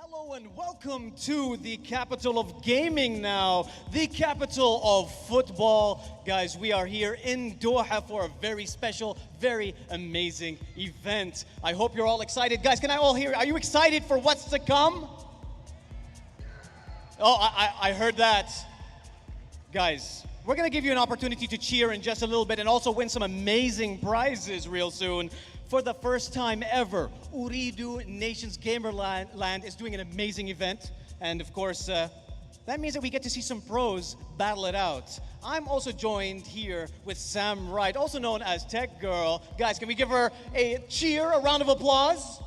Hello and welcome to the capital of gaming now, the capital of football. Guys, we are here in Doha for a very special, very amazing event. I hope you're all excited. Guys, can I all hear? Are you excited for what's to come? Oh, I heard that. Guys, we're going to give you an opportunity to cheer in just a little bit and also win some amazing prizes real soon. For the first time ever, Ooredoo Nations Gamerland is doing an amazing event. And of course, that means that we get to see some pros battle it out. I'm also joined here with Sam Wright, also known as Tech Girl. Guys, can we give her a cheer, a round of applause?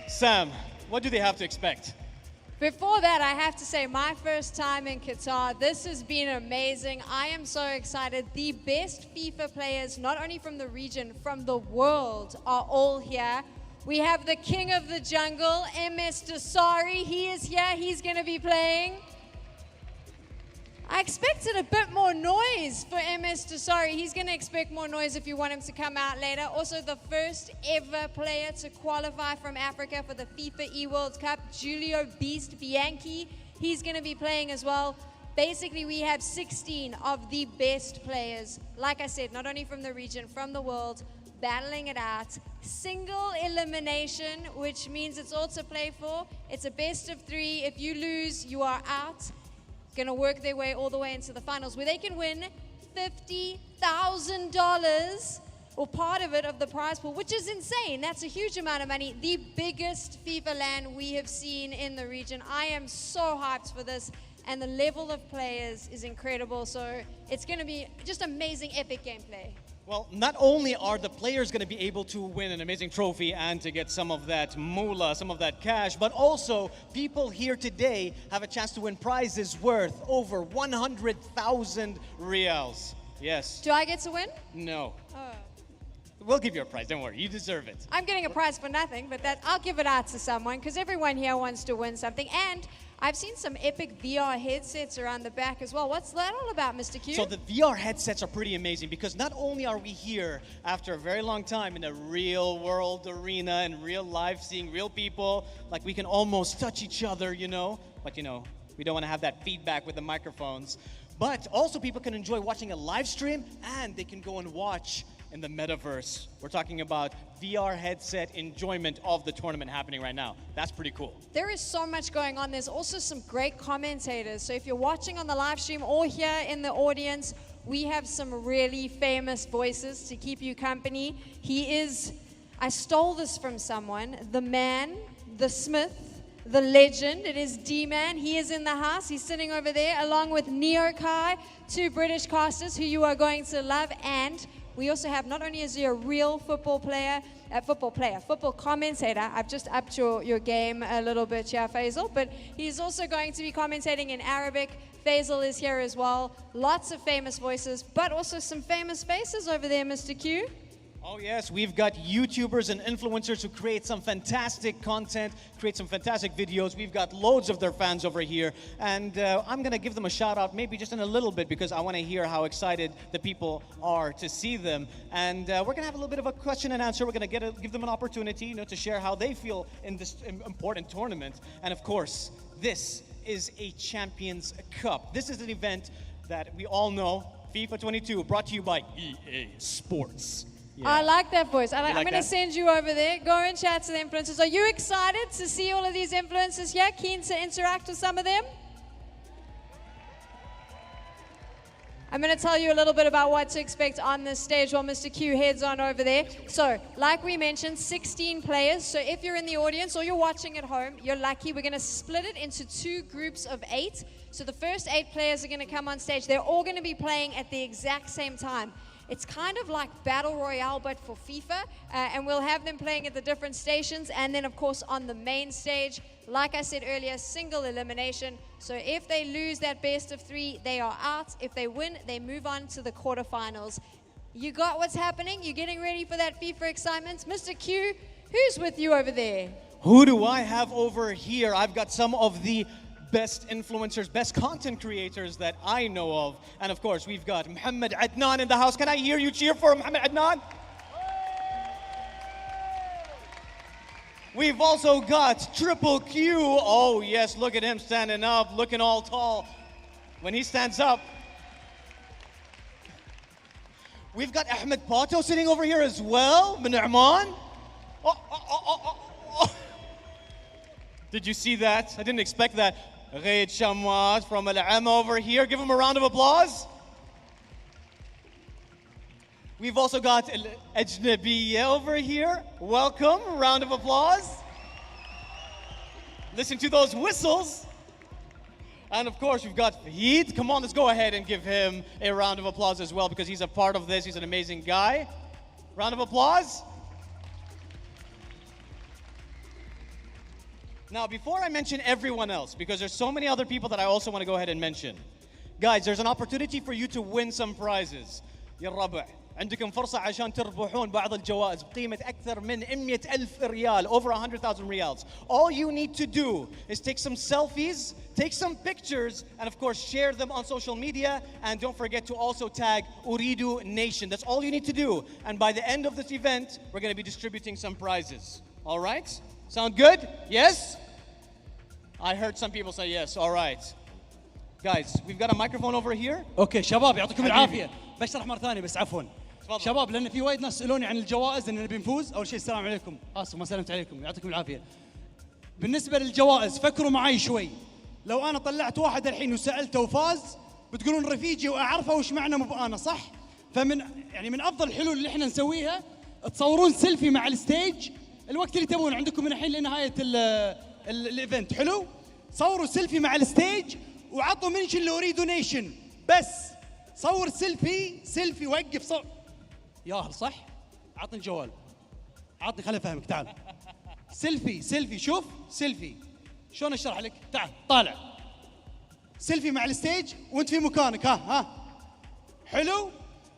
Sam, what do they have to expect? Before that, I have to say, my first time in Qatar, this has been amazing. I am so excited. The best FIFA players, not only from the region, from the world, are all here. We have the king of the jungle, MS Dasari. He is here. He's going to be playing. I expected a bit more noise for MS Dasari. He's going to expect more noise if you want him to come out later. Also, the first ever player to qualify from Africa for the FIFA E-World Cup, Giulio Beast Bianchi. He's going to be playing as well. Basically, we have 16 of the best players, like I said, not only from the region, from the world, battling it out. Single elimination, which means it's all to play for. It's a best of 3. If you lose, you are out. Going to work their way all the way into the finals where they can win $50,000 or part of it of the prize pool, which is insane. That's a huge amount of money. The biggest FIFA LAN we have seen in the region. I am so hyped for this, and the level of players is incredible. So it's going to be just amazing, epic gameplay. Well, not only are the players going to be able to win an amazing trophy and to get some of that moolah, some of that cash, but also people here today have a chance to win prizes worth over 100,000 reals. Yes. Do I get to win? No. Oh. We'll give you a prize, don't worry, you deserve it. I'm getting a prize for nothing, but I'll give it out to someone because everyone here wants to win something. And I've seen some epic VR headsets around the back as well. What's that all about, Mr. Q? So the VR headsets are pretty amazing because not only are we here after a very long time in a real world arena and real life, seeing real people, like we can almost touch each other, you know, but you know, we don't want to have that feedback with the microphones. But also people can enjoy watching a live stream and they can go and watch in the metaverse. We're talking about VR headset enjoyment of the tournament happening right now. That's pretty cool. There is so much going on. There's also some great commentators. So if you're watching on the live stream or here in the audience, we have some really famous voices to keep you company. He is, I stole this from someone, the man, the Smith, the legend. It is D-Man. He is in the house. He's sitting over there along with Neo Kai, 2 British casters who you are going to love. And we also have, not only is he a real football commentator. I've just upped your game a little bit here, Faisal, but he's also going to be commentating in Arabic. Faisal is here as well. Lots of famous voices, but also some famous faces over there, Mr. Q. Oh yes, we've got YouTubers and influencers who create some fantastic content, create some fantastic videos. We've got loads of their fans over here, and I'm going to give them a shout out maybe just in a little bit because I want to hear how excited the people are to see them. And we're going to have a little bit of a question and answer. We're going to give them an opportunity, you know, to share how they feel in this important tournament. And of course, this is a Champions Cup. This is an event that we all know, FIFA 22, brought to you by EA Sports. Yeah. I like that voice. I'm going to that? send you over there. Go and chat to the influencers. Are you excited to see all of these influencers here? Keen to interact with some of them? I'm going to tell you a little bit about what to expect on this stage while Mr. Q heads on over there. So, like we mentioned, 16 players. So if you're in the audience or you're watching at home, you're lucky. We're going to split it into 2 groups of 8. So the first 8 players are going to come on stage. They're all going to be playing at the exact same time. It's kind of like Battle Royale, but for FIFA, and we'll have them playing at the different stations, and then, of course, on the main stage, like I said earlier, single elimination. So if they lose that best of 3, they are out. If they win, they move on to the quarterfinals. You got what's happening? You getting ready for that FIFA excitement? Mr. Q, who's with you over there? Who do I have over here? I've got some of the best influencers, best content creators that I know of. And of course, we've got Mohammed Adnan in the house. Can I hear you cheer for Mohammed Adnan? We've also got Triple Q. Oh, yes, look at him standing up, looking all tall. When he stands up. We've got Ahmed Pato sitting over here as well. Min Oman. Oh. Did you see that? I didn't expect that. Ghaid Shammas from Al-Am over here. Give him a round of applause. We've also got Ajnabiya over here. Welcome, round of applause. Listen to those whistles. And of course, we've got Fahid. Come on, let's go ahead and give him a round of applause as well because he's a part of this. He's an amazing guy. Round of applause. Now, before I mention everyone else, because there's so many other people that I also want to go ahead and mention. Guys, there's an opportunity for you to win some prizes. يا الربع عندكم فرصة عشان تربحون بعض الجوائز بقيمة أكثر من 100,000 ريال, over 100,000 riyals. All you need to do is take some selfies, take some pictures, and of course share them on social media. And don't forget to also tag Ooredoo Nation. That's all you need to do. And by the end of this event, we're going to be distributing some prizes. All right? Sound good? Yes? I heard some people say yes. All right. Guys, we've got a microphone over here. اوكي شباب يعطيكم العافيه. بشرح مره ثانيه بس عفوا. شباب لان في وايد ناس سالوني عن الجوائز ان نبي نفوز. اول شيء السلام عليكم. اسف ما سلمت عليكم. يعطيكم العافيه. بالنسبه للجوائز فكروا معي شوي. لو انا طلعت واحد الحين وسالته وفاز بتقولون رفيجي واعرفه وش معنى مو انا صح؟ فمن يعني من افضل الحلول اللي احنا نسويها تصورون سيلفي مع الستيج الوقت اللي تبون عندكم من الحين لنهايه الايفنت. حلو؟ صوروا سيلفي مع الستيج وعطوا منشن لأوريدو نيشن. بس صور سيلفي وقف صور. ياهل صح؟ عطني الجوال. عطني خليني افهمك. تعال. سيلفي شوف سيلفي. شلون اشرح لك؟ تعال طالع. سيلفي مع الستيج وانت في مكانك. ها حلو؟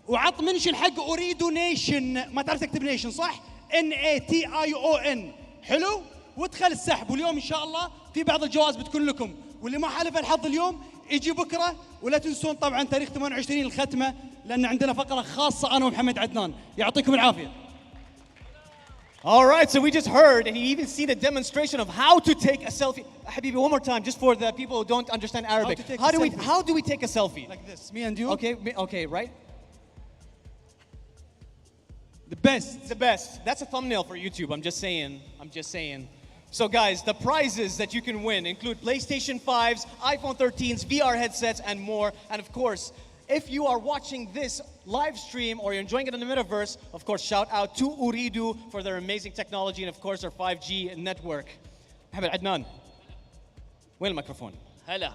وعط منشن حق أوريدو نيشن. ما تعرف تكتب نيشن صح؟ NATION. حلو؟ وادخل السحب. واليوم ان شاء الله في بعض الجوائز بتكون لكم. واللي ما حالف الحظ اليوم يجي بكره. ولا تنسون طبعا تاريخ 28 الختمه لان عندنا فقره خاصه انا ومحمد عدنان. يعطيكم العافيه. All right, so we just heard, and you even seen a demonstration of how to take a selfie. Habibi, one more time, just for the people who don't understand Arabic. How do we take a selfie? Like this, me and you. Okay, right? The best. The best. That's a thumbnail for YouTube. I'm just saying. So guys, the prizes that you can win include PlayStation 5s, iPhone 13s, VR headsets, and more. And of course, if you are watching this live stream or you're enjoying it in the metaverse, of course, shout out to Ooredoo for their amazing technology and of course their 5G network. محمد عدنان وين الميكروفون؟ هلا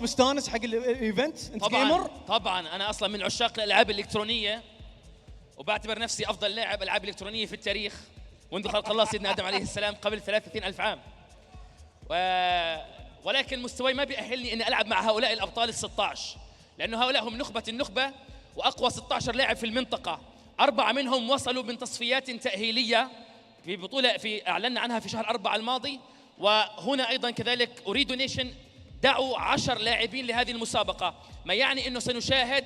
مستانس حق الايفنت؟ انت جيمر؟ طبعا انا اصلا من عشاق الالعاب الالكترونيه وبعتبر نفسي افضل لاعب العاب الكترونيه في التاريخ منذ خلق الله سيدنا ادم عليه السلام قبل 30,000 عام. ولكن مستواي ما بيأهلني اني العب مع هؤلاء الابطال ال16 لانه هؤلاء هم نخبه النخبه واقوى 16 لاعب في المنطقه. 4 منهم وصلوا من تصفيات تأهيليه في بطوله اعلنا عنها في شهر 4 الماضي. وهنا ايضا كذلك أوريدو نيشن دعوا 10 لاعبين لهذه المسابقه، ما يعني انه سنشاهد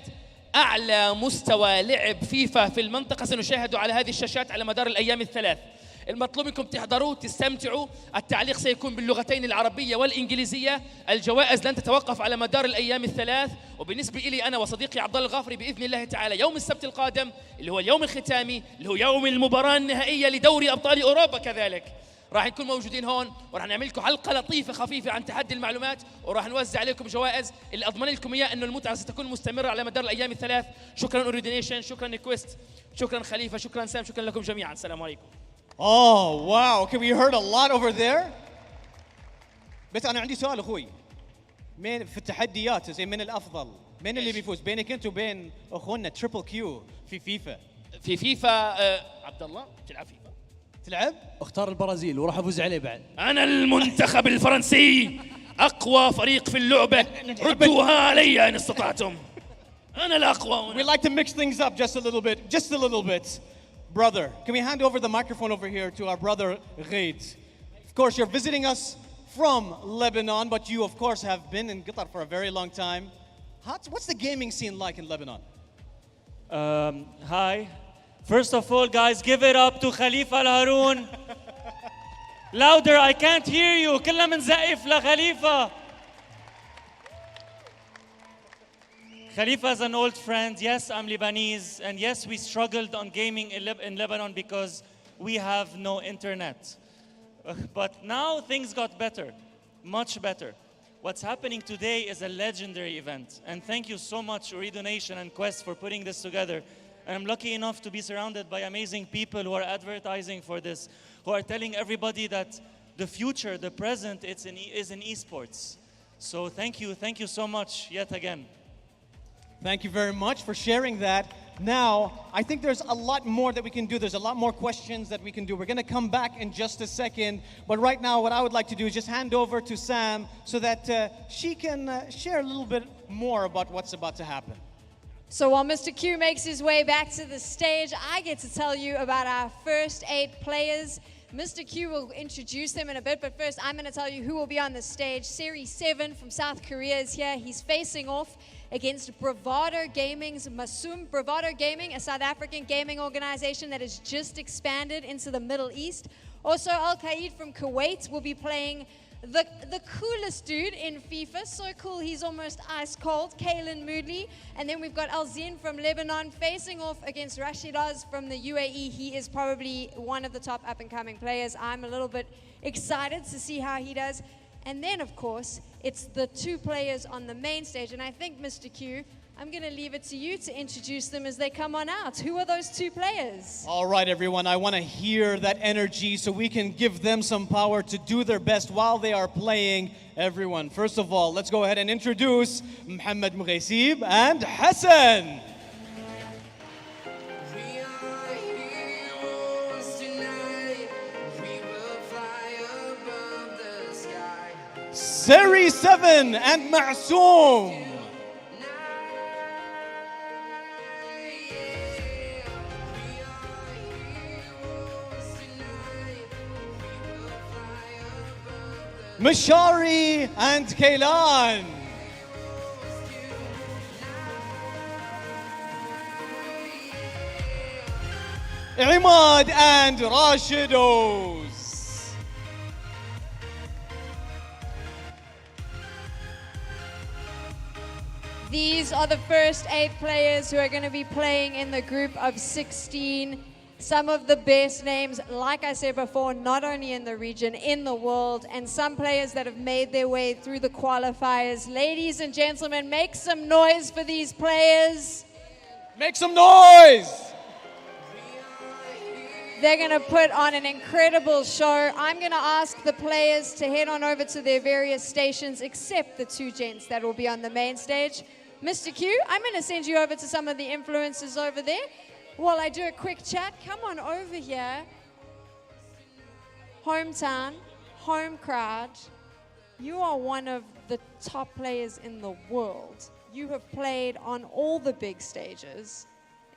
اعلى مستوى لعب فيفا في المنطقه سنشاهده على هذه الشاشات على مدار الايام الثلاث. المطلوب منكم تحضروا تستمتعوا. التعليق سيكون باللغتين العربيه والانجليزيه. الجوائز لن تتوقف على مدار الايام الثلاث. وبالنسبه لي انا وصديقي عبد الله الغافري باذن الله تعالى يوم السبت القادم اللي هو اليوم الختامي اللي هو يوم المباراه النهائيه لدوري ابطال اوروبا كذلك راح نكون موجودين هون وراح نعمل لكم حلقه لطيفه خفيفه عن تحدي المعلومات وراح نوزع عليكم جوائز اللي اضمن لكم اياه انه المتعه ستكون مستمره على مدار الايام الثلاث. شكرا أوريدو نيشن، شكرا نيكويست، شكرا خليفه، شكرا سام، شكرا لكم جميعا. السلام عليكم. Oh wow, okay, we heard a lot over there. بس انا عندي سؤال اخوي. مين في التحديات زي من الافضل؟ مين اللي بيفوز بينك انت وبين اخونا تريبل كيو في فيفا؟ في فيفا عبد الله تلعب فيفا؟ تلعب؟ اختار البرازيل وراح افوز عليه بعد. انا المنتخب الفرنسي اقوى فريق في اللعبه، ردوها علي ان استطعتم. انا الاقوى. We like to mix things up just a little bit. Brother, can we hand over the microphone over here to our brother Ghaid? Of course, you're visiting us from Lebanon, but you of course have been in Qatar for a very long time. What's the gaming scene like in Lebanon? Hi. First of all, guys, give it up to Khalifa Al Haroun. Louder, I can't hear you. كلنا منزقف لخليفة. Khalifa is an old friend. Yes, I'm Lebanese. And yes, we struggled on gaming in Lebanon because we have no internet. But now things got better, much better. What's happening today is a legendary event. And thank you so much, Ooredoo Nation and Quest, for putting this together. And I'm lucky enough to be surrounded by amazing people who are advertising for this, who are telling everybody that the future, the present, is in esports. So thank you so much yet again. Thank you very much for sharing that. Now, I think there's a lot more that we can do. There's a lot more questions that we can do. We're going to come back in just a second. But right now, what I would like to do is just hand over to Sam so that she can share a little bit more about what's about to happen. So while Mr. Q makes his way back to the stage, I get to tell you about our first 8 players. Mr. Q will introduce them in a bit, but first I'm going to tell you who will be on the stage. Series 7 from South Korea is here. He's facing off against Bravado Gaming's Masum. Bravado Gaming, a South African gaming organization that has just expanded into the Middle East. Also, Al-Qaid from Kuwait will be playing the coolest dude in FIFA. So cool, he's almost ice cold, Kalen Moodley. And then we've got Alzin from Lebanon facing off against Rashidaz from the UAE. He is probably one of the top up-and-coming players. I'm a little bit excited to see how he does. And then, of course, it's the 2 players on the main stage. And I think, Mr. Q, I'm going to leave it to you to introduce them as they come on out. Who are those 2 players? All right, everyone. I want to hear that energy so we can give them some power to do their best while they are playing. Everyone, first of all, let's go ahead and introduce Mohammed Mughaysib and Hassan. Series 7 and Ma'soom. Mashari and Kaylan. Imad and Rashidos. These are the first 8 players who are going to be playing in the group of 16. Some of the best names, like I said before, not only in the region, in the world, and some players that have made their way through the qualifiers. Ladies and gentlemen, make some noise for these players. Make some noise! They're going to put on an incredible show. I'm going to ask the players to head on over to their various stations, except the 2 gents that will be on the main stage. Mr. Q, I'm going to send you over to some of the influencers over there. While I do a quick chat, come on over here. Hometown, home crowd. You are one of the top players in the world. You have played on all the big stages.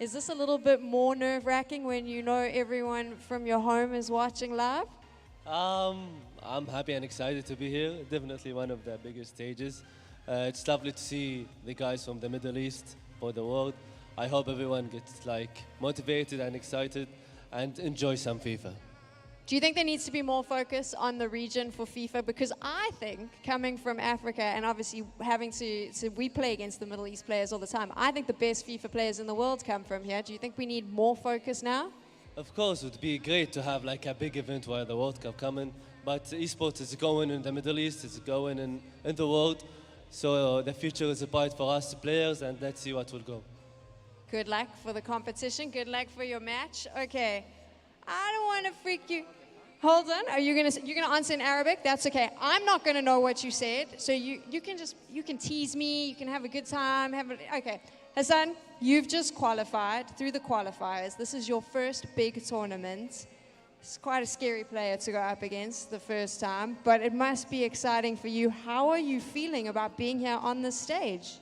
Is this a little bit more nerve-wracking when you know everyone from your home is watching live? I'm happy and excited to be here. Definitely one of the biggest stages. It's lovely to see the guys from the Middle East for the world. I hope everyone gets motivated and excited and enjoy some FIFA. Do you think there needs to be more focus on the region for FIFA? Because I think coming from Africa and obviously having we play against the Middle East players all the time. I think the best FIFA players in the world come from here. Do you think we need more focus now? Of course, it would be great to have a big event where the World Cup coming, but esports is going in the Middle East, it's going in the world. So the future is bright for us players, and let's see what will go. Good luck for the competition. Good luck for your match. Okay. I don't want to freak you. Hold on. Are you gonna answer in Arabic? That's okay. I'm not gonna know what you said. So you can tease me. You can have a good time. Okay. Hassan, you've just qualified through the qualifiers. This is your first big tournament. It's quite a scary player to go up against the first time, but it must be exciting for you. How are you feeling about being here on the stage?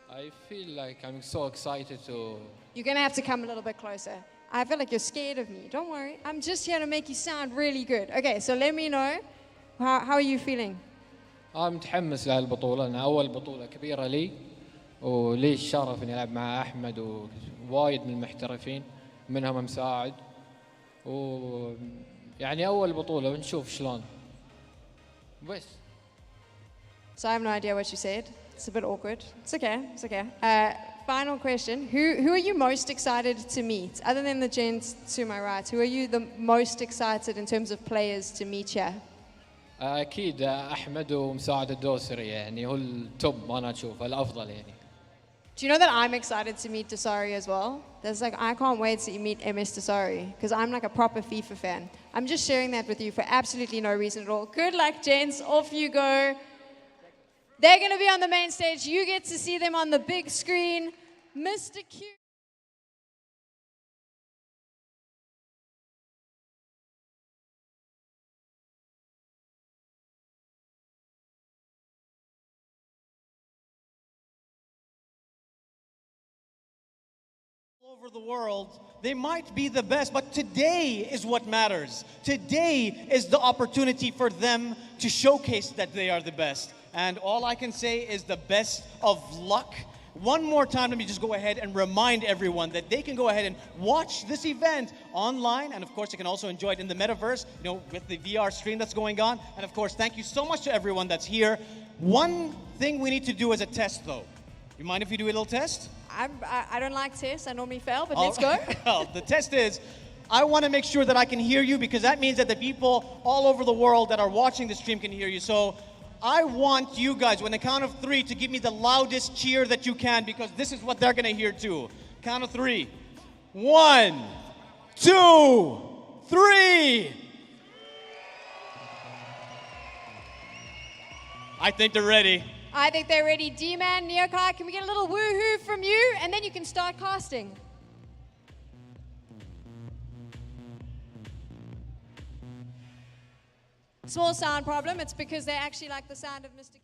I feel like I'm so excited to... You're going to have to come a little bit closer. I feel like you're scared of me. Don't worry. I'm just here to make you sound really good. Okay, so let me know. How are you feeling? متحمس لهالبطولة، أنا أول بطولة كبيرة لي ولي الشرف إني ألعب مع أحمد ووايد من المحترفين منهم مساعد يعني أول بطولة ونشوف شلون. بس. So I have no idea what you said. It's a bit awkward. It's okay. It's okay. Final question: Who are you most excited to meet, other than the gents to my right? Who are you the most excited in terms of players to meet here? أكيد أحمد ومساعد الدوسري يعني هو التوب أنا أشوفه الأفضل يعني. Do you know that I'm excited to meet Dasari as well? There's like, I can't wait to meet MS Dasari because I'm like a proper FIFA fan. I'm just sharing that with you for absolutely no reason at all. Good luck, gents. Off you go. They're going to be on the main stage. You get to see them on the big screen. Mr. Q. All over the world, they might be the best, but today is what matters. Today is the opportunity for them to showcase that they are the best. And all I can say is the best of luck. One more time, let me just go ahead and remind everyone that they can go ahead and watch this event online. And of course, you can also enjoy it in the metaverse, with the VR stream that's going on. And of course, thank you so much to everyone that's here. One thing we need to do as a test, though. You mind if we do a little test? I don't like tests. I normally fail, but let's go. Well, the test is, I want to make sure that I can hear you because that means that the people all over the world that are watching the stream can hear you. So I want you guys, when the count of 3, to give me the loudest cheer that you can because this is what they're going to hear too. Count of 3. 1, 2, 3. I think they're ready. I think they're ready. D-Man, Neokai, can we get a little woohoo from you? And then you can start casting. Small sound problem. It's because they actually like the sound of Mr. Q.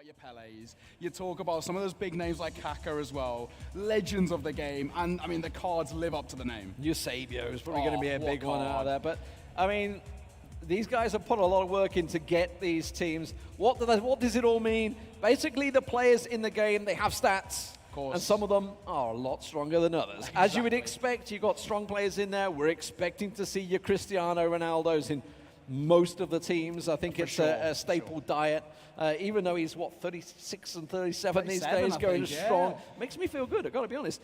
about your Pelés, you talk about some of those big names like Kaka as well, legends of the game, and I mean the cards live up to the name. Eusebio is probably going to be a what big one out card. of there, but I mean, these guys have put a lot of work in to get these teams. What does it all mean? Basically, the players in the game, they have stats. Of course. And some of them are a lot stronger than others. As you would expect, you've got strong players in there. We're expecting to see your Cristiano Ronaldos in most of the teams. I think it's a staple diet. Even though he's, 36 and 37 these 37, days, I going think, strong. yeah. Makes me feel good, I've got to be honest.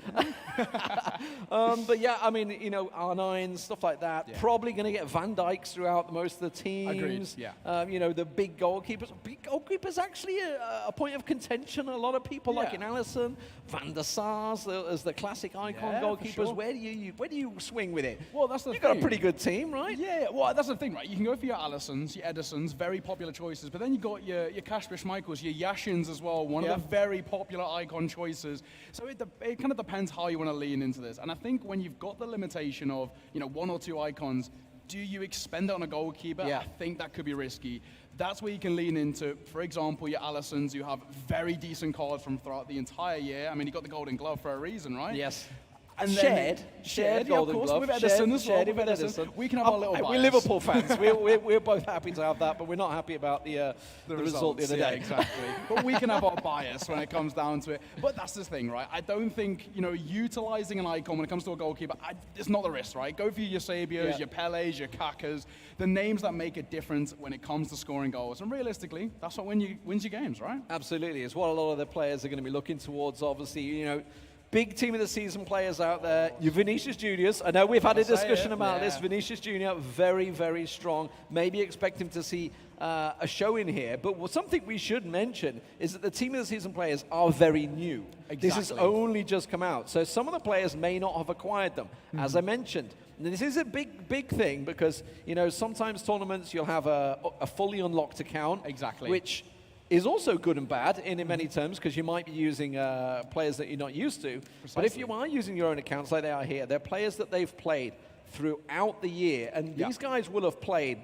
But yeah, I mean, you know, R9s, stuff like that. Yeah. Probably going to get Van Dijks throughout most of the teams. Agreed, yeah. You know, the big goalkeepers. Big goalkeepers actually a point of contention. A lot of people like in Alisson, Van der Sars as the classic icon Yeah, for goalkeepers. sure. Where do you swing with it? Well, that's the You've got a thing. pretty good team, right? Yeah, well, that's the thing, right? You can go for your Alissons, your Edisons, very popular choices, but then you got your Kasper Schmeichels, your Yashins as well, one of the very popular icon choices. So it kind of depends how you want to lean into this. And I think when you've got the limitation of, you know, 1 or 2 icons, do you expend it on a goalkeeper? Yeah. I think that could be risky. That's where you can lean into, for example, your Alissons, who have very decent cards from throughout the entire year. I mean, he got the Golden Glove for a reason, right? Yes. And shared yeah, Golden of course, Glove. with Edison as well. Shared With with Edison. We can have Oh, our little bias. We're Liverpool fans. we're both happy to have that, but we're not happy about the result the other yeah, day. exactly. But we can have our bias when it comes down to it. But that's the thing, right? I don't think, you know, utilizing an icon when it comes to a goalkeeper, it's not the risk, right? Go for your Eusebios, your Pelés, your Kakas, the names that make a difference when it comes to scoring goals. And realistically, that's what wins your games, right? Absolutely. It's what a lot of the players are going to be looking towards, obviously, you know. Big team of the season players out there. Your Vinicius Juniors. I know we've had a discussion about this. Vinicius Junior, very, very strong. Maybe expect him to see a show in here. But something we should mention is that the team of the season players are very new. Exactly. This has only just come out. So some of the players may not have acquired them. As I mentioned, this is a big thing because, you know, sometimes tournaments you'll have a fully unlocked account. Exactly. Which is also good and bad in many terms because you might be using players that you're not used to. But if you are using your own accounts like they are here, they're players that they've played throughout the year. And these guys will have played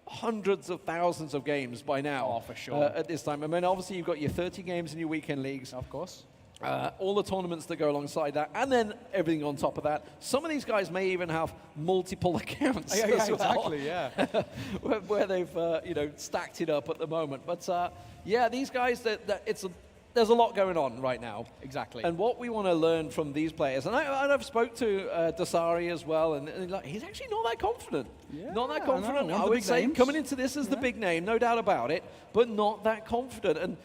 hundreds of thousands of games by now. Oh, for sure. At this time. I mean, obviously, you've got your 30 games in your weekend leagues. Of course. All the tournaments that go alongside that, and then everything on top of that. Some of these guys may even have multiple accounts as well, exactly, yeah. where they've you know, stacked it up at the moment. But yeah, these guys, there's a lot going on right now. Exactly. And what we want to learn from these players, and I've spoke to Dasari as well, and like, he's actually not that confident. Yeah, not that I know, confident. one of I the would big say names. coming into this as the big name, no doubt about it, but not that confident. And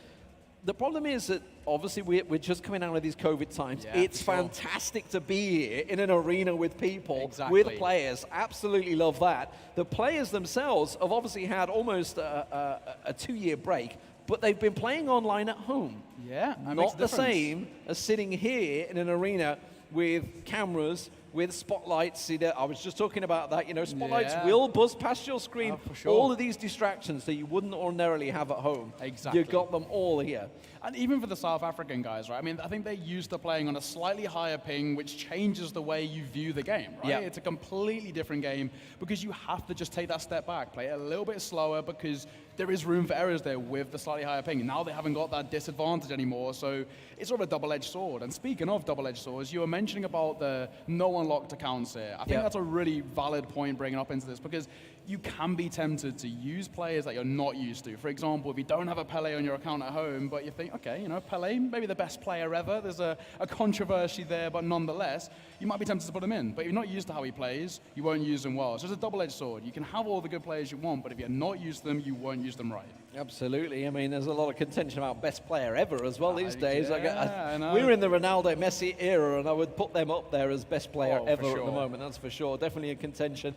the problem is that obviously we're just coming out of these COVID times. Yeah, It's for sure. fantastic to be here in an arena with people, Exactly. with players. Absolutely love that. The players themselves have obviously had almost a 2-year break, but they've been playing online at home. Yeah, that makes Not a the difference. same as sitting here in an arena with cameras, with spotlights. I was just talking about that. You know, spotlights Yeah. will buzz past your screen. Oh, for sure. All of these distractions that you wouldn't ordinarily have at home. Exactly. You've got them all here. And even for the South African guys, right? I mean, I think they're used to playing on a slightly higher ping, which changes the way you view the game, right? Yeah. It's a completely different game because you have to just take that step back, play it a little bit slower because there is room for errors there with the slightly higher ping. Now they haven't got that disadvantage anymore, so it's sort of a double-edged sword. And speaking of double-edged swords, you were mentioning about the no unlocked accounts here. I think that's a really valid point bringing up into this because you can be tempted to use players that you're not used to. For example, if you don't have a Pele on your account at home, but you think, okay, you know, Pele, maybe the best player ever, there's a controversy there, but nonetheless, you might be tempted to put him in. But if you're not used to how he plays, you won't use him well. So it's a double-edged sword. You can have all the good players you want, but if you're not used to them, you won't use them right. Absolutely. I mean, there's a lot of contention about best player ever as well these days. I know. We're in the Ronaldo, Messi era, and I would put them up there as best player Oh, ever for at the sure. moment. That's for sure. Definitely a contention.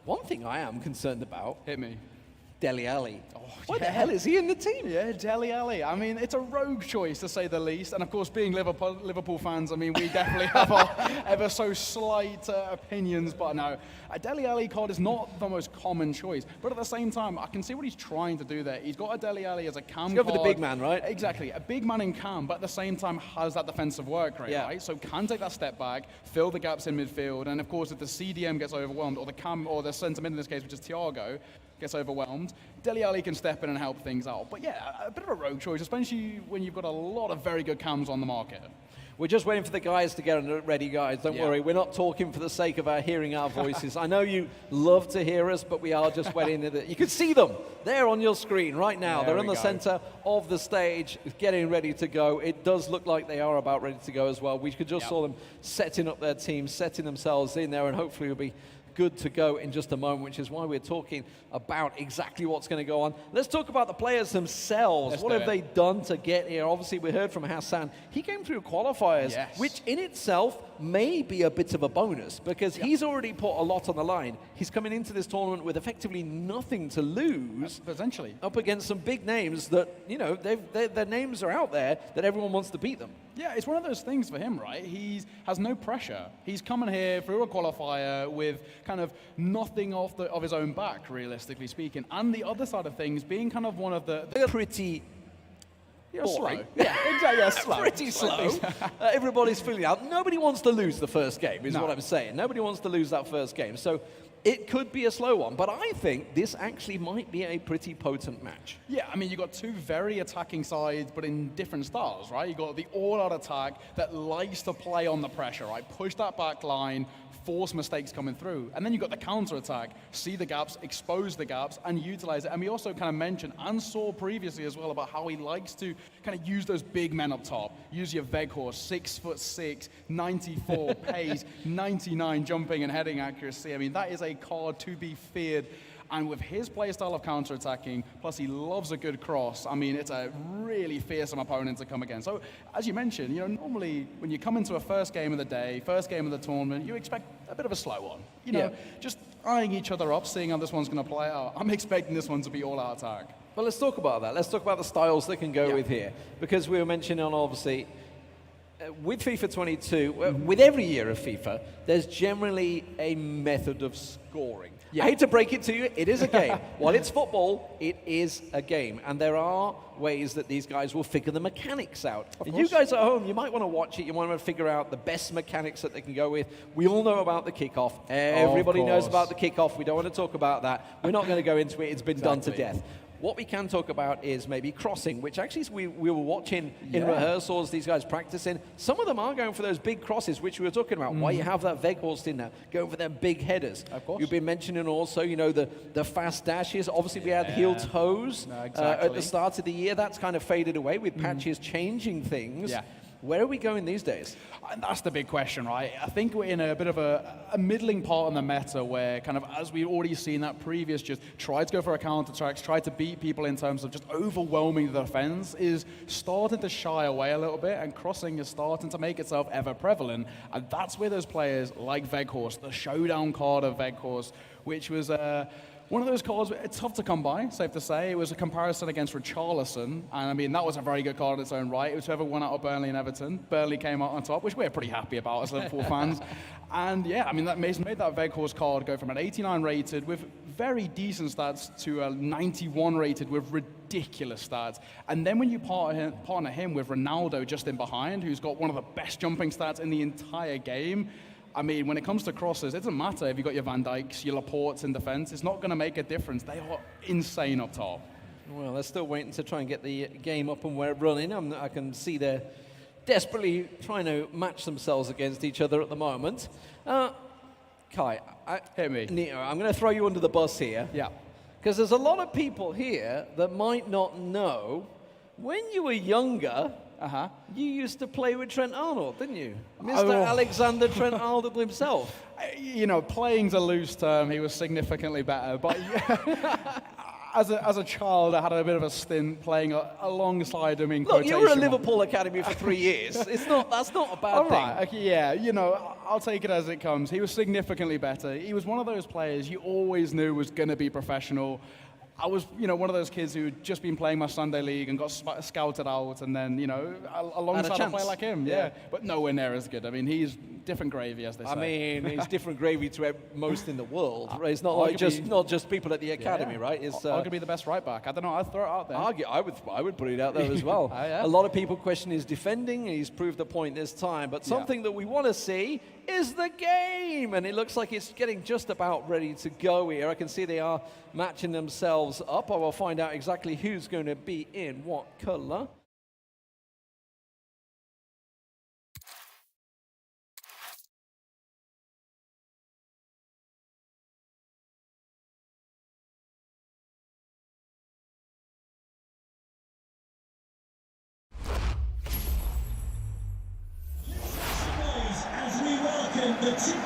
One thing I am concerned about, Hit me. Dele Alli. Oh, Why the hell is he in the team? Yeah, Dele Alli. I mean, it's a rogue choice to say the least. And of course, being Liverpool fans, I mean, we definitely have our ever so slight opinions. But no, a Dele Alli card is not the most common choice. But at the same time, I can see what he's trying to do there. He's got a Dele Alli as a cam He's going for the card. big man, right? Exactly, a big man in cam, but at the same time has that defensive work rate, Yeah. right? So can take that step back, fill the gaps in midfield, and of course, if the CDM gets overwhelmed, or the cam, or the centre mid in this case, which is Thiago, gets overwhelmed, Dele Alli can step in and help things out. But yeah, a bit of a rogue choice, especially when you've got a lot of very good cams on the market. We're just waiting for the guys to get ready, guys. Don't worry, we're not talking for the sake of hearing our voices. I know you love to hear us, but we are just waiting. You can see them there on your screen right now. They're in the center of the stage, getting ready to go. It does look like they are about ready to go as well. We could just saw them setting up their teams, setting themselves in there, and hopefully we'll be good to go in just a moment, which is why we're talking about exactly what's going to go on. Let's talk about the players themselves. What have they done to get here? Obviously, we heard from Hassan. He came through qualifiers, which in itself may be a bit of a bonus because he's already put a lot on the line. He's coming into this tournament with effectively nothing to lose. Potentially. Up against some big names that, you know, their names are out there that everyone wants to beat them. Yeah, it's one of those things for him, right? He has no pressure. He's coming here through a qualifier with kind of nothing of his own back, realistically speaking. And the other side of things being kind of one of the pretty slow. Yeah, exactly. Yeah, slow. Pretty slow. Everybody's feeling out. Nobody wants to lose the first game, is what I'm saying. Nobody wants to lose that first game. So it could be a slow one, but I think this actually might be a pretty potent match. Yeah, I mean, you've got two very attacking sides, but in different styles, right? You've got the all-out attack that likes to play on the pressure, right? Push that back line, force mistakes coming through. And then you've got the counter-attack, see the gaps, expose the gaps, and utilize it. And we also kind of mentioned and saw previously as well about how he likes to kind of use those big men up top. Use your Veghorst, 6'6", 94 pace, 99 jumping and heading accuracy. I mean, that is a card to be feared. And with his playstyle of counter-attacking, plus he loves a good cross, I mean, it's a really fearsome opponent to come against. So, as you mentioned, you know, normally when you come into a first game of the day, first game of the tournament, you expect a bit of a slow one. You know, just eyeing each other up, seeing how this one's going to play out. I'm expecting this one to be all-out attack. Well, let's talk about that. Let's talk about the styles that can go with here. Because we were mentioning on, obviously, with FIFA 22, with every year of FIFA, there's generally a method of scoring. I hate to break it to you, it is a game. While it's football, it is a game. And there are ways that these guys will figure the mechanics out. And you guys at home, you might want to watch it. You want to figure out the best mechanics that they can go with. We all know about the kickoff. Everybody knows about the kickoff. We don't want to talk about that. We're not going to go into it. It's been done to death. What we can talk about is maybe crossing, which actually we were watching in rehearsals, these guys practicing. Some of them are going for those big crosses, which we were talking about. Why you have that Veghorst in there, going for them big headers. Of course. You've been mentioning also, you know, the fast dashes. Obviously, we had heel toes at the start of the year. That's kind of faded away with patches changing things. Where are we going these days? And that's the big question, right? I think we're in a bit of a middling part in the meta where kind of, as we've already seen that previous, just try to go for a counter-attacks, try to beat people in terms of just overwhelming the defense, is starting to shy away a little bit, and crossing is starting to make itself ever prevalent. And that's where those players like Veghorst, the showdown card of Veghorst, which was one of those cards, it's tough to come by, safe to say. It was a comparison against Richarlison, and I mean, that was a very good card in its own right. It was whoever won out of Burnley and Everton. Burnley came out on top, which we're pretty happy about as Liverpool fans. And yeah, I mean, that made that Veghorst card go from an 89 rated with very decent stats to a 91 rated with ridiculous stats. And then when you partner him with Ronaldo just in behind, who's got one of the best jumping stats in the entire game, I mean, when it comes to crosses, it doesn't matter if you've got your Van Dijks, your Laportes in defense. It's not going to make a difference. They are insane up top. Well, they're still waiting to try and get the game up and running. I can see they're desperately trying to match themselves against each other at the moment. Kai, hit me. Nito, I'm going to throw you under the bus here. Yeah. Because there's a lot of people here that might not know, when you were younger, you used to play with Trent Arnold, didn't you? Mr. Alexander Trent Arnold himself. You know, playing's a loose term. He was significantly better. But as a child, I had a bit of a stint playing alongside him in quotation. Look, you were at Liverpool Academy for 3 years. That's not a bad thing. Right, okay, yeah, you know, I'll take it as it comes. He was significantly better. He was one of those players you always knew was going to be professional. I was, you know, one of those kids who had just been playing my Sunday league and got scouted out, and then, you know, alongside a player like him, but nowhere near as good. I mean, he's different gravy, as they say. I mean, it's different gravy to most in the world. Right? It's not like Arguably- not just people at the academy, Yeah. right? It's Arguably the best right back. I don't know. I'd throw it out there. I would put it out there as well. Yeah. A lot of people question his defending. He's proved the point this time. But something that we want to see is the game. And it looks like it's getting just about ready to go here. I can see they are matching themselves up. I will find out exactly who's going to be in what color. As we welcome the team.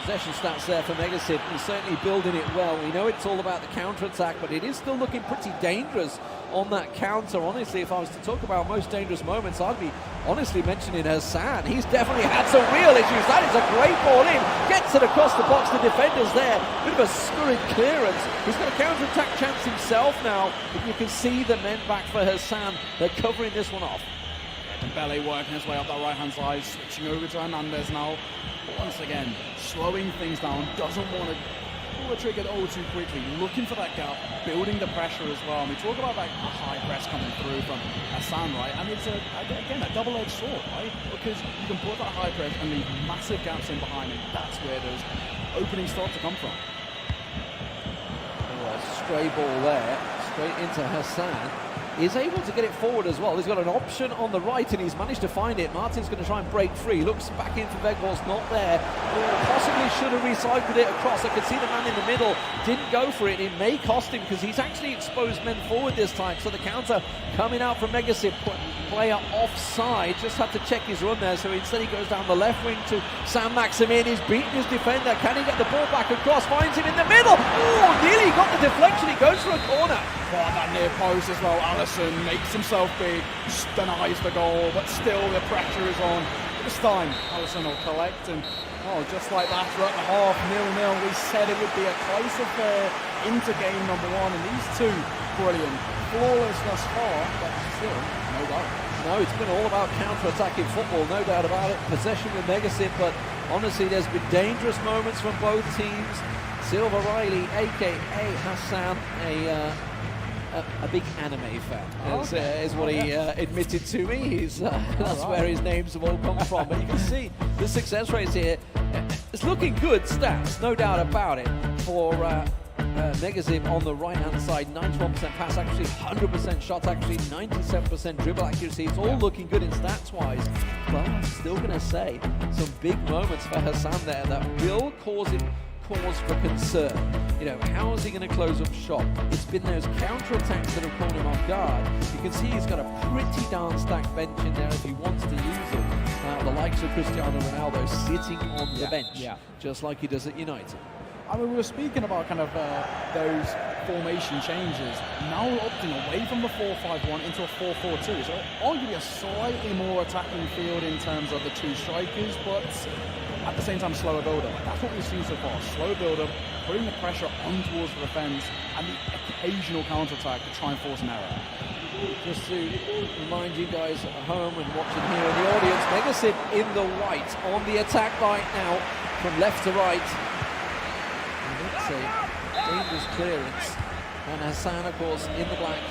Possession stats there for Megasip. He's certainly building it well. We know it's all about the counter-attack, but it is still looking pretty dangerous on that counter. Honestly, if I was to talk about most dangerous moments, I'd be honestly mentioning Hassan. He's definitely had some real issues. That is a great ball in. Gets it across the box. The defender's there. Bit of a scurried clearance. He's got a counter-attack chance himself now. But you can see the men back for Hassan. They're covering this one off. Dembele working his way up that right-hand side, switching over to Hernandez now. Once again, slowing things down, doesn't want to pull the trigger all too quickly, looking for that gap, building the pressure as well. And we talk about that high press coming through from Hassan, right? And it's, again, a double-edged sword, right? Because you can put that high press and leave massive gaps in behind it. That's where those openings start to come from. Oh, a stray ball there, straight into Hassan. He's able to get it forward as well. He's got an option on the right and he's managed to find it. Martin's going to try and break free. Looks back in for Weghorst, not there. Possibly should have recycled it across. I could see the man in the middle didn't go for it. It may cost him because he's actually exposed men forward this time. So the counter coming out from Megasip. Player offside, just had to check his run there. So instead he goes down the left wing to Sam Maximin. He's beaten his defender. Can he get the ball back across? Finds him in the middle. Oh, nearly got the deflection. He goes for a corner. Oh, that near post as well. Allison makes himself big, denies the goal, but still the pressure is on. This time, Allison will collect, and just like that, we're at the half, 0-0. We said it would be a close affair into game number one, and these two, brilliant. Flawless thus far, but still, no doubt. No, it's been all about counter-attacking football, no doubt about it. Possession with Megasip, but honestly, there's been dangerous moments from both teams. Silva Riley, a.k.a. Hassan, a big anime fan, is what he admitted to me. That's where his names have all come from. But you can see the success rates here. It's looking good stats, no doubt about it, for Megasip on the right-hand side. 91% pass accuracy, 100% shot accuracy, 97% dribble accuracy. It's all looking good in stats-wise. But I'm still going to say some big moments for Hassan there that will cause him cause for concern. You know, how is he going to close up shop? It's been those counter-attacks that have caught him off guard. You can see he's got a pretty darn stacked bench in there if he wants to use it. The likes of Cristiano Ronaldo sitting on the bench, just like he does at United. I mean, we were speaking about kind of those formation changes. Now we're opting away from the 4-5-1 into a 4-4-2. So arguably a slightly more attacking field in terms of the two strikers, but at the same time slower build-up. That's what we've seen so far. Slow build-up, putting the pressure on towards the defence, and the occasional counter-attack to try and force an error. Just to remind you guys at home and watching here in the audience, Megasip in the white on the attack right now from left to right. And it's a dangerous clearance. And Hassan, of course, in the black,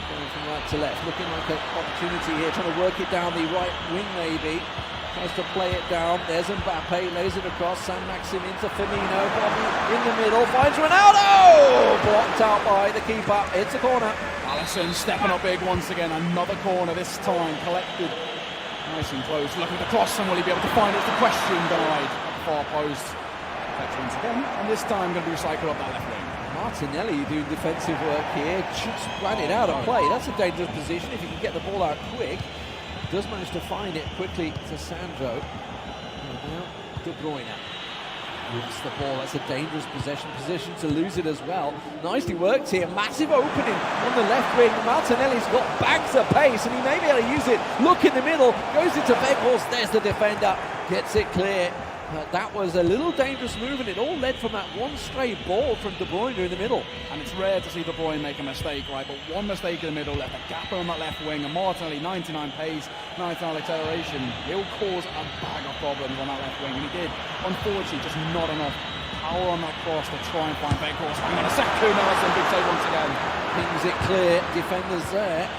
going from right to left. Looking like an opportunity here, trying to work it down the right wing maybe. Tries to play it down. There's Mbappe, lays it across. Sam Maxim into Firmino. Bobby in the middle, finds Ronaldo! Blocked out by the keeper. It's a corner. Allison stepping up big once again. Another corner this time, collected nice and close. Looking to cross, and will he be able to find it? It's the question. Denied at the far post. Once again, and this time going to recycle up that left wing. Martinelli doing defensive work here. Just ran it out of play. That's a dangerous position if you can get the ball out quick. Does manage to find it quickly to Sandro. And now De Bruyne moves the ball. That's a dangerous position to lose it as well. Nicely worked here. Massive opening on the left wing. Martinelli's got back to pace and he may be able to use it. Look in the middle. Goes into Weghorst. There's the defender. Gets it clear. That was a little dangerous move, and it all led from that one stray ball from De Bruyne in the middle. And it's rare to see De Bruyne make a mistake, right? But one mistake in the middle left a gap on that left wing, and Martinelli, 99 pace, 99 acceleration. He'll cause a bag of problems on that left wing, and he did. Unfortunately, just not enough power on that cross to try and find Weghorst. Hang on a second, Allison, big save once again. Pings it clear, defenders there,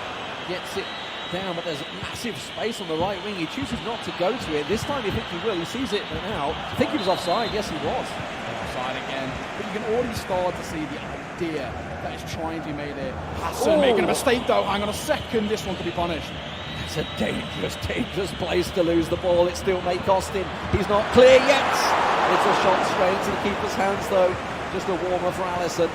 gets it down, but there's massive space on the right wing. He chooses not to go to it. This time he thinks he will. He sees it now. I think he was offside. Yes, he was. Offside again. But you can already start to see the idea that is trying to be made here. Hassan making a mistake though. Hang on a second. This one could be punished. It's a dangerous place to lose the ball. It still may cost him. He's not clear yet. It's a shot straight into the keeper's hands though. Just a warmer for Allison.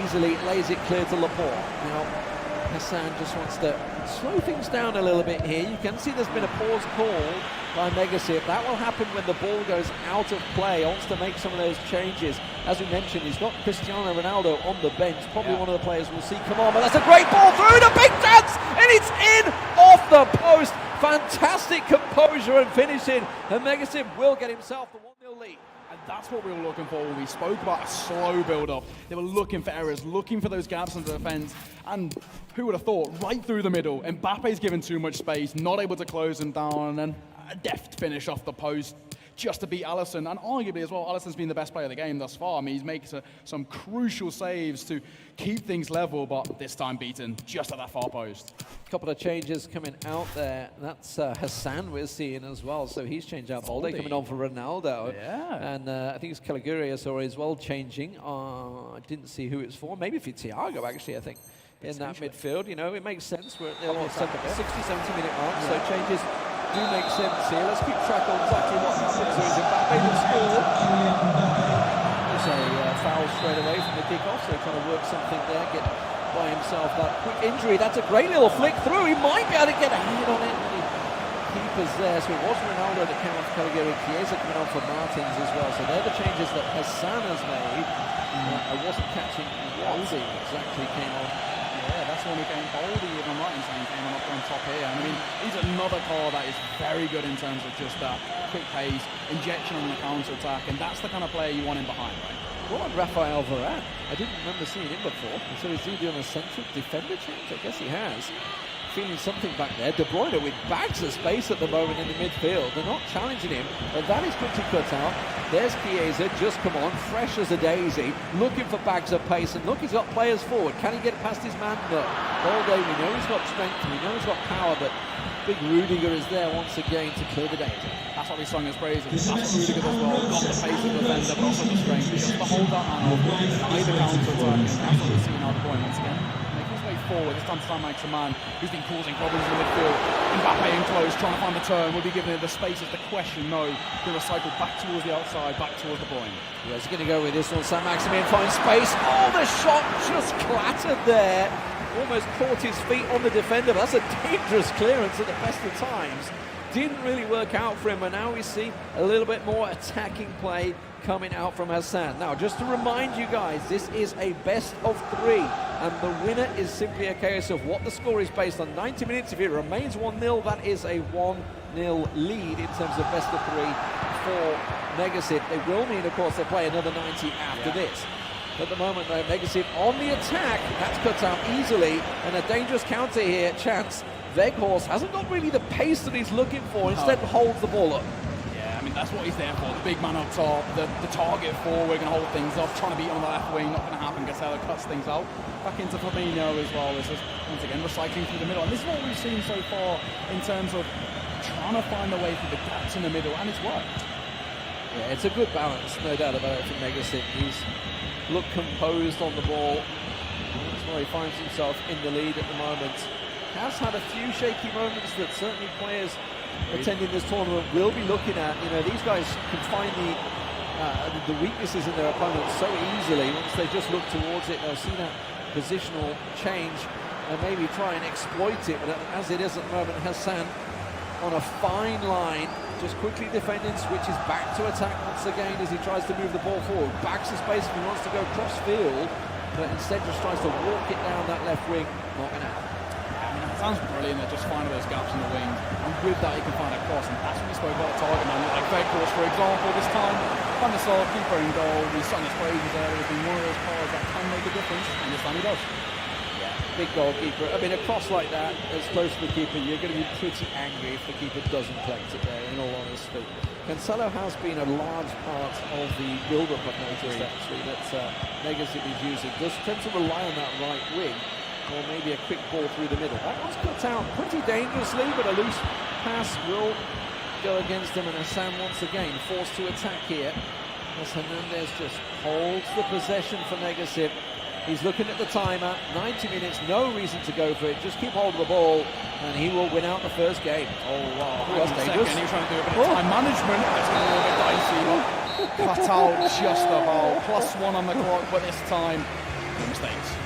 Easily lays it clear to Laporte. Now, Hassan just wants to slow things down a little bit here. You can see there's been a pause call by Megasip. That will happen when the ball goes out of play. Wants to make some of those changes. As we mentioned, he's got Cristiano Ronaldo on the bench. Probably one of the players we'll see come on. But that's a great ball through the big dance, and it's in off the post. Fantastic composure and finishing, and Megasip will get himself the 1-0 lead. And that's what we were looking for when we spoke about a slow build-up. They were looking for errors, looking for those gaps in the defense, and who would have thought, right through the middle, Mbappe's given too much space, not able to close him down, and then a deft finish off the post just to beat Alisson. And arguably as well, Alisson's been the best player of the game thus far. I mean, he's making some crucial saves to keep things level, but this time beaten just at that far post. A couple of changes coming out there. That's Hassan we're seeing as well. So he's changed out Balde coming on for Ronaldo. Yeah. And I think it's Caligari I saw as well changing. I didn't see who it's for. Maybe for Thiago, actually, I think, in that midfield. You know, it makes sense. We're at the 60, 70 minute mark, so changes do make sense here. Let's keep track on exactly what happens. So is Mbappe will score. There's a foul straight away from the kickoff, so trying to work something there, get by himself that quick injury. That's a great little flick through. He might be able to get a head on it, but the keeper's there. So it was Ronaldo that came off Caligari. Chiesa coming on for Martins as well. So they're the changes that Hassan has made. I wasn't catching what exactly came on. Yeah, that's when we came Baldy, if I'm right in saying, came on up on top here. And I mean, he's another car that is very good in terms of just that quick pace, injection on the counter-attack, and that's the kind of player you want in behind, right? What on Rafael Varane? I didn't remember seeing him before. So is he doing a central defender change? I guess he has. Feeling something back there. De Bruyne with bags of space at the moment in the midfield. They're not challenging him, but that is pretty cut out. There's Chiesa, just come on, fresh as a daisy, looking for bags of pace. And look, he's got players forward. Can he get past his man? No. All day, we know he's got strength, we know he's got power, but big Rudiger is there once again to clear the danger. That's what we sung his praises. That's what Rudiger does well. Got the pace of the defender, but also the strength. Just to hold that man off, guide the counter-attack, and that's what we're seeing out of the point once again. Making his way forward, this time to stand next to man who's been causing problems in the midfield. Mbappe in close, trying to find the turn. Will be given it the space is the question. No, going to cycle back towards the outside, back towards the point. Yeah, he's going to go with this one. Saint-Maximin finds space. Oh, the shot just clattered there. Almost caught his feet on the defender. But that's a dangerous clearance at the best of times. Didn't really work out for him, but now we see a little bit more attacking play coming out from Hassan. Now, just to remind you guys, this is a best of 3, and the winner is simply a case of what the score is based on 90 minutes. If it remains 1-0, that is a 1-0 lead in terms of best of 3 for Megasip. They will mean, of course, they play another 90 after this. At the moment, though, Megasip on the attack. That's cut out easily, and a dangerous counter here, chance. Weghorst hasn't got really the pace that he's looking for, instead holds the ball up. Yeah, I mean, that's what he's there for. The big man up top, the target forward, going to hold things up, trying to beat on the left wing, not going to happen. Gazella cuts things out. Back into Fabinho as well. This is, once again, recycling through the middle. And this is what we've seen so far in terms of trying to find a way through the gaps in the middle, and it's worked. Yeah, it's a good balance, no doubt about it, for Megasip. He's looked composed on the ball. That's where he finds himself in the lead at the moment. Has had a few shaky moments that certainly players attending this tournament will be looking at. You know, these guys can find the weaknesses in their opponents so easily. Once they just look towards it, they'll see that positional change and maybe try and exploit it. But as it is at the moment, Hassan on a fine line, just quickly defending, switches back to attack once again as he tries to move the ball forward. Backs the space if he wants to go cross field, but instead just tries to walk it down that left wing. Not going to happen. Sounds brilliant at just finding those gaps in the wing, and with that he can find a cross, and that's when we spoke about the target man, like Weghorst, for example. This time, Van der Sar, keeper in goal, we sung his praises there. He's been one of those players that can make a difference, and this time he does. Yeah, big goalkeeper. I mean, a cross like that, as close to the keeper, you're going to be pretty angry if the keeper doesn't collect it there, in all honesty. Cancelo has been a large part of the build-up, I've noticed, actually, that Megasip is using. Does tend to rely on that right wing, or maybe a quick ball through the middle. That one's cut out pretty dangerously, but a loose pass will go against him, and Hassan once again forced to attack here as Hernandez just holds the possession for Megasip. He's looking at the timer, 90 minutes, no reason to go for it, just keep hold of the ball, and he will win out the first game. Oh, wow. That's dangerous. He's trying to do a bit of time management. That's a little bit dicey. Cut out just about. +1 on the clock, but this time, no mistakes.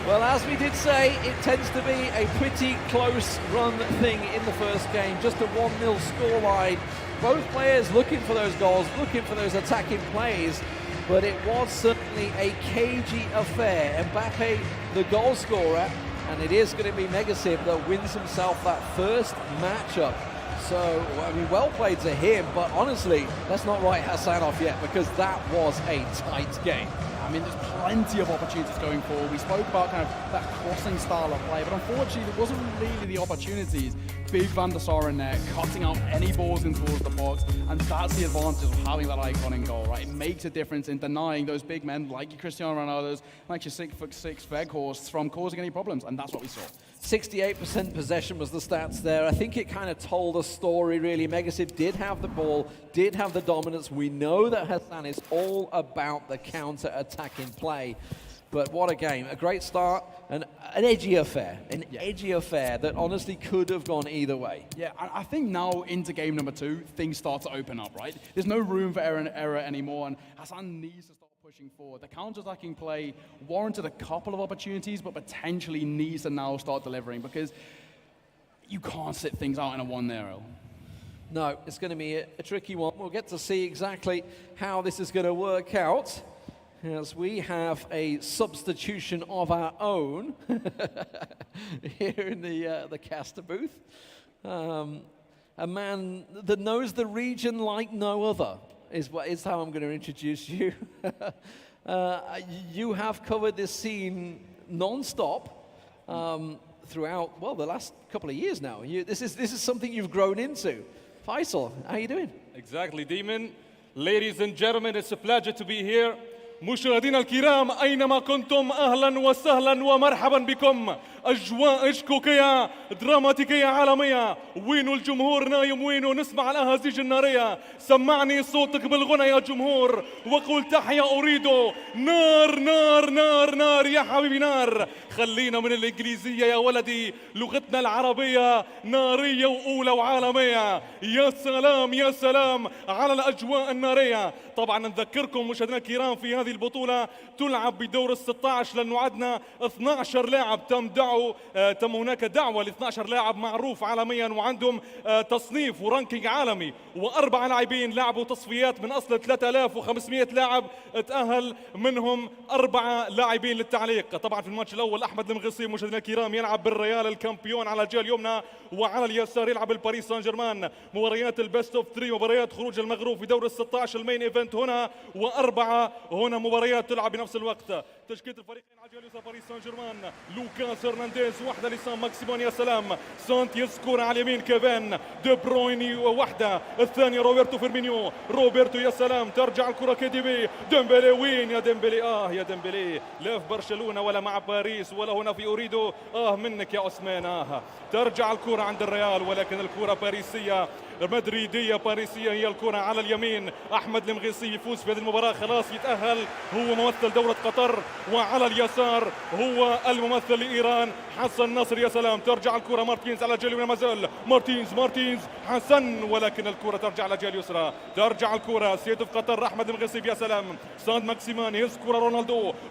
Well, as we did say, it tends to be a pretty close run thing in the first game. Just a 1-0 scoreline. Both players looking for those goals, looking for those attacking plays, but it was certainly a cagey affair. Mbappe, the goal scorer, and it is going to be Megaciv that wins himself that first matchup. So, I mean, well played to him, but honestly, let's not write Hassan off yet, because that was a tight game. I mean, there's plenty of opportunities going forward. We spoke about kind of that crossing style of play, but unfortunately, there wasn't really the opportunities. Big Van der Sar in there, cutting out any balls in towards the box, and that's the advantage of having that icon in goal, right? It makes a difference in denying those big men like your Cristiano Ronaldo's, like your 6'6" Weghorst from causing any problems, and that's what we saw. 68% possession was the stats there. I think it kind of told a story, really. Megaciv did have the ball, did have the dominance. We know that Hassan is all about the counter-attacking play. But what a game. A great start, and an edgy affair. Edgy affair that honestly could have gone either way. Yeah, I think now into game number 2, things start to open up, right? There's no room for error anymore, and Hassan needs to start pushing forward. The counter-attacking play warranted a couple of opportunities, but potentially needs to now start delivering, because you can't sit things out in a 1-0. No, it's going to be a tricky one. We'll get to see exactly how this is going to work out, as we have a substitution of our own here in the caster booth. A man that knows the region like no other is how I'm going to introduce you. You have covered this scene non-stop throughout, well, the last couple of years now. This is something you've grown into. Faisal, how are you doing? Exactly, Demon. Ladies and gentlemen, it's a pleasure to be here. مشاهدينا الكرام أينما كنتم أهلا وسهلا ومرحبا بكم. أجواء إشكوكية دراماتيكية عالمية. وينو الجمهور نايم وينو نسمع الأهازيج النارية. سمعني صوتك بالغنى يا جمهور وقول تحيا أوريدو. نار نار نار نار يا حبيبي نار. خلينا من الإنجليزية يا ولدي، لغتنا العربية نارية وأولى وعالمية. يا سلام يا سلام على الأجواء النارية. طبعا نذكركم مشاهدينا الكرام في هذه البطولة تلعب بدور ال16، لأنه عندنا 12 لاعب تم هناك دعوة ل 12 لاعب معروف عالميا وعندهم تصنيف ورانكينج عالمي، و4 لاعبين لعبوا تصفيات من أصل 3500 لاعب، تأهل منهم 4 لاعبين للتعليق. طبعا في الماتش الأول أحمد المغيصي مشاهدينا الكرام يلعب بالريال الكامبيون على الجهة اليمنى، وعلى اليسار يلعب الباريس سان جيرمان. مباريات البيست اوف 3، مباريات خروج المغروب في دور ال16 المين ايفنت هنا، و4 هنا مباريات تلعب بنفس الوقت. تشكيلة الفريقين على الجهة اليسرى باريس سان جيرمان لوكاس هرنانديز، واحدة لسان ماكسيمون يا سلام، سانت يسكور على اليمين كيفن دي برويني، وواحدة الثانية روبرتو فيرمينيو، روبرتو يا سلام، ترجع الكرة كيديبي، ديمبلي وين يا ديمبلي؟ يا ديمبلي لا في برشلونة ولا مع باريس ولا هنا في أوريدو، منك يا عثمان. ترجع الكرة عند الريال، ولكن الكرة باريسية مدريدية باريسية، هي الكرة على اليمين. أحمد المغيصي يفوز في هذه المباراة خلاص يتأهل، هو ممثل دولة قطر، وعلى اليسار هو الممثل لإيران حسن نصر يا سلام. ترجع الكرة مارتينز على الجهة اليمنى، ما زال مارتينز حسن، ولكن الكرة ترجع على الجهة اليسرى. ترجع الكرة سيدف قطر أحمد المغيصي يا سلام، ساند ماكسيمان يهز كرة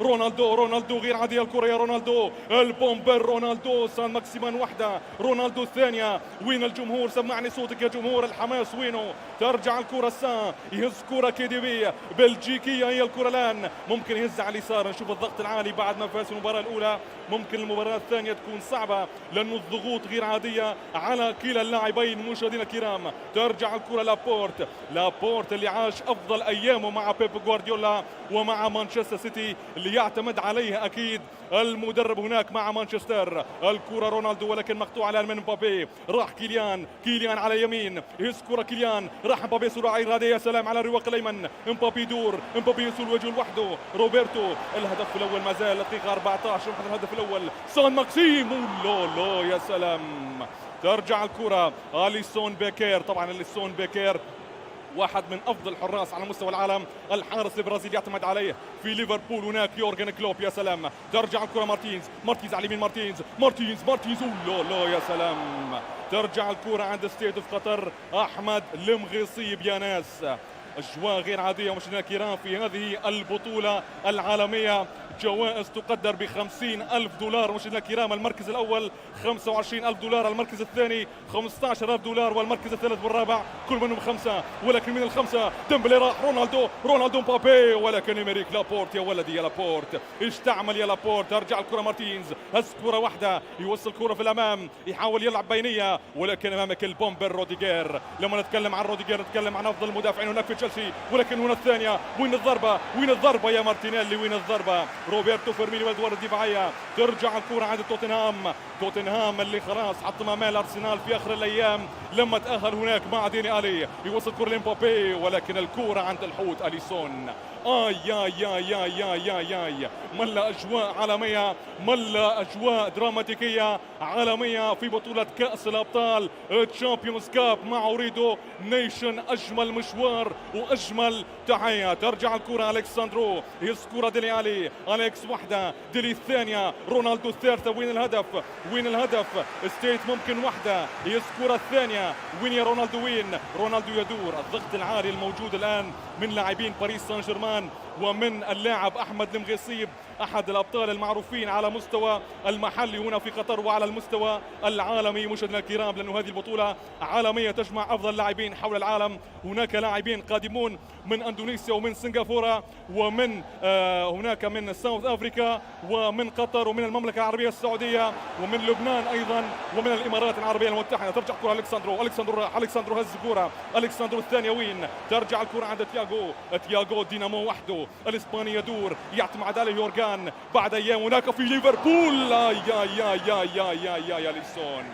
رونالدو غير عادية الكرة يا رونالدو، البومبر رونالدو، ساند ماكسيمان واحدة، رونالدو الثانية. وين الجمهور؟ سمعني صوتك يا جمهور، الحماس وينه؟ ترجع الكرة سان يهز كرة كيديبي بلجيكية، هي الكرة الآن ممكن يهز على اليسار. نشوف الضغط العالي بعد ما فاز المباراة الأولى، ممكن المباراة الثانية تكون صعبة لأنه الضغوط غير عادية على كلا اللاعبين مشاهدينا الكرام. ترجع الكرة لابورت اللي عاش أفضل أيامه مع بيب جوارديولا ومع مانشستر سيتي، اللي يعتمد عليه أكيد المدرب هناك مع مانشستر. الكرة رونالدو ولكن مقطوعة الآن من مبابي، راح كيليان على اليمين، يهز كرة كيليان، راح مبابي سرعة إرادية يا سلام على الرواق الأيمن، مبابي يدور، مبابي يسول وجهه لوحده، روبرتو. الهدف الأول ما زال دقيقة 14 الهدف الأول، سان ماكسيم لو يا سلام. ترجع الكرة أليسون بيكير، طبعا أليسون بيكير واحد من افضل الحراس على مستوى العالم، الحارس البرازيلي يعتمد عليه في ليفربول هناك يورجن كلوب يا سلام. ترجع الكره مارتينز على اليمين، مارتينز لا يا سلام. ترجع الكره عند ستيد في قطر احمد المغيصي يا ناس. اجواء غير عاديه مشاهدينا الكرام في هذه البطوله العالميه جوائز تقدر ب$50,000 مشاهدينا الكرام. المركز الأول $25,000، المركز الثاني $15,000، والمركز الثالث والرابع كل منهم 5. ولكن من الخمسة ديمبلي راح، رونالدو مبابي، ولكن إمريك لابورت. يا ولدي يا لابورت، ايش تعمل يا لابورت؟ ترجع الكرة مارتينز، هز كرة واحدة، يوصل كرة في الأمام، يحاول يلعب بينية، ولكن أمامك البومبر روديجير. لما نتكلم عن روديجير نتكلم عن أفضل المدافعين هناك في تشيلسي، ولكن هنا الثانية، وين الضربة؟ وين الضربة يا مارتينيلي؟ وين الضربة؟ روبرتو فيرمينيو والأدوار الدفاعية. ترجع الكرة عند توتنهام اللي خلاص حطم امال الارسنال في اخر الايام لما تاهل هناك مع ديني الي. يوصل كرة لمبابي، ولكن الكرة عند الحوت اليسون. يا يا يا يا يا يا ملا اجواء عالميه، ملا اجواء دراماتيكيه عالميه في بطوله كاس الابطال تشامبيونز كاب مع اوريدو نيشن. اجمل مشوار واجمل تحيه. ترجع الكره الكساندرو، يسكر ديلي الي، اليكس واحده، ديلي الثانيه، رونالدو الثالثه. وين الهدف؟ وين الهدف؟ ستيت ممكن واحده، يسكر الثانيه. وين يا رونالدو؟ وين رونالدو؟ يدور. الضغط العالي الموجود الان من لاعبين باريس سان جيرمان ومن اللاعب أحمد المغيصيب، أحد الأبطال المعروفين على مستوى المحلي هنا في قطر وعلى المستوى العالمي مشاهدينا الكرام، لأنه هذه البطولة عالمية تجمع أفضل لاعبين حول العالم. هناك لاعبين قادمون من أندونيسيا ومن سنغافورة ومن هناك من ساوث أفريكا ومن قطر ومن المملكة العربية السعودية ومن لبنان أيضا ومن الإمارات العربية المتحدة. ترجع كرة ألكساندرو هز كرة، ألكساندرو الثانية. وين ترجع الكرة عند تياغو دينامو وحده، الإسباني يدور، يعتمد عليه يورغان بعد أيام هناك في ليفربول. يا يا يا يا يا يا يا ليسون.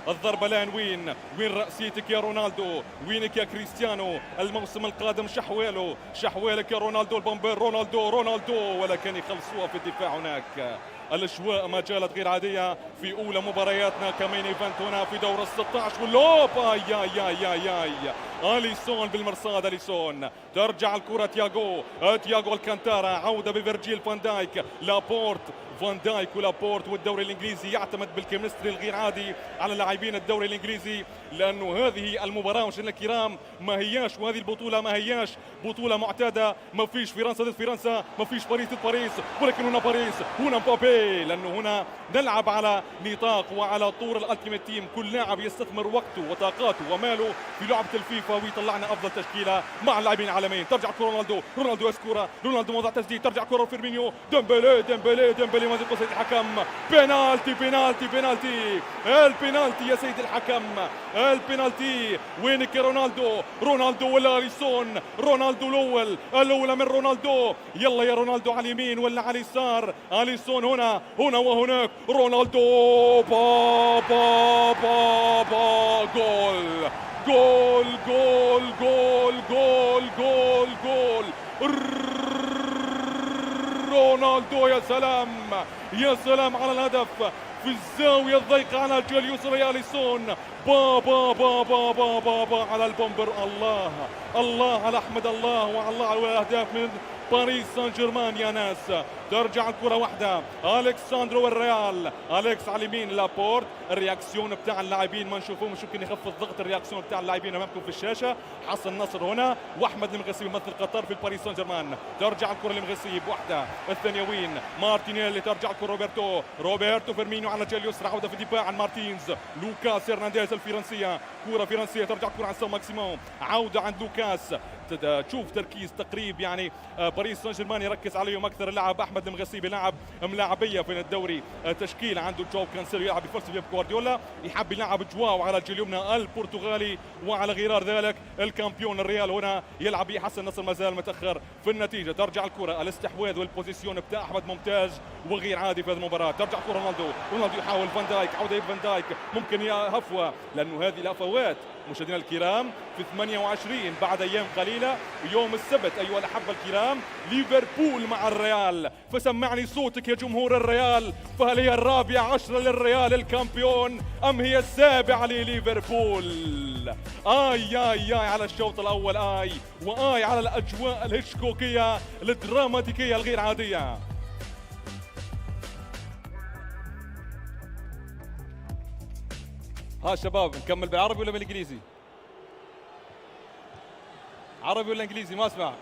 الضربة الآن وين رأسيتك يا رونالدو؟ وينك يا كريستيانو؟ الموسم القادم شحوالك يا رونالدو البومبير. رونالدو ولكن يخلصوها في الدفاع هناك. الأجواء ما زالت غير عادية في أولى مبارياتنا كمين إيفنت هنا في دور ال16. واللوب يا يا يا يا أليسون بالمرصاد. أليسون ترجع الكرة تياغو الكانتارا، عودة بفيرجيل فان دايك، لابورت، فان دايك ولابورت. والدوري الانجليزي يعتمد بالكيمستري الغير عادي على لاعبين الدوري الانجليزي، لانه هذه المباراه مشاهدينا الكرام ما هياش، وهذه البطوله ما هياش بطوله معتاده. ما فيش فرنسا ضد فرنسا، ما فيش باريس ضد باريس، ولكن هنا باريس، هنا مبابي، لانه هنا نلعب على نطاق وعلى طور الالتيميت تيم. كل لاعب يستثمر وقته وطاقاته وماله في لعبه الفيفا ويطلعنا افضل تشكيله مع اللاعبين العالمين. ترجع كرة رونالدو اسكورا، رونالدو موضع تسديد، ترجع كرة فيرمينيو، ديمبلي ما سيد الحكم. بينالتي البينالتي يا سيد الحكم، البينالتي. وينك يا رونالدو ولا أليسون؟ رونالدو الأولى من رونالدو. يلا يا رونالدو على اليمين ولا على اليسار؟ أليسون هنا وهناك. رونالدو با با با با جول جول جول جول جول جول جول. رونالدو يا سلام يا سلام على الهدف في الزاوية الضيقة على الجهة اليسرى يا أليسون. با با با با با با با على البومبر. الله على أحمد الله وعلى الله على الأهداف من باريس سان جيرمان يا ناس. ترجع الكرة واحدة، ألكساندرو والريال، أليكس على اليمين، لابورت. الرياكسيون بتاع اللاعبين ما نشوفوه، مش ممكن يخفض ضغط الرياكسيون بتاع اللاعبين امامكم في الشاشة. حسن نصر هنا واحمد المغيصيب يمثل قطر في باريس سان جيرمان. ترجع الكرة للمغيصيب واحدة، الثانية وين؟ مارتينيلي. ترجع الكرة روبرتو فيرمينيو على الجهة اليسرى، عودة في الدفاع عن مارتينز. لوكاس هرنانديز الفرنسية، كرة فرنسية. ترجع الكرة عن سان ماكسيمون، عودة عند لوكاس. تشوف تركيز تقريب يعني باريس سان جيرمان يركز عليهم اكثر. اللاعب احمد المغيصيب لاعب ملاعبيه في الدوري، تشكيل عنده جواو كانسيلو يلعب بفلسفه بيب جوارديولا، يحب يلعب جواو على الجهه اليمنى البرتغالي، وعلى غرار ذلك الكامبيون الريال هنا يلعب به حسن نصر ما زال متاخر في النتيجه. ترجع الكره، الاستحواذ والبوزيسيون بتاع احمد ممتاز وغير عادي في هذه المباراه. ترجع كره رونالدو يحاول فان دايك، عوده فان دايك، ممكن يا هفوه، لانه هذه الهفوات مشاهدينا الكرام في 28 بعد ايام قليله يوم السبت ايها الاحبه الكرام ليفربول مع الريال. فسمعني صوتك يا جمهور الريال، فهل هي 14 للريال الكامبيون ام هي 7 لليفربول؟ آي على الشوط الاول، وآي على الاجواء الهيتشكوكيه الدراماتيكيه الغير عاديه. ها شباب، نكمل بالعربي ولا بالانجليزي؟ عربي ولا انجليزي؟ ما اسمع.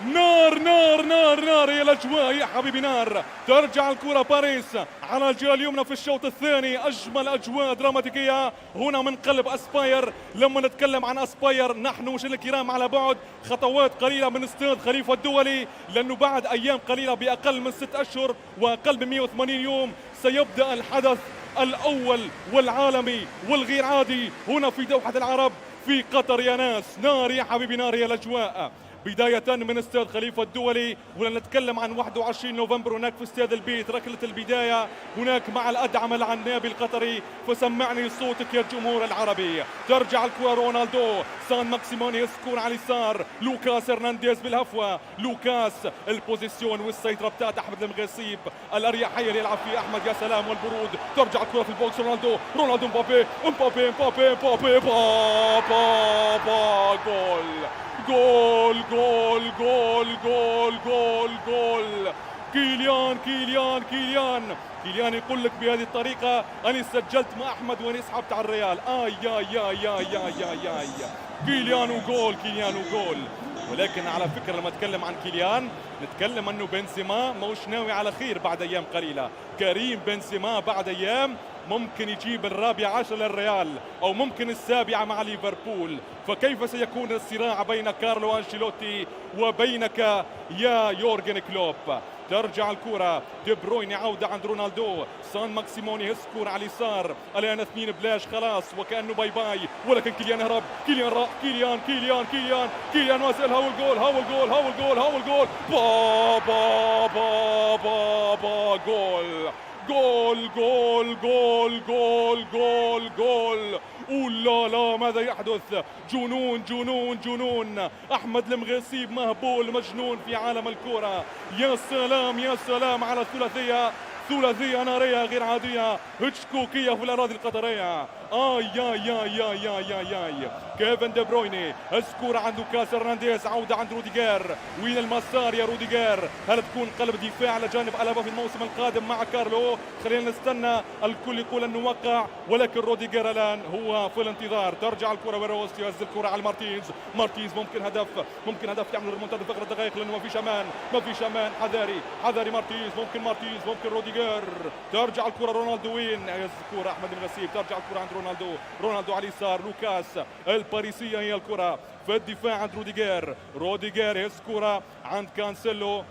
نار نار نار نار يا الاجواء يا حبيبي نار. ترجع الكرة باريس على الجهة اليمنى في الشوط الثاني. اجمل اجواء دراماتيكية هنا من قلب اسباير. لما نتكلم عن اسباير نحن مشاهدينا الكرام على بعد خطوات قليلة من استاد خليفة الدولي، لانه بعد ايام قليلة باقل من 6 اشهر واقل من 180 يوم سيبدأ الحدث الأول والعالمي والغير عادي هنا في دوحة العرب في قطر يا ناس. نار يا حبيبي نار يا الأجواء. بداية من استاد خليفة الدولي، ونتكلم عن 21 نوفمبر هناك في استاد البيت ركلة البداية هناك مع الأدعم العنابي القطري. فسمعني صوتك يا الجمهور العربي. ترجع الكرة رونالدو، سان ماكسيموني يسكون على اليسار، لوكاس هرنانديز بالهفوة، لوكاس البوزيسيون والسيطرة بتاعت أحمد المغيصيب، الأريحية اللي يلعب فيه أحمد يا سلام والبرود. ترجع الكرة في البوكس رونالدو، رونالدو مبابي مبابي مبابي مبابي بابا جول جول جول جول جول جول جول. كيليان كيليان كيليان كيليان يقول لك بهذه الطريقة أنا سجلت مع أحمد وأنا سحبت على الريال. يا يا يا يا يا يا كيليان وجول كيليان وجول. ولكن على فكرة لما نتكلم عن كيليان نتكلم أنه بنزيما موش ناوي على خير بعد أيام قليلة. كريم بنزيما بعد أيام ممكن يجيب الرابعة 10 للريال أو ممكن السابعة مع ليفربول. فكيف سيكون الصراع بين كارلو أنشيلوتي وبينك يا يورجن كلوب؟ ترجع الكرة دي بروين عودة عند رونالدو، سان ماكسيموني يسكر على اليسار، الان 2 بلاش خلاص وكأنه باي باي. ولكن كيليان هرب، كيليان راح، كيليان كيليان كيليان كيليان واسل. هاو الجول هاو الجول هاو الجول هاو الجول با با با با جول جول جول جول جول جول جول. لا لا ماذا يحدث؟ جنون جنون جنون. أحمد المغيصيب مهبول مجنون في عالم الكرة. يا سلام يا سلام على الثلاثية، ثلاثية نارية غير عادية هتشكوكية في الأراضي القطرية. يا يا يا يا يا يا كيفن دي برويني اسكور عند لوكاس هرنانديز، عودة عند روديجير. وين المسار يا روديجير؟ هل تكون قلب دفاع على جانب ألابا في الموسم القادم مع كارلو؟ خلينا نستنى، الكل يقول انه وقع ولكن روديجير الان هو في الانتظار. ترجع الكرة ويروس يهز الكرة على مارتينز، مارتينز ممكن هدف، ممكن هدف يعمل ريمونتادا في اخر دقائق لانه ما فيش امان، ما فيش امان. حذاري حذاري مارتينز، ممكن مارتينز ممكن روديجير. ترجع الكرة رونالدو وين يهز الكرة احمد المغيصيب. ترجع الكرة عند رونالدو، رونالدو على اليسار، لوكاس الباريسية هي الكرة في الدفاع عند روديجير، روديجير يهز الكرة عند كانسيلو.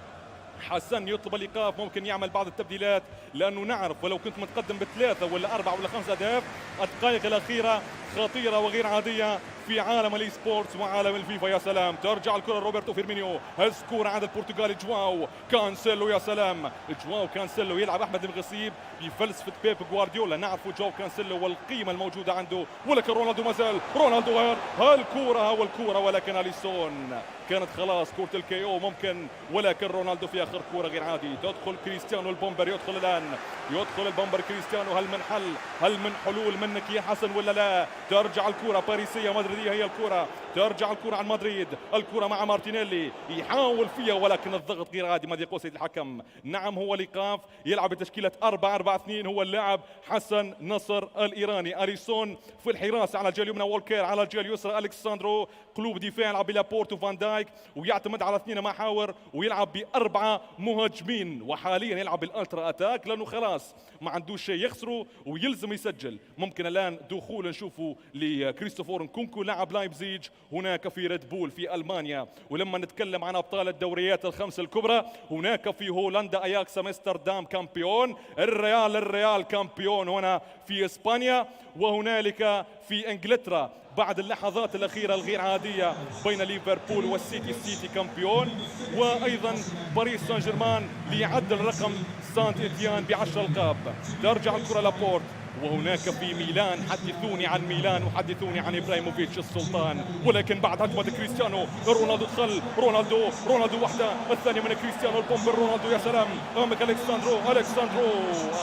حسن يطلب الايقاف، ممكن يعمل بعض التبديلات لانه نعرف ولو كنت متقدم ب3 ولا 4 ولا 5 اهداف الدقائق الاخيره خطيره وغير عاديه في عالم الاي سبورتس وعالم الفيفا. يا سلام. ترجع الكره روبرتو فيرمينيو، هالسكور عند البرتغالي جواو كانسيلو. يا سلام جواو كانسيلو يلعب احمد المغيصيب بفلسفه بيب جوارديولا. نعرفوا جواو كانسيلو والقيمه الموجوده عنده، ولكن رونالدو ما زال، رونالدو هالكوره ولكن اليسون كانت خلاص كرة الكي او ممكن، ولكن رونالدو في اخر كرة غير عادي. تدخل كريستيانو البومبر، يدخل الان، يدخل البومبر كريستيانو. هل من حل، هل من حلول منك يا حسن ولا لا؟ ترجع الكرة باريسية مدريدية هي الكرة، ترجع الكرة عن مدريد، الكرة مع مارتينيلي يحاول فيها ولكن الضغط غير عادي. ماذا يقول سيد الحكم؟ نعم هو الايقاف. يلعب بتشكيلة 4-4-2 هو اللاعب حسن نصر الايراني. اليسون في الحراسة على الجهة اليمنى، وولكير على الجهة اليسرى، الكساندرو قلوب دفاع يلعب بلابورت وفان دايك ويعتمد على 2 محاور ويلعب ب4 مهاجمين، وحاليا يلعب بالالترا اتاك لانه خلاص ما عندوش شيء يخسره ويلزم يسجل. ممكن الان دخول نشوفه لكريستوفور نكونكو لاعب لايبزيج هناك في ريد بول في المانيا. ولما نتكلم عن ابطال الدوريات ال5 الكبرى هناك في هولندا اياكس امستردام كامبيون، الريال كامبيون هنا في اسبانيا، وهنالك في انجلترا بعد اللحظات الأخيرة الغير عادية بين ليفربول والسيتي كامبيون، وأيضا باريس سان جيرمان ليعدل رقم سانت إتيان ب10 ألقاب. ترجع الكرة لابورت، وهناك في ميلان حدثوني عن ميلان وحدثوني عن إبراهيموفيتش السلطان. ولكن بعد هجمة كريستيانو رونالدو دخل، رونالدو واحدة، الثانية من كريستيانو البومبر، رونالدو يا سلام أمامك الكساندرو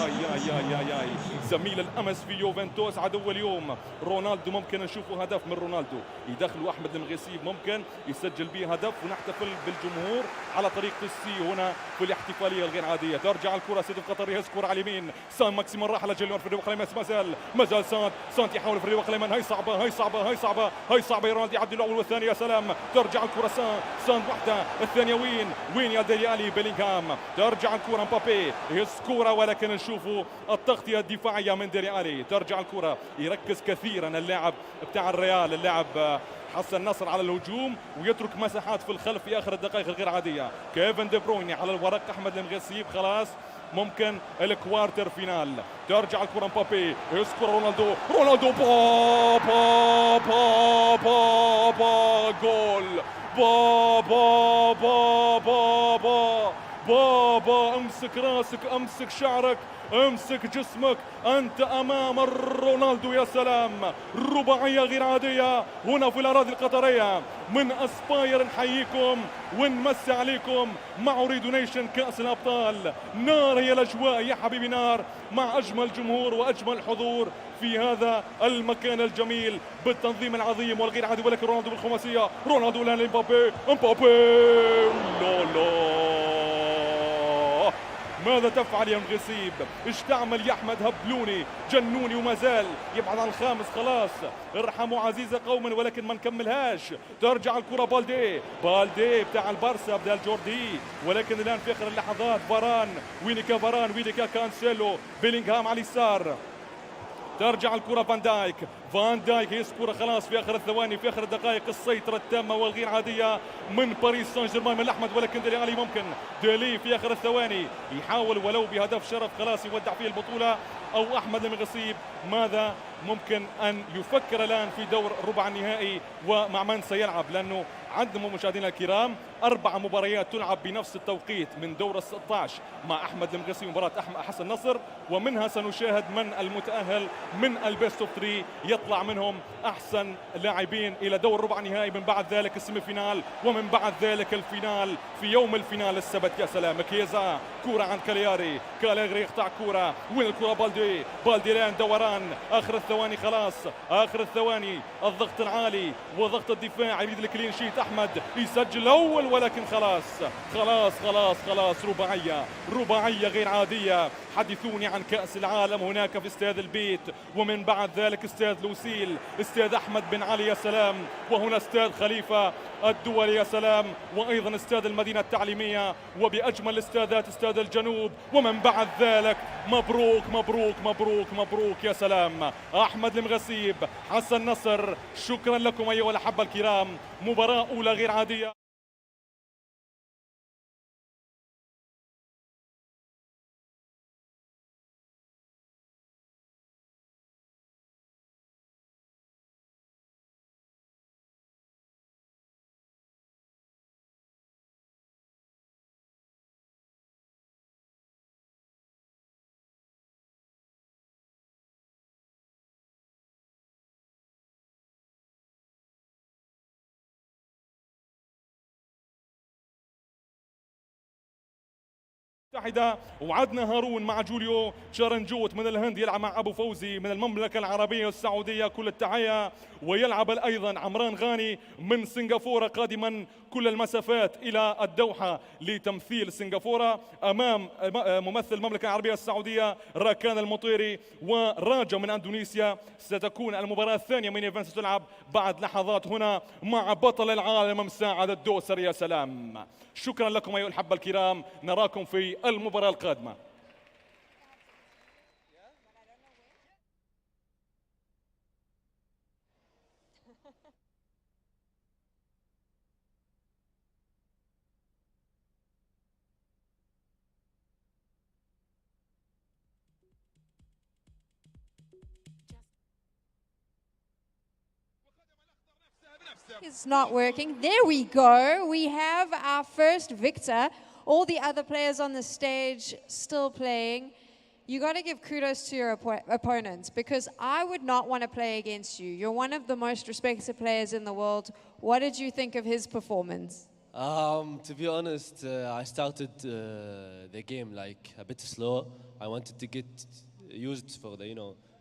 آي زميل الأمس في يوفنتوس عدو اليوم. رونالدو ممكن نشوفه هدف من رونالدو يدخل أحمد المغيصيب، ممكن يسجل به هدف ونحتفل بالجمهور على طريقة السي هنا في الاحتفالية الغير عادية. ترجع الكرة سيد القطري يسكر على اليمين، سان ماكسيمون راح على جيليون في ميسي ما زال سانت يحاول في الرواق الايمن. هاي صعبه رونالدو يعدي الاول والثاني. يا سلام ترجع الكره سانت وحده. الثانيه وين يا ديلي الي. بيلينغهام ترجع الكره مبابي يسكوره ولكن نشوفوا التغطيه الدفاعيه من ديلي الي. ترجع الكره يركز كثيرا اللاعب بتاع الريال اللاعب حسن نصر على الهجوم ويترك مساحات في الخلف في اخر الدقائق الغير عاديه. كيفن دي برويني على الورق. احمد المغسيب خلاص ممكن الكوارتر فينال. ترجع الكره مبابي يسكر رونالدو با با با با با جول با امسك راسك امسك شعرك امسك جسمك أنت أمام رونالدو. يا سلام رباعية غير عادية هنا في الأراضي القطرية من أسباير. نحييكم ونمسي عليكم مع أوريدو نيشن كأس الأبطال. نار هي الأجواء يا حبيبي نار مع أجمل جمهور وأجمل حضور في هذا المكان الجميل بالتنظيم العظيم والغير عادي. ولكن رونالدو بالخماسية. رونالدو الآن لمبابي. لا ماذا تفعل يا مغسيب؟ ايش تعمل يا احمد؟ هبلوني جنوني وما زال يبعد عن الخامس. خلاص ارحموا عزيزة قوما ولكن ما نكملهاش. ترجع الكرة بالدي بتاع البارسا بدال جوردي ولكن الان في اخر اللحظات فاران. وينيكا كانسيلو. بيلينغهام على اليسار. ترجع الكرة فان دايك يسكر خلاص في اخر الثواني في اخر الدقائق. السيطرة التامة والغير عادية من باريس سان جيرمان من احمد ولكن ديلي علي ممكن ديلي في اخر الثواني يحاول ولو بهدف شرف خلاص يودع فيه البطولة. او احمد المغسيب ماذا ممكن ان يفكر الان في دور ربع النهائي ومع من سيلعب؟ لانه عندنا مشاهدينا الكرام 4 مباريات تلعب بنفس التوقيت من دور ال 16 مع احمد المغسي مباراة حسن نصر ومنها سنشاهد من المتأهل من البيست اوف 3 يطلع منهم احسن لاعبين الى دور ربع النهائي. من بعد ذلك السيمي فينال ومن بعد ذلك الفينال في يوم الفينال السبت. يا سلام كيزا كرة عن كالياري يقطع كرة. وين الكرة؟ بالدي لان دوران اخر الثواني خلاص اخر الثواني. الضغط العالي وضغط الدفاع يريد الكلين شيت. احمد يسجل الاول ولكن خلاص رباعية غير عادية. حدثوني عن كأس العالم هناك في استاد البيت ومن بعد ذلك استاد لوسيل استاد احمد بن علي. يا سلام وهنا استاد خليفة الدولي. يا سلام وايضا استاد المدينة التعليمية وباجمل الاستادات استاد الجنوب. ومن بعد ذلك مبروك يا سلام احمد المغسيب حسن نصر. شكرا لكم ايها الاحبة الكرام. مباراة اولى غير عادية. متحدة وعدنا هارون مع جوليو تشارنجوت من الهند يلعب مع أبو فوزي من المملكة العربية السعودية كل التحية. ويلعب أيضا عمران غاني من سنغافورة قادما كل المسافات إلى الدوحة لتمثيل سنغافورة أمام ممثل المملكة العربية السعودية راكان المطيري. وراجا من أندونيسيا. ستكون المباراة الثانية من ايفنت ستلعب بعد لحظات هنا مع بطل العالم مساعد الدوسري. يا سلام شكرا لكم أيها الأحبة الكرام. نراكم في المباراة القادمة. It's not working. There we go. We have our first victor. All the other players on the stage still playing. You got to give kudos to your opponents because I would not want to play against you. You're one of the most respected players in the world. What did you think of his performance? To be honest, I started the game like a bit slow. I wanted to get used for the,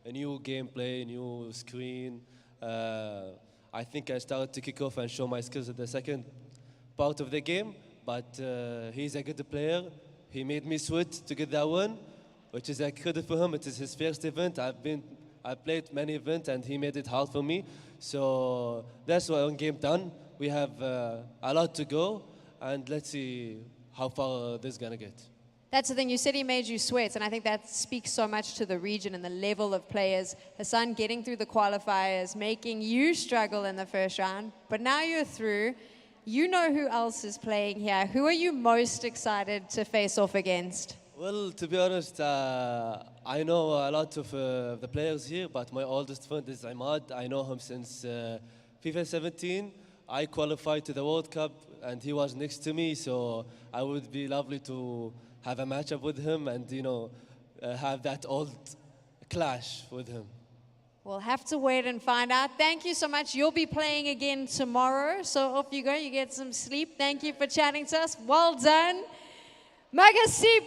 a new gameplay, new screen. I think I started to kick off and show my skills at the second part of the game, but he's a good player. He made me sweat to get that one. which is a credit for him. It is his first event. I played many events and he made it hard for me. So that's one game done. We have a lot to go, and let's see how far this is gonna get. That's the thing, you said he made you sweat, and I think that speaks so much to the region and the level of players. Hassan getting through the qualifiers, making you struggle in the first round, but now you're through. You know who else is playing here. Who are you most excited to face off against? Well, to be honest, I know a lot of the players here, but my oldest friend is Imad. I know him since FIFA 17. I qualified to the World Cup, and he was next to me, so I would be lovely to have a matchup with him and, have that old clash with him. We'll have to wait and find out. Thank you so much. You'll be playing again tomorrow, so off you go. You get some sleep. Thank you for chatting to us. Well done. Magasip,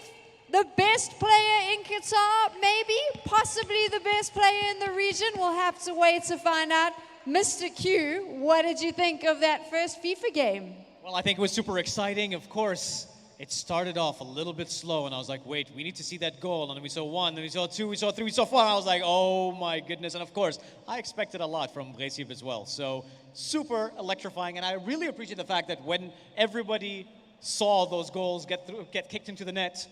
the best player in Qatar, maybe, possibly the best player in the region. We'll have to wait to find out. Mr. Q, what did you think of that first FIFA game? Well, I think it was super exciting. Of course, it started off a little bit slow, and I was like, wait, we need to see that goal. And then we saw one, then we saw two, we saw three, we saw four. And I was like, oh my goodness. And of course, I expected a lot from Recep as well. So super electrifying. And I really appreciate the fact that when everybody saw those goals get kicked into the net,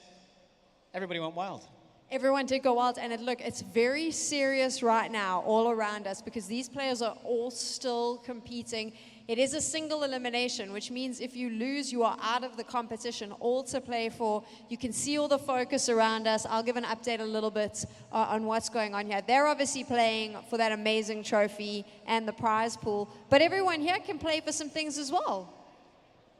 everybody went wild. Everyone did go wild, and it's very serious right now all around us because these players are all still competing. It is a single elimination, which means if you lose, you are out of the competition, all to play for. You can see all the focus around us. I'll give an update a little bit on what's going on here. They're obviously playing for that amazing trophy and the prize pool, but everyone here can play for some things as well.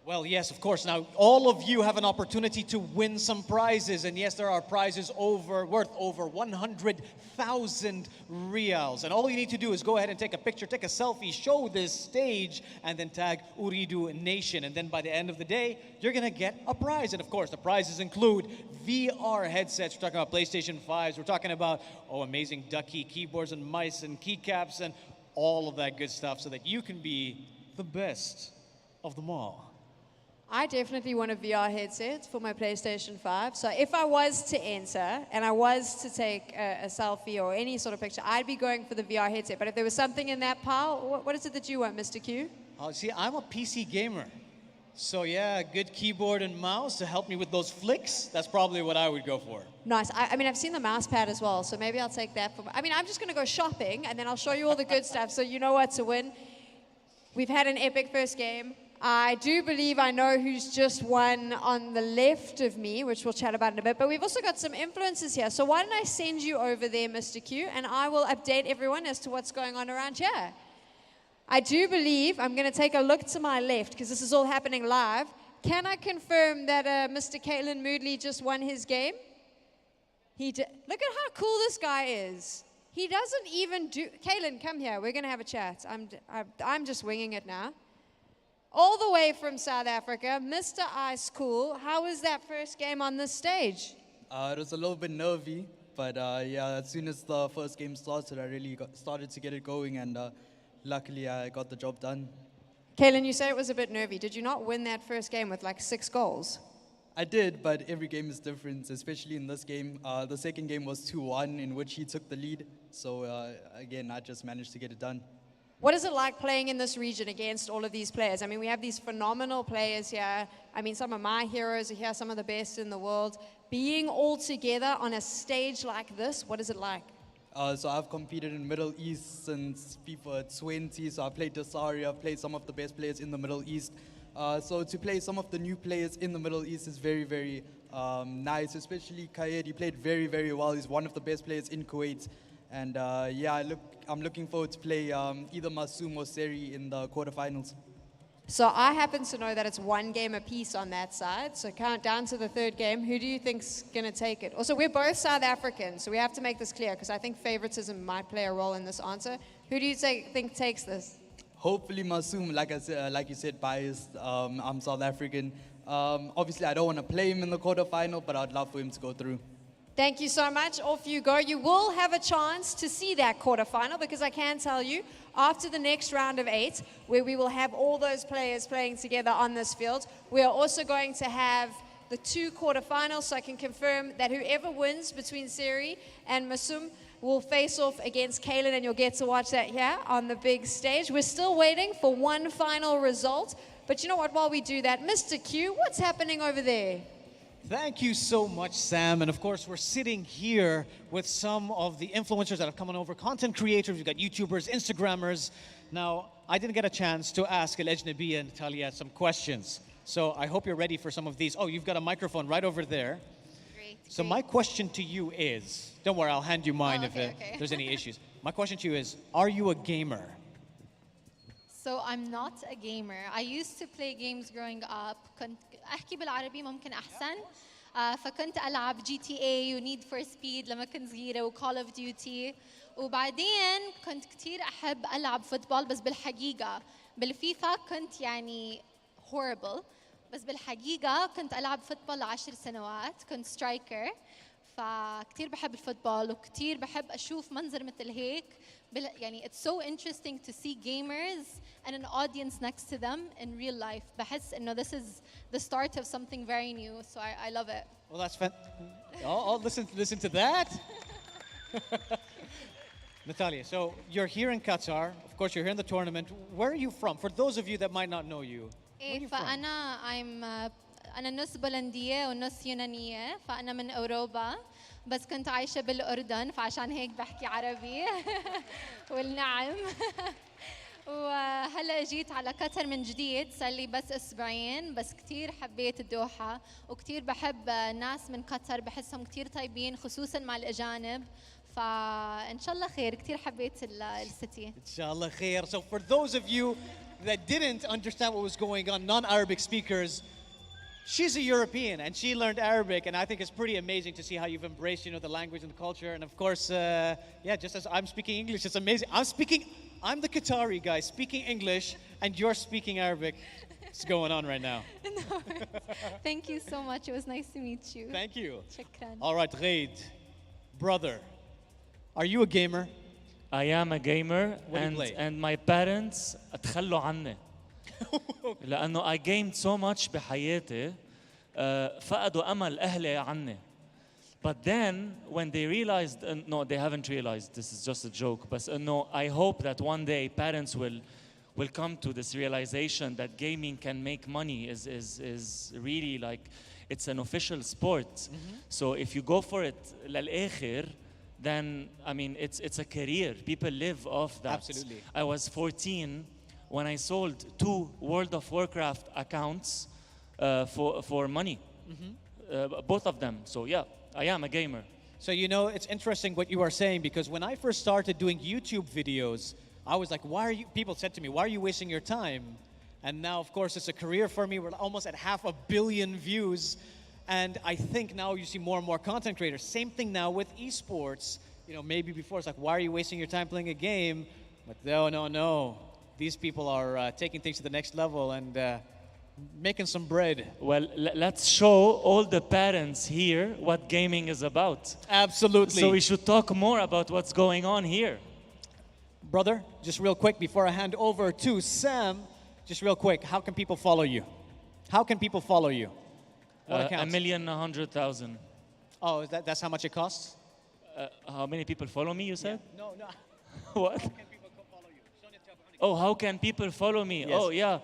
Well, yes, of course. Now, all of you have an opportunity to win some prizes. And yes, there are prizes worth over 100,000 reals. And all you need to do is go ahead and take a picture, take a selfie, show this stage, and then tag Ooredoo Nation. And then by the end of the day, you're going to get a prize. And of course, the prizes include VR headsets. We're talking about PlayStation 5s. We're talking about, amazing ducky keyboards and mice and keycaps and all of that good stuff so that you can be the best of them all. I definitely want a VR headset for my PlayStation 5. So if I was to enter and I was to take a selfie or any sort of picture, I'd be going for the VR headset. But if there was something in that pile, what is it that you want, Mr. Q? See, I'm a PC gamer. So yeah, a good keyboard and mouse to help me with those flicks. That's probably what I would go for. Nice. I mean, I've seen the mouse pad as well, so maybe I'll take that. I'm just going to go shopping, and then I'll show you all the good stuff so you know what to win. We've had an epic first game. I do believe I know who's just won on the left of me, which we'll chat about in a bit. But we've also got some influencers here. So why don't I send you over there, Mr. Q, and I will update everyone as to what's going on around here. I do believe, I'm going to take a look to my left, because this is all happening live. Can I confirm that Mr. Kalen Moodley just won his game? He did. Look at how cool this guy is. He doesn't even do... Kalen, come here. We're going to have a chat. I'm just winging it now. All the way from South Africa, Mr. Ice Cool. How was that first game on this stage? It was a little bit nervy, but yeah, as soon as the first game started, I really started to get it going, and luckily I got the job done. Kalen, you say it was a bit nervy. Did you not win that first game with like 6 goals? I did, but every game is different, especially in this game. The second game was 2-1, in which he took the lead. So again, I just managed to get it done. What is it like playing in this region against all of these players? I mean, we have these phenomenal players here. I mean, some of my heroes are here, some of the best in the world. Being all together on a stage like this, what is it like? So I've competed in Middle East since FIFA 20. So I played Dasari, I've played some of the best players in the Middle East. So to play some of the new players in the Middle East is very, very nice, especially Kayed. He played very, very well. He's one of the best players in Kuwait. And yeah, I'm looking forward to play either Masoom or Seri in the quarterfinals. So I happen to know that it's 1 game apiece on that side. So count down to the 3rd game. Who do you think's going to take it? Also, we're both South African, so we have to make this clear because I think favoritism might play a role in this answer. Who do you think takes this? Hopefully Masoom, like you said, biased. I'm South African. Obviously, I don't want to play him in the quarterfinal, but I'd love for him to go through. Thank you so much. Off you go. You will have a chance to see that quarterfinal because I can tell you, after the next round of 8, where we will have all those players playing together on this field, we are also going to have the 2 quarterfinals, so I can confirm that whoever wins between Seri and Masum will face off against Kaylin, and you'll get to watch that here on the big stage. We're still waiting for one final result, but you know what, while we do that, Mr. Q, what's happening over there? Thank you so much, Sam. And of course, we're sitting here with some of the influencers that have come on over, content creators. We've got YouTubers, Instagrammers. Now, I didn't get a chance to ask Al-Ajnabiya and Natalia some questions. So I hope you're ready for some of these. Oh, you've got a microphone right over there. Great. So my question to you is, don't worry, I'll hand you mine if there's any issues. My question to you is, are you a gamer? So I'm not a gamer. I used to play games growing up. كنت أحكي بالعربي ممكن أحسن. فكنت ألعب GTA و Need for Speed لما كنت صغيرة و Call of Duty. وبعدين كنت كتير أحب ألعب فوتبول بس بالحقيقة. بالفيفا كنت يعني horrible. بس بالحقيقة كنت ألعب فوتبول ل10 سنوات. كنت striker. فكتير بحب الفوتبول وكتير بحب أشوف منظر مثل هيك. يعني it's so interesting to see gamers and an audience next to them in real life. بحس إنه this is the start of something very new, so I love it. Well, that's listen to that. Natalia, so you're here in Qatar. Of course, you're here in the tournament. Where are you from? For those of you that might not know you. Where are you from? فأنا أنا نص بولندية ونص يونانية فأنا من أوروبا بس كنت عايشة بالأردن فعشان هيك بحكي عربي والنعم وهلا جيت على قطر من جديد صار لي بس أسبوعين بس كتير حبيت الدوحة وكتير بحب ناس من قطر بحسهم كتير طيبين خصوصا مع الأجانب فإن شاء الله خير كتير حبيت السيتي. إن شاء الله خير. So for those of you that didn't understand what was going on, non-Arabic speakers, she's a European and she learned Arabic, and I think it's pretty amazing to see how you've embraced, the language and the culture. And of course, just as I'm speaking English, it's amazing. I'm the Qatari guy speaking English, and you're speaking Arabic. What's going on right now? No, thank you so much. It was nice to meet you. Thank you. شكرا. All right, Ghaid, brother, are you a gamer? I am a gamer, What do you play? and my parents تخلوا عني. لأنه I gamed so much بحياتي فقدوا أمل أهلي عني. But then when they realized, no, they haven't realized, this is just a joke, but no, I hope that one day parents will come to this realization that gaming can make money is really like, it's an official sport. So if you go for it للآخر, then I mean it's a career. People live off that. Absolutely. I was 14 when I sold 2 World of Warcraft accounts for money, both of them. So yeah, I am a gamer. So it's interesting what you are saying, because when I first started doing YouTube videos, I was like, people said to me, why are you wasting your time? And now, of course, it's a career for me. We're almost at 500 million views. And I think now you see more and more content creators. Same thing now with esports. Maybe before it's like, why are you wasting your time playing a game? But no. These people are taking things to the next level and making some bread. Well, let's show all the parents here what gaming is about. Absolutely. So we should talk more about what's going on here. Brother, just real quick before I hand over to Sam, just real quick, how can people follow you? How can people follow you? What accounts? 1,100,000. Oh, that's how much it costs? How many people follow me, you said? No. What? Oh, how can people follow me? Yes. Oh, yeah.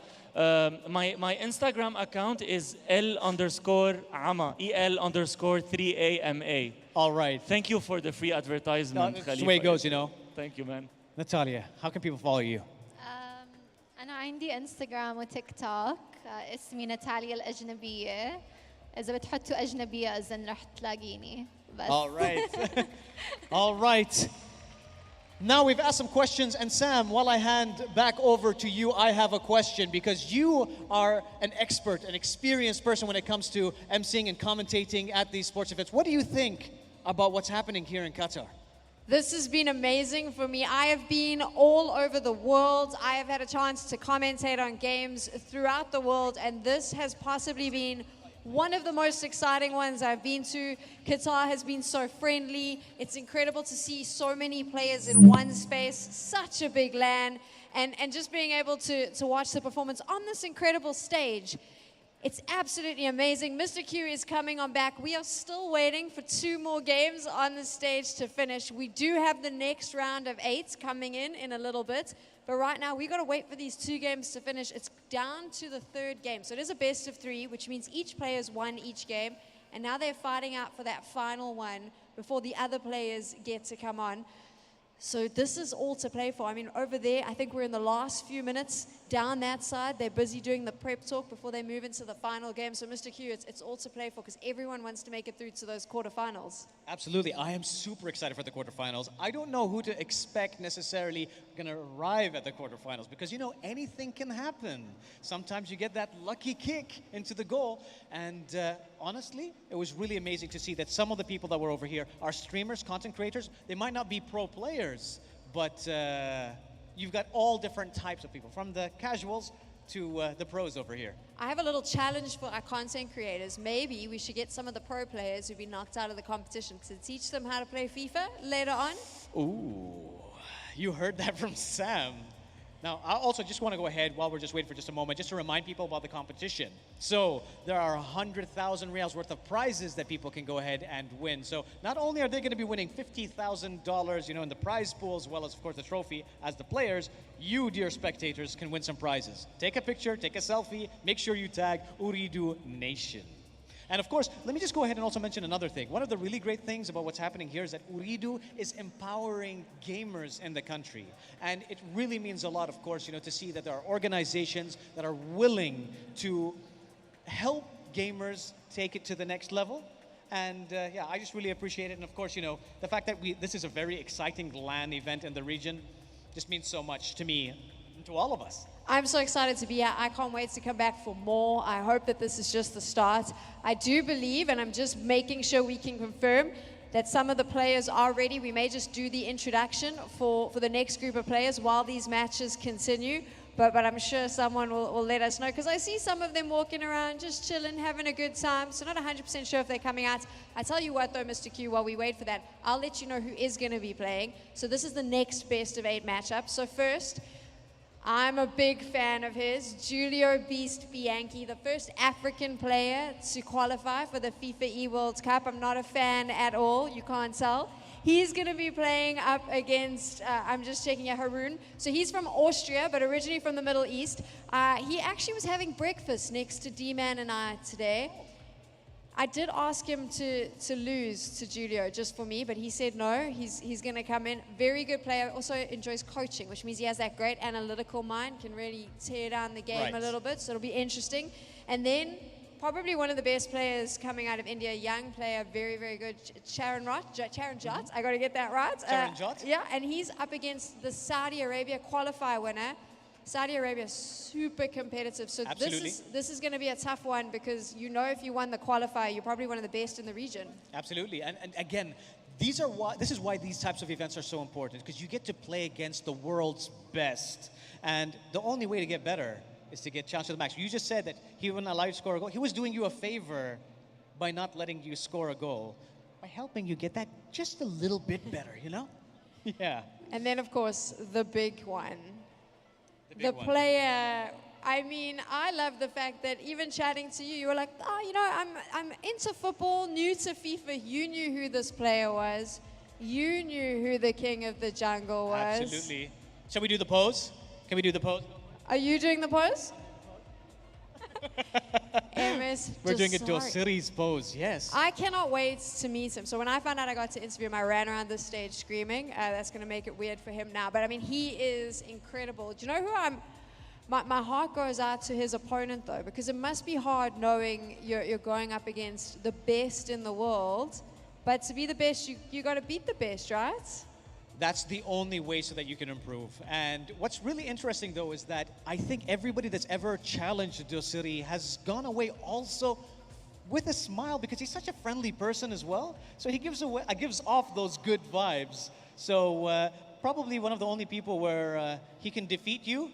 My Instagram account is L_Ama, EL_3AMA. All right. Thank you for the free advertisement, That's Khalifa. the way it goes, Thank you, man. Natalia, how can people follow you? أنا عندي انستغرام وتيك توك اسمي ناتاليا الأجنبية إذا بتحطوا أجنبية إذن رح تلاقيني بس. All right. All right. Now we've asked some questions, and Sam, while I hand back over to you, I have a question, because you are an expert, an experienced person when it comes to emceeing and commentating at these sports events. What do you think about what's happening here in Qatar? This has been amazing for me. I have been all over the world. I have had a chance to commentate on games throughout the world, and this has possibly been one of the most exciting ones I've been to. Qatar has been so friendly. It's incredible to see so many players in one space, such a big land, and just being able to watch the performance on this incredible stage. It's absolutely amazing. Mr. Q is coming on back. We are still waiting for 2 more games on the stage to finish. We do have the next round of 8 coming in a little bit. But right now, we've got to wait for these 2 games to finish. It's down to the 3rd game. So it is a best of 3, which means each player's won each game. And now they're fighting out for that final one before the other players get to come on. So this is all to play for. I mean, over there, I think we're in the last few minutes. Down that side, they're busy doing the prep talk before they move into the final game. So, Mr. Q, it's all to play for because everyone wants to make it through to those quarterfinals. Absolutely. I am super excited for the quarterfinals. I don't know who to expect necessarily going to arrive at the quarterfinals because, you know, anything can happen. Sometimes you get that lucky kick into the goal. And honestly, it was really amazing to see that some of the people that were over here are streamers, content creators. They might not be pro players, but you've got all different types of people, from the casuals to the pros over here. I have a little challenge for our content creators. Maybe we should get some of the pro players who've been knocked out of the competition to teach them how to play FIFA later on. Ooh, you heard that from Sam. Now, I also just want to go ahead while we're just waiting for just a moment, just to remind people about the competition. So there are 100,000 reals worth of prizes that people can go ahead and win. So not only are they going to be winning $50,000, you know, in the prize pool, as well as, of course, the trophy as the players, you, dear spectators, can win some prizes. Take a picture, take a selfie, make sure you tag Ooredoo Nation. And of course, let me just go ahead and also mention another thing. One of the really great things about what's happening here is that Ooredoo is empowering gamers in the country. And it really means a lot, of course, you know, to see that there are organizations that are willing to help gamers take it to the next level. And yeah, I just really appreciate it. And of course, you know, the fact that this is a very exciting LAN event in the region just means so much to me and to all of us. I'm so excited to be here. I can't wait to come back for more. I hope that this is just the start. I do believe, and I'm just making sure we can confirm, that some of the players are ready. We may just do the introduction for the next group of players while these matches continue. But I'm sure someone will let us know, because I see some of them walking around just chilling, having a good time. So not 100% sure if they're coming out. I tell you what though, Mr. Q, while we wait for that, I'll let you know who is going to be playing. So this is the next best of 8 matchup. So first, I'm a big fan of his, Julio Beast Bianchi, the first African player to qualify for the FIFA E-World Cup. I'm not a fan at all, you can't tell. He's going to be playing up against, I'm just checking out Haroon. So he's from Austria, but originally from the Middle East. He actually was having breakfast next to D-Man and I today. I did ask him to lose to Julio just for me, but he said no. He's going to come in. Very good player. Also enjoys coaching, which means he has that great analytical mind, can really tear down the game a little bit. So it'll be interesting. And then probably one of the best players coming out of India, young player, very, very good, Charan Jot. I got to get that right. Charan Jot? Yeah, and he's up against the Saudi Arabia qualifier winner. Saudi Arabia is super competitive, so this is going to be a tough one, because you know if you won the qualifier, you're probably one of the best in the region. Absolutely, and again, this is why these types of events are so important, because you get to play against the world's best, and the only way to get better is to get challenged to the max. You just said that he wouldn't allow you to score a goal. He was doing you a favor by not letting you score a goal, by helping you get that just a little bit better, you know? Yeah. And then, of course, the big one. The player, I mean, I love the fact that even chatting to you, you were like, oh, you know, I'm into football, new to FIFA. You knew who this player was. You knew who the king of the jungle was. Absolutely. Shall we do the pose? Can we do the pose? Are you doing the pose? MS We're doing a Dosiri's pose, yes. I cannot wait to meet him. So when I found out I got to interview him, I ran around the stage screaming. That's going to make it weird for him now. But I mean, he is incredible. Do you know who my heart goes out to his opponent, though, because it must be hard knowing you're going up against the best in the world. But to be the best, you got to beat the best, right? That's the only way so that you can improve. And what's really interesting, though, is that I think everybody that's ever challenged Dosiri has gone away also with a smile, because he's such a friendly person as well. So he gives off those good vibes. So probably one of the only people where he can defeat you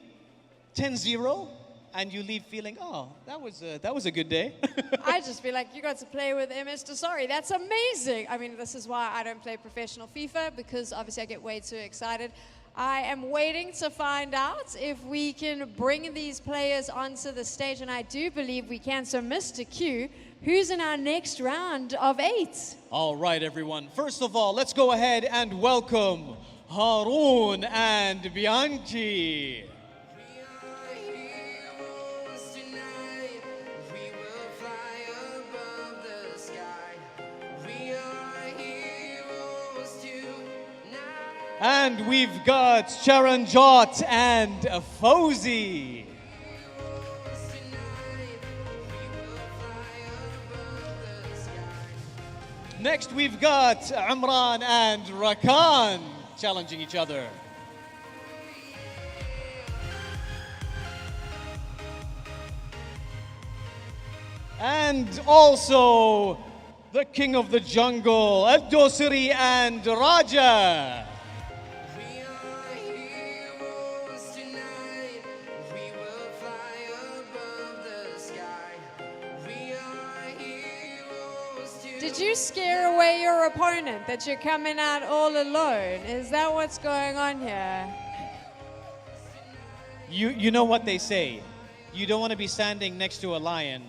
10-0, and you leave feeling, oh, that was a good day. I just feel like you got to play with MS Dosiri. That's amazing. I mean, this is why I don't play professional FIFA, because obviously I get way too excited. I am waiting to find out if we can bring these players onto the stage, and I do believe we can. So, Mr. Q, who's in our next round of 8? All right, everyone. First of all, let's go ahead and welcome Haroon and Bianchi. And we've got Charanjot and Fauzi. Next, we've got Imran and Rakan challenging each other. And also the king of the jungle, Al-Dosiri and Raja. Did you scare away your opponent that you're coming out all alone? Is that what's going on here? You know what they say. You don't want to be standing next to a lion.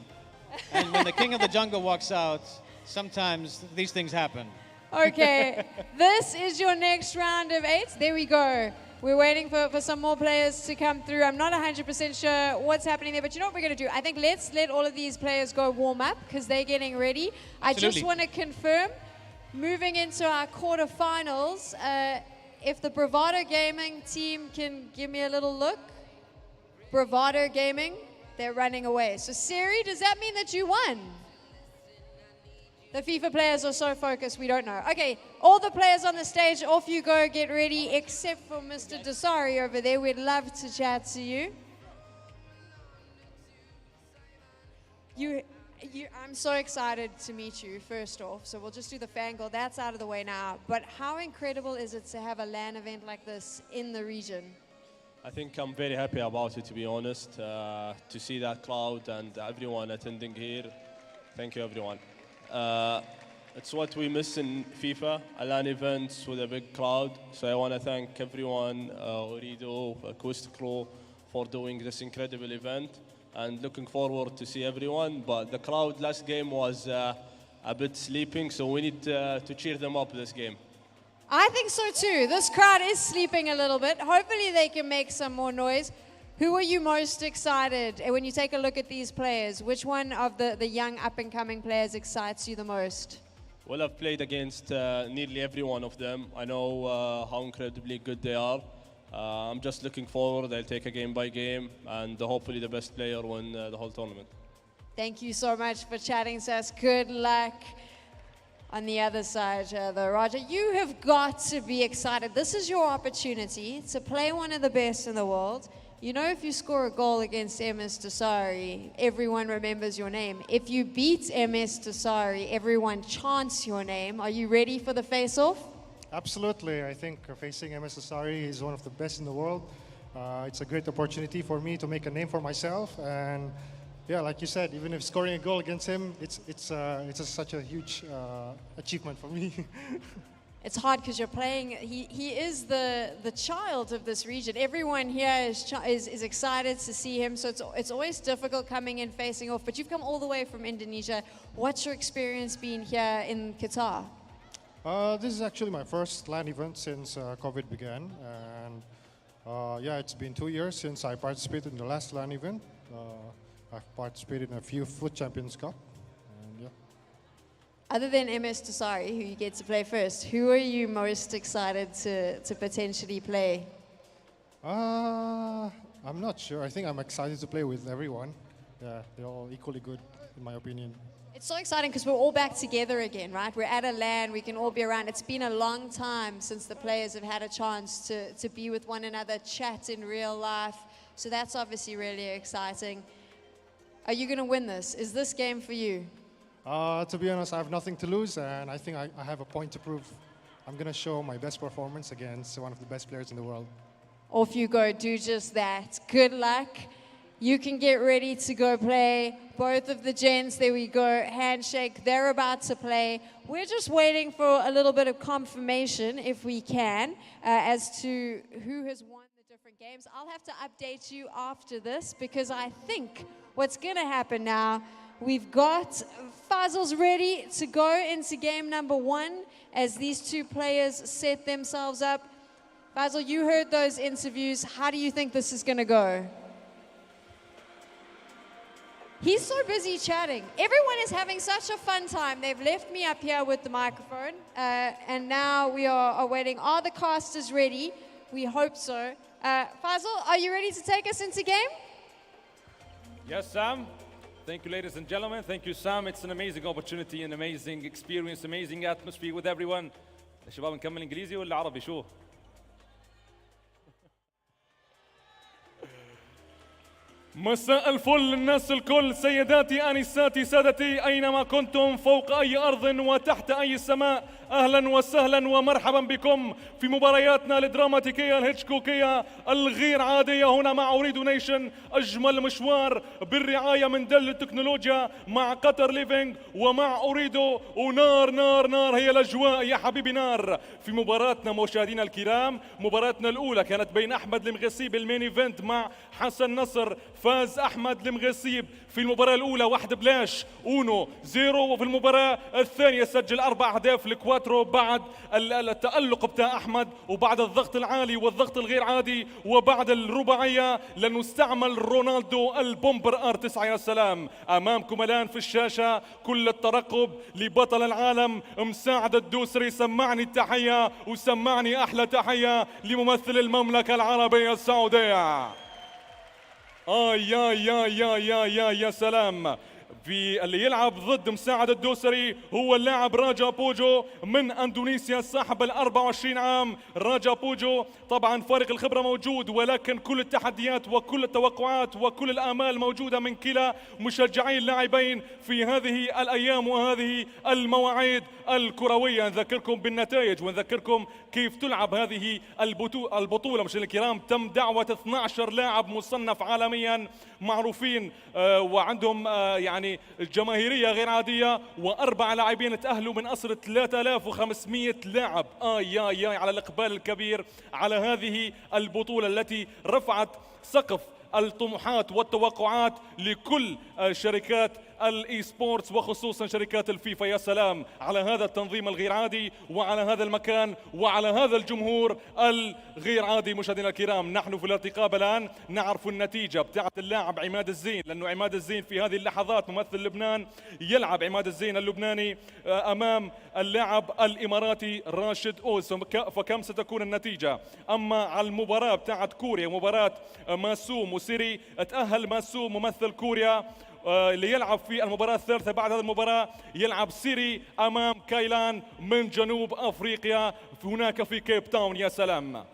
And when the king of the jungle walks out, sometimes these things happen. Okay, this is your next round of 8. There we go. We're waiting for some more players to come through. I'm not 100% sure what's happening there, but you know what we're going to do? I think let's let all of these players go warm up because they're getting ready. I just want to confirm, moving into our quarterfinals, if the Bravado Gaming team can give me a little look. Bravado Gaming, they're running away. So Siri, does that mean that you won? The FIFA players are so focused, we don't know. Okay, all the players on the stage, off you go, get ready, except for Mr. Dasari over there. We'd love to chat to you. I'm so excited to meet you, first off. So we'll just do the fangirl. That's out of the way now. But how incredible is it to have a LAN event like this in the region? I think I'm very happy about it, to be honest. To see that crowd and everyone attending here. Thank you, everyone. It's what we miss in FIFA, a LAN events with a big crowd. So I want to thank everyone, Ooredoo, Quest Crew, for doing this incredible event. And looking forward to see everyone. But the crowd last game was a bit sleeping, so we need to cheer them up this game. I think so too. This crowd is sleeping a little bit. Hopefully they can make some more noise. Who are you most excited when you take a look at these players? Which one of the young up-and-coming players excites you the most? Well, I've played against nearly every one of them. I know how incredibly good they are. I'm just looking forward. I'll take a game by game, and hopefully the best player win the whole tournament. Thank you so much for chatting to us. Good luck. On the other side, though, Raja, you have got to be excited. This is your opportunity to play one of the best in the world. You know, if you score a goal against MS Dasari, everyone remembers your name. If you beat MS Dasari, everyone chants your name. Are you ready for the face-off? Absolutely. I think facing MS Dasari is one of the best in the world. It's a great opportunity for me to make a name for myself. And yeah, like you said, even if scoring a goal against him, it's such a huge achievement for me. It's hard because you're playing, he is the child of this region. Everyone here is excited to see him, so it's always difficult coming in facing off, but you've come all the way from Indonesia. What's your experience been here in Qatar? This is actually my first LAN event since COVID began, and yeah, it's been 2 years since I participated in the last LAN event. I've participated in a few Foot Champions Cup, and yeah. Other than MS Dasari, who you get to play first, who are you most excited to potentially play? I'm not sure. I think I'm excited to play with everyone. Yeah, they're all equally good, in my opinion. It's so exciting because we're all back together again, right? We're at a LAN, we can all be around. It's been a long time since the players have had a chance to be with one another, chat in real life. So that's obviously really exciting. Are you going to win this? Is this game for you? To be honest, I have nothing to lose, and I think I have a point to prove. I'm going to show my best performance against one of the best players in the world. Off you go, do just that. Good luck. You can get ready to go play. Both of the gents, there we go, handshake, they're about to play. We're just waiting for a little bit of confirmation, if we can, as to who has won the different games. I'll have to update you after this because I think what's going to happen now, we've got Fazil's ready to go into game number 1 as these two players set themselves up. Fazil, you heard those interviews. How do you think this is going to go? He's so busy chatting. Everyone is having such a fun time. They've left me up here with the microphone, and now we are awaiting. Are the casters ready? We hope so. Fazil, are you ready to take us into game? Yes, Sam. Thank you, ladies and gentlemen. Thank you, Sam. It's an amazing opportunity, an amazing experience, amazing atmosphere with everyone. شباب نكمل إنجليزي ولا عربي شو؟ مساء الفل الناس الكل، سيداتي آنساتي سادتي، أينما كنتم فوق أي أرض وتحت أي سماء، أهلا وسهلا ومرحبا بكم في مبارياتنا الدراماتيكية الهيتشكوكية الغير عادية هنا مع أوريدو نيشن. أجمل مشوار بالرعاية من دل التكنولوجيا مع قطر ليفينج ومع أوريدو، ونار نار نار هي الأجواء يا حبيبي نار. في مباراتنا مشاهدينا الكرام، مباراتنا الأولى كانت بين أحمد المغسيب المين ايفنت مع حسن نصر. فاز أحمد المغسيب في المباراة الأولى 1-0 وفي المباراة الثانية سجل 4 أهداف الكواترو بعد التألق بتاع أحمد وبعد الضغط العالي والضغط الغير عادي وبعد الرباعية لأنه استعمل رونالدو البومبر R9. يا سلام. أمامكم الآن في الشاشة كل الترقب لبطل العالم مساعد الدوسري. سمعني التحية وسمعني أحلى تحية لممثل المملكة العربية السعودية. يا سلام. في اللي يلعب ضد مساعد الدوسري هو اللاعب راجا بوجو من اندونيسيا صاحب ال 24 عام. راجا بوجو طبعا فارق الخبرة موجود، ولكن كل التحديات وكل التوقعات وكل الآمال موجودة من كلا مشجعي اللاعبين في هذه الأيام وهذه المواعيد الكروية. نذكركم بالنتائج ونذكركم كيف تلعب هذه البطولة. مشاهدينا الكرام، تم دعوة 12 لاعب مصنف عالميا معروفين وعندهم يعني الجماهيرية غير عادية، و4 لاعبين تأهلوا من أصل 3500 لاعب. على الإقبال الكبير على هذه البطولة التي رفعت سقف الطموحات والتوقعات لكل شركات الاي سبورتس وخصوصا شركات الفيفا. يا سلام على هذا التنظيم الغير عادي وعلى هذا المكان وعلى هذا الجمهور الغير عادي. مشاهدينا الكرام، نحن في الارتقاب الآن نعرف النتيجة بتاعت اللاعب عماد الزين، لأنه عماد الزين في هذه اللحظات ممثل لبنان. يلعب عماد الزين اللبناني أمام اللاعب الإماراتي راشد أوز. فكم ستكون النتيجة؟ أما على المباراة بتاعت كوريا، مباراة ماسوم وسيري، تأهل ماسوم ممثل كوريا اللي يلعب في المباراة الثالثة. بعد هذه المباراة يلعب سيري أمام كايلان من جنوب أفريقيا هناك في كيب تاون. يا سلام.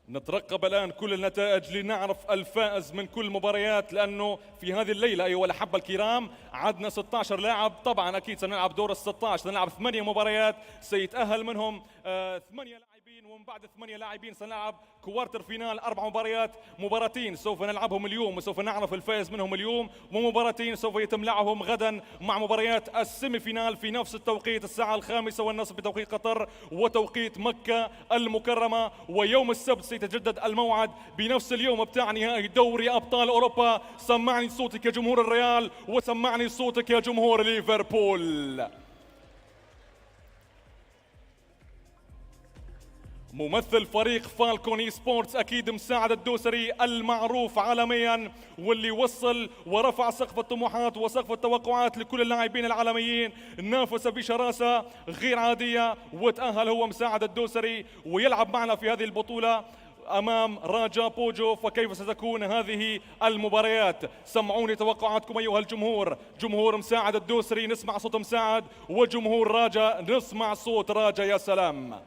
نترقب الآن كل النتائج لنعرف الفائز من كل المباريات، لأنه في هذه الليلة أيها الأحبة الكرام عدنا 16 لاعب. طبعا أكيد سنلعب دور ال16، سنلعب 8 مباريات سيتأهل منهم 8 لاعبين، ومن بعد 8 لاعبين سنلعب كوارتر فينال 4 مباريات. مباراتين سوف نلعبهم اليوم وسوف نعرف الفائز منهم اليوم، ومباراتين سوف يتم لعبهم غدا مع مباريات السيمي فينال في نفس التوقيت الساعة 5:30 بتوقيت قطر وتوقيت مكة المكرمة. ويوم السبت سيتجدد الموعد بنفس اليوم بتاع نهائي دوري أبطال أوروبا. سمعني صوتك يا جمهور الريال وسمعني صوتك يا جمهور ليفربول. ممثل فريق فالكون اي سبورتس اكيد مساعد الدوسري المعروف عالميا، واللي وصل ورفع سقف الطموحات وسقف التوقعات لكل اللاعبين العالميين. نافس بشراسة غير عادية وتأهل هو مساعد الدوسري ويلعب معنا في هذه البطولة أمام راجا بوجو. فكيف ستكون هذه المباريات؟ سمعوني توقعاتكم أيها الجمهور. جمهور مساعد الدوسري نسمع صوت مساعد، وجمهور راجا نسمع صوت راجا. يا سلام.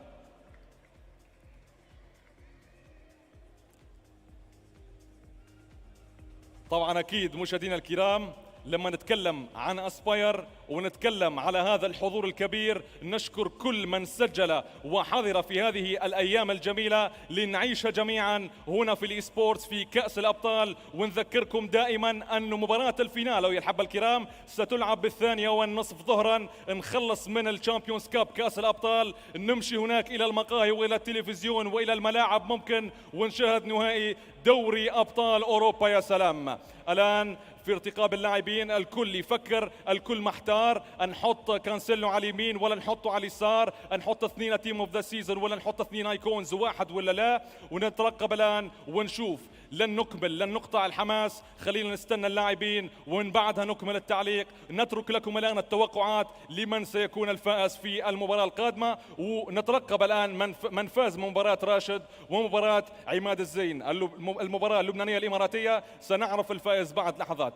طبعا أكيد مشاهدينا الكرام لما نتكلم عن أسباير ونتكلم على هذا الحضور الكبير. نشكر كل من سجل وحضر في هذه الأيام الجميلة لنعيشها جميعا هنا في الإي سبورتس في كأس الأبطال. ونذكركم دائما أن مباراة الفينال ويا الحبة الكرام ستلعب ب2:30 ظهرا. نخلص من الشامبيونز كاب كأس الأبطال، نمشي هناك إلى المقاهي وإلى التلفزيون وإلى الملاعب ممكن، ونشاهد نهائي دوري أبطال أوروبا. يا سلام. الآن في ارتقاب اللاعبين، الكل يفكر، الكل محتار، نحط كانسيلو على اليمين ولا نحطه على اليسار، نحط 2 تيم اوف ذا سيزون ولا نحط 2 ايكونز واحد ولا لا. ونترقب الآن ونشوف. لن نكمل، لن نقطع الحماس، خلينا نستنى اللاعبين ومن بعدها نكمل التعليق. نترك لكم الآن التوقعات لمن سيكون الفائز في المباراة القادمة، ونترقب الآن من فاز من مباراة راشد ومباراة عماد الزين. المباراة اللبنانية الإماراتية سنعرف الفائز بعد لحظات.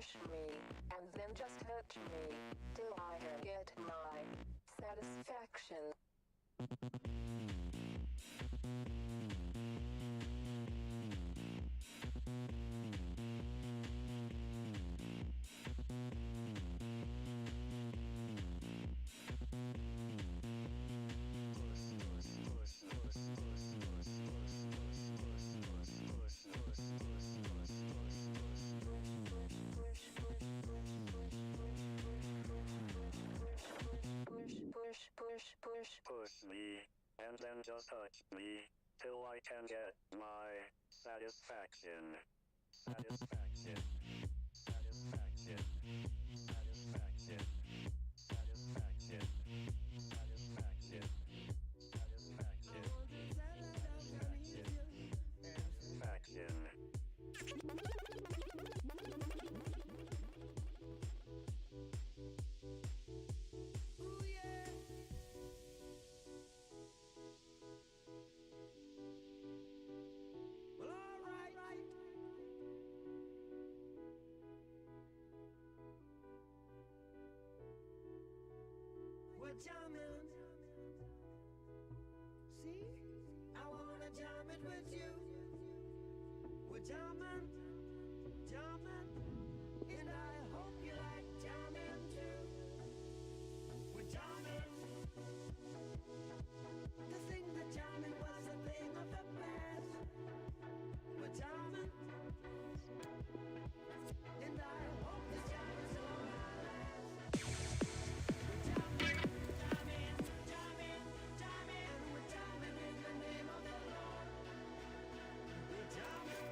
push me, and then just touch me, till I can get my satisfaction. Push me, and then just touch me, till I can get my satisfaction. Satisfaction. Satisfaction. Satisfaction. Satisfaction. Satisfaction. Satisfaction. Satisfaction. We're jamming. See, I wanna jam it with you. We're jamming, jamming, and I hope you like jamming too. We're jamming. To think that jamming was a thing of the past. We're jamming, and I hope this jam is all I last. We're jamming. Jamming in the name of the Lord. We're jamming,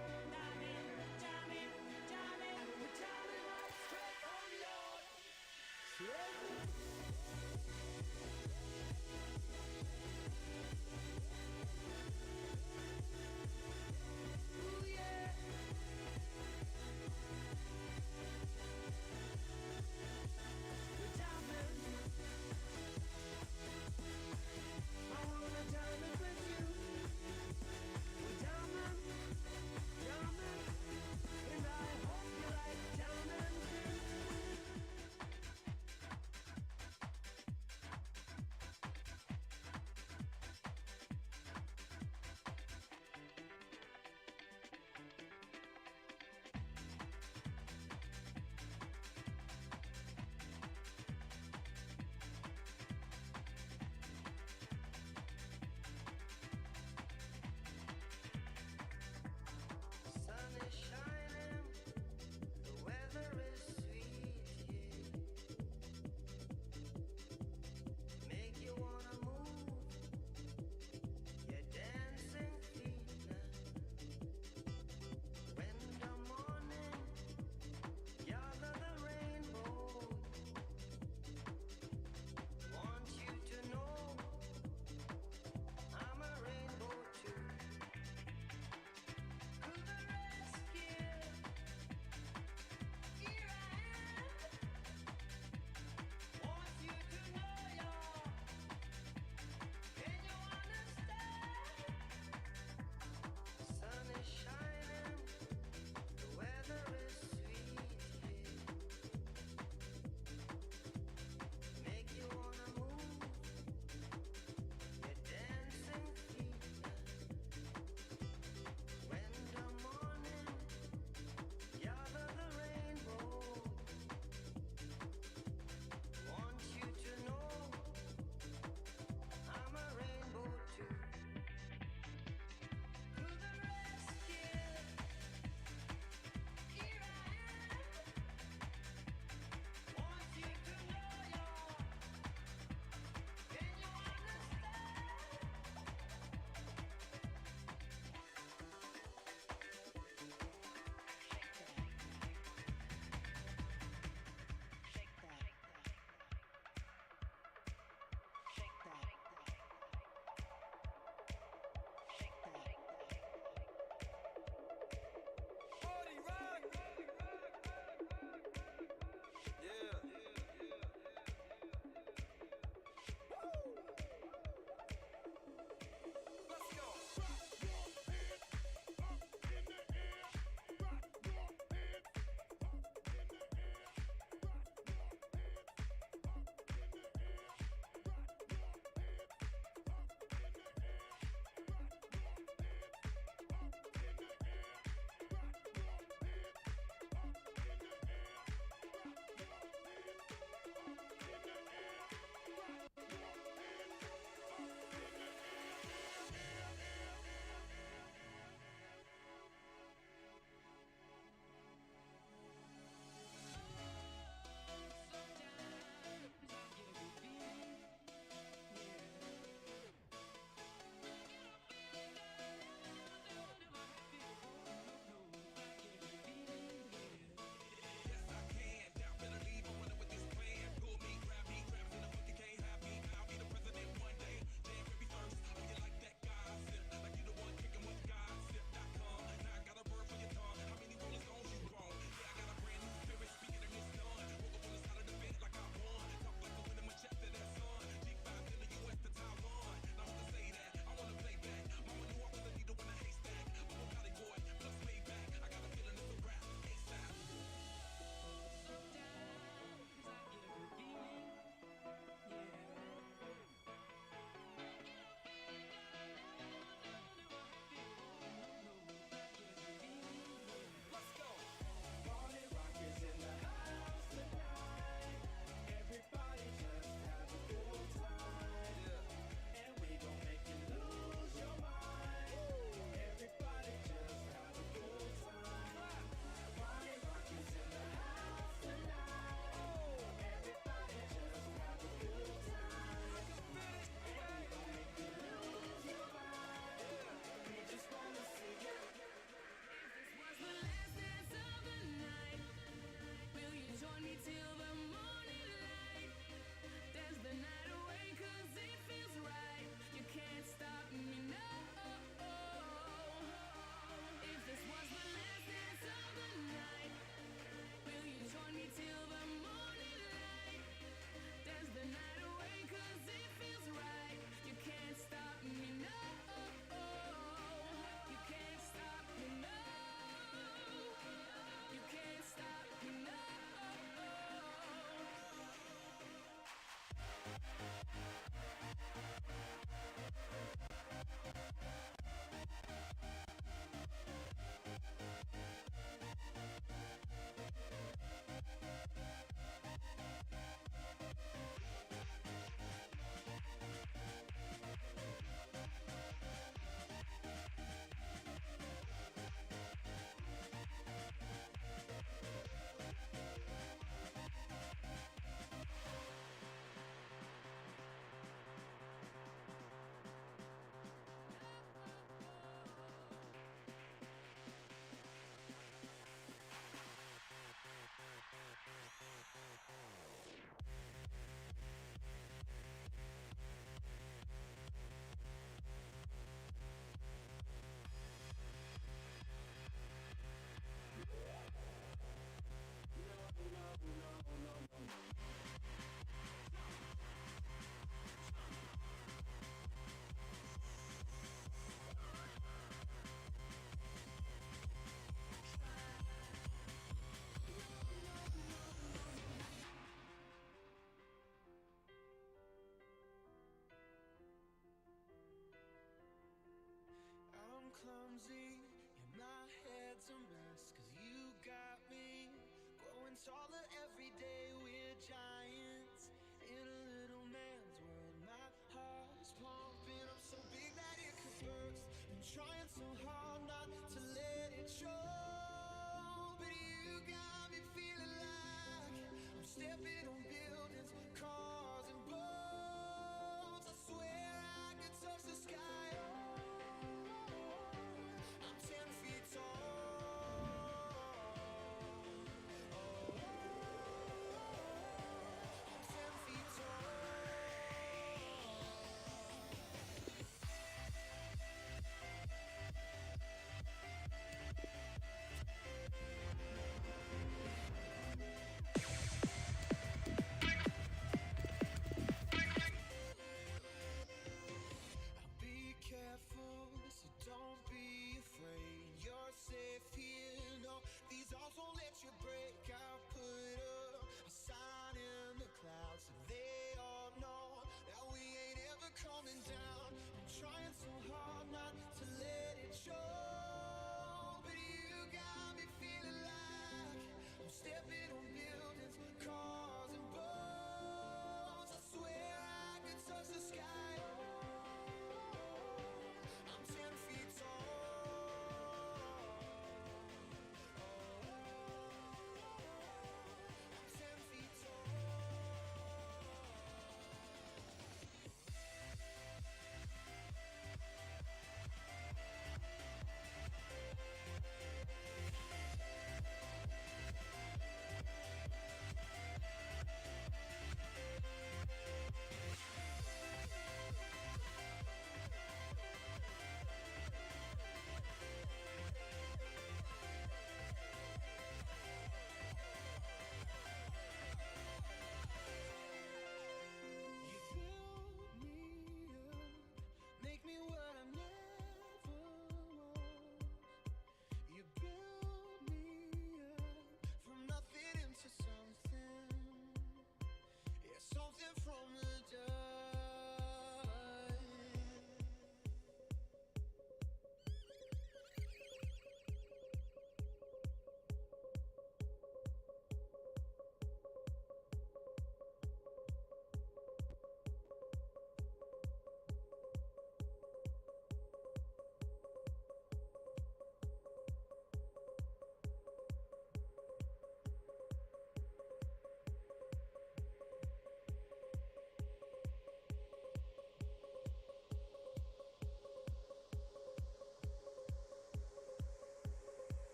clumsy and my head's a mess, 'cause you got me growing taller every day. We're giants in a little man's world. My heart is pumping up so big that it could burst. Been trying so hard not to let it show, but you got me feeling like I'm stepping on buildings, cars and boats. I swear I could touch the sky. Oh, I'm 10 feet tall. Oh, I'm 10 feet tall.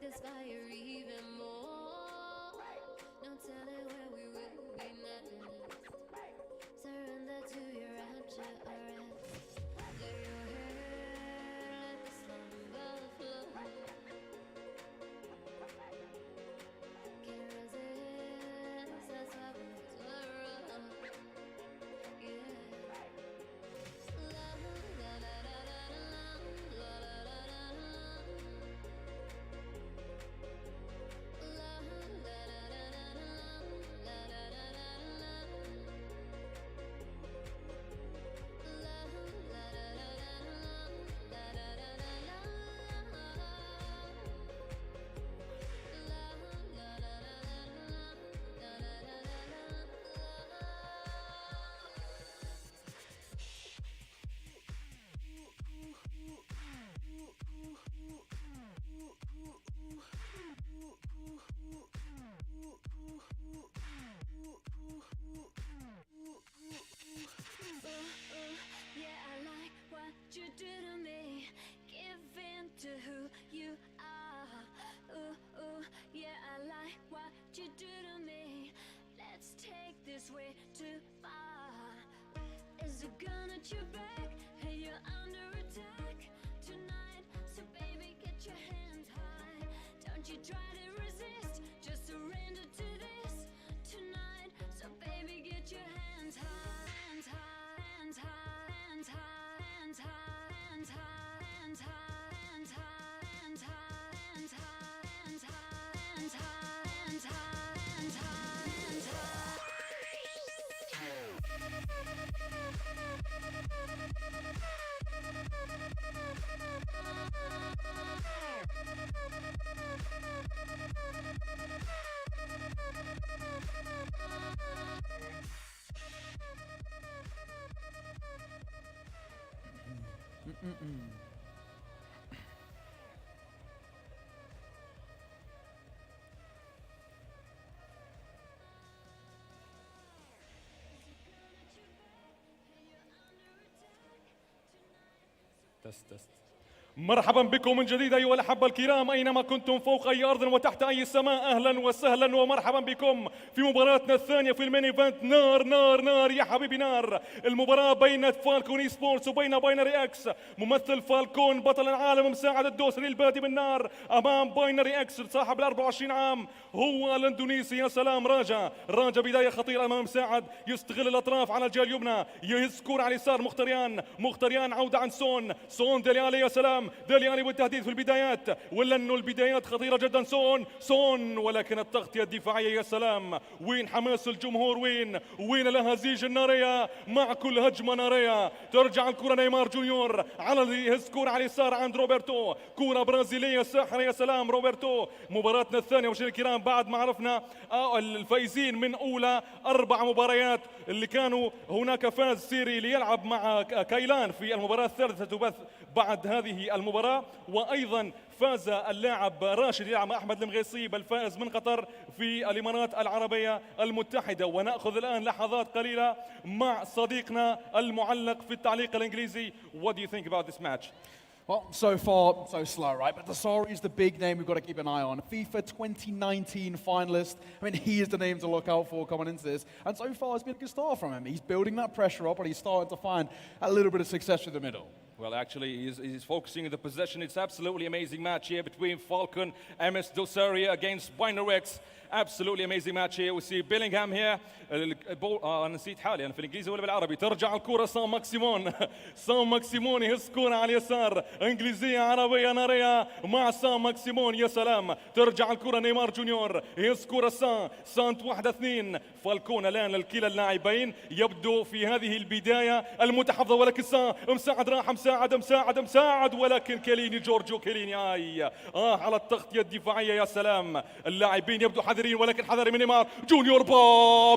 satisfy you even more. No telling where we will be next. Surrender to your rapture or rest. Do your hair, let the slumber flow. Can't resist, that's why we tomorrow. Yeah. La la la la la la la la la la la. La la la la la la la la la la. Yeah, I like what you do to me. Give in to who you are. Ooh, ooh, yeah, I like what you do to me. Let's take this way too far. Is a gun at your back? Hey, you're under attack tonight. So baby, get your hands high. Don't you try to resist. Just surrender to this tonight. So baby, get your hands high. Hands high, hands high, hands high, hands high, hands high, hands high, hands high, hands high, hands high, hands high, hands high, hands high, hands high, تست. مرحبا بكم من جديد أيها الأحبة الكرام أينما كنتم فوق أي أرض وتحت أي سماء. أهلا وسهلا ومرحبا بكم في مباراتنا الثانية في المين ايفنت. نار نار نار يا حبيبي نار. المباراة بين فالكون اي سبورتس وبين باينري اكس. ممثل فالكون بطل العالم مساعد الدوسري البادي بالنار امام باينري اكس صاحب ال 24 عام هو الاندونيسي. يا سلام راجا بداية خطيرة امام مساعد يستغل الاطراف على الجهة اليمنى يهز كورة على اليسار. مختريان عودة عن سون ديليالي. يا سلام ديليالي بالتهديد في البدايات ولا انه البدايات خطيرة جدا. سون ولكن التغطية الدفاعية. يا سلام وين حماس الجمهور وين الأهازيج النارية مع كل هجمة نارية. ترجع الكرة نيمار جونيور على يهز كرة على اليسار عند روبرتو. كرة برازيلية ساحرة. يا سلام روبرتو. مباراتنا الثانية مشاهدينا الكرام بعد ما عرفنا الفائزين من أولى 4 مباريات اللي كانوا هناك فاز سيري ليلعب مع كايلان في المباراة الثالثة تبث بعد هذه المباراة. وأيضا فاز اللاعب راشد يلعب مع أحمد المغيصيب الفائز من قطر في الإمارات العربية المتحدة. ونأخذ الآن لحظات قليلة مع صديقنا المعلق في التعليق الإنجليزي. What do you think about this match? Well, so far, so slow, right? But Dasari is the big name we've got to keep an eye on. FIFA 2019 finalist. I mean, he is the name to look out for coming into this. And so far, it's been a good start from him. He's building that pressure up, and he's starting to find a little bit of success through the middle. Well, actually, he's focusing on the possession. It's absolutely amazing match here between Falcon, MS Dosaria against Binarex. Absolutely amazing match here. We see Bellingham here. أنا نسيت حالي أنا في الإنجليزي ولا بالعربي. ترجع الكرة سان ماكسيمون يهز كرة على اليسار. إنجليزية عربية نارية مع سان ماكسيمون. يا سلام ترجع الكرة نيمار جونيور يهز كرة سان 1-2. فالكون الآن لكلا اللاعبين يبدو في هذه البداية المتحفظة ولكن سان مساعد راح مساعد ولكن جورجيو كيليني على التغطية الدفاعية. يا سلام اللاعبين يبدو حذرين ولكن حذر من نيمار جونيور. با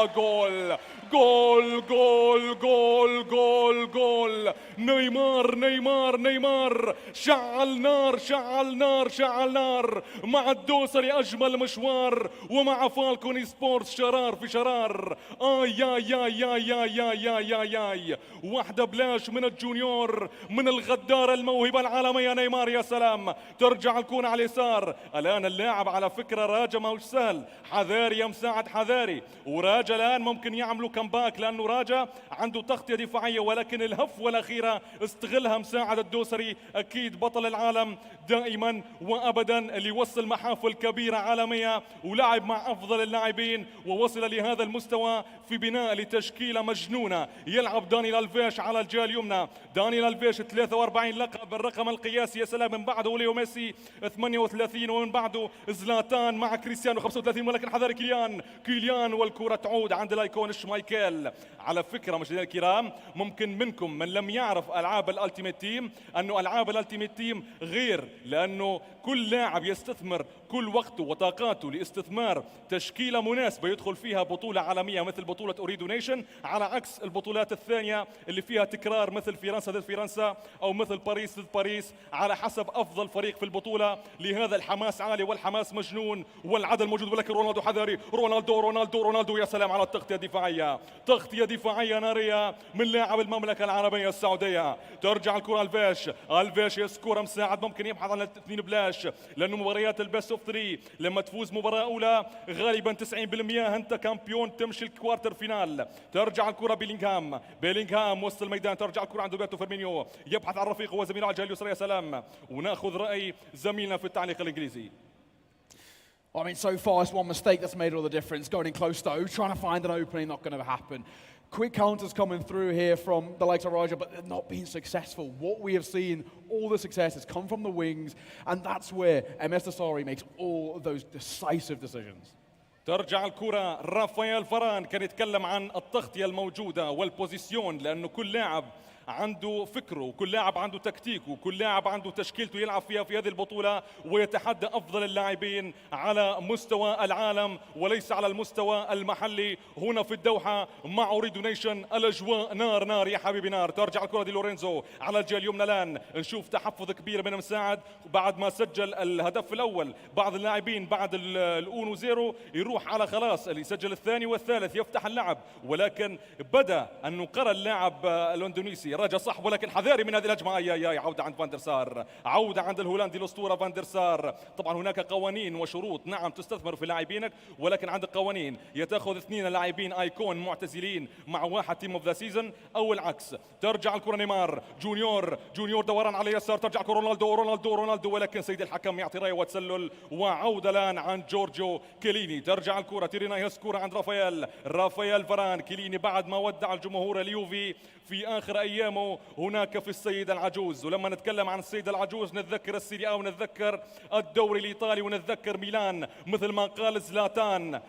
جول جول جول جول جول جول. نيمار نيمار نيمار شعل نار شعل نار شعل نار مع الدوسري. أجمل مشوار ومع فالكون سبورتس شرار في شرار. يا يا يا يا يا يا يا يا واحدة بلاش من الجونيور من الغدارة الموهبة العالمية نيمار. يا سلام. ترجع الكون على اليسار. الآن اللاعب على فكرة راجا ما هوش سهل. حذاري يا مساعد حذاري. وراجا الآن ممكن يعملوا كمباك لأنه راجا عنده تغطية دفاعية ولكن الهفوة الأخيرة استغلها مساعد الدوسري. أكيد بطل العالم دائما وأبدا اللي يوصل محافل كبيرة عالمية ولعب مع أفضل اللاعبين ووصل لهذا المستوى في بناء لتشكيلة مجنونة. يلعب دانيال الفيش على الجهة اليمنى. دانيال الفيش 43 لقب الرقم القياسي. يا سلام. من بعده ليو ميسي 38 ومن بعده زلاتان مع كريستيانو 35 ولكن حذر كيليان والكرة تعود عند الايكون شمايكل. على فكرة مشاهدينا الكرام ممكن منكم من لم يعرف ألعاب الالتيميت تيم أنه ألعاب الالتيميت تيم غير لأنه كل لاعب يستثمر كل وقته وطاقاته لاستثمار تشكيلة مناسبة يدخل فيها بطولة عالمية مثل بطولة أوريدو نيشن على عكس البطولات الثانية اللي فيها تكرار مثل فرنسا ضد فرنسا أو مثل باريس ضد باريس على حسب أفضل فريق في البطولة. لهذا الحماس عالي والحماس مجنون والعدل موجود. ولكن رونالدو حذاري. رونالدو يا سلام على التغطية الدفاعية. تغطية دفاعية نارية من لاعب المملكة العربية السعودية. ترجع الكرة الفيش يسكور مساعد ممكن يبحث عن الاثنين بلاش لأنه مباريات البيست اوف 3 لما تفوز مباراة أولى غالبا 90% أنت كامبيون تمشي الكوارتر فينال. ترجع الكرة بيلينغهام وسط الميدان. ترجع الكرة عند روبرتو فيرمينيو يبحث عن رفيقه وزميله على الجهة اليسرى. يا سلام. وناخذ رأي زميلنا في التعليق الإنجليزي. I mean, so far, it's one mistake that's made all the difference. Going in close though, trying to find an opening, not going to happen. Quick counters coming through here from the likes of Raja, but they're not being successful. What we have seen, all the success has come from the wings, and that's where MS Dasari makes all of those decisive decisions. ترجع الكرة رافائيل فران كان يتكلم عن التغطية الموجودة والبوزيسيون لأنه كل لاعب عنده فكره وكل لاعب عنده تكتيكه وكل لاعب عنده تشكيلته يلعب فيها في هذه البطولة ويتحدى أفضل اللاعبين على مستوى العالم وليس على المستوى المحلي هنا في الدوحة مع أوريدو نيشن. الأجواء نار نار يا حبيبي نار. ترجع الكرة دي لورينزو على الجهة اليمنى. الآن نشوف تحفظ كبير من مساعد بعد ما سجل الهدف الأول. بعض اللاعبين بعد الأونو زيرو يروح على خلاص اللي يسجل الثاني والثالث يفتح اللعب ولكن بدأ أنه قرأ اللاعب الأندونيسي رجع صح ولكن حذاري من هذه الهجمة. يا عودة عند فاندرسار. عودة عند الهولندي الأسطورة فاندرسار. طبعا هناك قوانين وشروط نعم تستثمر في لاعبينك ولكن عندك قوانين يا تاخذ اثنين لاعبين ايكون معتزلين مع واحد تيم اوف ذا سيزون او العكس. ترجع الكرة نيمار جونيور دوران على اليسار. ترجع الكرة رونالدو ولكن سيد الحكم يعطي رايه وتسلل وعودة الآن عند جورجيو كيليني. ترجع الكرة تيرينا يسكور عند رافائيل فران. كيليني بعد ما ودع الجمهور اليوفي في آخر أيامه هناك في السيد العجوز. ولما نتكلم عن السيد العجوز نتذكر السيريا ونتذكر الدوري الإيطالي ونتذكر ميلان مثل ما قال زلاتان.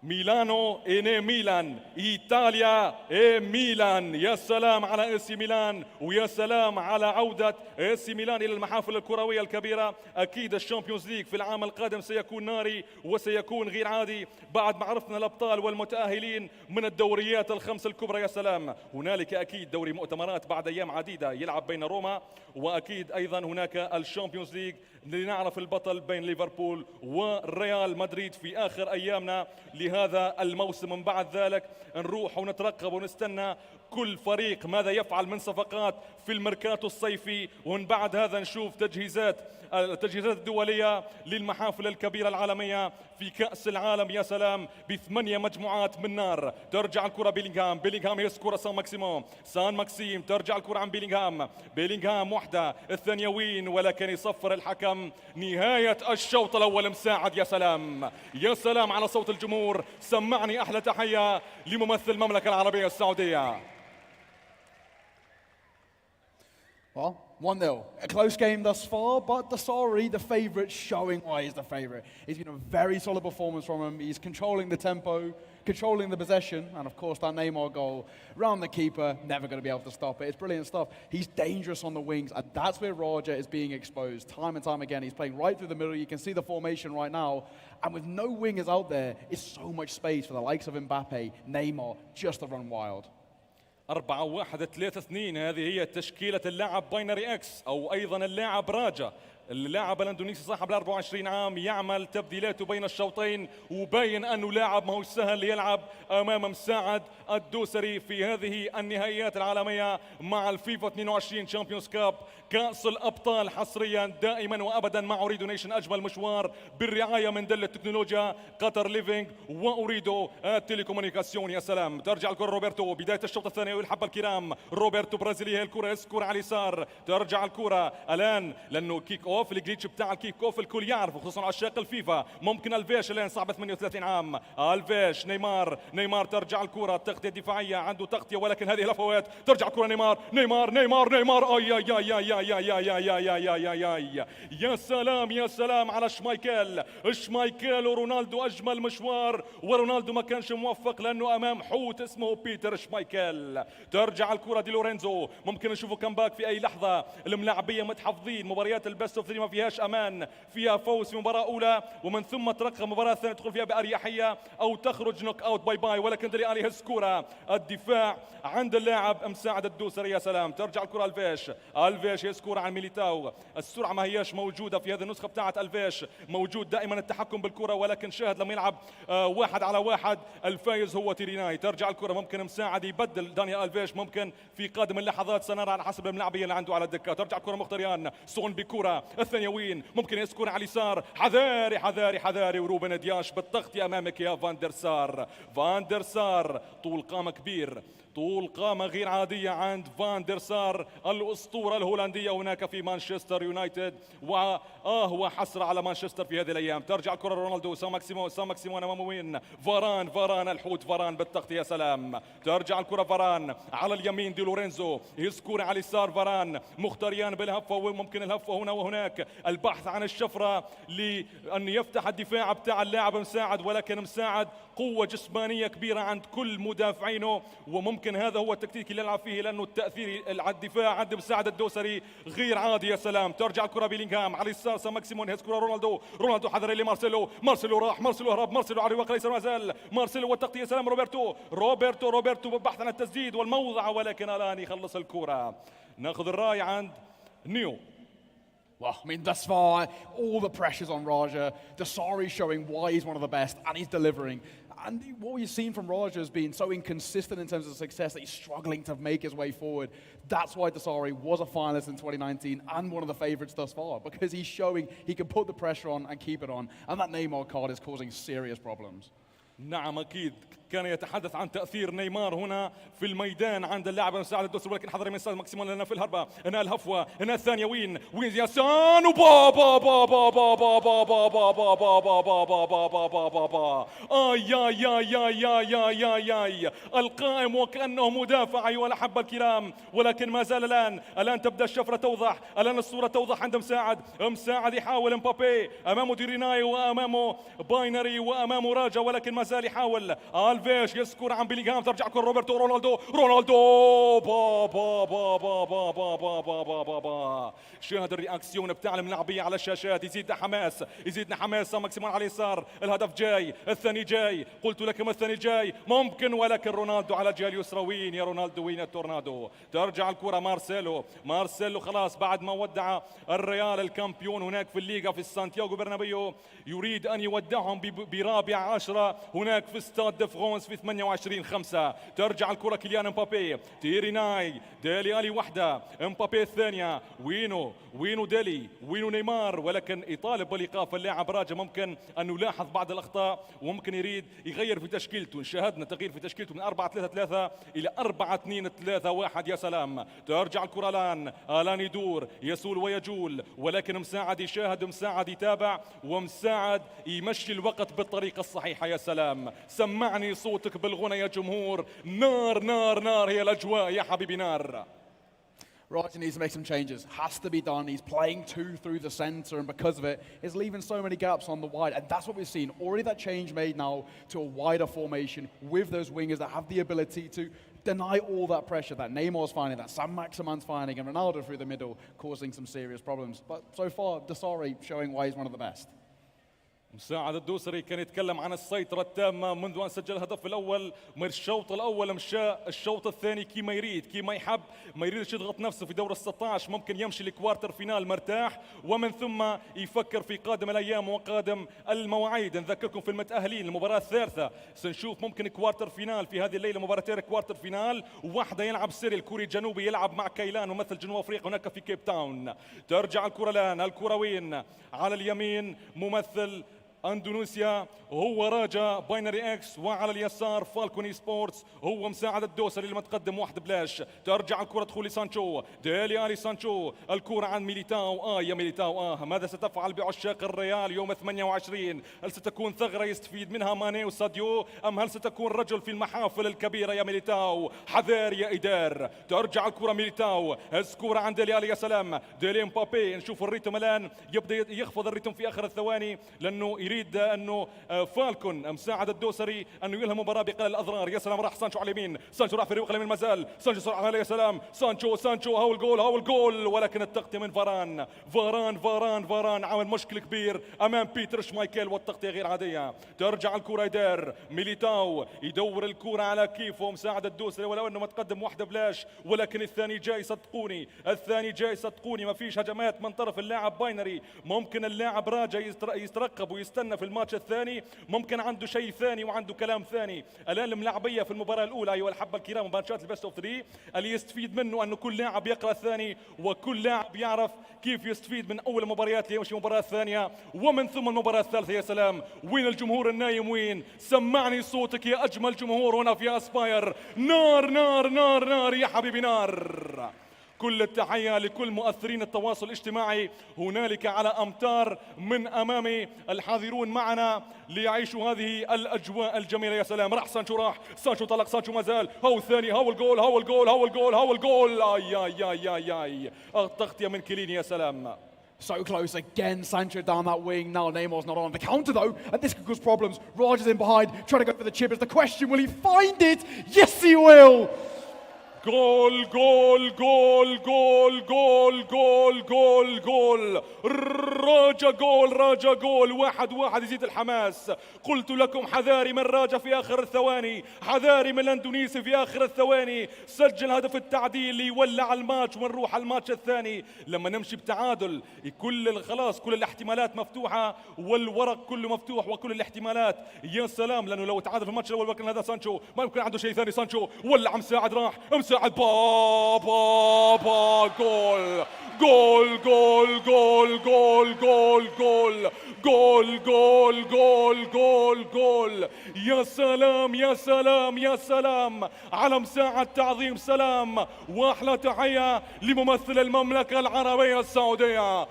ميلانو إني ميلان إيطاليا إي ميلان. يا سلام على إسي ميلان ويا سلام على عودة إسي ميلان إلى المحافل الكروية الكبيرة. أكيد الشامبيونز ليج في العام القادم سيكون ناري وسيكون غير عادي بعد ما عرفنا الأبطال والمتأهلين من الدوريات الخمس الكبرى. يا سلام. هنالك أكيد دوري مؤتمرات بعد أيام عديدة يلعب بين روما وأكيد أيضا هناك الشامبيونز ليج لنعرف البطل بين ليفربول وريال مدريد في آخر أيامنا لهذا الموسم. من بعد ذلك نروح ونترقب ونستنى كل فريق ماذا يفعل من صفقات في الميركاتو الصيفي ومن بعد هذا نشوف التجهيزات الدولية للمحافل الكبيرة العالمية في كأس العالم. يا سلام. ب8 مجموعات من نار. ترجع الكرة بيلينغهام يسكر سان ماكسيم. ترجع الكرة عن بيلينغهام واحدة الثانيوين ولكن يصفر الحكم نهاية الشوط الأول. مساعد. يا سلام على صوت الجمهور. سمعني أحلى تحية لممثل المملكة العربية السعودية. Well, 1-0. A close game thus far, but Dasari, the favourite, showing why he's the favourite. It's been a very solid performance from him. He's controlling the tempo, controlling the possession, and of course that Neymar goal round the keeper, never going to be able to stop it. It's brilliant stuff. He's dangerous on the wings, and that's where Roger is being exposed. Time and time again, he's playing right through the middle. You can see the formation right now, and with no wingers out there, it's so much space for the likes of Mbappe, Neymar, just to run wild. 4-1-3-2 هذه هي تشكيلة اللاعب باينري اكس او ايضا اللاعب راجا. اللاعب الاندونيسي صاحب ال 24 عام يعمل تبديلاته بين الشوطين وباين انه لاعب ما هو سهل يلعب امام مساعد الدوسري في هذه النهائيات العالميه مع الفيفا 22 شامبيونز كاب كأس الأبطال حصريا دائما وأبدا مع أوريدو نيشن. أجمل مشوار بالرعاية من دل التكنولوجيا قطر ليفينج وأوريدو التليكومونيكاسيون. يا سلام ترجع الكرة روبرتو بداية الشوط الثاني والحبة الكرام. روبرتو برازيلي هي الكرة يسكر على اليسار. ترجع الكرة الآن لأنه كيك أوف الجليتش بتاع الكيك أوف الكل يعرف خصوصا عشاق الفيفا. ممكن الفيش الآن صاحب 38 عام. الفيش نيمار ترجع الكرة تغطية دفاعية عنده تغطية ولكن هذه الهفوات. ترجع الكرة نيمار أي يا يا يا يا يا يا يا يا يا يا يا يا سلام يا سلام على شمايكل ورونالدو. أجمل مشوار ورونالدو ما كانش موفق لأنه أمام حوت اسمه بيتر شمايكل. ترجع الكرة دي لورينزو ممكن نشوفه كمباك في أي لحظة. الملاعبية متحفظين مباريات البست اوف 3 ما فيهاش أمان فيها فوز في مباراة أولى ومن ثم ترقى مباراة ثانية تدخل فيها بأريحية أو تخرج نوك أوت باي باي. ولكن دلي عليه الكرة الدفاع عند اللاعب مساعد الدوسري. يا سلام ترجع الكرة الفيش يسكور عن ميليتاو. السرعة ما هياش موجودة في هذه النسخة بتاعة الفيش. موجود دائما التحكم بالكرة ولكن شاهد لما يلعب 1 على 1 الفايز هو تيريناي. ترجع الكرة ممكن مساعد يبدل دانيال الفيش ممكن في قادم اللحظات سنرى على حسب الملاعبية اللي عنده على الدكة. ترجع الكرة مختاريان سون بكرة الثانيوين ممكن يسكور على اليسار. حذاري وروبن دياش بالتغطية أمامك يا فاندر سار طول قامة كبير طول قامة غير عادية عند فاندر سار الأسطورة الهولندية هناك في مانشستر يونايتد هو حسرة على مانشستر في هذه الأيام. ترجع الكرة رونالدو سان ماكسيمو أمامه وين فاران الحوت فاران بالتغطية. سلام ترجع الكرة فاران على اليمين دي لورينزو يسكور على اليسار فاران مختاريان بالهفة وممكن الهفة هنا وهناك. البحث عن الشفرة لأن يفتح الدفاع بتاع اللاعب مساعد ولكن مساعد قوة جسمانية كبيرة عند كل مدافعينه وممكن هذا هو التكتيك اللي يلعب فيه لأنه التأثير على الدفاع عند مساعد الدوسري غير عادي. يا سلام ترجع الكرة بيلينغهام على اليسار سان ماكسيمون هيز كرة رونالدو حذر اللي مارسيلو راح مارسيلو هرب مارسيلو على الرواق ليس ما زال مارسيلو والتغطية. سلام روبرتو ببحث عن التسديد والموضع ولكن الآن يخلص الكرة. ناخذ الراي عند نيو. Well, I mean, thus far, all the pressure's on Raja. Dasari showing why he's one of the best, and he's delivering. And what we've seen from Raja has been so inconsistent in terms of success that he's struggling to make his way forward. That's why Dasari was a finalist in 2019 and one of the favourites thus far, because he's showing he can put the pressure on and keep it on. And that Neymar card is causing serious problems. نعم أكيد كان يتحدث عن تأثير نيمار هنا في الميدان عند اللاعب مساعد الدوسري ولكن حضر من ماكسيمون لنا في الهربة. هنا الهفوة هنا الثانية وين ياسان وبا يا القائم وكأنه مدافع أيها الأحبة الكرام ولكن ما زال الآن تبدأ الشفرة توضح. الآن الصورة توضح عند مساعد يحاول مبابي أمامه ديريناي وأمامه باينري وأمامه راجا ولكن ما زال يحاول. الفيش يسكر عن بيلينغهام. ترجع كرة روبرتو رونالدو با شاهد الرياكسيون بتاع الملاعبية على الشاشات. يزيدنا حماس ماكسيمون على اليسار. الهدف جاي الثاني جاي قلت لكم الثاني جاي ممكن ولكن رونالدو على الجهة اليسرى. وين يا رونالدو وين التورنادو. ترجع الكرة مارسيلو خلاص بعد ما ودع الريال الكامبيون هناك في الليغا في سانتياغو برنابيو يريد أن يودعهم برابع 10 هناك في ستاد فرانس في 28/5. ترجع الكرة كيليان مبابي تيريناي ديلي ألي وحدة مبابي الثانية وينو ديلي وينو نيمار ولكن يطالب بالإيقاف اللاعب راجا. ممكن أن يلاحظ بعض الأخطاء وممكن يريد يغير في تشكيلته. شاهدنا تغيير في تشكيلته من 4-3-3 إلى 4-2-3-1. يا سلام ترجع الكرة الآن يدور يسول ويجول ولكن مساعد يشاهد مساعد يتابع ومساعد يمشي الوقت بالطريقة الصحيحة. يا سلام سمعني صوتك بالغنى يا جمهور. نار هي الأجواء يا حبيبي نار. Roger needs to make some changes. Has to be done. He's playing two through the center, and because of it, is leaving so many gaps on the wide. And that's what we've seen. Already that change made now to a wider formation with those wingers that have the ability to deny all that pressure that Neymar's finding, that Sam Maximan's finding, and Ronaldo through the middle causing some serious problems. But so far, Desari showing why he's one of the best. مساعد الدوسري كان يتكلم عن السيطرة التامة منذ أن سجل الهدف الأول من الشوط الأول. مشى الشوط الثاني كيما يريد كيما يحب، ما يريدش يضغط نفسه في دور ال16. ممكن يمشي لكوارتر فينال مرتاح ومن ثم يفكر في قادم الأيام وقادم المواعيد. نذكركم في المتأهلين المباراة الثالثة سنشوف ممكن كوارتر فينال في هذه الليلة، مباراتين كوارتر فينال، وواحدة يلعب سيري الكوري الجنوبي يلعب مع كايلان ممثل جنوب أفريقيا هناك في كيب تاون. ترجع الكرة الآن، الكروين على اليمين ممثل اندونيسيا هو راجا باينري اكس، وعلى اليسار فالكوني سبورتس هو مساعد الدوسري اللي متقدم 1-0. ترجع الكرة تدخل لسانشو، ديلي الي سانشو، الكرة عن ميليتاو. يا ميليتاو ماذا ستفعل بعشاق الريال يوم 28؟ هل ستكون ثغرة يستفيد منها ماني وساديو، ام هل ستكون رجل في المحافل الكبيرة يا ميليتاو؟ حذر يا إدار. ترجع الكرة ميليتاو، الكرة عن ديلي الي، يا سلام ديلي مبابي. نشوف الريتم الآن يبدأ يخفض الريتم في آخر الثواني لأنه يريد أنه فالكون مساعد الدوسري أنه ينهي المباراة بقلل الأضرار. يا سلام راح سانشو على اليمين، سانشو راح في الريق اليمين مازال، سانشو سرعة عليه، يا سلام سانشو هاو الجول ولكن التغطية من فاران عمل مشكل كبير أمام بيتر شمايكل والتغطية غير عادية. ترجع الكرة يدار ميليتاو، يدور الكرة على كيفو مساعد الدوسري ولو أنه متقدم 1-0 ولكن الثاني جاي صدقوني ما فيش هجمات من طرف اللاعب باينري. ممكن اللاعب راجا يترقب ويستنى في الماتش الثاني، ممكن عنده شيء ثاني وعنده كلام ثاني. الان الملاعبيه في المباراه الاولى ايها الحبه الكرام مباراه البيست اوف 3 اللي يستفيد منه انه كل لاعب يقرا الثاني وكل لاعب يعرف كيف يستفيد من اول المباريات ليمشي المباراه الثانيه ومن ثم المباراه الثالثه. يا سلام وين الجمهور النايم؟ وين؟ سمعني صوتك يا اجمل جمهور هنا في اسباير. نار يا حبيبي نار. كل التحية لكل مؤثرين التواصل الاجتماعي هنالك على أمتار من أمامي الحاضرون معنا ليعيشوا هذه الأجواء الجميلة. يا سلام راح سانشو طلق، سانشو مازال، هو الثاني، هو الجول. آي التغطية من كيليني. يا سلام. So close again, Sancho down that wing. Now Neymar's not on the counter though, and this could cause problems. Rogers in behind, trying to go for the chip. Is the question, will he find it? Yes, he will. جول راجا جول 1-1 يزيد الحماس. قلت لكم حذاري من راجا في آخر الثواني، حذاري من الاندونيسي في آخر الثواني. سجل هدف التعديل ليولع الماتش ونروح على الماتش الثاني. لما نمشي بتعادل خلاص كل الاحتمالات مفتوحة والورق كله مفتوح وكل الاحتمالات. يا سلام لأنه لو تعادل في الماتش الأول وكان هذا سانشو ما يمكن عنده شيء ثاني. سانشو ولع مساعد، راح مساعد جول. يا سلام على مساعد تعظيم. سلام واحلى تحية لممثل المملكة العربية السعودية.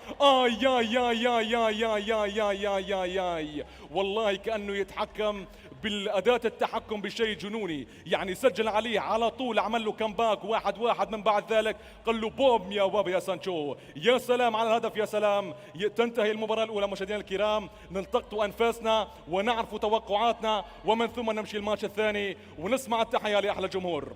يا والله كأنه يتحكم بالأداة التحكم بشيء جنوني. يعني سجل عليه على طول، عمل له كمباك 1-1 من بعد ذلك قال له بوم يا بابا يا سانشو. يا سلام على الهدف. يا سلام تنتهي المباراة الأولى مشاهدينا الكرام، نلتقط أنفاسنا ونعرف توقعاتنا ومن ثم نمشي الماتش الثاني ونسمع التحية لأحلى جمهور.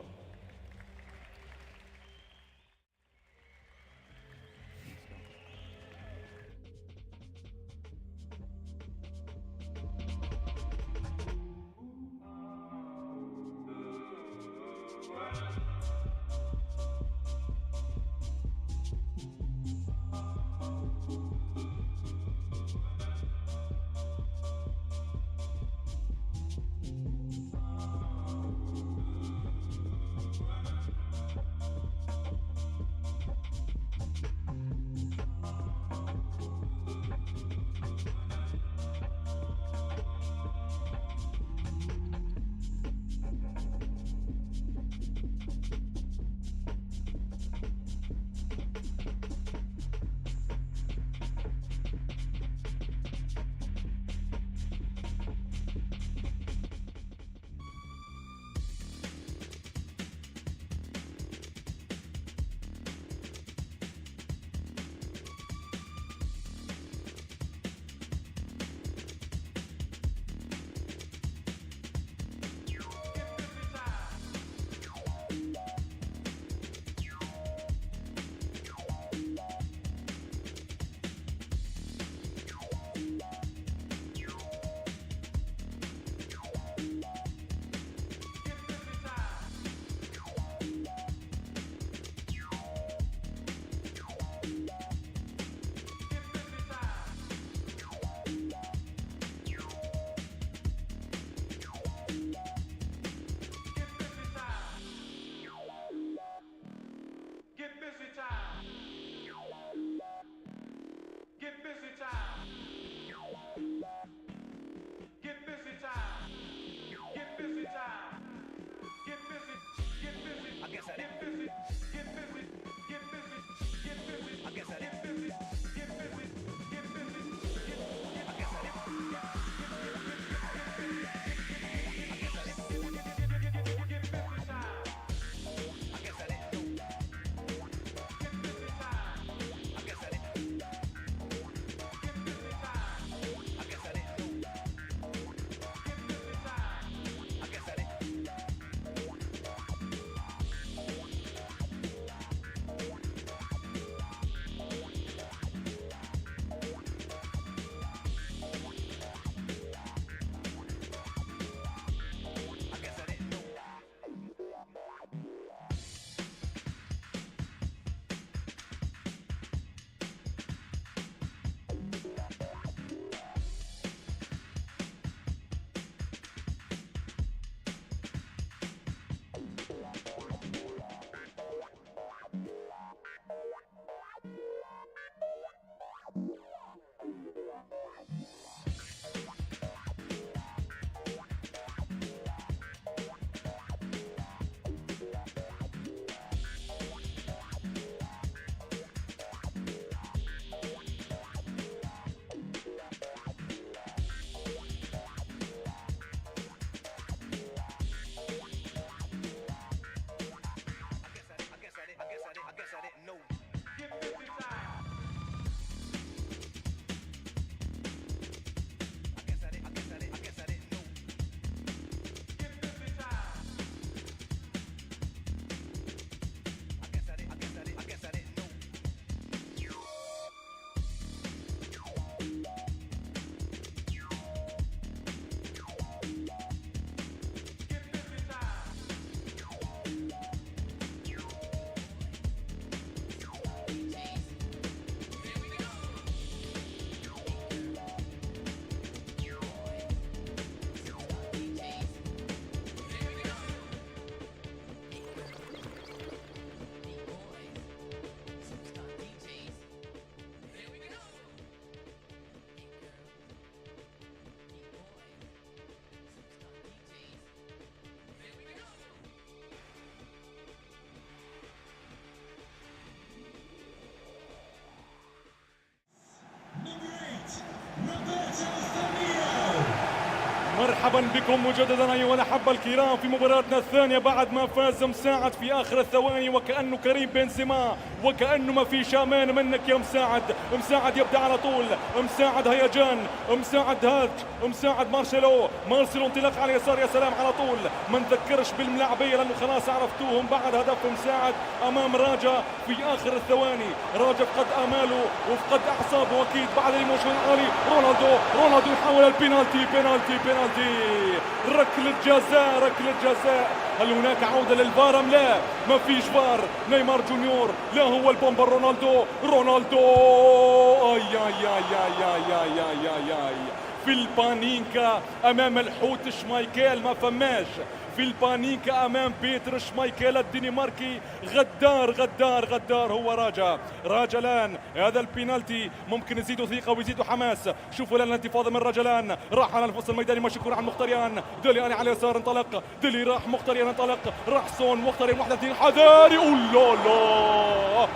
مرحبا بكم مجددا أيها الأحبة الكرام في مباراتنا الثانية بعد ما فاز مساعد في آخر الثواني وكأنه كريم بنزيما وكأنه ما في شامان منك يا مساعد. مساعد يبدأ على طول، مساعد هيجان، مساعد هاج، مساعد مارسيلو انطلاق على اليسار يا سلام على طول. ما نذكرش بالملاعبية لأنه خلاص عرفتوهم بعد هدف مساعد أمام راجا في آخر الثواني. راجا فقد آماله وفقد أعصابه أكيد بعد الايموشن العالي. رونالدو يحاول البينالتي بينالتي ركلة جزاء. هل هناك عودة للفار أم لا؟ ما فيش فار. نيمار جونيور لا هو البومبر. رونالدو اي في البانينكا امام الحوت شمايكل ما فماش. في البانينكا امام بيتر شمايكل الدنماركي. غدار هو راجلان. هذا البينالتي ممكن يزيدوا ثقه ويزيدوا حماس. شوفوا لنا الانتفاضه من رجلان. راح على الفصل الميداني ماشي كره عن مختاريان. ديلي على اليسار انطلق. ديلي راح مختاريان انطلق. راح سون مختاريان 1-2 حذاري. الله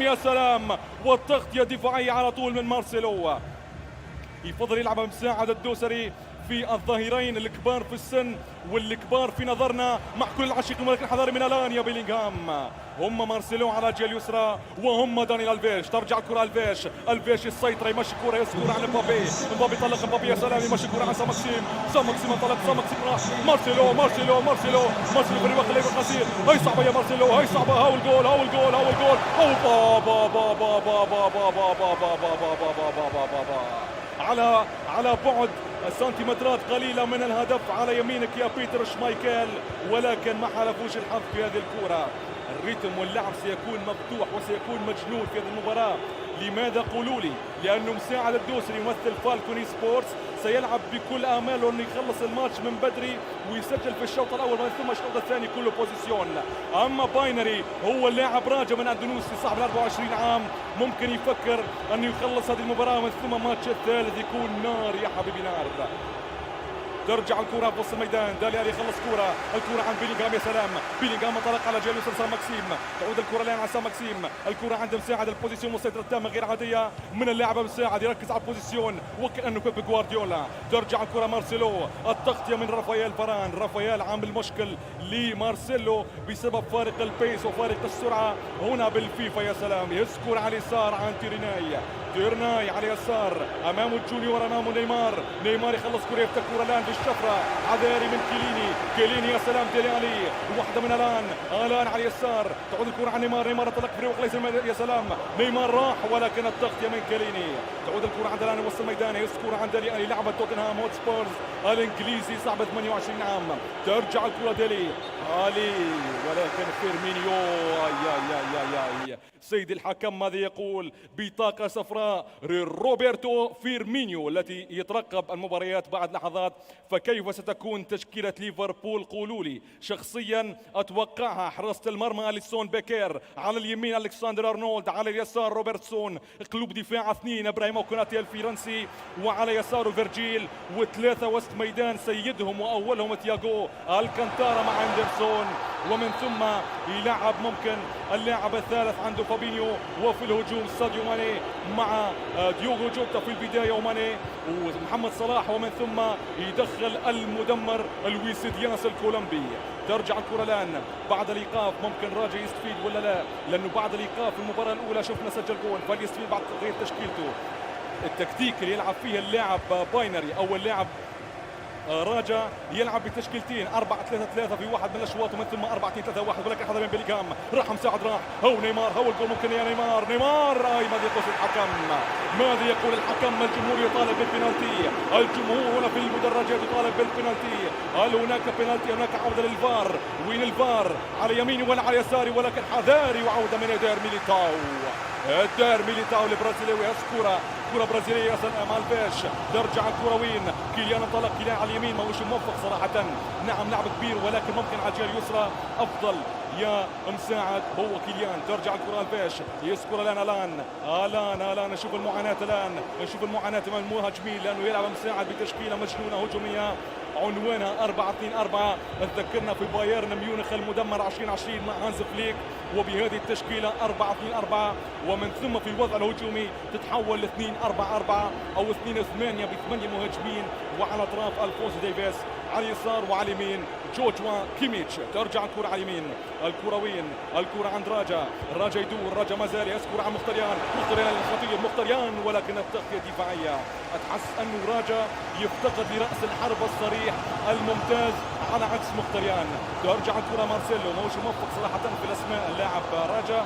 يا سلام والتغطيه دفاعيه على طول من مارسيلو. يفضل يلعب مساعد الدوسري في الظهيرين الكبار في السن والكبار في نظرنا مع كل العشيق ولكن حذاري من الان يا بيلينغهام. هم مارسيلو على الجهه اليسرى وهم دانيال الفيش. ترجع الكره الفيش السيطره يمشي كره يسكر على مبابي طلق مبابي يا سلام يمشي كره على سامكسيم انطلق سامكسيم راح مارسيلو في الوقت اللي قصير. هاي صعبه يا مارسيلو هاي صعبه. هاو الجول على بعد سنتيمترات قليلة من الهدف على يمينك يا بيتر شمايكل ولكن ما حالفوش الحظ في هذه الكرة. الريتم واللعب سيكون مفتوح وسيكون مجنون في هذه المباراة. لماذا قولوا لي؟ لأنه مساعد الدوسري يمثل فالكوني سبورتس سيلعب بكل آماله أنه يخلص الماتش من بدري ويسجل في الشوط الأول ومن ثم الشوط الثاني كله بوزيسيون. أما باينري هو اللاعب راجع من أندونيسي صاحب 24 عام ممكن يفكر أنه يخلص هذه المباراة ومن ثم ماتش الثالث يكون نار يا حبيبي نار. ترجع الكرة في وسط الميدان. دالي علي يخلص الكرة عند بيلينغهام يا سلام. بيلينغهام انطلق على جهه اليسرى سام ماكسيم. تعود الكرة الآن على سام ماكسيم. الكرة عند مساعد البوزيسيون والسيطرة التامة غير عادية من اللاعب مساعد يركز على البوزيسيون وكأنه بيب جوارديولا. ترجع الكرة مارسيلو التغطية من رافائيل فاران. رافائيل عامل مشكل لمارسيلو بسبب فارق البيس وفارق السرعة هنا بالفيفا يا سلام. يسكر على اليسار عن تيرناي على اليسار امامه جونيور امامه نيمار يخلص كرة يفتح كرة الان بالشفرة حذاري من كيليني يا سلام. ديلي علي واحدة من الان على اليسار. تعود الكرة عن نيمار انطلق فريق ليس يا سلام. نيمار راح ولكن التغطية من كيليني. تعود الكرة عند الان وسط الميدان يسكر عند ديلي علي لعبة توتنهام هوت سبورز الانجليزي صاحب 28 عام. ترجع الكرة ديلي علي ولكن فيرمينيو يا سيد الحكم ماذا يقول؟ بطاقة صفراء روبرتو فيرمينيو التي يترقب المباريات بعد لحظات. فكيف ستكون تشكيلة ليفربول؟ قولوا لي. شخصيا أتوقعها حراسة المرمى أليسون بيكير، على اليمين ألكسندر أرنولد، على اليسار روبرتسون، قلوب دفاع 2 إبراهيم كوناتي الفرنسي، وعلى يساره فيرجيل، وثلاثة وسط ميدان سيدهم وأولهم تياغو الكانتارا مع أندرسون، ومن ثم يلعب ممكن اللاعب الثالث عنده فابينيو، وفي الهجوم ساديو ماني مع ديوغو جوتا في البداية وماني ومحمد صلاح، ومن ثم يدخل المدمر لويس دياس الكولومبي. ترجع الكرة الآن بعد الإيقاف، ممكن راجع يستفيد ولا لا؟ لأنه بعد الإيقاف المباراة الأولى شفنا سجل جول، فليستفيد بعد تغيير تشكيلته. التكتيك اللي يلعب فيه اللاعب باينري أو اللاعب راجا يلعب بتشكيلتين 4-3-3 في واحد من الاشواط، ومن ثم 4-2-3-1، ولكن حذر من بيلينغهام، راح مساعد، راح هو نيمار، هو الجول ممكن يا نيمار. ماذا يقول الحكم؟ ماذا يقول الحكم؟ الجمهور يطالب بالبنالتي، الجمهور هنا في المدرجات يطالب بالبنالتي. هل هناك بنالتي؟ هناك عودة للفار. وين الفار؟ على يميني ولا على يساري؟ ولكن حذاري، وعودة من دير ميليتاو البرازيلي. كرة برازيلية يا سلام على الفيش. ترجع الكرة وين؟ كيليان انطلق، كيليان على اليمين ما هوش موفق صراحة. نعم لعب كبير ولكن ممكن على الجهة اليسرى أفضل يا مساعد هو كيليان. ترجع الكرة الفيش، يسكر الآن نشوف المعاناة من المهاجمين، لأنه يلعب مساعد بتشكيلة مجنونة هجومية عنوانها 4-2-4. تذكرنا في بايرن ميونخ المدمر 2020 مع هانز فليك، وبهذه التشكيلة 4-2-4، ومن ثم في الوضع الهجومي تتحول ل 2-4-4 أو 2-8 ب8 مهاجمين، وعلى أطراف ألفونسو ديفيس على اليسار وعلى اليمين جوجوا كيميتش. ترجع الكرة على اليمين، الكروين، الكرة عند راجا يدور، راجا ما زال يسكر عن مختريان الخطير مختريان، ولكن التغطية دفاعية. أتحس أنه راجا يفتقد لرأس الحرب الصريح الممتاز على عكس مختريان. ترجع الكرة مارسيلو، موش موفق صراحة في الأسماء اللاعب راجا،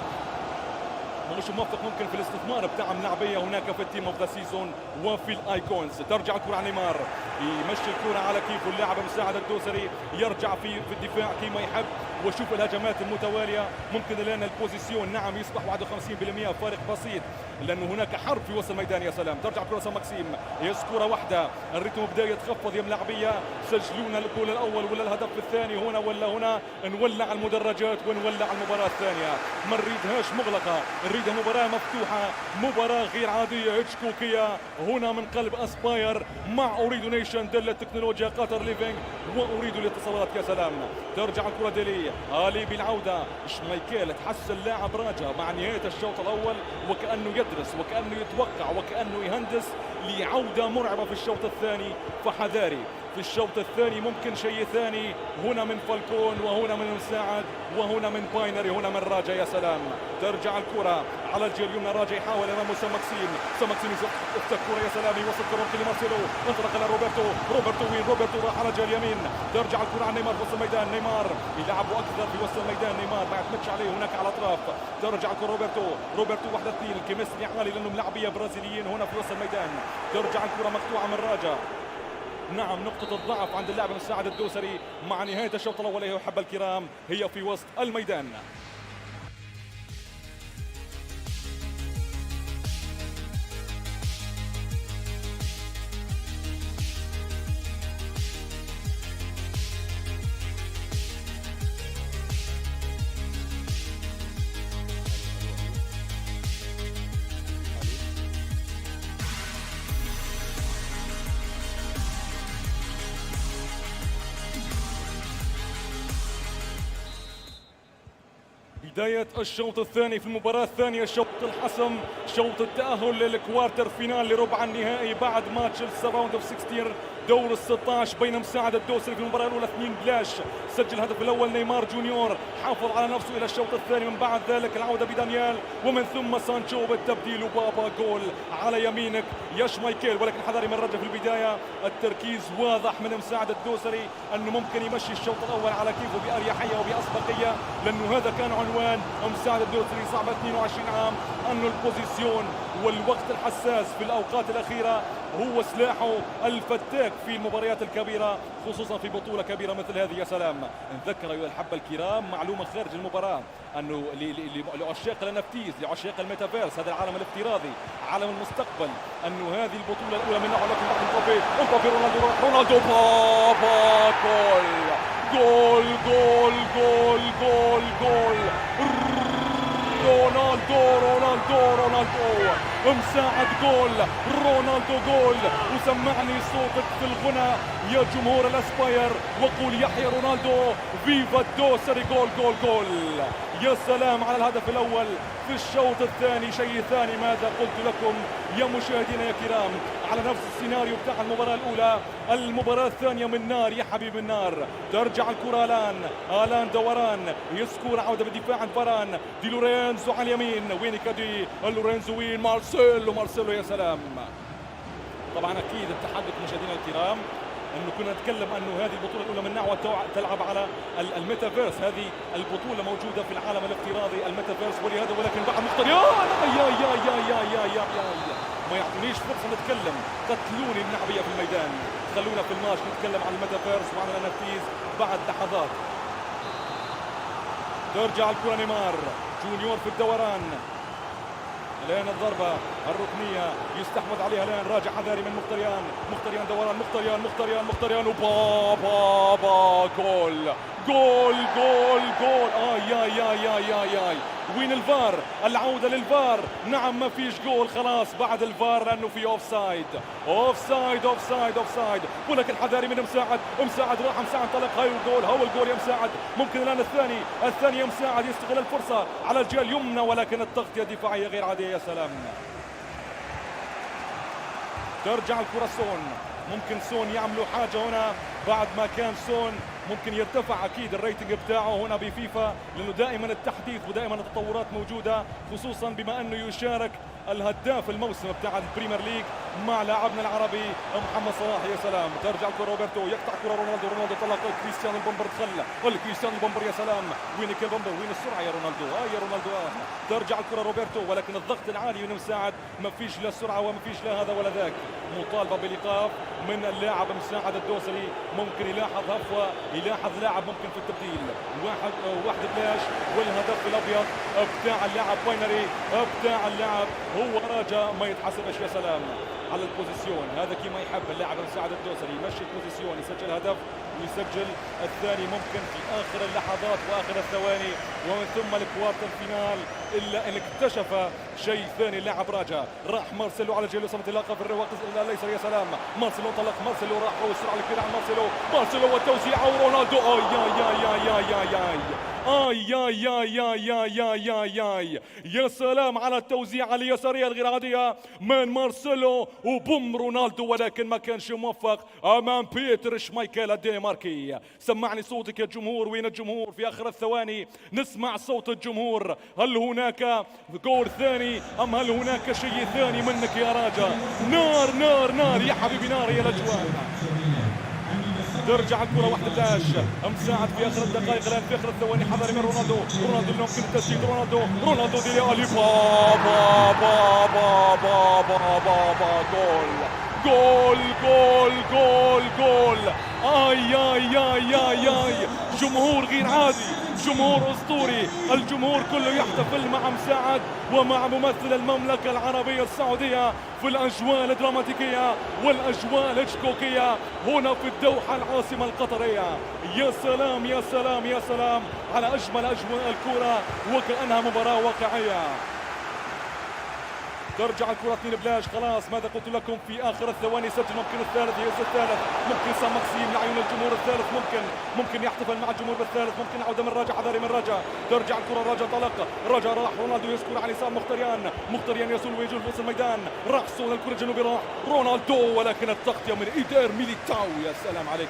مش موفق ممكن في الاستثمار بتاع اللاعبيه هناك في التيم اوف ذا سيزون وفي الايكونز. ترجع الكره على نيمار، يمشي الكره على كيفو اللاعب مساعد الدوسري، يرجع في الدفاع كما يحب، وشوف الهجمات المتواليه. ممكن الان البوزيسيون نعم يصبح 51%، فارق بسيط لانه هناك حرب في وسط الميدان. يا سلام، ترجع الكره سان ماكسيم، كره واحده، الريتم بدا يتخفض يا ملاعبيه. سجلون الجول الاول ولا الهدف الثاني هنا ولا هنا، نولع المدرجات ونولع المباراه الثانيه. ما نريدهاش مغلقه، نريدها مباراه مفتوحه، مباراه غير عاديه هيتشكوكيه هنا من قلب اسباير مع اوريدو نيشن دل التكنولوجيا قطر ليفينج واريدو الاتصالات. يا سلام، ترجع الكره ديلي الي بالعوده، شمايكيل تحس اللاعب راجع مع نهايه الشوط الاول وكانه يدرس وكانه يتوقع وكانه يهندس لعوده مرعبه في الشوط الثاني، فحذاري في الشوط الثاني ممكن شيء ثاني هنا من فالكون وهنا من مساعد وهنا من باينري هنا من راجا. يا سلام، ترجع الكرة على الجهة اليمنى، راجا يحاول امامه سان ماكسيم يفتح الكرة. يا سلام، يوصل كرة لمارسيلو، انطلق على روبرتو وين روبرتو راح على الجهة اليمين. ترجع الكرة على نيمار في وسط الميدان، نيمار يلعبوا اكثر في وسط الميدان، نيمار ما يعتمدش عليه هناك على الاطراف. ترجع الكرة روبرتو واحدة اثنين، الكيمستري عالي لانهم لاعبية برازيليين هنا في وسط الميدان. ترجع الكرة مقطوعة من راجا، نعم نقطة الضعف عند اللاعب المساعد الدوسري مع نهاية الشوط الأول أيها الأحبة الكرام هي في وسط الميدان. بداية الشوط الثاني في المباراة الثانية، شوط الحسم، شوط التأهل للكوارتر فينال لربع النهائي بعد ماتش الراوند اوف 16 دور ال 16 بين مساعد الدوسري في المباراة الأولى 2 بلاش. سجل الهدف الأول نيمار جونيور، حافظ على نفسه إلى الشوط الثاني، من بعد ذلك العودة بدانيال ومن ثم سانشو بالتبديل وبابا جول على يمينك يا شمايكيل. ولكن حذاري من رجع في البداية، التركيز واضح من مساعد الدوسري أنه ممكن يمشي الشوط الأول على كيفه بأريحية وبأسبقية، لأنه هذا كان عنوان مساعد الدوسري صعب 22 عام، أنه البوزيسيون والوقت الحساس في الأوقات الأخيرة هو سلاحه الفتاك في المباريات الكبيرة، خصوصا في بطولة كبيرة مثل هذه. يا سلام، نذكر أيها الأحبة الكرام معلومة خارج المباراة، أنه لعشاق الNFTs، لعشاق الميتافيرس، هذا العالم الافتراضي، عالم المستقبل، أنه هذه البطولة الأولى من نوعها، لكن امبابي رونالدو بابا جول جول جول جول جول رونالدو مساعد جول، رونالدو جول. وسمعني صوتك في الغنى يا جمهور الاسباير وقول يحيى رونالدو، فيفا الدوسري، جول جول جول. يا سلام على الهدف الاول في الشوط الثاني، شيء ثاني ماذا قلت لكم يا مشاهدينا يا كرام، على نفس السيناريو بتاع المباراة الأولى، المباراة الثانية من نار يا حبيب النار. ترجع الكرة الان دوران، يسكور عودة بالدفاع عن فران، دي لورينزو على اليمين، وين كادي لورينزو وين مارسيلو. يا سلام، طبعا أكيد التحدث مشاهدينا الكرام انه كنا نتكلم انه هذه البطوله الاولى من نوعها تلعب على الميتافيرس، هذه البطوله موجوده في العالم الافتراضي الميتافيرس، ولهذا ولكن بعد مختريان يا ما يعطونيش فرصه نتكلم، قتلوني النعبيه في الميدان. خلونا في الماتش نتكلم عن الميتافيرس وعن الNFTs بعد لحظات. ترجع الكره نيمار جونيور في الدوران، الان الضربه الركنيه يستحوذ عليها الان، راجع حذاري من مختريان دوران، مختريان وبابا جول جول جول جول. يا وين الفار؟ العودة للفار. نعم ما فيش جول خلاص بعد الفار لأنه في أوفسايد. أوفسايد. ولكن حذاري من مساعد راح مساعد انطلق. هاي الجول الجول يا مساعد. ممكن الآن الثاني يا مساعد يستغل الفرصة على الجهة اليمنى، ولكن التغطية الدفاعية غير عادية. يا سلام. ترجع الكرة سون. ممكن سون يعملوا حاجة هنا بعد ما كان سون ممكن يرتفع أكيد الريتنج بتاعه هنا بفيفا، لأنه دائما التحديث ودائما التطورات موجودة، خصوصا بما أنه يشارك الهداف الموسم بتاع البريمير ليج مع لاعبنا العربي محمد صلاح. يا سلام. ترجع الكرة روبرتو، يقطع كرة رونالدو طلق كريستيانو البومبر تخلى كريستيانو البومبر. يا سلام. وينك يا بومبر؟ وين السرعة يا رونالدو؟ يا رونالدو. ترجع الكرة روبرتو، ولكن الضغط العالي من مساعد ما فيش لا سرعة وما فيش لا هذا ولا ذاك. مطالبة بالإيقاف من اللاعب مساعد الدوسري. ممكن يلاحظ هفوة، يلاحظ لاعب ممكن في التبديل. واحد بلاش، والهدف الأبيض بتاع اللاعب باينري بتاع اللاعب هو راجع ما يتحسبش. يا سلام على البوزيسيون هذا كما يحب اللاعب مساعد الدوسري، يمشي البوزيسيون، يسجل هدف ويسجل الثاني ممكن في آخر اللحظات وآخر الثواني ومن ثم الكوارتر فينال. إلا أن اكتشف شيء ثاني اللاعب راجع. راح مارسيلو على الجهة اليسرى انطلاقه في الرواق الايسر. يا سلام. مارسيلو انطلق، مارسيلو راح والسرعة الكبيرة عن مارسيلو والتوزيع ورونالدو. يا سلام على التوزيع اليسارية الغير عادية من مارسيلو وبوم رونالدو، ولكن ما كانش موفق امام بيتر شمايكل الدنماركي. سمعني صوتك يا جمهور. وين الجمهور في اخر الثواني؟ نسمع صوت الجمهور. هل هناك جول ثاني ام هل هناك شيء ثاني منك يا راجا؟ نار نار نار يا حبيبي، نار يا الاجواء. ترجع الكرة واحدة بلاش. مساعد في آخر الدقائق الآن في آخر الثواني. حذر من رونالدو اللي ممكن التسديد. رونالدو ديلي ألي جول. جمهور غير عادي، جمهور أسطوري. الجمهور كله يحتفل مع مساعد ومع ممثل المملكة العربية السعودية في الأجواء الدراماتيكية والأجواء الإشكوكية هنا في الدوحة العاصمة القطرية. يا سلام يا سلام يا سلام على أجمل أجواء الكرة وكأنها مباراة واقعية. ترجع الكرة 2 بلاش. خلاص ماذا قلت لكم في آخر الثواني. سجل ممكن الثالث، يسجل الثالث. ممكن سام مكسيم لعيون الجمهور الثالث. ممكن يحتفل مع الجمهور بالثالث. ممكن عودة من راجع. حذاري من راجع. ترجع الكرة راجع طلق. راجع راح رونالدو يسكر على يسار مختريان يسول ويجول في وسط الميدان. راح صول الكرة الجنوبي راح رونالدو، ولكن التغطية من إيدير ميليتاو. يا سلام عليك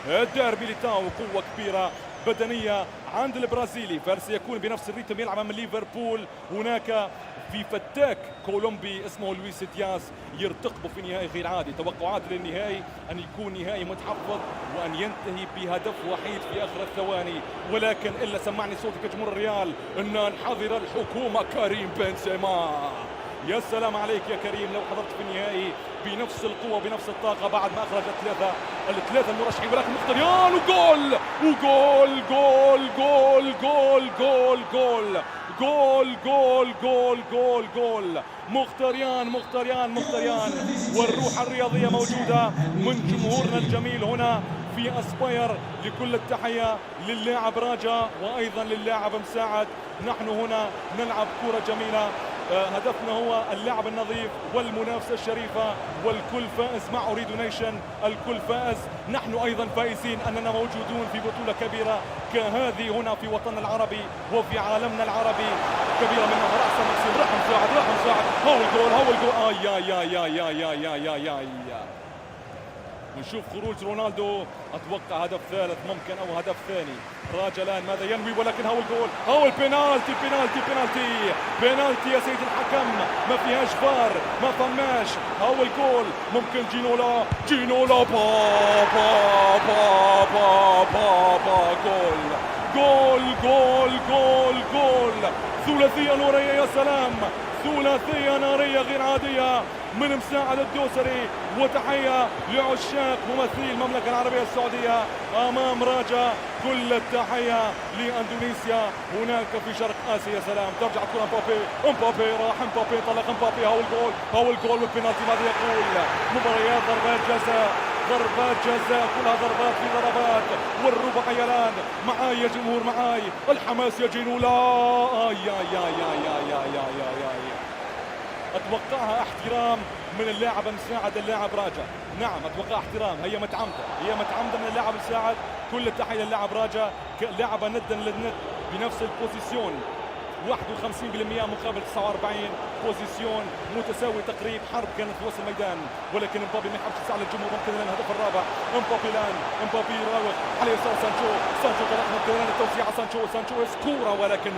إيدير ميليتاو. قوة كبيرة بدنية عند البرازيلي، فسيكون بنفس الريتم يلعب من ليفربول. هناك في فتاك كولومبي اسمه لويس دياس يرتقب في نهائي غير عادي. توقعات للنهائي أن يكون نهائي متحفظ وأن ينتهي بهدف وحيد في آخر الثواني، ولكن إلا سمعني صوتك جمهور الريال أن نحذر الحكومة كريم بنزيما. يا سلام عليك يا كريم لو حضرت في النهائي بنفس القوة بنفس الطاقة بعد ما أخرج الثلاثة المرشحين، ولكن مختريان وجول وجول جول جول جول جول جول جول جول جول جول جول. مختريان والروح الرياضية موجودة من جمهورنا الجميل هنا في أسباير. لكل التحية للاعب راجا وأيضا للاعب مساعد. نحن هنا نلعب كرة جميلة. هدفنا هو اللعب النظيف والمنافسة الشريفة والكل فائز مع أوريدو نيشن. الكل فائز، نحن أيضا فائزين أننا موجودون في بطولة كبيرة كهذه هنا في وطننا العربي وفي عالمنا العربي. كبيرة من رأس مكسيم. راح مساعد هو الجول يا ونشوف خروج رونالدو. أتوقع هدف ثالث ممكن أو هدف ثاني. راجلان ماذا ينوي، ولكن هو الجول، هو البينالتي يا سيد الحكم. ما فيهاش فار، ما فماش. هو الجول ممكن جينولا جول. ثلاثية نورية. يا سلام، ثلاثية نارية غير عادية من مساعد الدوسري. وتحية لعشاق ممثلي المملكة العربية السعودية أمام راجا. كل التحية لأندونيسيا هناك في شرق آسيا. يا سلام. ترجع الكرة امبابي راح طلق امبابي. هو الجول والبنالتي. ماذا يقول؟ مباريات ضربات جزاء ضربات جزاء، كلها ضربات في ضربات، والربع يلان. معاي يا جمهور، معاي الحماس يجين. لا يا اتوقعها احترام من اللاعب المساعد اللاعب راجع. نعم اتوقع احترام، هي متعمده من اللاعب المساعد. كل التحيه للاعب راجع، لعبه ندا للند بنفس البوزيسيون، 51% مقابل 49. بوزيسيون متساوي تقريب. حرب كانت في وسط الميدان، ولكن امبابي ما يحبش يسعى للجمهور. ممكن الان الهدف الرابع. امبابي يراوغ على يسار سانشو طلع. ممكن الان التوزيع. سانشو كوره، ولكن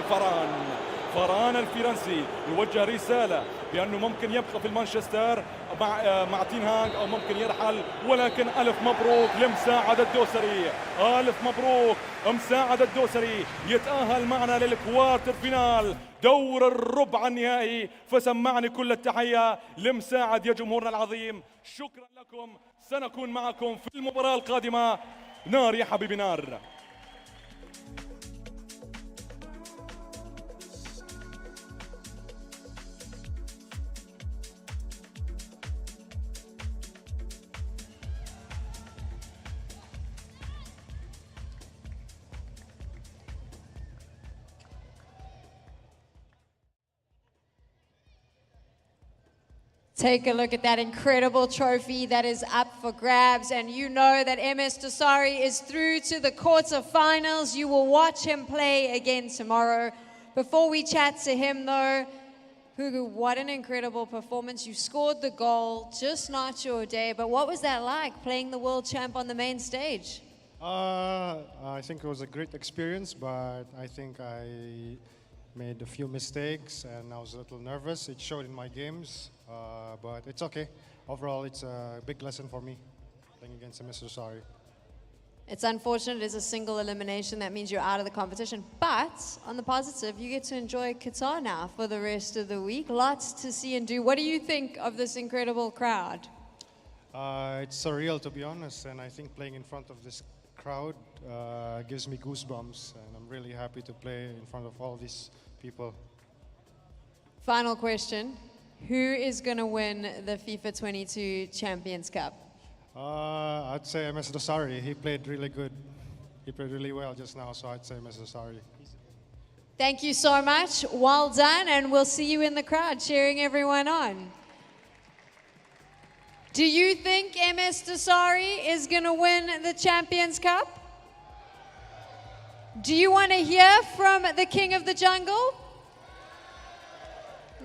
فران الفرنسي يوجه رسالة بأنه ممكن يبقى في المانشستر مع تين هاغ أو ممكن يرحل. ولكن ألف مبروك لمساعد الدوسري، ألف مبروك مساعد الدوسري، يتأهل معنا للكوارتر فينال دور الربع النهائي. فسمعني كل التحية لمساعد يا جمهورنا العظيم. شكرا لكم، سنكون معكم في المباراة القادمة. نار يا حبيبي نار. Take a look at that incredible trophy that is up for grabs, and you know that MS Dosari is through to the quarterfinals. You will watch him play again tomorrow. Before we chat to him though, Hugo, what an incredible performance. You scored the goal, just not your day, but what was that like, playing the world champ on the main stage? I think it was a great experience, but I think I made a few mistakes and I was a little nervous. It showed in my games, but it's okay. Overall, it's a big lesson for me playing against Mr. Sari. It's unfortunate it's a single elimination. That means you're out of the competition. But on the positive, you get to enjoy Qatar now for the rest of the week. Lots to see and do. What do you think of this incredible crowd? It's surreal, to be honest, and I think playing in front of this crowd gives me goosebumps, and I'm really happy to play in front of all these people. Final question. Who is going to win the FIFA 22 Champions Cup? I'd say MS Dosari. He played really good. He played really well just now, so I'd say MS Dosari. Thank you so much. Well done, and we'll see you in the crowd cheering everyone on. Do you think MS Dosari is going to win the Champions Cup? Do you want to hear from the King of the Jungle?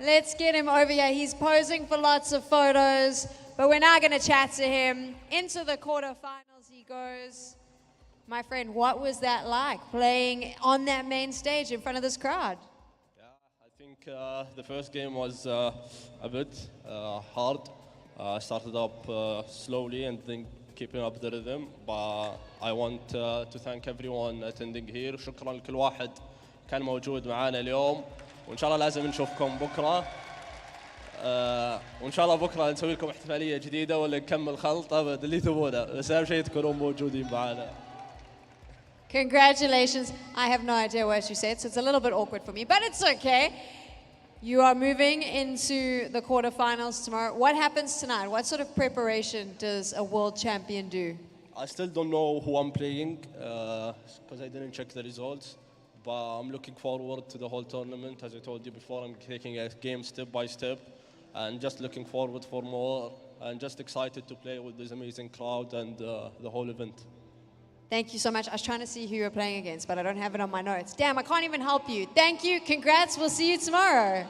Let's get him over here. He's posing for lots of photos, but we're now going to chat to him. Into the quarterfinals he goes. My friend, what was that like, playing on that main stage in front of this crowd? I think the first game was a bit hard. I started up slowly and then keeping up the rhythm, but I want to thank everyone attending here. شكرا لكل واحد كان موجود معنا اليوم، وإن شاء الله لازم نشوفكم بكرة. وإن شاء الله بكرة نسوي لكم احتفالية جديدة ولا نكمل خلط أبد اللي تبونه، بس أهم شيء تكونوا موجودين معنا. Congratulations. I have no idea what you said, so it's a little bit awkward for me, but it's okay. You are moving into the quarterfinals tomorrow. What happens tonight? What sort of preparation does a world champion do? I still don't know who I'm playing because I didn't check the results, but I'm looking forward to the whole tournament. As I told you before, I'm taking a game step by step and just looking forward for more and just excited to play with this amazing crowd and the whole event. Thank you so much. I was trying to see who you're playing against, but I don't have it on my notes. Damn, I can't even help you. Thank you. Congrats. We'll see you tomorrow.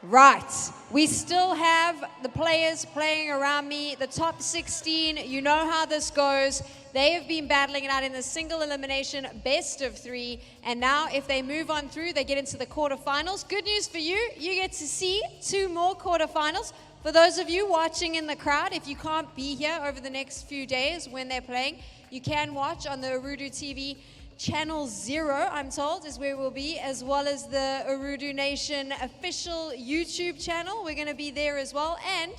Right. We still have the players playing around me. The top 16, you know how this goes. They have been battling it out in the single elimination best of 3. And now if they move on through, they get into the quarterfinals. Good news for you. You get to see 2 more quarterfinals. For those of you watching in the crowd, if you can't be here over the next few days when they're playing, you can watch on the Ooredoo TV. Channel 0, I'm told, is where we'll be, as well as the Ooredoo Nation official YouTube channel. We're going to be there as well. And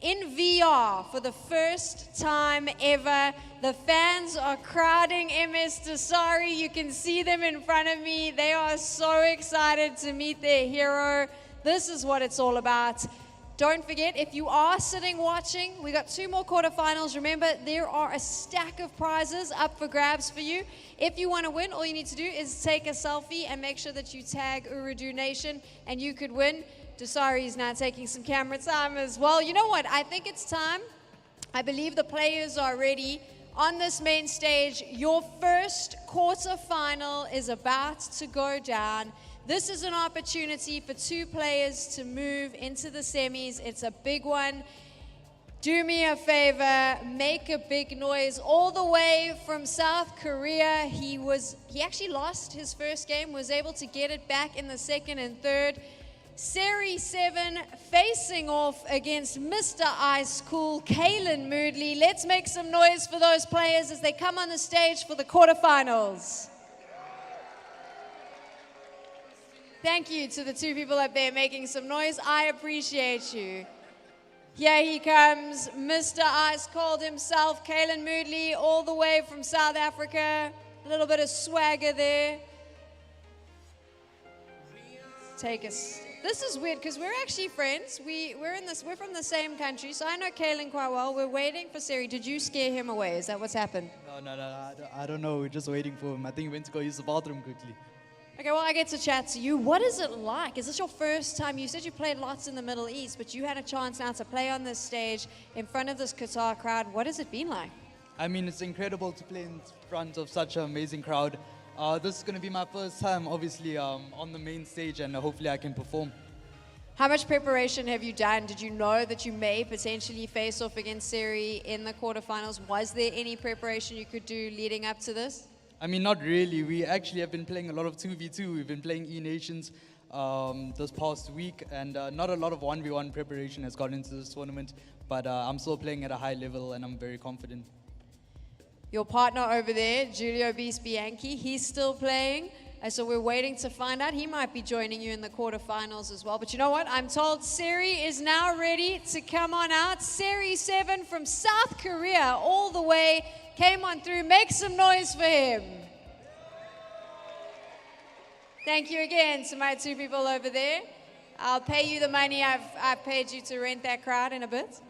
in VR, for the first time ever, the fans are crowding MS Dosari. You can see them in front of me. They are so excited to meet their hero. This is what it's all about. Don't forget, if you are sitting watching, we got 2 more quarterfinals. Remember, there are a stack of prizes up for grabs for you. If you want to win, all you need to do is take a selfie and make sure that you tag Ooredoo Nation, and you could win. Dasari is now taking some camera time as well. You know what? I think it's time. I believe the players are ready. On this main stage, your first quarterfinal is about to go down. This is an opportunity for 2 players to move into the semis. It's a big one. Do me a favor, make a big noise. All the way from South Korea, he actually lost his first game, was able to get it back in the second and third. Series 7 facing off against Mr. Ice Cool, Kalen Moodley. Let's make some noise for those players as they come on the stage for the quarterfinals. Thank you to the 2 people up there making some noise. I appreciate you. Here he comes, Mr. Ice Cold himself, Kalen Moodley, all the way from South Africa. A little bit of swagger there. Take us. This is weird because we're actually friends. We're from the same country, so I know Kalen quite well. We're waiting for Seri. Did you scare him away? Is that what's happened? No, I don't know. We're just waiting for him. I think he went to go use the bathroom quickly. Okay, well, I get to chat to you. What is it like? Is this your first time? You said you played lots in the Middle East, but you had a chance now to play on this stage in front of this Qatar crowd. What has it been like? I mean, it's incredible to play in front of such an amazing crowd. This is going to be my first time, obviously, on the main stage, and hopefully I can perform. How much preparation have you done? Did you know that you may potentially face off against Seri in the quarterfinals? Was there any preparation you could do leading up to this? I mean, not really. We actually have been playing a lot of 2v2. We've been playing E-Nations this past week, and not a lot of 1v1 preparation has gone into this tournament, but I'm still playing at a high level, and I'm very confident. Your partner over there, Giulio Beast Bianchi, he's still playing. So we're waiting to find out. He might be joining you in the quarterfinals as well. But you know what? I'm told Seri is now ready to come on out. Series 7 from South Korea all the way came on through. Make some noise for him. Thank you again to my 2 people over there. I'll pay you the money I've paid you to rent that crowd in a bit.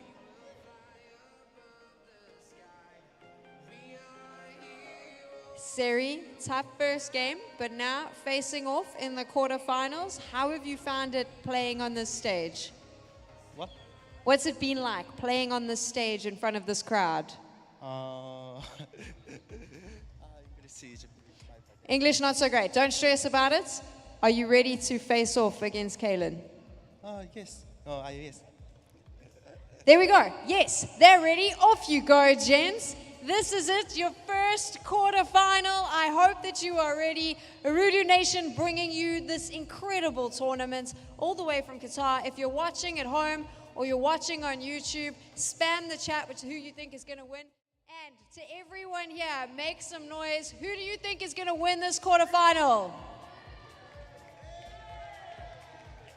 Seri, tough first game, but now facing off in the quarterfinals. How have you found it playing on this stage? What? What's it been like playing on this stage in front of this crowd? English not so great. Don't stress about it. Are you ready to face off against Kalen? Yes. Yes. There we go. Yes, they're ready. Off you go, gents. This is it, your first quarterfinal. I hope that you are ready. Ooredoo Nation bringing you this incredible tournament all the way from Qatar. If you're watching at home or you're watching on YouTube, spam the chat with who you think is going to win. And to everyone here, make some noise. Who do you think is going to win this quarterfinal?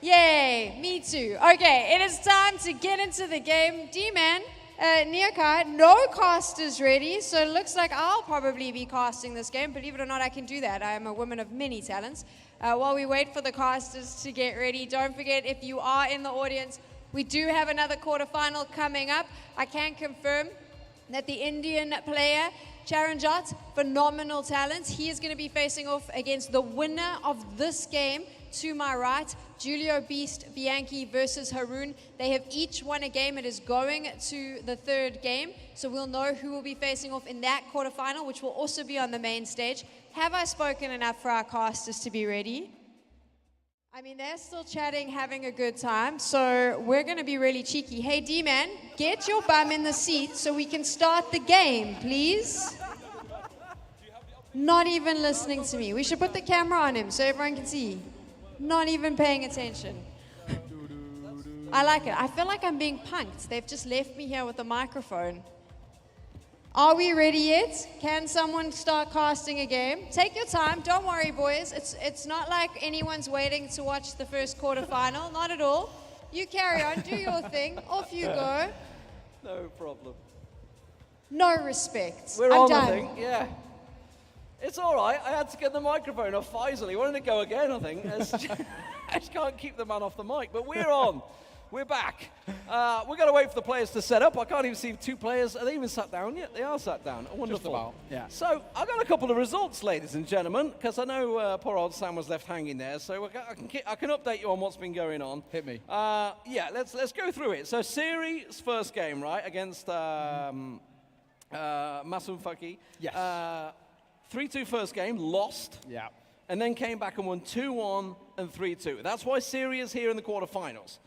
Yay, me too. Okay, it is time to get into the game. D-Man. Neokai, no casters ready, so it looks like I'll probably be casting this game. Believe it or not, I can do that. I am a woman of many talents. While we wait for the casters to get ready, don't forget, if you are in the audience, we do have another quarterfinal coming up. I can confirm that the Indian player, Charanjot, phenomenal talent. He is going to be facing off against the winner of this game. To my right, Giulio Beast Bianchi versus Haroon. They have each won a game. It is going to the 3rd game. So we'll know who will be facing off in that quarterfinal, which will also be on the main stage. Have I spoken enough for our casters to be ready? I mean, they're still chatting, having a good time. So we're going to be really cheeky. Hey, D-Man, get your bum in the seat so we can start the game, please. Not even listening to me. We should put the camera on him so everyone can see. Not even paying attention. I like it. I feel like I'm being punked. They've just left me here with a microphone. Are we ready yet? Can someone start casting a game? Take your time. Don't worry, boys. It's not like anyone's waiting to watch the first quarterfinal. Not at all. You carry on. Do your thing. Off you go. No problem. No respect. We're I'm on, done. I think. Yeah. It's all right. I had to get the microphone off Faisal. He wanted to go again, I think. I just can't keep the man off the mic. But we're on. We're back. We're going to wait for the players to set up. I can't even see two players. Are they even sat down yet? They are sat down. Wonderful. about, yeah. So I've got a couple of results, ladies and gentlemen, because I know poor old Sam was left hanging there. So I can update you on what's been going on. Hit me. Yeah, let's go through it. So Siri's first game, right, against Masum Faki. Yes. 3-2 first game, lost. Yeah. And then came back and won 2-1 and 3-2. That's why Siri is here in the quarterfinals.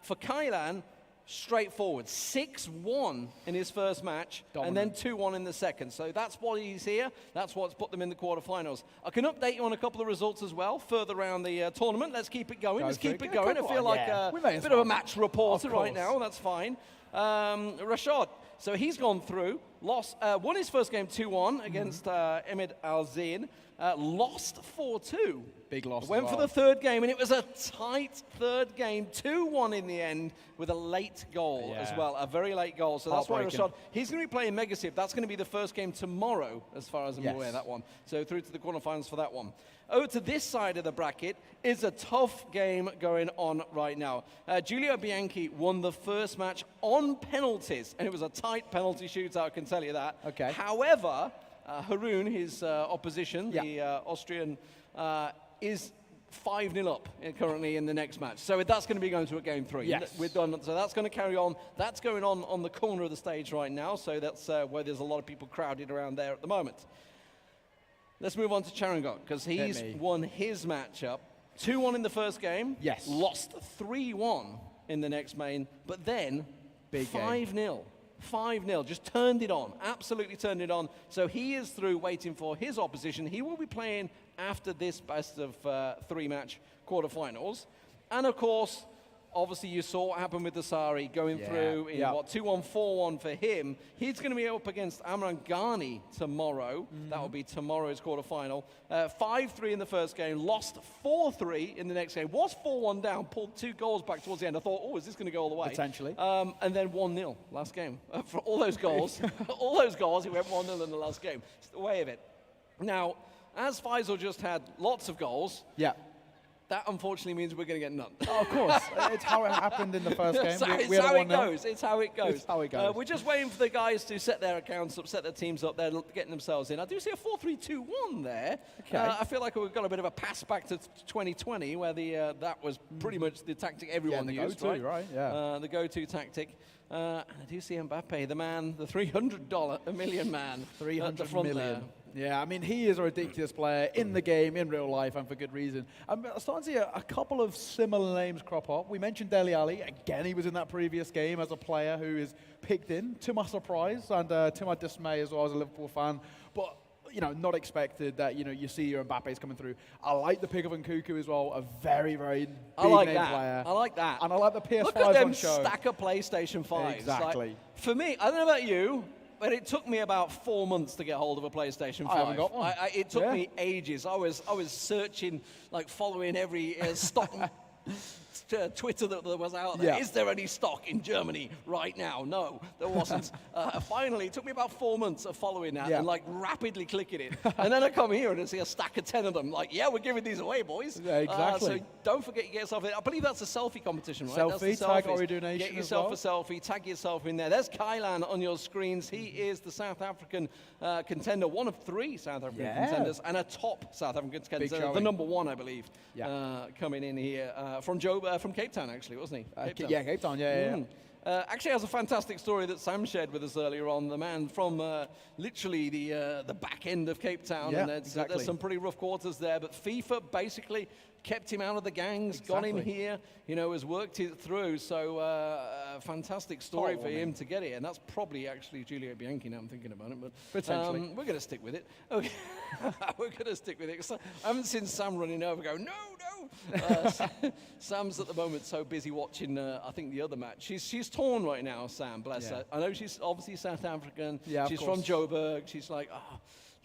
For Kailan, straightforward. 6-1 in his first match, and then 2-1 in the second. So that's why he's here. That's what's put them in the quarterfinals. I can update you on a couple of results as well, further around the tournament. Let's keep it going. Let's keep it going. I feel like a bit of a match reporter right now. That's fine. Rashad. So he's gone through, won his first game 2-1 against Emid Al-Zin, lost 4-2. Big loss. Went for the third game, and it was a tight third game, 2-1 in the end, with a late goal as well, a very late goal. So that's why Rashad, he's going to be playing Megasip. That's going to be the first game tomorrow, as far as I'm aware, that one. So through to the quarterfinals for that one. Over to this side of the bracket is a tough game going on right now. Giulio Bianchi won the first match on penalties, and it was a tight penalty shootout, I can tell you that. Okay. However, Haroon, his opposition, the Austrian, is 5-0 up currently in the next match. So that's going to be going to a game 3. Yes. We're done. So that's going to carry on. That's going on the corner of the stage right now. So that's where there's a lot of people crowded around there at the moment. Let's move on to Charangot, because he's won his matchup. 2-1 in the first game. Yes. Lost 3-1 in the next main. But then 5-0. 5-0, just turned it on, absolutely turned it on. So he is through waiting for his opposition. He will be playing after this best of 3 match quarterfinals. And of course, obviously you saw what happened with Dasari going through in 2-1, 4-1 for him. He's going to be up against Amran Ghani tomorrow. That will be tomorrow's quarterfinal. 5-3 in the first game, lost 4-3 in the next game. Was 4-1 down, pulled 2 goals back towards the end. I thought, oh, is this going to go all the way? Potentially. And then 1-0 last game. For all those goals, he went 1-0 in the last game. It's the way of it. Now, as Faisal just had lots of goals, that unfortunately means we're going to get none. Oh, of course. It's how it happened in the first game. It's how it goes. It's how it goes. It's how it goes. We're just waiting for the guys to set their accounts up, set their teams up. They're getting themselves in. I do see a 4-3-2-1 there. Okay. I feel like we've got a bit of a pass back to 2020, where that was pretty much the tactic everyone used, right? Yeah. The go-to tactic. And I do see Mbappe, the man, the $300 million man. 300 million. million. Yeah, I mean, he is a ridiculous player in the game, in real life, and for good reason. I'm starting to see a couple of similar names crop up. We mentioned Dele Alli. Again, he was in that previous game as a player who is picked in, to my surprise, and to my dismay as well as a Liverpool fan. But, not expected that, you see your Mbappe's coming through. I like the pick of Nkunku as well, a very, very big name player. I like that. And I like the PS5s Look at them on show. stack of PlayStation 5s. Exactly. Like, for me, I don't know about you, but it took me about 4 months to get hold of a PlayStation 5. I haven't got one. It took me ages. I was searching, like following every stock Twitter that was out there. Is there any stock in Germany right now? No, there wasn't. Finally, it took me about 4 months of following that and like rapidly clicking it. And then I come here and I see a stack of 10 of them. Like, we're giving these away, boys. Yeah, exactly. So don't forget you get yourself in. I believe that's a selfie competition, right? Selfie, tag Ooredoo Nation. Get yourself a selfie, tag yourself in there. There's Kailan on your screens. He is the South African contender, one of 3 South African contenders, and a top South African contender, the number 1, I believe, coming in here from Cape Town, actually, wasn't he? Cape Town, yeah. Actually has a fantastic story that Sam shared with us earlier on. The man from literally the back end of Cape Town, and there's some pretty rough quarters there. But FIFA basically kept him out of the gangs, got him here, has worked it through. So fantastic story for him to get it. And that's probably actually Giulio Bianchi now I'm thinking about it. But potentially. We're going to stick with it. Okay. We're going to stick with it. I haven't seen Sam running over go, no. Sam's at the moment so busy watching, I think, the other match. She's torn right now, Sam, bless her. I know she's obviously South African. Yeah, she's from Joburg. She's like,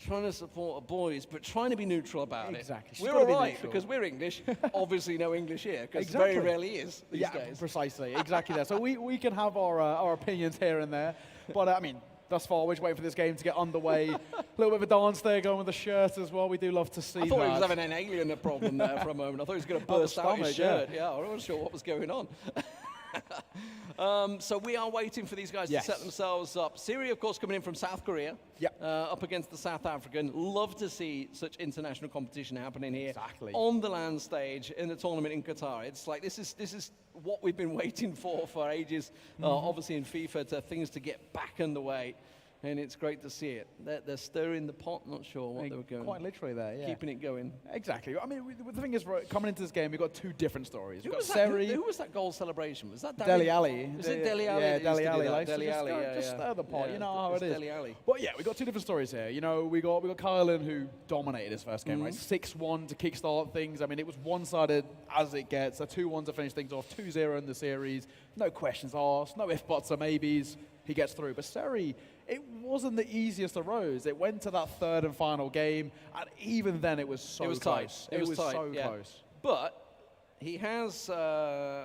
trying to support the boys, but trying to be neutral about it. Exactly. We're all right because we're English. Obviously, no English here because very rarely is these days. Precisely. Exactly that. So we can have our opinions here and there, but I mean, thus far, we're just waiting for this game to get underway. A little bit of a dance there going with the shirt as well. We do love to see that. I thought he was having an alien problem there for a moment. I thought he was going to burst out his shirt. Yeah, I wasn't sure what was going on. So we are waiting for these guys to set themselves up. Syria, of course, coming in from South Korea, up against the South African. Love to see such international competition happening here on the land stage in the tournament in Qatar. It's like this is what we've been waiting for ages. Obviously in FIFA, things to get back underway. And it's great to see it. They're stirring the pot, not sure what they were going. Quite literally there, yeah. Keeping it going. Exactly. I mean, the thing is, coming into this game, we've got two different stories. Who was that goal celebration? Was that Dele Alli? Was it Dele Alli? Yeah, Dele Alli. Just stir the pot. You know how it is. Dele Alli. But yeah, we got two different stories here. You know, we got Kylan, who dominated his first game, right? 6-1 to kickstart things. I mean, it was one-sided as it gets. A 2-1 to finish things off. 2-0 in the series. No questions asked. No if, buts, or maybes. He gets through. But Seri, it wasn't the easiest of roads. It went to that third and final game, and even then it was so close. Tight. It was tight, so close. But he has 1-1.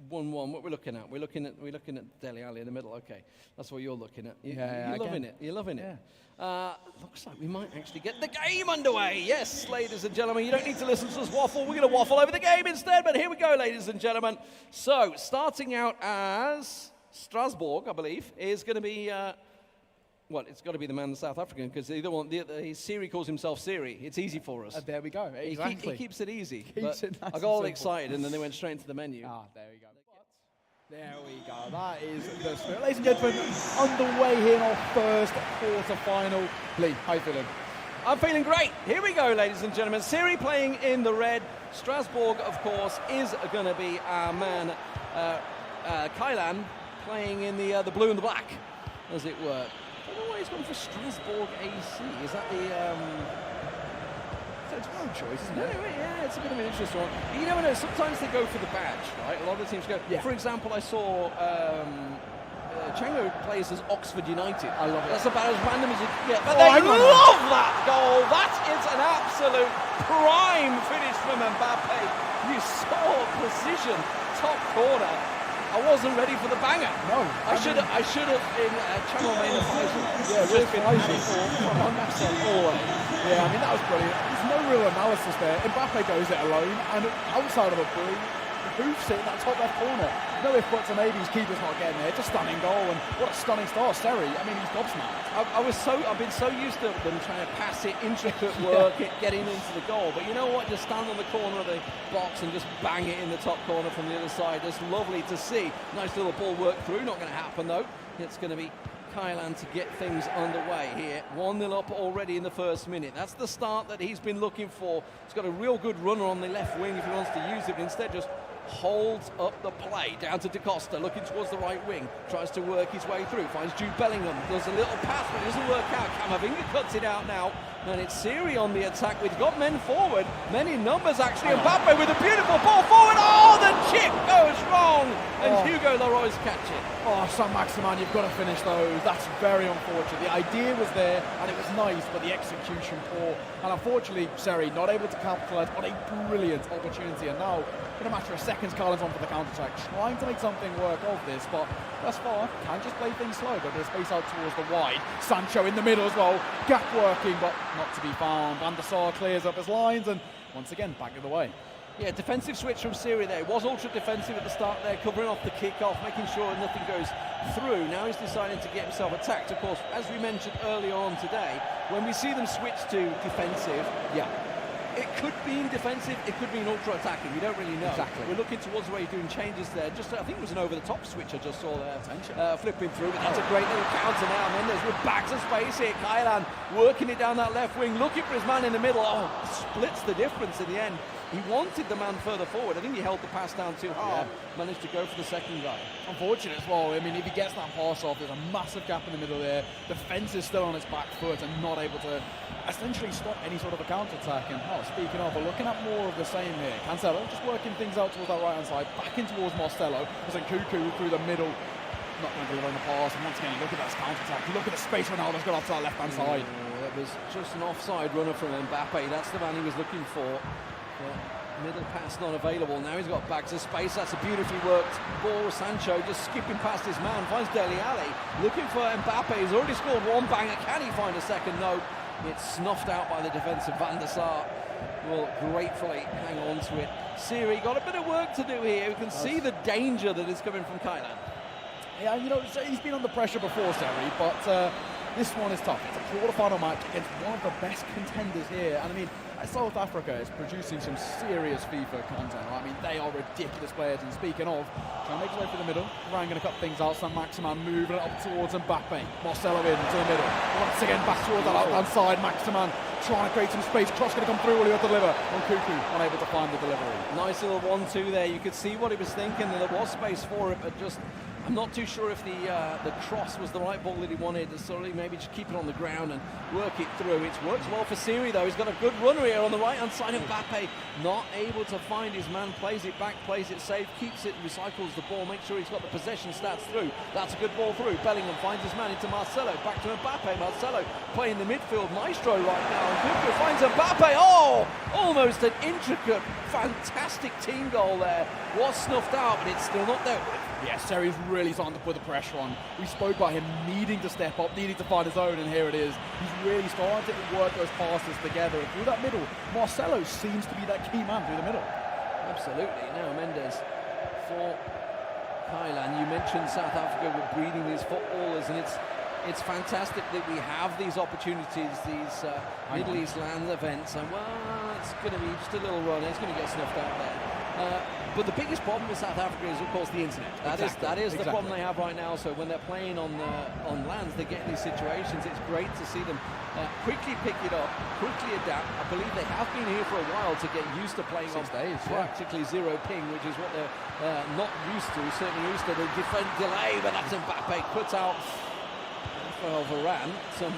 What we're looking at? We're looking at Dele Alli in the middle. Okay, that's what you're looking at. You're loving it. You're loving it. Looks like we might actually get the game underway. Yes, ladies and gentlemen, you don't need to listen to us waffle. We're going to waffle over the game instead. But here we go, ladies and gentlemen. So starting out as Strasbourg, I believe, is going to be, well, it's got to be the man, the South African, because Siri calls himself Siri. It's easy for us. There we go. Exactly. He keeps it easy. Keeps it nice I got all excited, and then they went straight into the menu. There we go. There we go. That is the spirit. Ladies and gentlemen, underway here in our first quarter-final. Lee, how you feeling? I'm feeling great. Here we go, ladies and gentlemen. Siri playing in the red. Strasbourg, of course, is going to be our man, Kylan, playing in the blue and the black, as it were. I don't know why he's gone for Strasbourg AC. Is that the... It's no choice, isn't it? Yeah, it's a bit of an interesting one. You never know, sometimes they go for the badge, right? A lot of the teams go. Yeah. For example, I saw Chango plays as Oxford United. I love it. That's about as random as you can get. But they love that goal. That is an absolute prime finish from Mbappe. You saw precision, top corner. I wasn't ready for the banger. No. I should have in Channel Main advisor. Yeah, just been on Marcel all Yeah, I mean, that was brilliant. There's no real analysis there. Mbappe goes it alone, and outside of a blue, hoofs it in that top left corner. No if, buts, or maybes. Keeper's not getting there. Just stunning goal, and what a stunning start. Seri, I mean, he's gobsmacked. I've been so used to them trying to pass it, intricate work, it getting into the goal. But you know what? Just stand on the corner of the box and just bang it in the top corner from the other side. It's lovely to see. Nice little ball work through. Not going to happen though. It's going to be Kylan to get things underway here. 1-0 up already in the first minute. That's the start that he's been looking for. He's got a real good runner on the left wing if he wants to use it, but instead just holds up the play down to Da Costa, looking towards the right wing, tries to work his way through, finds Jude Bellingham, does a little pass, but it doesn't work out. Camavinga cuts it out now, and it's Siri on the attack. We've got men forward, men in numbers actually. Mbappe with a beautiful ball forward. Oh, the chip goes wrong, and Hugo Leroy's catch it. Oh, Saint-Maximin, you've got to finish those. That's very unfortunate. The idea was there, and it was nice, but the execution poor. And unfortunately, Seri not able to capitalise on a brilliant opportunity. And now, in a matter of seconds, Kylan's on for the counter-attack, trying to make something work of this, but thus far, can just play things slow, but there's space out towards the wide. Sancho in the middle as well, gap working, but not to be found. Van der Sar clears up his lines, and once again, back of the way. Yeah, defensive switch from Siri there. It was ultra defensive at the start there, covering off the kick-off, making sure nothing goes through. Now he's deciding to get himself attacked. Of course, as we mentioned earlier on today, when we see them switch to defensive, it could be defensive, it could be an ultra-attacking. We don't really know. Exactly. We're looking towards the way he's doing changes there. Just, I think it was an over-the-top switch I just saw there. Flipping through. But that's a great little counter now. Mendes with bags of space here. Kylan working it down that left wing, looking for his man in the middle. Oh, splits the difference in the end. He wanted the man further forward. I think he held the pass down too hard. Managed to go for the second guy. Unfortunate as well. I mean, if he gets that pass off, there's a massive gap in the middle there. Defence is still on its back foot and not able to essentially stop any sort of a counter-attack. And speaking of, we're looking at more of the same here. Cancelo just working things out towards that right-hand side, back in towards Marcelo. There's a Cuckoo through the middle. Not going to deliver on the pass. And once again, look at that counter-attack. Look at the space Ronaldo's got off to that left-hand side. That was just an offside runner from Mbappe. That's the man he was looking for. Middle pass not available. Now he's got bags of space. That's a beautifully worked ball. Sancho just skipping past his man. Finds Dele Alli. Looking for Mbappe. He's already scored one banger. Can he find a second? No. It's snuffed out by the defensive Van der Sar. will gratefully hang on to it. Siri got a bit of work to do here. You can see the danger that is coming from Kailan. Yeah, you know, he's been under pressure before, Seri, but this one is tough. It's a quarter-final match against one of the best contenders here. And I mean, South Africa is producing some serious FIFA content. I mean, they are ridiculous players. And speaking of, trying to make his way through the middle. Ryan going to cut things out. Sam Maximan moving it up towards Mbappe. Marcelo into the middle. Once again, back towards that out-hand side. Maximan trying to create some space. Cross going to come through. Will he deliver? On Cuckoo, unable to find the delivery. Nice little 1-2 there. You could see what he was thinking. There was space for it, but just... I'm not too sure if the cross was the right ball that he wanted. So maybe just keep it on the ground and work it through. It's worked well for Siri though. He's got a good runner here on the right-hand side. Mbappe not able to find his man. Plays it back, plays it safe, keeps it, recycles the ball. Make sure he's got the possession stats through. That's a good ball through. Bellingham finds his man into Marcelo. Back to Mbappe. Marcelo playing the midfield maestro right now. And Cuckoo finds Mbappe. Oh, almost an intricate, fantastic team goal there. Was snuffed out, but it's still not there. Yeah, Seri's really starting to put the pressure on. We spoke about him needing to step up, needing to find his own, and here it is. He's really starting to work those passes together. And through that middle, Marcelo seems to be that key man through the middle. Absolutely. Now Mendes for Kailan. You mentioned South Africa were breeding these footballers, and it's fantastic that we have these opportunities, these Middle East land events. And well, it's going to be just a little run. It's going to get snuffed out there. But the biggest problem with South Africa is, of course, the internet. That is the problem they have right now. So when they're playing on lands, they get in these situations. It's great to see them quickly pick it up, quickly adapt. I believe they have been here for a while to get used to playing 6 days, practically zero ping, which is what they're not used to. Certainly used to the defend delay, but that's Mbappe cut out. Rafael Varane, some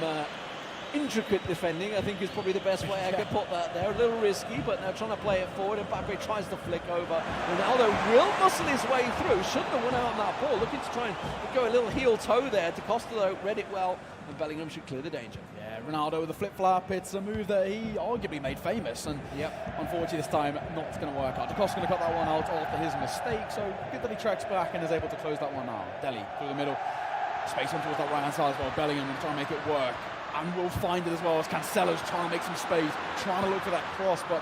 intricate defending, I think, is probably the best way I could put that there. A little risky, but now trying to play it forward. Mbappe tries to flick over. Ronaldo will muscle his way through. Shouldn't have won out on that ball. Looking to try and go a little heel toe there. De Costa, though, read it well, and Bellingham should clear the danger. Yeah, Ronaldo with the flip-flap. It's a move that he arguably made famous, and unfortunately this time not going to work out. De Costa going to cut that one out after his mistake, so good that he tracks back and is able to close that one out. Deli through the middle. Space on towards that right-hand side as well. Bellingham and trying to make it work. And will find it as well as Cancelo's trying to make some space, trying to look for that cross, but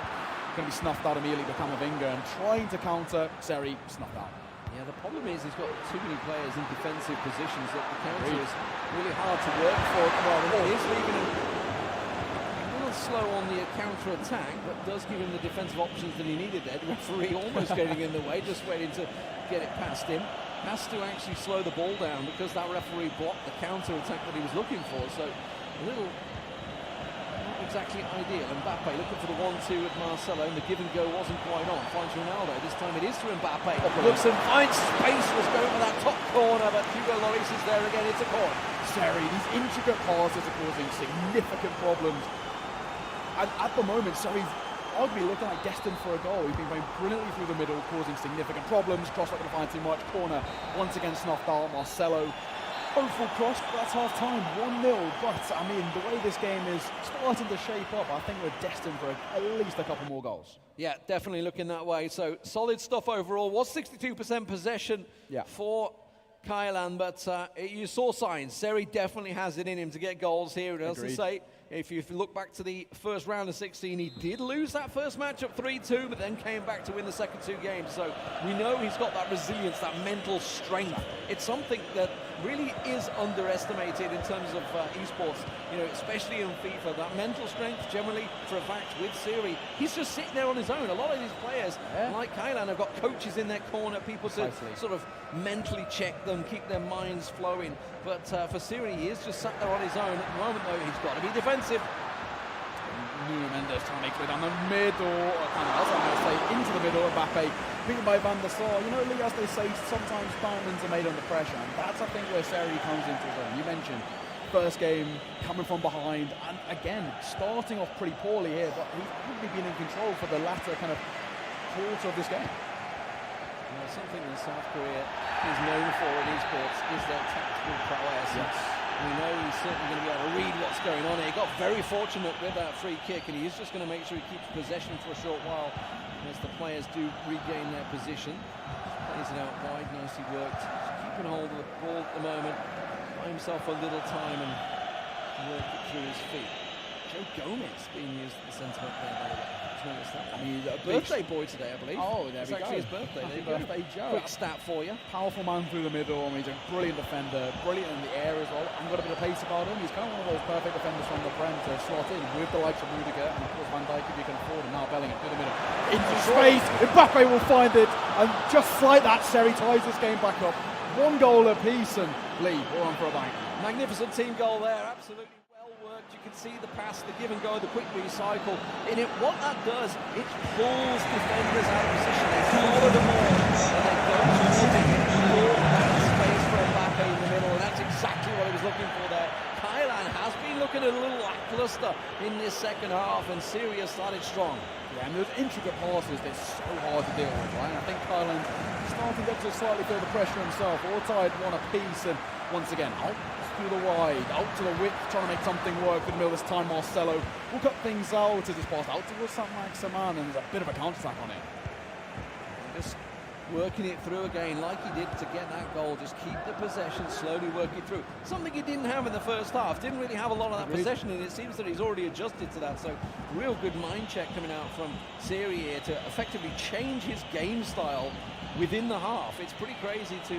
going to be snuffed out immediately by Camavinga, and trying to counter, Seri snuffed out. Yeah, the problem is he's got too many players in defensive positions that the counter is really hard to work for. Well, it is leaving him a little slow on the counter-attack, but does give him the defensive options that he needed there. The referee almost getting in the way, just waiting to get it past him. Has to actually slow the ball down because that referee blocked the counter-attack that he was looking for. So a little not exactly ideal. Mbappe looking for the 1-2 with Marcelo, and the give and go wasn't quite on. Finds Ronaldo. This time it is to Mbappe. Looks and finds space. Was going for that top corner, but Hugo Lloris is there again. It's a corner. Seri, these intricate passes are causing significant problems. And at the moment, Seri's arguably looking like destined for a goal. He's been going brilliantly through the middle, causing significant problems. Cross not going to find too much. Corner once again snuffed out. Marcelo. Hopeful cross, but that's half-time, 1-0. But, I mean, the way this game is starting to shape up, I think we're destined for at least a couple more goals. Yeah, definitely looking that way. So, solid stuff overall. Was 62% possession for Kailan, but you saw signs. Seri definitely has it in him to get goals here. And as I say, if you look back to the first round of 16, he did lose that first match at 3-2, but then came back to win the second 2 games. So we know he's got that resilience, that mental strength. It's something that really is underestimated in terms of esports, you know, especially in FIFA. That mental strength, generally, for a fact, with Siri, he's just sitting there on his own. A lot of these players, like Kailan, have got coaches in their corner, people to sort of mentally check them, keep their minds flowing. But for Siri, he is just sat there on his own. At the moment, though, he's got to be defensive. Nuno Mendes trying to make it down the middle, into the middle. Mbappe beaten by Van der Sar. You know, Lee, as they say, sometimes diamonds are made under pressure, and that's, I think, where Seri comes into his own. You mentioned first game coming from behind, and again starting off pretty poorly here, but he's probably been in control for the latter kind of quarter of this game. Well, something that South Korea is known for in esports is their tactical prowess. We know he's certainly going to be able to read what's going on here. He got very fortunate with that free kick, and he is just going to make sure he keeps possession for a short while as the players do regain their position. Plays it out wide, nicely worked. Just keeping hold of the ball at the moment. Buy himself a little time and work it through his feet. Joe Gomez being used at the centre back there, by the way. Just noticed that. I mean, a birthday boy today, I believe. Oh, there it's we go. actually his birthday. Happy There you go. birthday, Joe. Quick stat for you. Powerful man through the middle. I mean, he's a brilliant defender, brilliant in the air as well, and got a bit of pace about him. He's kind of one of those perfect defenders from the Prem to slot in with the likes of Rudiger and of course Van Dijk if you can afford him. Now Bellingham through the middle. Into space. Mbappe will find it, and just like that, Seri ties this game back up. 1 goal apiece, and Lee, we're on for a bang. Magnificent team goal there, absolutely well worked. You can see the pass, the give and go, the quick recycle. In it, what that does, it pulls defenders out of position. They follow the ball and they go towards it. Pull that space for Mbappe in the middle, and that's exactly what he was looking for there. Kylan has been looking a little lackluster in this second half, and Syria started strong. Yeah, and those intricate passes, they're so hard to deal with, right? And I think Kylan's starting to slightly feel the pressure himself. All tied one apiece, and once again, out through the wide, out to the width, trying to make something work in the middle. This time Marcelo will cut things out as it's passed out towards Saint-Maximin, and there's a bit of a counter-attack on it. Just working it through again like he did to get that goal. Just keep the possession, slowly work it through. Something he didn't have in the first half. Didn't really have a lot of that possession, and it seems that he's already adjusted to that. So real good mind check coming out from Seri here to effectively change his game style within the half. It's pretty crazy to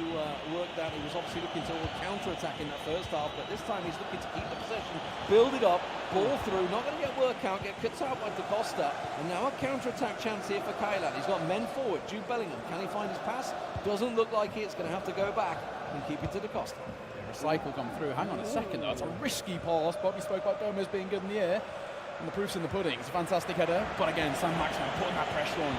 work that. He was obviously looking to counter-attack in that first half, but this time he's looking to keep the possession, build it up, ball through, not going to get work out, get cut out by Da Costa, and now a counter-attack chance here for Kylan. He's got men forward. Jude Bellingham, can he find his pass? Doesn't look like it's going to have to go back and keep it to Da Costa. Recycle come through. Hang on a second, that's a risky pass. Bobby spoke about Gomez being good in the air, and the proof's in the pudding. It's a fantastic header, but again, Saint-Maximin putting that pressure on,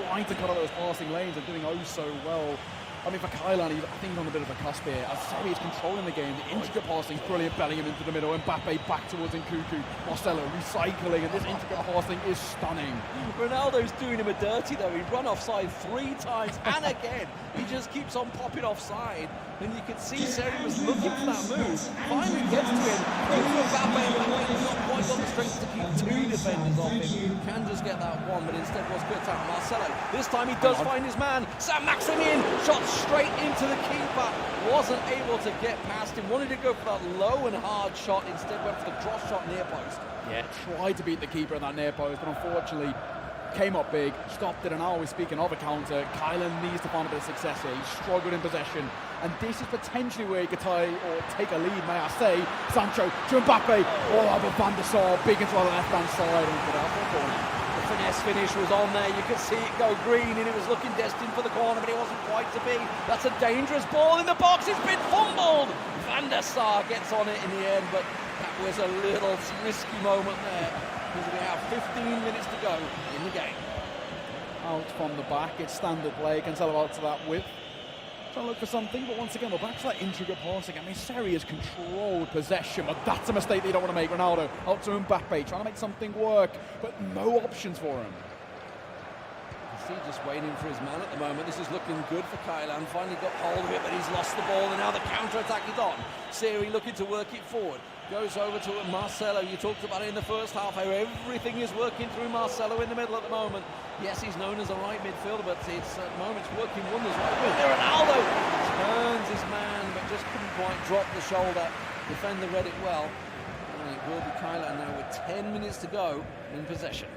trying to cut out those passing lanes and doing oh so well. I mean, for Kylan, I think he's on a bit of a cusp here. As Seri is controlling the game, the intricate passing, brilliant. Bellingham into the middle, Mbappe back towards Nkuku, Marcelo recycling, and this intricate passing is stunning. Ronaldo's doing him a dirty though. He run offside 3 times, and again, he just keeps on popping offside. And you can see Seri was looking for that move. Finally gets to him, goes to Mbappe, and Mbappe's not quite got the strength to keep 2 defenders off him. Can just get that one, but instead was cut out. Marcelo, this time he does find his man. Saint-Maximin, shot straight into the keeper. Wasn't able to get past him. Wanted to go for that low and hard shot. Instead went for the cross shot near post. Yeah, tried to beat the keeper in that near post, but unfortunately came up big, stopped it, and now we're speaking of a counter. Kylan needs to find a bit of success here. He struggled in possession, and this is potentially where he could tie or take a lead, may I say. Sancho to Mbappe. Oh, but Van der Sar big into the left-hand side and put out for a corner. The finesse finish was on there. You could see it go green, and it was looking destined for the corner, but it wasn't quite to be. That's a dangerous ball in the box. It's been fumbled. Van der Sar gets on it in the end, but that was a little risky moment there, because we have 15 minutes to go in the game. Out from the back, it's standard play. Cancelo out to that width. Trying to look for something, but once again, we're back to that intricate passing. I mean, Seri has controlled possession, but that's a mistake that you don't want to make. Ronaldo out to Mbappe, trying to make something work, but no options for him. See, just waiting for his man at the moment. This is looking good for Kylan. Finally got hold of it, but he's lost the ball, and now the counter-attack is on. Seri looking to work it forward. Goes over to Marcelo. You talked about it in the first half, how everything is working through Marcelo in the middle at the moment. Yes, he's known as a right midfielder, but it's at the moment it's working wonders. Right with there, Ronaldo turns his man, but just couldn't quite drop the shoulder. Defender read it well. And it will be Kylan now with 10 minutes to go in possession.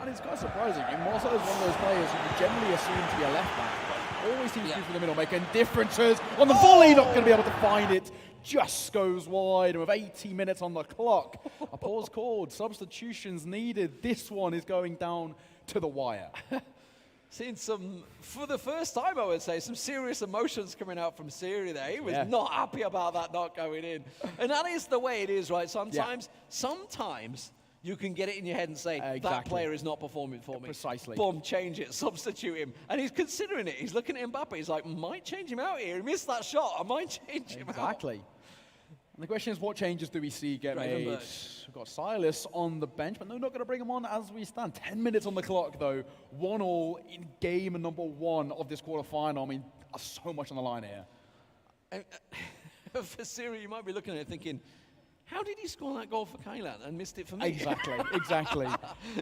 And it's quite surprising. I mean, Marcelo's one of those players who you generally assume to be a left back, but always seems to be from the middle, making differences. On the volley, not going to be able to find it. Just goes wide, and with 80 minutes on the clock, a pause called, substitutions needed. This one is going down to the wire. Seen some, for the first time I would say, some serious emotions coming out from Seri there. He was not happy about that not going in. And that is the way it is, right? Sometimes you can get it in your head and say, that player is not performing for me. Precisely. Boom, change it, substitute him. And he's considering it. He's looking at Mbappe. He's like, might change him out here. He missed that shot. I might change him out. Exactly. And the question is, what changes do we see get made? We've got Silas on the bench, but no, not going to bring him on as we stand. 10 minutes on the clock, though. 1-1 in game number 1 of this quarterfinal. I mean, so much on the line here. For Seri, you might be looking at it thinking, how did he score that goal for Kylan and missed it for me? Exactly.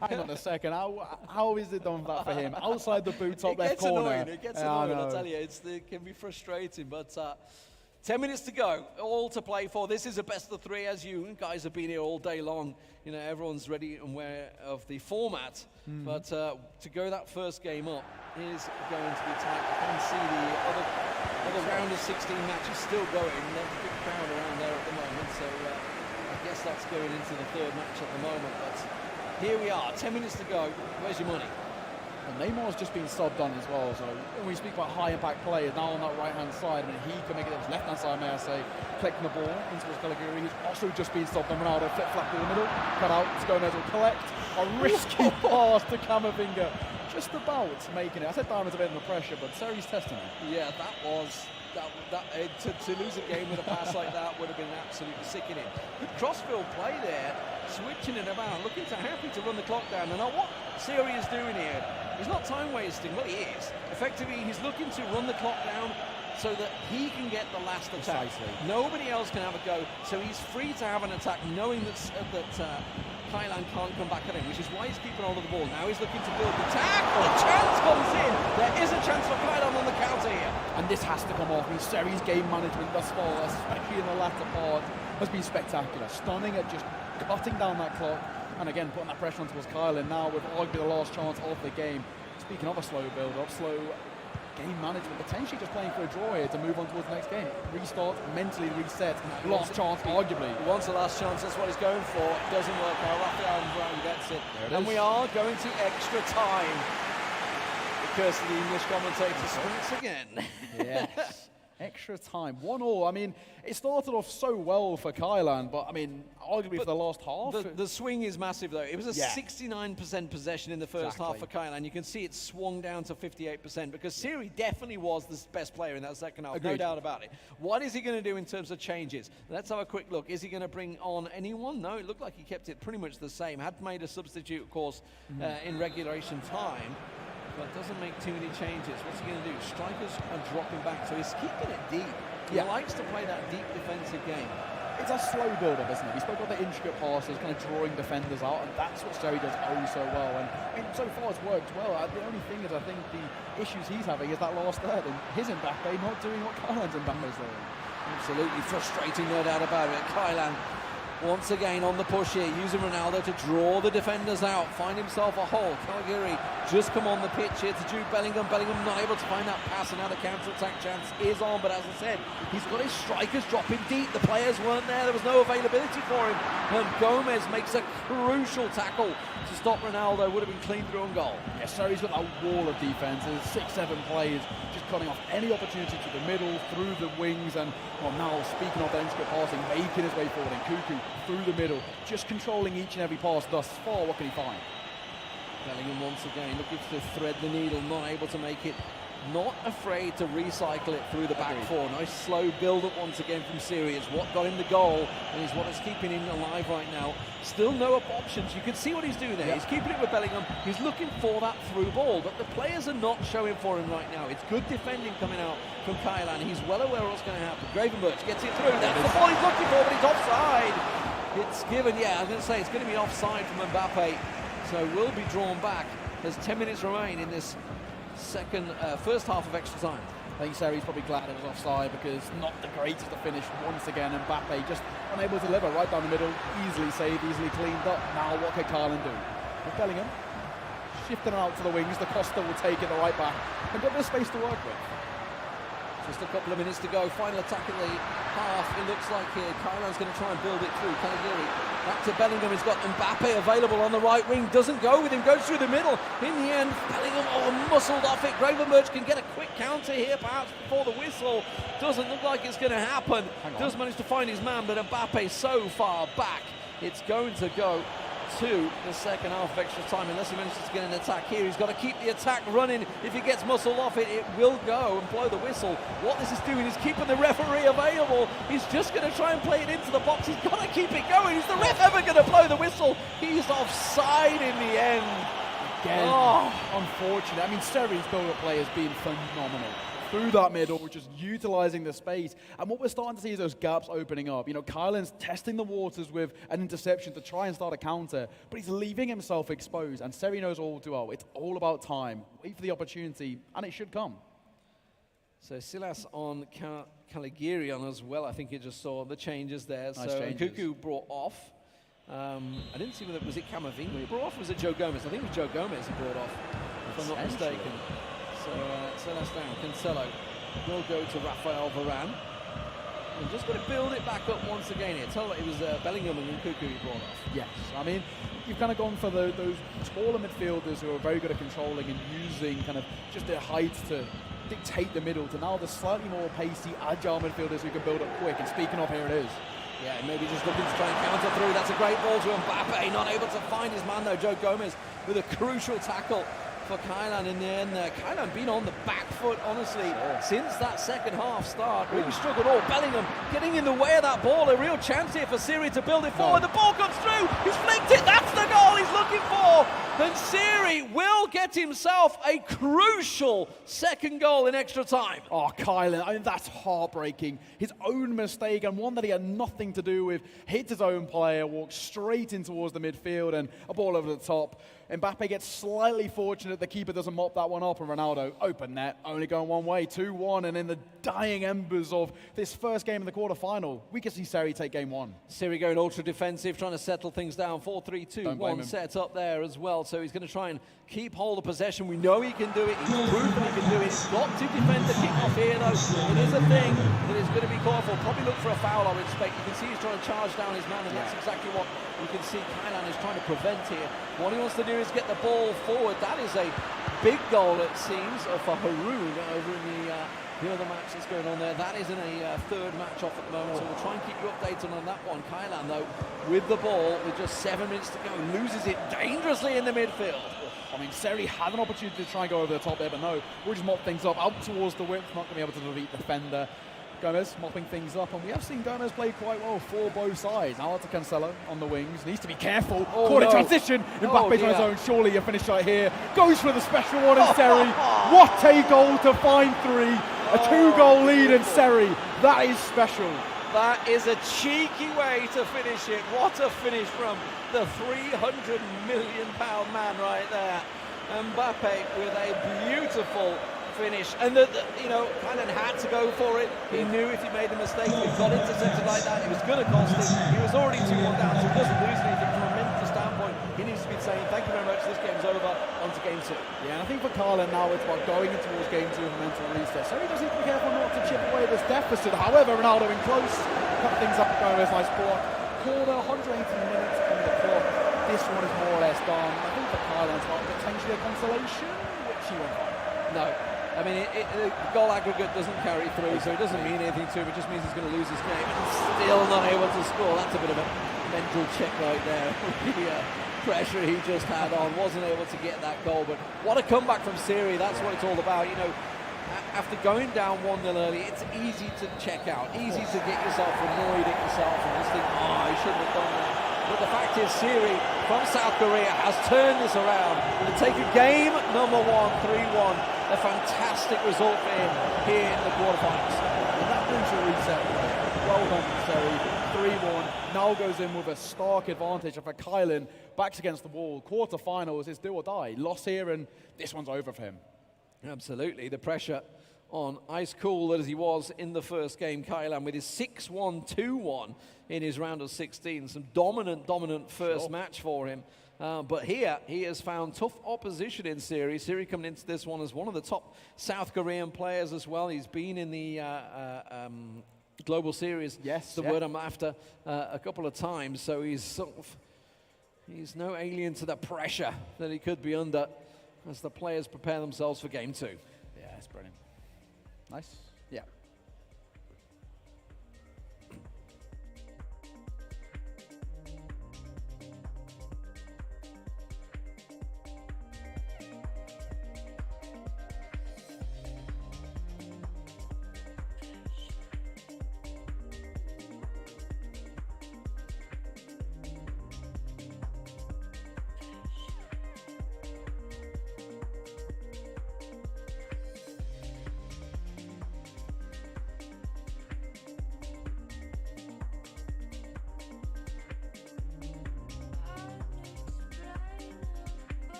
Hang on a second. How is it done that for him? Outside the boot, top left corner. It gets annoying, I tell you. It can be frustrating, but 10 minutes to go, all to play for. This is a best of three, as you guys have been here all day long. You know, everyone's ready and aware of the format. But to go that first game up is going to be tight. I can see the other round of 16 matches still going. There's a big crowd around there at the moment, so I guess that's going into the third match at the moment. But here we are, 10 minutes to go. Where's your money? And Neymar's just been subbed on as well, so when we speak about high-impact players, now on that right-hand side, I mean, he can make it on his left-hand side, may I say, collecting the ball into his Caligari, who's also just been subbed on. Ronaldo flip-flap in the middle, cut out, Gomez will collect, a risky pass to Camavinga, just about making it. I said Diamond's a bit under pressure, but Seri's testing it. Yeah, that was... To lose a game with a pass like that would have been absolutely sickening. Good crossfield play there, switching it about, looking happy to run the clock down. And now what Siri is doing here, he's not time wasting, well he is. Effectively, he's looking to run the clock down so that he can get the last attack. Precisely. Nobody else can have a go, so he's free to have an attack, knowing that Kylan can't come back at him, which is why he's keeping hold of the ball. Now he's looking to build the attack. The chance comes in. There is a chance for Kylan on the counter here. And this has to come off. I mean, Seri's game management thus far, especially in the latter part, has been spectacular. Stunning at just cutting down that clock. And again, putting that pressure on towards Kylan now with arguably the last chance of the game. Speaking of a slow build-up, slow game management, potentially just playing for a draw here to move on towards the next game. Restart, mentally reset, last chance, arguably. He wants the last chance, that's what he's going for. It doesn't work out, Rafael Brown gets it. And we are going to extra time. Because the English commentators once again. Yes. Extra time, 1-1. I mean, it started off so well for Kylan, but I mean, arguably for the last half. The swing is massive, though. It was a 69% possession in the first half for Kylan. You can see it swung down to 58% because Siri definitely was the best player in that second half, no doubt about it. What is he going to do in terms of changes? Let's have a quick look. Is he going to bring on anyone? No, it looked like he kept it pretty much the same. Had made a substitute, of course, in regulation time. But doesn't make too many changes. What's he going to do? Strikers are dropping back, so he's keeping it deep. He likes to play that deep defensive game. It's a slow build-up, isn't it? We spoke about the intricate passes, kind of drawing defenders out, and that's what Seri does so well. And I mean, so far it's worked well. The only thing is, I think the issues he's having is that last third, and his Mbappe not doing what Kylan's Mbappe's doing. Absolutely frustrating, no doubt about it. Kylan once again on the push here, using Ronaldo to draw the defenders out, find himself a hole. Caligari just come on the pitch here to Jude Bellingham. Bellingham not able to find that pass, and now the counter-attack chance is on. But as I said, he's got his strikers dropping deep. The players weren't there. There was no availability for him. And Gomez makes a crucial tackle to stop Ronaldo. Would have been clean through on goal. Yeah, so he's got that wall of defenses, 6-7 players, just cutting off any opportunity to the middle, through the wings, and well, now speaking of the intricate passing, making his way forward, and Cuckoo through the middle, just controlling each and every pass thus far. What can he find? Bellingham once again looking to thread the needle, not able to make it. Not afraid to recycle it through the back four. Nice slow build-up once again from Siri. It's what got him the goal, and is what is keeping him alive right now. Still no options. You can see what he's doing there. He's keeping it with Bellingham. He's looking for that through ball, but the players are not showing for him right now. It's good defending coming out from Kylan. He's well aware of what's going to happen. Gravenberch gets it through. That's the ball he's looking for, but it's offside. It's given, I was going to say, it's going to be offside from Mbappe, so will be drawn back. There's 10 minutes remain in this first half of extra time. I think Seri's probably glad it was offside because not the greatest to finish once again. Mbappe just unable to deliver right down the middle, easily saved, easily cleaned up. Now what can Kylan do? With Bellingham shifting out to the wings, the Costa will take it the right back and got a bit of space to work with. Just a couple of minutes to go. Final attack of the half. It looks like here Kylan's going to try and build it through. Caligari back to Bellingham. He's got Mbappe available on the right wing. Doesn't go with him. Goes through the middle. In the end, Bellingham muscled off it. Gravenberch can get a quick counter here, perhaps before the whistle. Doesn't look like it's going to happen. Does manage to find his man, but Mbappe so far back. It's going to go to the second half of extra time unless he manages to get an attack here. He's got to keep the attack running. If he gets muscled off it, it will go and blow the whistle. What this is doing is keeping the referee available. He's just going to try and play it into the box. He's got to keep it going. Is the ref ever going to blow the whistle? He's offside in the end. Again, unfortunate. I mean, Seri's build-up play has been phenomenal. Through that middle, just utilising the space. And what we're starting to see is those gaps opening up. You know, Kylan's testing the waters with an interception to try and start a counter, but he's leaving himself exposed. And Seri knows all too well. It's all about time. Wait for the opportunity, and it should come. So Silas on Caligirion as well. I think you just saw the changes there. Nice so changes. Cuckoo brought off. I didn't see whether was it Camavinga he brought off, or was it Joe Gomez? I think it was Joe Gomez he brought off, if I'm not mistaken. So Silas down. Cancelo will go to Rafael Varane. I'm just going to build it back up once again here. Tell it was Bellingham and Cuckoo he brought off. Yes, I mean, you've kind of gone for those smaller midfielders who are very good at controlling and using kind of just their height to dictate the middle, to now the slightly more pacey, agile midfielders who can build up quick. And speaking of, here it is. Yeah, maybe just looking to try and counter through. That's a great ball to Mbappe. Not able to find his man though. Joe Gomez with a crucial tackle for Kylan in the end there. Kylan been on the back foot, honestly, since that second half start. Really struggled all. Bellingham getting in the way of that ball. A real chance here for Siri to build it forward. The ball comes through. He's flicked it. That's the goal he's looking for. And Siri will get himself a crucial second goal in extra time. Oh, Kylan, I mean, that's heartbreaking. His own mistake, and one that he had nothing to do with. Hits his own player, walks straight in towards the midfield, and a ball over the top. Mbappe gets slightly fortunate the keeper doesn't mop that one up, and Ronaldo, open net, only going one way, 2-1, and in the dying embers of this first game in the quarter-final, we can see Seri take game one. Siri going ultra defensive, trying to settle things down. 4-3-2-1 set up there as well, so he's going to try and keep hold of possession. We know he can do it. He's proven he can do it. He's got to defend the kick-off here, though. It is a thing that is going to be called for. Probably look for a foul, I would expect. You can see he's trying to charge down his man, and that's exactly what you can see Kylan is trying to prevent here. What he wants to do is get the ball forward. That is a big goal, it seems, for Haroon over in the other match that's going on there. That is in a third match off at the moment, so we'll try and keep you updated on that one. Kylan, though, with the ball, with just 7 minutes to go, loses it dangerously in the midfield. I mean, Seri had an opportunity to try and go over the top there, but no, we'll just mop things up out towards the width, not going to be able to defeat the defender. Gomez mopping things up, and we have seen Gomez play quite well for both sides. Now to Cancelo on the wings, needs to be careful. Caught in transition, Mbappe's on his own, surely a finish right here. Goes for the special one in Seri. What a goal to find 3. A 2-goal lead in Seri. That is special. That is a cheeky way to finish it. What a finish from the £300 million man right there. Mbappe with a beautiful finish, and Kylan had to go for it. He knew if he made a mistake, if he got intercepted like that, it was going to cost him. He was already 2-1 down, so he doesn't lose anything from a mental standpoint. He needs to be saying, thank you very much, this game's over, on to game 2. Yeah, and I think for Kylan now, it's about going in towards game 2 with a mental reset. So he does need to be careful not to chip away this deficit. However, Ronaldo in close, cut things up, Gomez, nice block. Corner, 118 minutes on the clock. This one is more or less done. I think for Kylan, it's about potentially a consolation, which he won't find. No. I mean, the goal aggregate doesn't carry through, so it doesn't mean anything to him. It just means he's going to lose his game and still not able to score. That's a bit of a mental check right there. The pressure he just had on, wasn't able to get that goal. But what a comeback from Siri. That's what it's all about. You know, after going down 1-0 early, it's easy to check out, easy to get yourself annoyed at yourself and just think, oh, I shouldn't have done that. But the fact is, Siri from South Korea has turned this around and taken game number 1, 3-1. A fantastic result for him here in the quarterfinals. And that crucial reset, well done, Seri. 3-1. Now goes in with a stark advantage. And for Kylan, backs against the wall. Quarterfinals is do or die. Loss here, and this one's over for him. Absolutely. The pressure on ice cool as he was in the first game. Kylan with his 6-1, 2-1 in his round of 16. Some dominant first match for him. But here, he has found tough opposition in Siri. Siri coming into this one as one of the top South Korean players as well. He's been in the Global Series, the word I'm after, a couple of times. So he's no alien to the pressure that he could be under as the players prepare themselves for game 2. Yeah, it's brilliant. Nice. Yeah.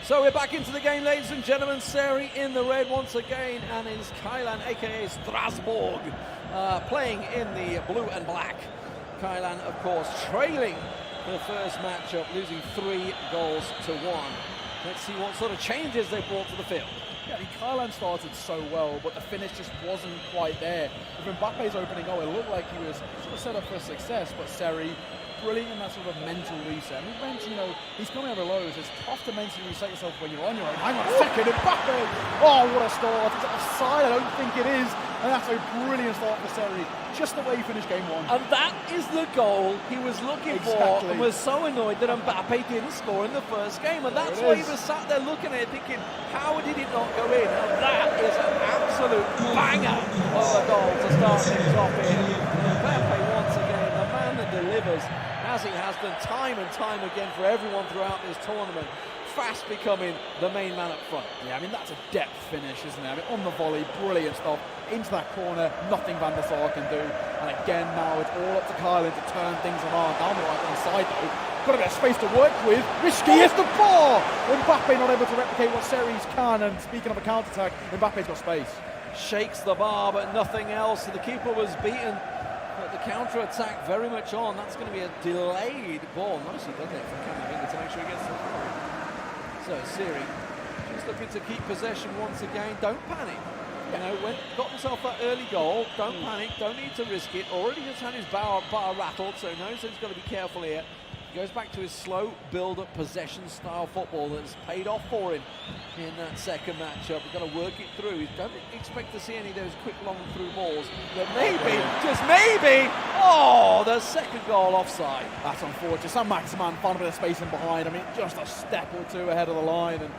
So we're back into the game, ladies and gentlemen. Seri in the red once again, and it's Kylan, aka Strasbourg, playing in the blue and black. Kylan, of course, trailing the first matchup, losing 3 goals to 1. Let's see what sort of changes they brought to the field. Yeah, I mean, Kylan started so well, but the finish just wasn't quite there. With Mbappe's opening goal, it looked like he was sort of set up for success, but Seri, brilliant in that sort of mental reset. And we mentioned, you know, he's coming over lows. It's tough to mentally reset yourself when you're on your own. Hang on a second, Mbappe! Oh, what a start. It's offside, I don't think it is. And that's a brilliant start for Seri. Just the way he finished game 1. And that is the goal he was looking for, and was so annoyed that Mbappe didn't score in the first game. And that's why he was sat there looking at it thinking, how did it not go in? And that is an absolute banger of a goal to start things off here. Mbappe once again, the man that delivers, as he has done time and time again for everyone throughout this tournament, fast becoming the main man up front. Yeah, I mean, that's a depth finish, isn't it? I mean, on the volley, brilliant stuff. Into that corner, nothing Van der Sar can do. And again, now it's all up to Kylan to turn things around. Down the right-hand side, though. Got a bit of space to work with. Risky is the bar! Mbappe not able to replicate what Seri's can. And speaking of a counter-attack, Mbappe's got space. Shakes the bar, but nothing else. The keeper was beaten. But the counter-attack very much on. That's going to be a delayed ball. Nicely done there from Camavinga to make sure he gets the ball. So Seri just looking to keep possession once again. Don't panic. You know, got himself that early goal. Don't panic. Don't need to risk it. Already just had his bar rattled, so knows that he's got to be careful here. He goes back to his slow build-up possession style football that's paid off for him in that second matchup. We've got to work it through. You don't expect to see any of those quick long through balls. But maybe, just maybe, oh, the second goal offside. That's unfortunate. Sam Maximan found a bit of space in behind. I mean, just a step or two ahead of the line. And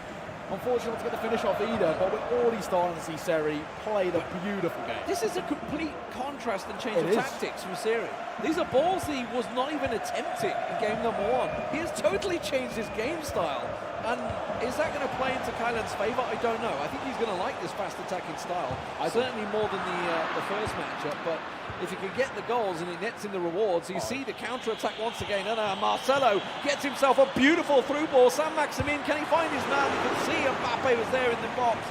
unfortunately, not to get the finish off either, but we're already starting to see Seri play the beautiful game. This is a complete contrast and change of tactics from Seri. These are balls he was not even attempting in game number 1. He has totally changed his game style. And is that going to play into Kylan's favour? I don't know. I think he's going to like this fast attacking style. Certainly more than the first matchup, but if he can get the goals and he nets in the rewards, you see the counter-attack once again. And Marcelo gets himself a beautiful through ball. Sam Maximin, can he find his man? You can see Mbappe was there in the box,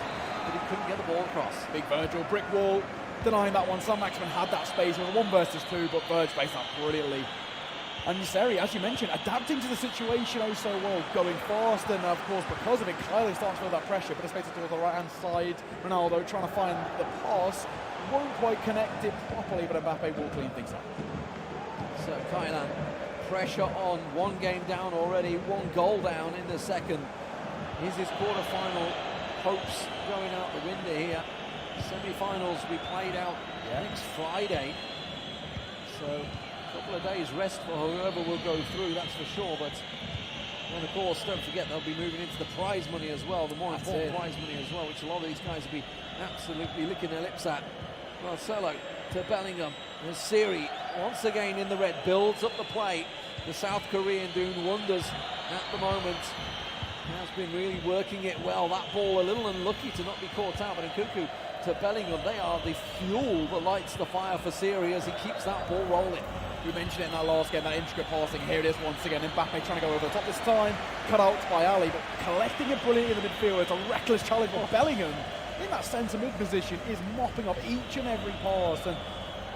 but he couldn't get the ball across. Big Virgil, brick wall, denying that one. Sam Maximin had that space. It was 1 versus 2, but Virg spaced that brilliantly. And Seri, as you mentioned, adapting to the situation oh so well, going fast, and of course because of it, Kylan starts to feel that pressure, but it's basically towards the right-hand side. Ronaldo trying to find the pass, won't quite connect it properly, but Mbappe will clean things up. So Kylan, pressure on, 1 game down already, 1 goal down in the second. Is his quarter-final hopes going out the window here? Semi-finals will be played out next Friday. So a couple of days rest for whoever will go through, that's for sure. But and of course, don't forget they'll be moving into the prize money as well, the more important prize money as well, which a lot of these guys will be absolutely licking their lips at. Marcelo to Bellingham. And Seri once again in the red, builds up the play. The South Korean doing wonders at the moment. Has been really working it well. That ball a little unlucky to not be caught out, but Nkunku to Bellingham, they are the fuel that lights the fire for Seri as he keeps that ball rolling. We mentioned it in that last game, that intricate passing. Here it is once again. Mbappe trying to go over the top this time. Cut out by Ali, but collecting it brilliantly in the midfield. It's a reckless challenge for Bellingham. In that centre mid position is mopping up each and every pass. And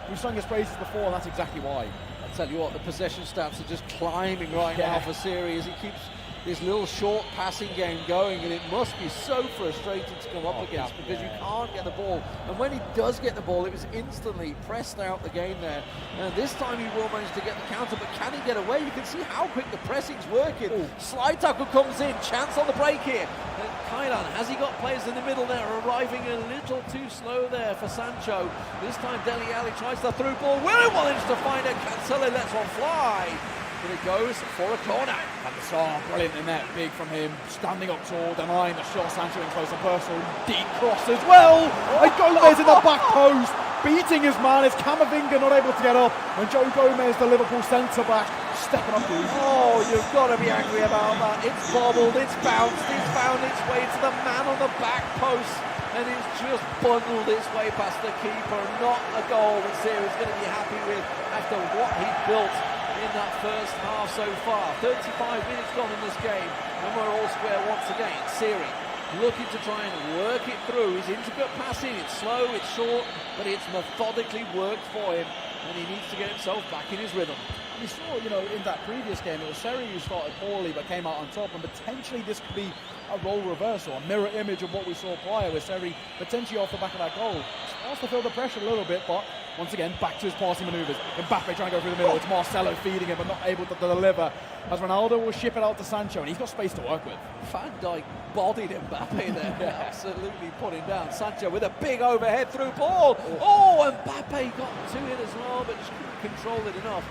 we've sung his praises before, and that's exactly why. I'll tell you what, the possession stats are just climbing right now for Seri as he keeps this little short passing game going, and it must be so frustrating to come up against because you can't get the ball. And when he does get the ball, it was instantly pressed out the game there. And this time he will manage to get the counter, but can he get away? You can see how quick the pressing's working. Slide tackle comes in, chance on the break here. And Kylan, has he got players in the middle there, arriving a little too slow there for Sancho. This time Dele Alli tries the through ball. Will manage to find it. Cancelo lets one fly. But it goes for a corner. And the Sar, brilliant in there, big from him, standing up tall, denying the shot. Sancho in close and personal, deep cross as well. And Gomez in the back post, beating his man. Is Camavinga not able to get up? And Joe Gomez, the Liverpool centre-back, stepping up. Oh, you've got to be angry about that. It's bobbled, it's bounced, it's found its way to the man on the back post. And it's just bundled its way past the keeper. Not a goal that Seri's going to be happy with after what he built in that first half so far. 35 minutes gone in this game, and we're all square once again. Siri looking to try and work it through. His intricate passing, it's slow, it's short, but it's methodically worked for him, and he needs to get himself back in his rhythm. We saw, in that previous game, it was Seri who started poorly but came out on top, and potentially this could be a role reversal, a mirror image of what we saw prior, with Seri potentially off the back of that goal. Starts to feel the pressure a little bit, but once again, back to his passing manoeuvres. Mbappe trying to go through the middle. It's Marcelo feeding him, but not able to deliver. As Ronaldo will ship it out to Sancho, and he's got space to work with. Van Dijk bodied Mbappe there, absolutely put him down. Sancho with a big overhead through ball. Oh, Mbappe got to it as well, but just couldn't control it enough.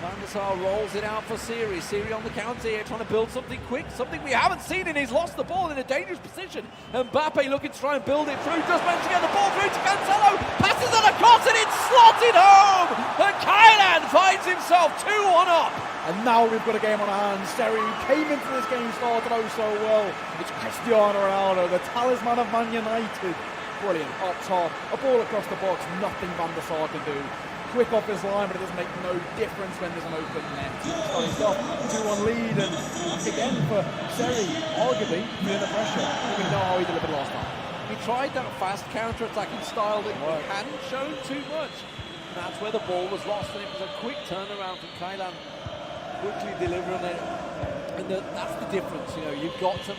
Van der Sar rolls it out for Siri. Siri on the counter here, trying to build something quick, something we haven't seen, and he's lost the ball in a dangerous position. Mbappe looking to try and build it through, just managed to get the ball through to Cancelo, passes it across, and it's slotted home! And Kylan finds himself 2-1 up. And now we've got a game on our hands. Seri, who came into this game, started out so well. It's Cristiano Ronaldo, the talisman of Man United. Brilliant, up top, a ball across the box, nothing Van der Sar can do. Quick off his line, but it doesn't make no difference when there's an open net. Starting off, 2-1 lead, and back again for Seri, arguably feeling the pressure. We know how he delivered last time. He tried that fast counter-attacking style that he hadn't shown too much. And that's where the ball was lost, and it was a quick turnaround from Kylan, quickly delivering it. And that's the difference, you've got to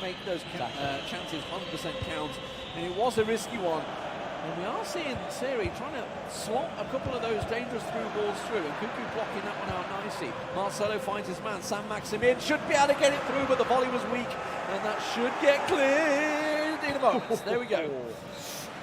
make those chances 100% count. And it was a risky one. And we are seeing Seri trying to slot a couple of those dangerous through balls through, and Cuckoo blocking that one out nicely. Marcelo finds his man, Sam Maximin, should be able to get it through, but the volley was weak, and that should get cleared in a moment. There we go.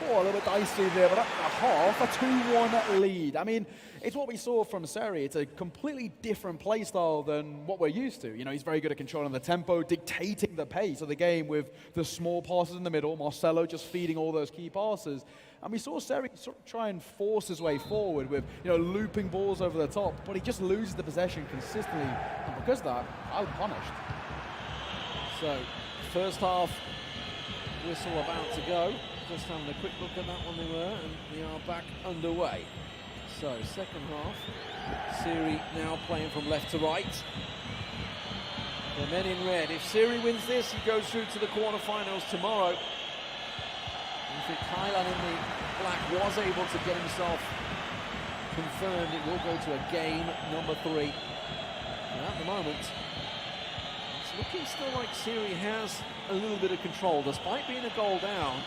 Oh, a little bit dicey there, but at half, a 2-1 lead. I mean, it's what we saw from Seri. It's a completely different play style than what we're used to. He's very good at controlling the tempo, dictating the pace of the game with the small passes in the middle, Marcelo just feeding all those key passes. And we saw Seri sort of try and force his way forward with, looping balls over the top, but he just loses the possession consistently. And because of that, I'm punished. So, first half whistle about to go. Just having a quick look at that one they were, and we are back underway. So, second half, Seri now playing from left to right. The men in red. If Seri wins this, he goes through to the quarterfinals tomorrow. If Kylan in the black was able to get himself confirmed, it will go to a game number 3. And at the moment, it's looking still like Seri has a little bit of control. Despite being a goal down,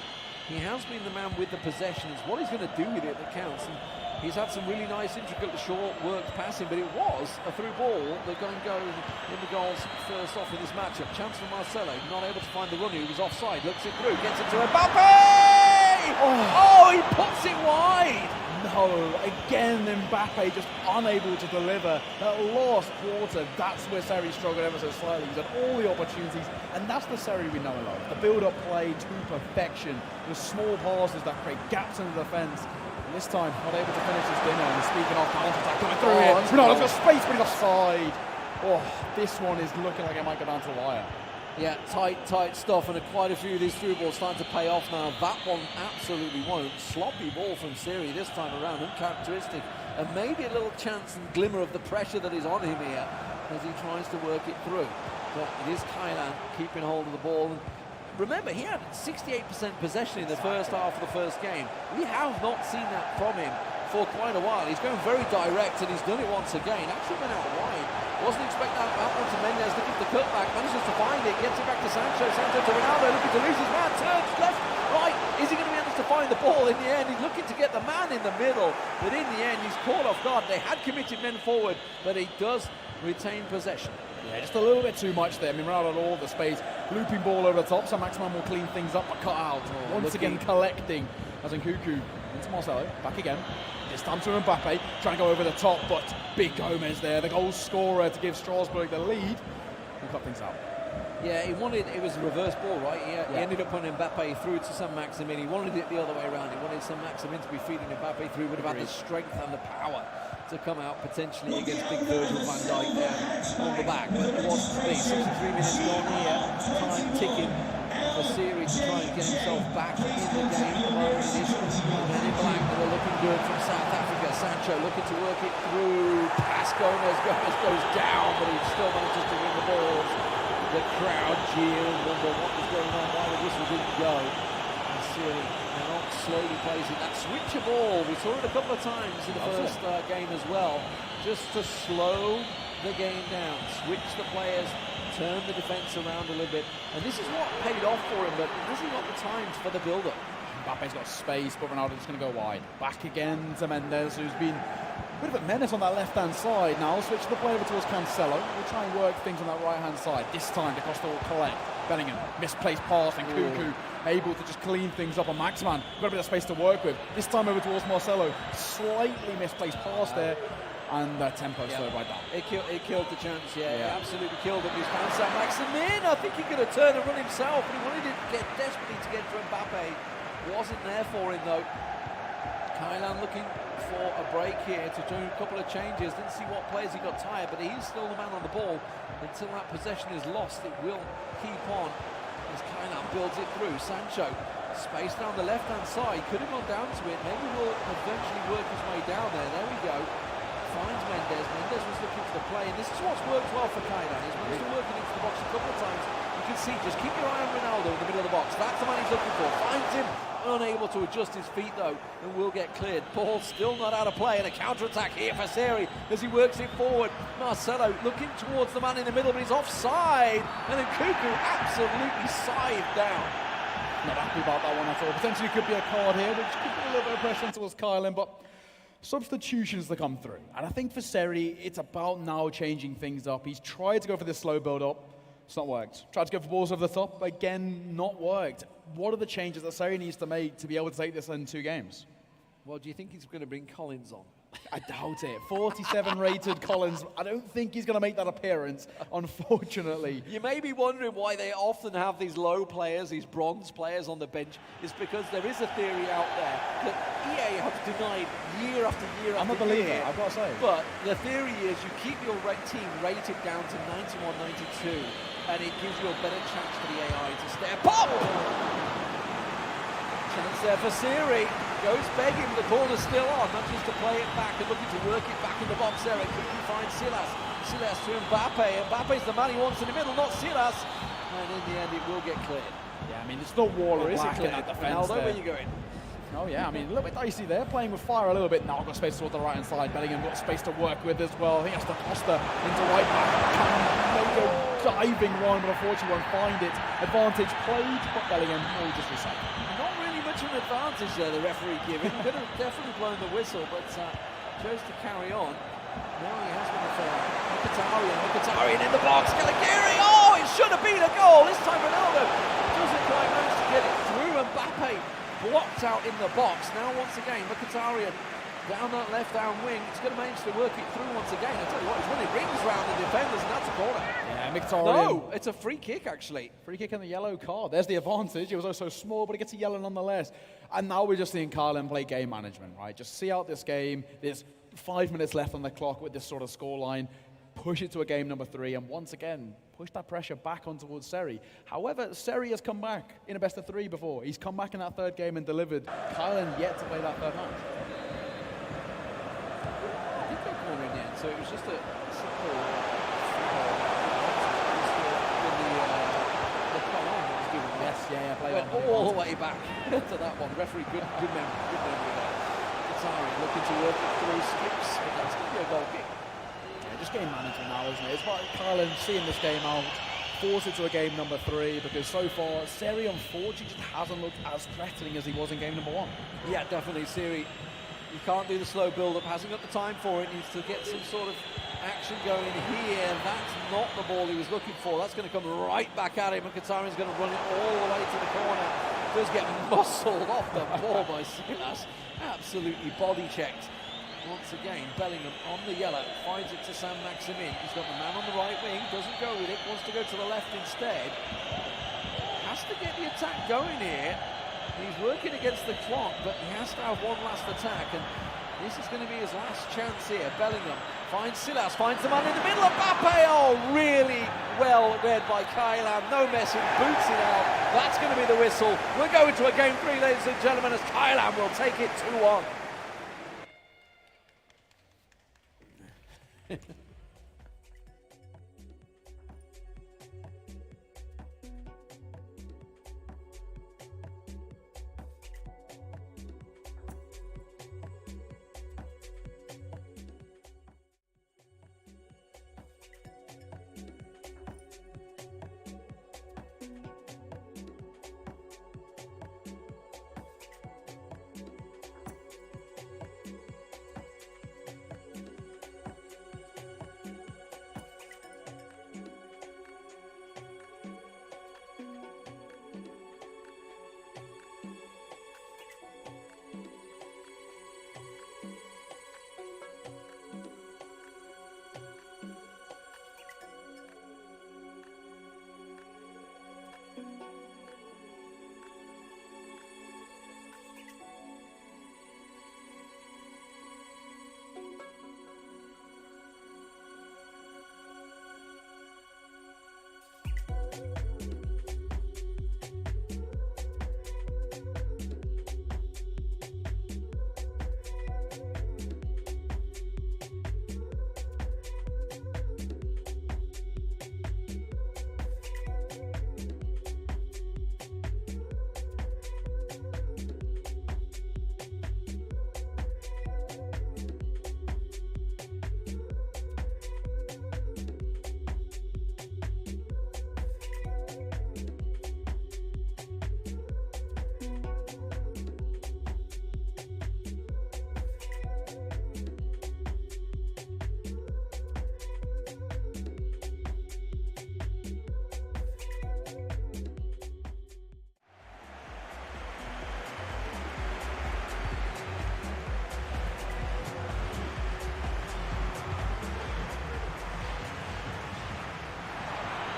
he has been the man with the possession. It's what he's going to do with it that counts. And he's had some really nice, intricate, short work passing, but it was a through ball that going to go in the goals first off in this matchup. Chance for Marcelo, not able to find the runner, he was offside, looks it through, gets it to Mbappe! Oh, he puts it wide! No, again Mbappe just unable to deliver. That last quarter, that's where Seri struggled ever so slightly. He's had all the opportunities, and that's the Seri we know and love. The build-up play to perfection, the small passes that create gaps in the defence. And this time, not able to finish his dinner. And speaking of counter-attack, coming through here. Ronaldo's got space, but he's offside. Oh, this one is looking like it might go down to the wire. Yeah, tight stuff, and quite a few of these through balls starting to pay off now. That one absolutely won't. Sloppy ball from Seri this time around, uncharacteristic, and maybe a little chance and glimmer of the pressure that is on him here as he tries to work it through. But it is Kylan keeping hold of the ball. And remember, he had 68% possession in the first half of the first game. We have not seen that from him for quite a while. He's going very direct, and he's done it once again. Actually went out wide. Wasn't expecting that one to Mendes, looking for the cutback, manages to find it, gets it back to Sancho, Sancho to Ronaldo, looking to lose his man, turns left, right. Is he going to be able to find the ball in the end? He's looking to get the man in the middle, but in the end he's caught off guard. They had committed men forward, but he does retain possession. Yeah, just a little bit too much there. I mean, Ronaldo had all the space, looping ball over the top, so Maximin will clean things up, but cut out. Once again collecting, as in Cuckoo into Marcelo, back again. This time to Mbappe, trying to go over the top, but big Gomez there, the goal scorer to give Strasbourg the lead. We'll cut things out. Yeah, it was a reverse ball, right? He ended up putting Mbappe through to Sam Maximin. He wanted it the other way around. He wanted Sam Maximin to be feeding Mbappe through, would have had the strength and the power to come out potentially against big Virgil van Dijk there on the back. But it wasn't to be. 63 minutes gone here, time ticking for Seri to try and get himself back in the game. The moment it is the men in black that are looking good from South Africa. Sancho looking to work it through. Pass Gomez. Gomez goes down, but he still manages to win the balls. The crowd jeered, wonder what was going on, why the whistle didn't go. And Siri now slowly plays it. That switch of ball, we saw it a couple of times in the first game as well, just to slow the game down, switch the players, turn the defence around a little bit. And this is what paid off for him, but he hasn't got the times for the build-up. Mbappe's got space, but Ronaldo's going to go wide. Back again to Mendes, who's been a bit of a menace on that left-hand side. Now switch the play over towards Cancelo. We'll try and work things on that right-hand side. This time, De Costa will collect. Bellingham, misplaced pass, and Cuckoo able to just clean things up on Maximan. Got a bit of space to work with. This time over towards Marcelo. Slightly misplaced pass there. And tempo slowed right down. It killed the chance, It absolutely killed it. He's found Sam Maximin. I think he could have turned and run himself, but he wanted to get desperately to get to Mbappe. Wasn't there for him though. Kylan looking for a break here to do a couple of changes. Didn't see what players he got tired, but he's still the man on the ball. Until that possession is lost, it will keep on as Kylan builds it through. Sancho, space down the left-hand side. Could have gone down to it. Maybe will eventually work his way down there. There we go. Finds Mendes. Mendes was looking for the play, and this is what's worked well for Kylan. He's managed to work it into the box a couple of times. You can see, just keep your eye on Ronaldo in the middle of the box. That's the man he's looking for. Finds him. Unable to adjust his feet though, and will get cleared. Ball still not out of play, and a counter-attack here for Seri as he works it forward. Marcelo looking towards the man in the middle, but he's offside, and then Cuckoo absolutely scythed down. Not happy about that one at all. Potentially could be a card here, which could put a little bit of pressure towards Kylan, but substitutions to come through. And I think for Seri, it's about now changing things up. He's tried to go for this slow build-up. It's not worked. Tried to go for balls over the top. Again, not worked. What are the changes that Seri needs to make to be able to take this in 2 games? Well, do you think he's going to bring Collins on? I doubt it. 47 rated Collins. I don't think he's going to make that appearance, unfortunately. You may be wondering why they often have these low players, these bronze players on the bench. It's because there is a theory out there that EA have denied year after year I'm after a believer, year. I've got to say. But the theory is you keep your team rated down to 91, 92, and it gives you a better chance for the AI to step up. Chance there for Siri. Goes begging, the corner's still on. Manages to play it back and looking to work it back in the box there. And quickly finds Silas. Silas to Mbappe. Mbappe's the man he wants in the middle, not Silas. And in the end, it will get cleared. Yeah, I mean, it's not Waller, is it? Clear. Ronaldo, where are you going? Oh yeah, I mean, a little bit dicey there, playing with fire a little bit. Now got space towards the right-hand side. Bellingham got space to work with as well. He has to Costa into right back. Can make a diving one, but unfortunately won't find it. Advantage played, but Bellingham will just reset. Not really much of an advantage there, the referee giving. Could have definitely blown the whistle, but chose to carry on. Now he has been a foul. Mkhitaryan in the box. Caligari, oh, it should have been a goal. This time Ronaldo doesn't quite manage to get it through. Mbappe blocked out in the box. Now once again, Mkhitaryan down that left-hand wing. He's going to manage to work it through once again. I tell you what, he's running rings round the defenders, and that's a corner. Yeah, Mkhitaryan. No, it's a free kick, actually. Free kick and the yellow card. There's the advantage. It was also small, but it gets a yellow nonetheless. And now we're just seeing Kylan play game management, right? Just see out this game. There's 5 minutes left on the clock with this sort of scoreline. Push it to a game number 3, and once again, push that pressure back on towards Seri. However, Seri has come back in a best of 3 before. He's come back in that 3rd game and delivered. Kylan yet to play that 3rd match. I think they're corner in the end, so it was just a simple went all the way back to that one. Referee, good memory there. Qatari looking to work it through, skips, but that's going to be a goal kick. Yeah, just game management now, isn't it? It's about Kylan seeing this game out, force it to a game number 3, because so far, Seri unfortunately just hasn't looked as threatening as he was in game number 1. Yeah, definitely. Seri, you can't do the slow build-up, hasn't got the time for it, needs to get some sort of action going here. That's not the ball he was looking for. That's going to come right back at him, and Qatarian's going to run it all the way to the corner. Does get muscled off the ball by Silas. Absolutely body checked. Once again, Bellingham on the yellow, finds it to Sam Maximin. He's got the man on the right wing, doesn't go with it, wants to go to the left instead. Has to get the attack going here. He's working against the clock, but he has to have one last attack, and this is going to be his last chance here. Bellingham finds Silas, finds the man in the middle of Mbappe. Oh, really well read by Kylan. No messing, boots it out. That's going to be the whistle. We're going to a game 3, ladies and gentlemen, as Kylan will take it 2-1.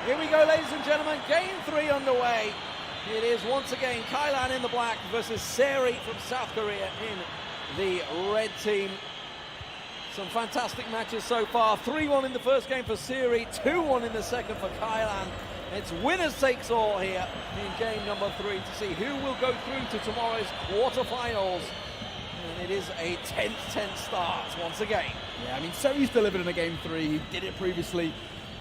Here we go, ladies and gentlemen, game 3 underway. It is once again Kailan in the black versus Seri from South Korea in the red team. Some fantastic matches so far. 3-1 in the first game for Seri, 2-1 in the second for Kailan. It's winners takes all here in game number 3 to see who will go through to tomorrow's quarterfinals. And it is a tense start once again. Yeah, I mean, Seri's delivered in a game 3. He did it previously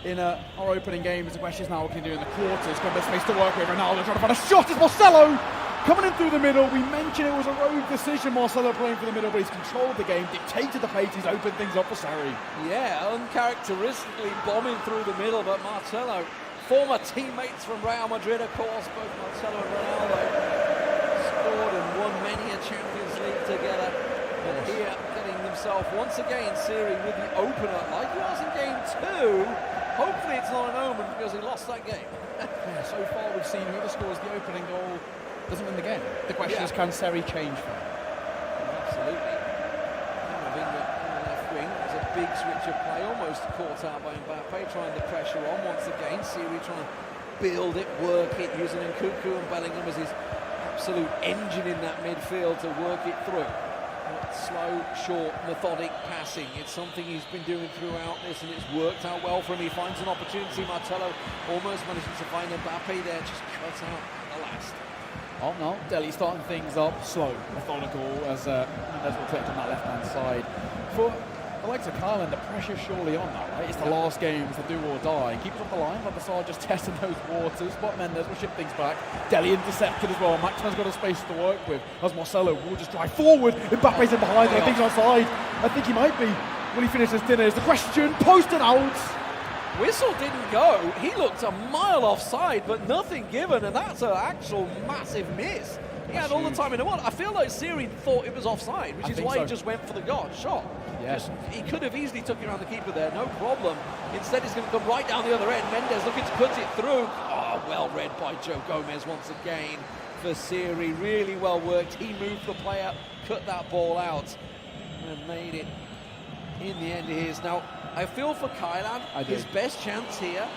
in our opening games. The question is now what can he do in the quarters? Got a bit of space to work with. Ronaldo trying to find a shot. It's Marcelo coming in through the middle. We mentioned it was a rogue decision, Marcelo playing for the middle, but he's controlled the game, dictated the pace, he's opened things up for Seri. Yeah, uncharacteristically bombing through the middle, but Marcelo, former teammates from Real Madrid, of course, both Marcelo and Ronaldo, scored and won many a Champions League together. And here, getting himself once again, Seri with the opener, like he was in game 2. Hopefully it's not an omen because he lost that game. Yeah, so far we've seen whoever scores the opening goal doesn't win the game. The question is, can Seri change for him? Absolutely. Camavinga on the left wing. There's a big switch of play, almost caught out by Mbappe, trying the pressure on once again. Seri trying to build it, work it, using Nkunku and Bellingham as his absolute engine in that midfield to work it through. Slow, short, methodic passing. It's something he's been doing throughout this, and it's worked out well for him. He finds an opportunity. Marcelo almost manages to find Mbappe there, just cuts out at the last. Oh no, Delhi starting things up slow, methodical as we'll click on that left-hand side. For the likes of Kailan, the pressure's surely on now, right? It's the last game, it's the do or die. Keeps up the line, but Bassar just testing those waters. But Mendes will ship things back. Delhi intercepted as well. Maximan's got a space to work with. As Marcelo will just drive forward. Mbappe's in behind, and I think he's onside. I think he might be. Will he finish this dinner? Is the question. Posted out. Whistle didn't go. He looked a mile offside, but nothing given, and that's an actual massive miss. He had all the time in the world. I feel like Seri thought it was offside, which is why he just went for the shot. Yes. He could have easily took it around the keeper there, no problem. Instead, he's going to come right down the other end. Mendes looking to cut it through. Oh, well read by Joe Gomez once again for Seri. Really well worked. He moved the player, cut that ball out, and made it in the end of his. Now, I feel for Kailan, his best chance here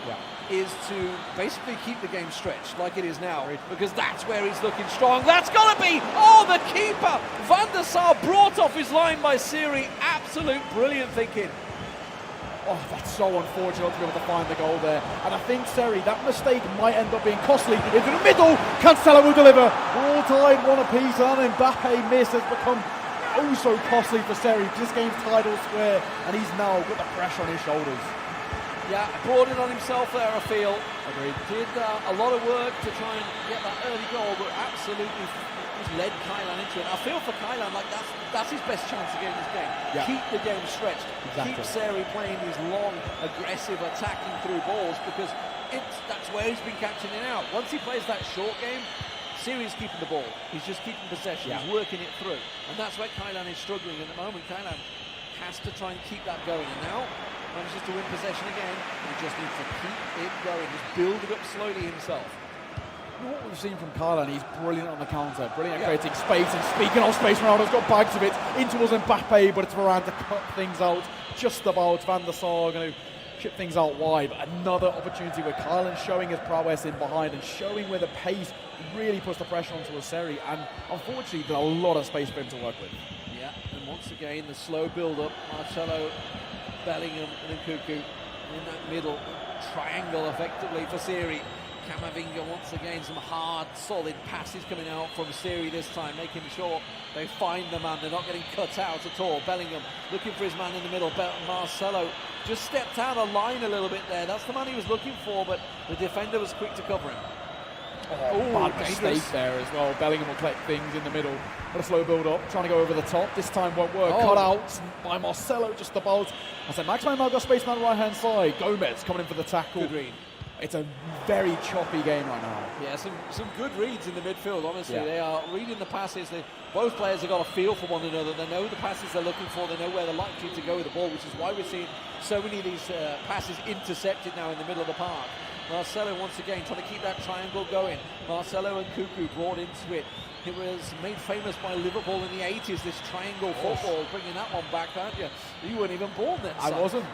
is to basically keep the game stretched like it is now, because that's where he's looking strong. That's got to be, the keeper! Van der Sar brought off his line by Seri. Absolute brilliant thinking. Oh, that's so unfortunate to be able to find the goal there. And I think, Seri, that mistake might end up being costly. Into the middle, Cancelo will deliver. We're all tied one apiece, and Mbappe miss has become oh so costly for Seri. This game's tied all square, and he's now got the pressure on his shoulders. Yeah, brought it on himself there, I feel. Agreed. Did a lot of work to try and get that early goal, but absolutely just led Kylan into it. I feel for Kylan like that's his best chance to get in this game. Yeah. Keep the game stretched. Exactly. Keep Seri playing these long, aggressive, attacking through balls, because that's where he's been catching it out. Once he plays that short game, Seri's keeping the ball. He's just keeping possession. Yeah. He's working it through. And that's where Kylan is struggling at the moment. Kylan has to try and keep that going. And now manages to win possession again. He just needs to keep it going. Just build it up slowly himself. What we've seen from Kylan, he's brilliant on the counter, brilliant at creating space, and speaking of space, Ronaldo's got bags of it in towards Mbappe, but it's Varane to cut things out just about. Van der Sar going to chip things out wide, but another opportunity where Kylan's showing his prowess in behind and showing where the pace really puts the pressure onto Seri, and unfortunately there's a lot of space for him to work with. Yeah, and once again the slow build-up, Marcelo, Bellingham and Nkunku in that middle triangle effectively for Seri. Camavinga once again, some hard, solid passes coming out from Seri this time, making sure they find the man. They're not getting cut out at all. Bellingham looking for his man in the middle. Marcelo just stepped out of line a little bit there. That's the man he was looking for, but the defender was quick to cover him. Bad mistake there as well. Bellingham will collect things in the middle. What a slow build-up, trying to go over the top. This time won't work. Cut out by Marcelo just about. I said Maximan now got space on the right-hand side. Gomez coming in for the tackle. Good read. It's a very choppy game right now. Yeah, some good reads in the midfield, honestly. Yeah. They are reading the passes. Both players have got a feel for one another. They know the passes they're looking for. They know where they're likely to go with the ball, which is why we're seeing so many of these passes intercepted now in the middle of the park. Marcelo once again trying to keep that triangle going. Marcelo and Cuckoo brought into it. It was made famous by Liverpool in the 80s, this triangle football, bringing that one back, aren't you? You weren't even born then, I son. wasn't.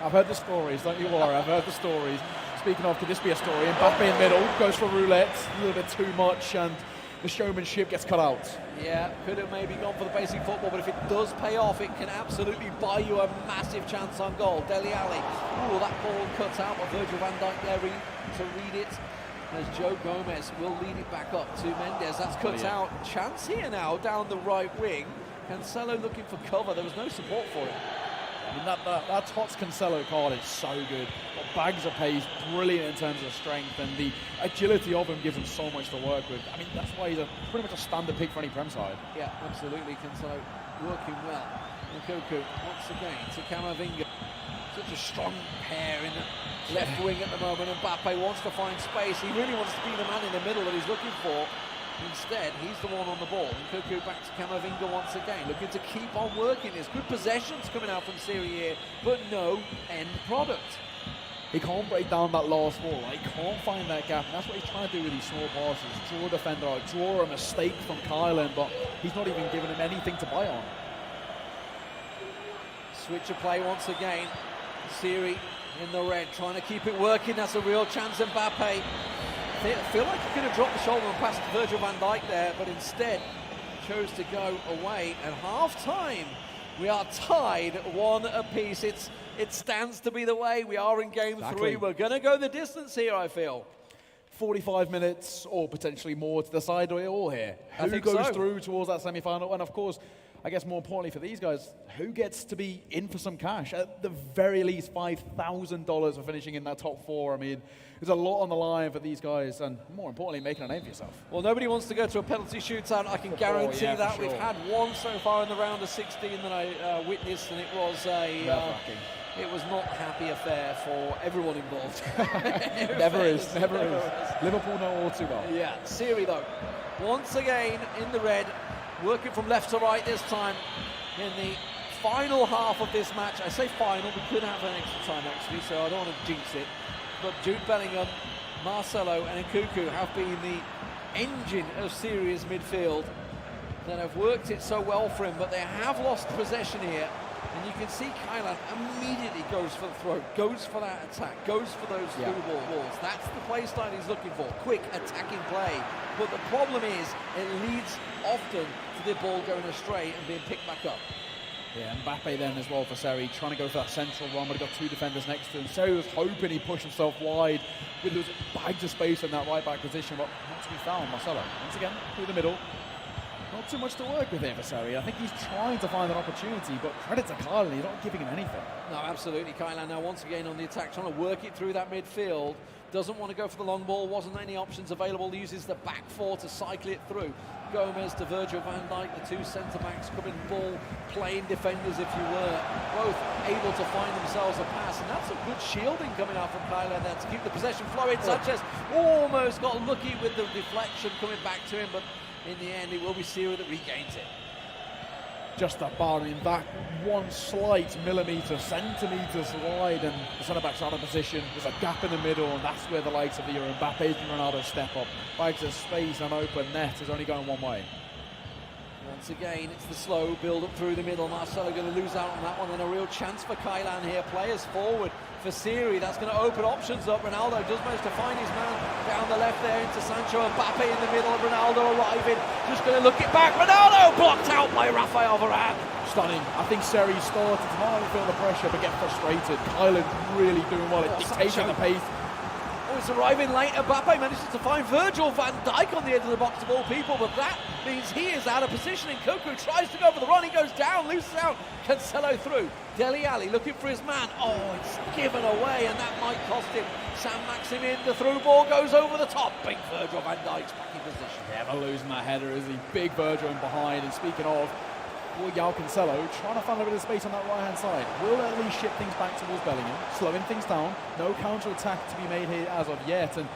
I've heard the stories, don't you worry, I've heard the stories. Speaking of, could this be a story? Mbappe in middle, goes for roulette, a little bit too much, and the showmanship gets cut out. Yeah, could have maybe gone for the basic football, but if it does pay off, it can absolutely buy you a massive chance on goal. Dele Alli, ooh, that ball cut out by Virgil van Dijk there to read it. As Joe Gomez will lead it back up to Mendes. That's cut out. Chance here now down the right wing. Cancelo looking for cover. There was no support for it. I mean, that Tots Cancelo card is so good. Got bags of pace, brilliant in terms of strength, and the agility of him gives him so much to work with. I mean, that's why he's pretty much a standard pick for any Prem side. Yeah, absolutely. Cancelo working well. Nkunku once again to Camavinga. Such a strong pair in the left wing at the moment. Mbappe wants to find space. He really wants to be the man in the middle that he's looking for. Instead, he's the one on the ball. Nkunku back to Camavinga once again, looking to keep on working this. Good possessions coming out from Seri here, but no end product. He can't break down that last wall. He can't find that gap, and that's what he's trying to do with these small passes. Draw a defender out, draw a mistake from Kylan, but he's not even giving him anything to bite on. Switch of play once again. Seri in the red, trying to keep it working. That's a real chance. Mbappe. I feel like he could have dropped the shoulder and passed to Virgil van Dijk there, but instead chose to go away. At half-time, we are tied 1 apiece. It stands to be the way. We are in game 3. We're going to go the distance here, I feel. 45 minutes or potentially more to decide it all here. Who goes through towards that semi-final? And of course, I guess more importantly for these guys, who gets to be in for some cash? At the very least, $5,000 for finishing in that top 4. I mean, there's a lot on the line for these guys, and more importantly, making a name for yourself. Well, nobody wants to go to a penalty shootout. I can guarantee that. Sure. We've had one so far in the round of 16 that I witnessed, and it was it was not a happy affair for everyone involved. Never is. Liverpool know all too well. Yeah, Seri though, once again in the red, working from left to right this time in the final half of this match. I say final, we could have an extra time actually, so I don't want to jinx it. But Jude Bellingham, Marcelo and Nkunku have been the engine of Seri's midfield that have worked it so well for him, but they have lost possession here. And you can see Kylan immediately goes for the throw, goes for that attack, goes for those through balls. That's the play style he's looking for, quick attacking play. But the problem is it leads often to the ball going astray and being picked back up. Yeah, Mbappe then as well for Seri, trying to go for that central run, but he got 2 defenders next to him. Seri was hoping he pushed himself wide with those bags of space in that right back position, but not to be found. Marcelo, once again, through the middle. Not too much to work with here for Sari. I think he's trying to find an opportunity, but credit to Kylan, he's not giving him anything. No, absolutely. Kylan now once again on the attack, trying to work it through that midfield. Doesn't want to go for the long ball, wasn't any options available. Uses the back four to cycle it through. Gomez to Virgil van Dijk, the two centre-backs coming ball, playing defenders if you were. Both able to find themselves a pass, and that's a good shielding coming out from Kylan there to keep the possession flowing. Sanchez almost got lucky with the deflection coming back to him, but in the end it will be Siri that regains it. Just that barring that one slight centimetres wide, and the centre-back's out of position. There's a gap in the middle, and that's where the likes of the Mbappe and Ronaldo step up. Bags of space and open net is only going one way. Once again, it's the slow build-up through the middle. Marcelo going to lose out on that one, and a real chance for Kylan here. Players forward for Siri. That's going to open options up. Ronaldo does manage to find his man down the left there into Sancho. Mbappe in the middle. Ronaldo arriving. Just going to look it back. Ronaldo blocked out by Rafael Varane. Stunning. I think Seri started to not only feel the pressure, but get frustrated. Kylan really doing well at dictating the pace. Oh, it's arriving late. Mbappe manages to find Virgil van Dijk on the edge of the box of all people, but that means he is out of position. And Koku tries to go for the run. He goes down, loses out. Cancelo through. Dele Alli looking for his man. Oh, it's given away, and that might cost him. Sam Maximin, the through ball goes over the top. Big Virgil van Dijk's back in position. Never losing that header, is he? Big Virgil in behind. And speaking of, João Cancelo trying to find a bit of space on that right-hand side. Will at least ship things back towards Bellingham, slowing things down. No counter-attack to be made here as of yet, and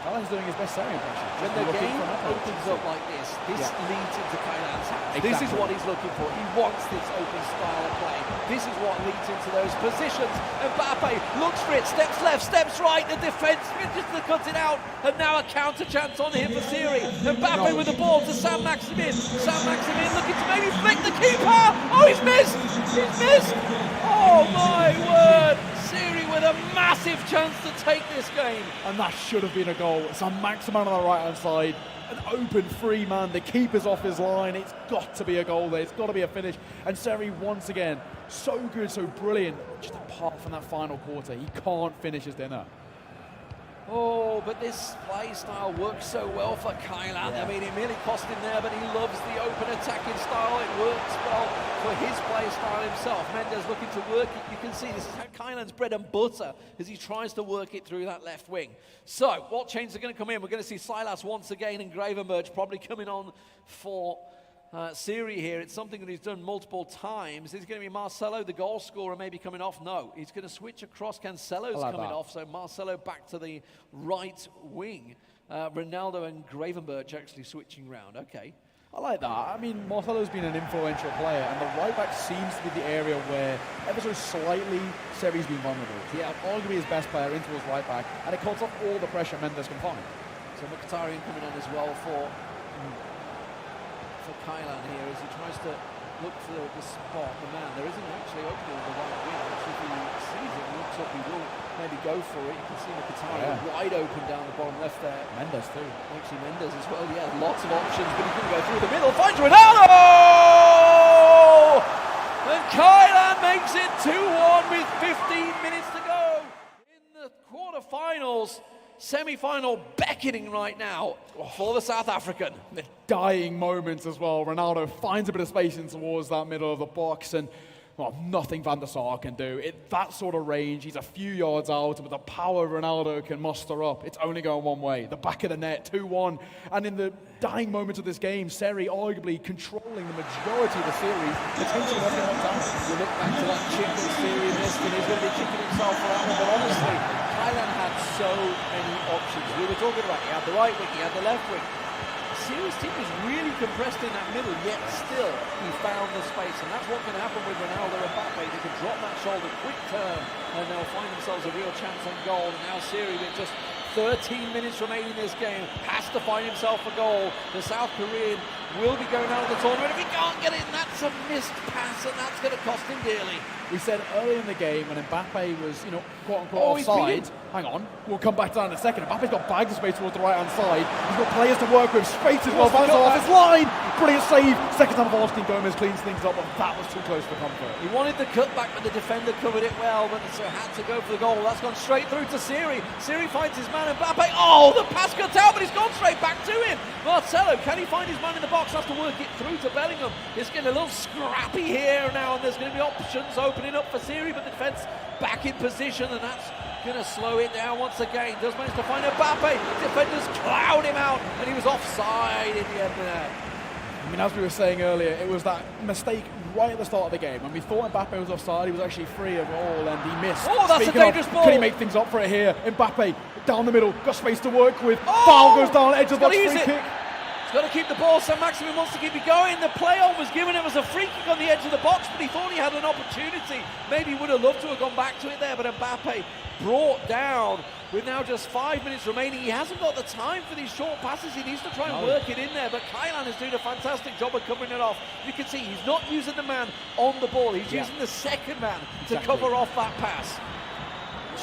Kylan's doing his best Sari impression. When the game opens up like this, leads into Kylan's hands. This is what he's looking for. He wants this open style of play. This is what leads into those positions. Mbappe looks for it, steps left, steps right. The defence manages to cut it out, and now a counter chance on here for Siri. Mbappe with the ball to Sam Maximin. Sam Maximin looking to maybe flick the keeper. Oh, he's missed! He's missed! Oh my word! Siri with a massive chance to take this game. And that should have been a goal. It's a Maximin on the right-hand side. An open free man. The keeper's off his line. It's got to be a goal there. It's got to be a finish. And Seri once again, so good, so brilliant. Just apart from that final quarter, he can't finish his dinner. Oh, but this play style works so well for Kylan. I mean, it merely cost him there, but he loves the open attacking style. It works well for his play style himself. Mendes looking to work it. You can see this is how Kylan's bread and butter as he tries to work it through that left wing. So, what changes are going to come in? We're going to see Silas once again and Gravenberch probably coming on for Siri here. It's something that he's done multiple times. Is it going to be Marcelo, the goal scorer, maybe coming off? No. He's going to switch across. Cancelo's coming off, so Marcelo back to the right wing. Ronaldo and Gravenberch actually switching round. Okay. I like that. I mean, Marcelo's been an influential player, and the right back seems to be the area where ever so slightly Seri's been vulnerable. Yeah, arguably his best player in towards right back, and it cuts off all the pressure Mendes can find. So Mkhitaryan coming on as well for Kylan here as he tries to look for the spot, the man. There isn't actually opening on the right wing. Actually, if he sees it and looks up, he will maybe go for it. You can see Mkhitaryan wide open down the bottom left there. Mendes too. Actually, Mendes as well. Yeah, lots of options, but he's going to go through the middle. Finds Ronaldo! And Kylan makes it 2-1 with 15 minutes to go in the quarterfinals. Semi-final beckoning right now for the South African. The dying moments as well. Ronaldo finds a bit of space in towards that middle of the box, and nothing Van der Sar can do. That sort of range, he's a few yards out, but the power Ronaldo can muster up, it's only going one way. The back of the net, 2-1. And in the dying moments of this game, Seri arguably controlling the majority of the series, potentially knocking one down. You look back to that chip that Seri missed, and he's going to be kicking himself for that one, but honestly, Kylan had so many options. We were talking about, he had the right wing, he had the left wing. Siri's team is really compressed in that middle, yet still he found the space, and that's what can happen with Ronaldo and Mbappe. They can drop that shoulder, quick turn, and they'll find themselves a real chance on goal. And now Siri, with just 13 minutes remaining in this game, has to find himself a goal. The South Korean will be going out of the tournament. If he can't get it, that's a missed pass, and that's going to cost him dearly. We said earlier in the game when Mbappe was, quote-unquote offside. Hang on, we'll come back to that in a second. Mbappe's got bags of space towards the right-hand side. He's got players to work with. Space as well. Van off his line. Brilliant save. Second time of asking, Gomez cleans things up, but that was too close for comfort. He wanted the cutback, but the defender covered it well, but so had to go for the goal. That's gone straight through to Siri. Siri finds his man, Mbappe. Oh, the pass cut out, but he's gone straight back to him. Marcelo, can he find his man in the box? box, has to work it through to Bellingham. It's getting a little scrappy here now, and there's going to be options opening up for Siri, but the defence back in position, and that's going to slow it down once again. Does manage to find Mbappe. Defenders cloud him out, and he was offside in the end there. I mean, as we were saying earlier, it was that mistake right at the start of the game. When we thought Mbappe was offside, he was actually free of all, and he missed. Oh, that's Speaking a dangerous ball. Can he make things up for it here? Mbappe down the middle, got space to work with. Foul goes down, edge of the box, free kick. He's got to keep the ball. Saint-Maximin wants to keep it going. The play-on was given him as a free kick on the edge of the box, but he thought he had an opportunity. Maybe he would have loved to have gone back to it there, but Mbappe brought down with now just 5 minutes remaining. He hasn't got the time for these short passes. He needs to try and work it in there, but Kylan is doing a fantastic job of covering it off. You can see he's not using the man on the ball. He's using the second man to cover off that pass.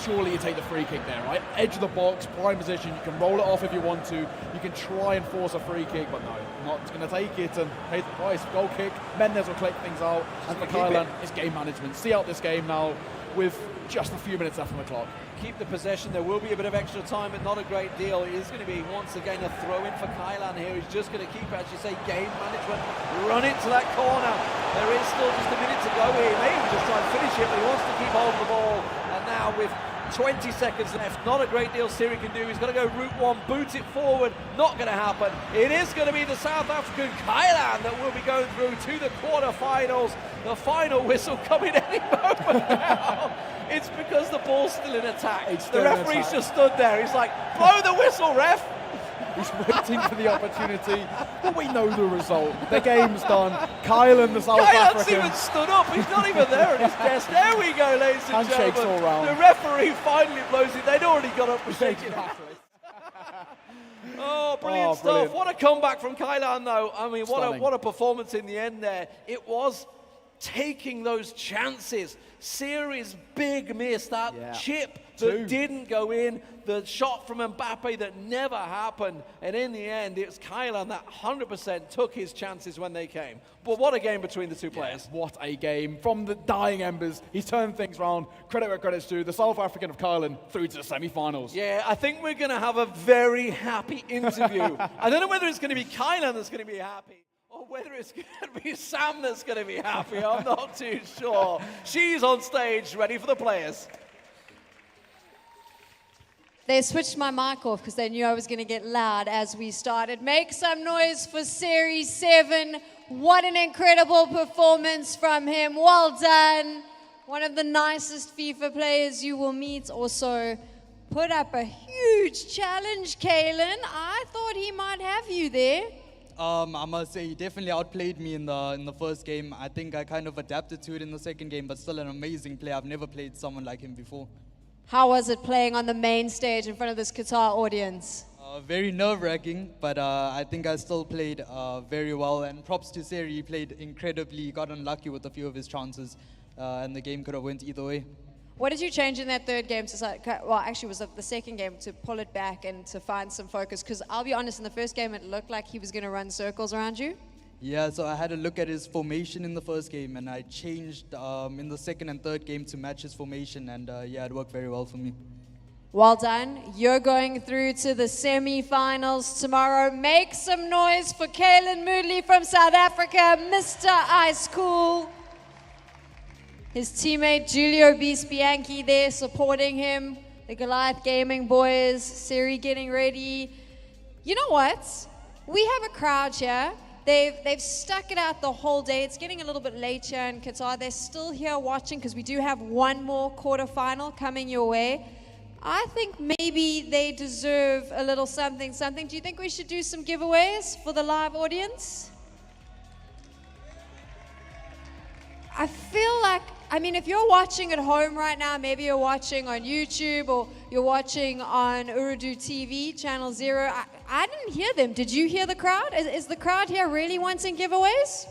Surely you take the free kick there, right? Edge of the box, prime position. You can roll it off if you want to. You can try and force a free kick, but no, not going to take it and pay the price. Goal kick. Mendes will collect things out. And for Kylan, it's game management. See out this game now with just a few minutes left on the clock. Keep the possession. There will be a bit of extra time, but not a great deal. It is going to be once again a throw-in for Kylan here. He's just going to keep, as you say, game management. Run into that corner. There is still just a minute to go here. Maybe just try and finish it, but he wants to keep hold of the ball. And now with 20 seconds left, not a great deal Siri can do. He's got to go route one, boot it forward. Not going to happen. It is going to be the South African Kylan that will be going through to the quarterfinals. The final whistle coming any moment now. It's because the ball's still in attack. The referee's just stood there. He's like, blow the whistle, ref. He's waiting for the opportunity, but we know the result. The game's done. Kylan, the South Kylan's African. even stood up. He's not even there at his desk. There we go, ladies and Handshakes gentlemen. all round. The referee finally blows it. They'd already got up and shaken hands. Oh, brilliant stuff. Brilliant. What a comeback from Kylan, though. I mean, Stunning. what a performance in the end there. It was taking those chances. Siri's big miss, that chip that didn't go in, the shot from Mbappe that never happened, and in the end, it's Kylan that 100% took his chances when they came. But what a game between the two players. What a game. From the dying embers, he's turned things around. Credit where credit's due. The South African of Kylan through to the semi-finals. Yeah, I think we're going to have a very happy interview. I don't know whether it's going to be Kylan that's going to be happy, or whether it's going to be Sam that's going to be happy. I'm not too sure. She's on stage, ready for the players. They switched my mic off because they knew I was going to get loud as we started. Make some noise for Series 7. What an incredible performance from him. Well done. One of the nicest FIFA players you will meet. Also put up a huge challenge, Kalen. I thought he might have you there. I must say, he definitely outplayed me in the first game. I think I kind of adapted to it in the second game, but still an amazing player. I've never played someone like him before. How was it playing on the main stage in front of this Qatar audience? Very nerve-wracking, but I think I still played very well. And props to Seri, he played incredibly. He got unlucky with a few of his chances, and the game could have went either way. What did you change in that third game well, actually, it was the second game to pull it back and to find some focus? Because I'll be honest, in the first game, it looked like he was going to run circles around you. Yeah, so I had a look at his formation in the first game, and I changed in the second and third game to match his formation, and yeah, it worked very well for me. Well done. You're going through to the semi-finals tomorrow. Make some noise for Kalen Moodley from South Africa, Mr. Ice Cool. His teammate Giulio Bianchi there supporting him. The Goliath Gaming boys, Siri getting ready. You know what? We have a crowd here. They've stuck it out the whole day. It's getting a little bit late here in Qatar. They're still here watching because we do have one more quarterfinal coming your way. I think maybe they deserve a little something. Do you think we should do some giveaways for the live audience? I feel like, I mean, if you're watching at home right now, maybe you're watching on YouTube or you're watching on Ooredoo TV, Channel 0. I didn't hear them. Did you hear the crowd? Is the crowd here really wanting giveaways?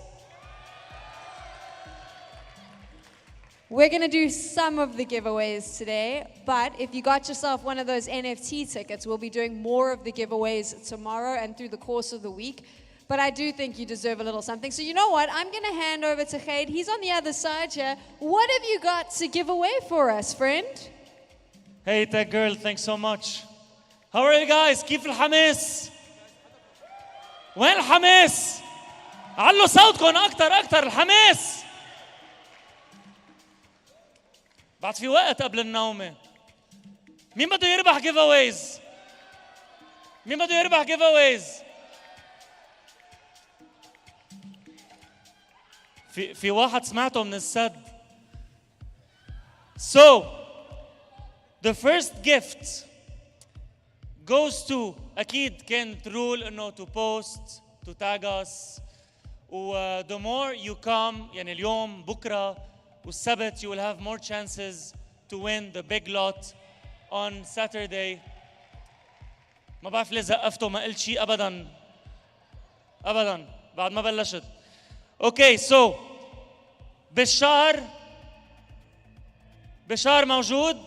We're going to do some of the giveaways today, but if you got yourself one of those NFT tickets, we'll be doing more of the giveaways tomorrow and through the course of the week. But I do think you deserve a little something. So you know what? I'm going to hand over to Khaid. He's on the other side here. What have you got to give away for us, friend? Hey, Tech Girl, thanks so much. How are you guys? كيف الحماس? وين الحماس? علوا صوتكم اكثر الحماس. بعد في وقت قبل النومه. مين بده يربح جيف اويز؟ مين بده يربح جيف اويز؟ في واحد سمعته من السد. So the first gift goes to أكيد كانت رول إنه to post to tag us و the more you come يعني اليوم بكرة والسبت you will have more chances to win the big lot on Saturday. ما بعرف ليه زقفتوا ما قلت شيء أبداً بعد ما بلشت. Okay so بشار موجود؟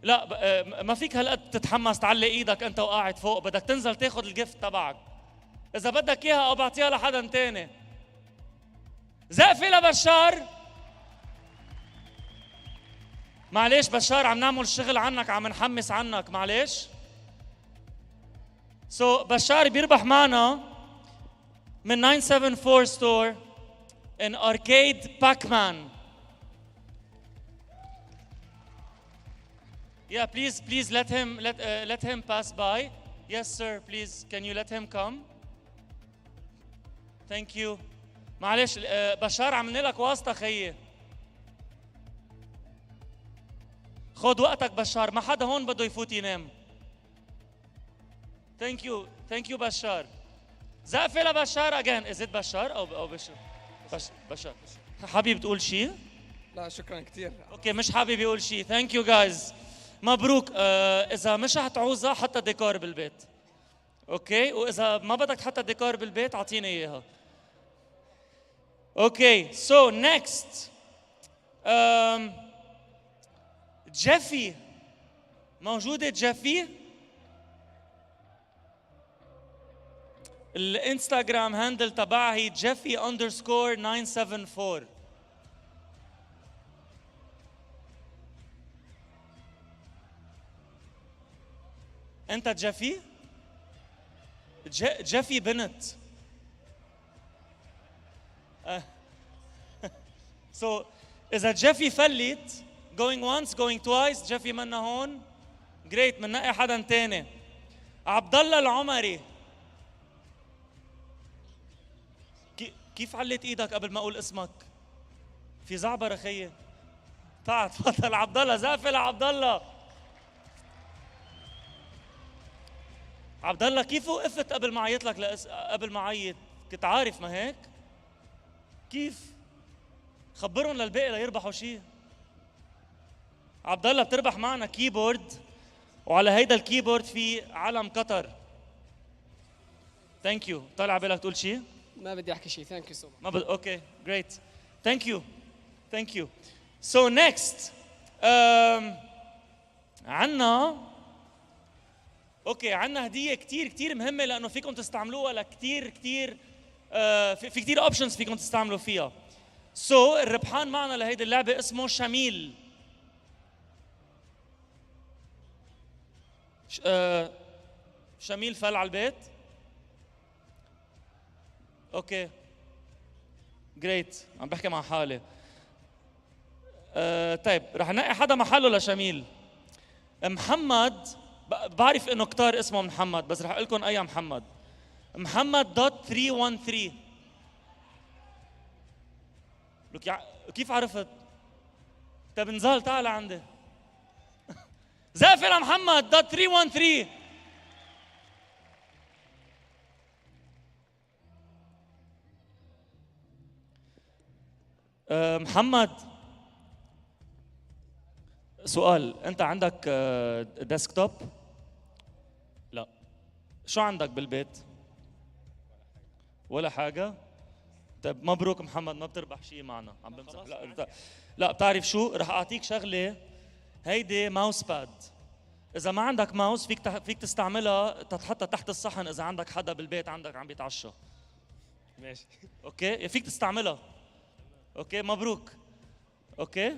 لا ما فيك هالقد تتحمس تعلي ايدك انت وقاعد فوق، بدك تنزل تاخذ الجفت تبعك. اذا بدك اياها او بعطيها لحدا تاني. زقفي لبشار. معلش بشار عم نعمل شغل عنك، عم نحمس عنك، معلش. بشار بيربح معنا من 974 ستور in Arcade Pac-Man. Yeah, please let him pass by. Yes, sir. Please, can you let him come? Thank you. معلش بشار عملنا لك واسطة خيي. خد وقتك بشار، ما حدا هون بده يفوت ينام. Thank you بشار. زقفة لبشار again. Is it بشار أو بشار؟ حابب تقول شيء؟ لا شكرا كثير. اوكي مش حابب يقول شيء. Thank you guys. مبروك. إذا مش هتعوزها حتى ديكور بالبيت. اوكي وإذا ما بدك تحط ديكور بالبيت أعطيني إياها. اوكي so next جيفي موجودة؟ جيفي الانستغرام هاندل تبعها هي Jeffy_974. انت جيفي؟ جيفي بنت. so اذا جيفي فلت going once going twice جيفي منا هون great مننقي حدا تاني. عبد الله العمري. كيف عليت ايدك قبل ما اقول اسمك؟ في زعبره خيي. تعال تفضل عبد الله. زقفه لعبد الله. عبد الله كيف وقفت قبل ما عيط لك قبل ما عيط؟ كنت عارف ما هيك؟ كيف؟ خبرهم للباقي ليربحوا شيء. عبد الله بتربح معنا كيبورد وعلى هيدا الكيبورد في علم قطر. ثانك يو. طالع بالك تقول شيء؟ ما بدي احكي شيء. ثانك يو سو ما اوكي جريت. ثانك يو. سو نيكست عنا عنا هديه كثير مهمه لانه فيكم تستعملوها لكثير في كثير اوبشنز فيكم تستعملوا فيها. الربحان معنا لهيدي اللعبه اسمه شميل. شميل فل على البيت. اوكي جريت. عم بحكي مع حالي. طيب رح نلاقي حدا محله لشميل. محمد بعرف انه كتار اسمه محمد بس رح اقول لكم اي محمد. محمد.313. لك كيف عرفت؟ طيب نزال تعال عندي. زقفه لمحمد.313. محمد سؤال. انت عندك ديسكتوب؟ لا. شو عندك بالبيت؟ ولا حاجه. طيب مبروك محمد ما بتربح شيء معنا. عم بمزح. لا بتعرف شو رح اعطيك شغله. هيدي ماوس باد. اذا ما عندك ماوس فيك تستعملها تحطها تحت الصحن اذا عندك حدا بالبيت عندك عم بيتعشى. ماشي اوكي فيك تستعملها. اوكي مبروك. اوكي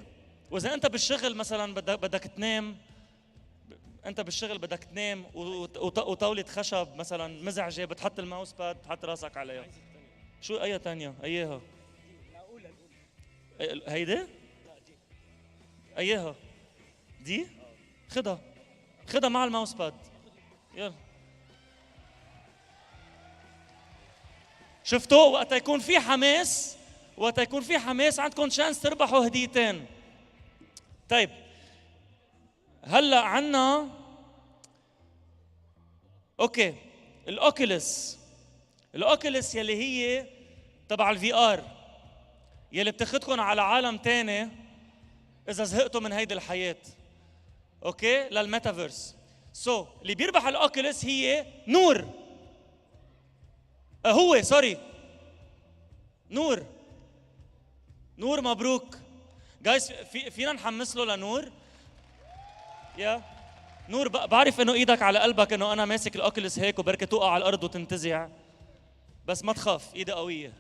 واذا انت بالشغل مثلا بدك تنام انت بالشغل بدك تنام وطاولة خشب مثلا مزعجة بتحط الماوس باد بتحط راسك عليها. شو اي تانية؟ اياها؟ هيدي؟ اياها؟ دي؟ خدها مع الماوس باد. يلا. شفتوا وقت يكون في حماس عندكم شانس تربحوا هديتين. طيب هلا عنا اوكي الاوكيلس يلي هي تبع الفي ار يلي بتاخدكم على عالم تاني اذا زهقتوا من هيدي الحياه. اوكي للميتافيرس. اللي بيربح الاوكيلس هي نور. هو سوري نور مبروك جايز. فينا نحمس له لنور. يا نور بعرف انه ايدك على قلبك انه انا ماسك الاوكيلس هيك وبركة توقع على الارض وتنتزع، بس ما تخاف ايدي قويه.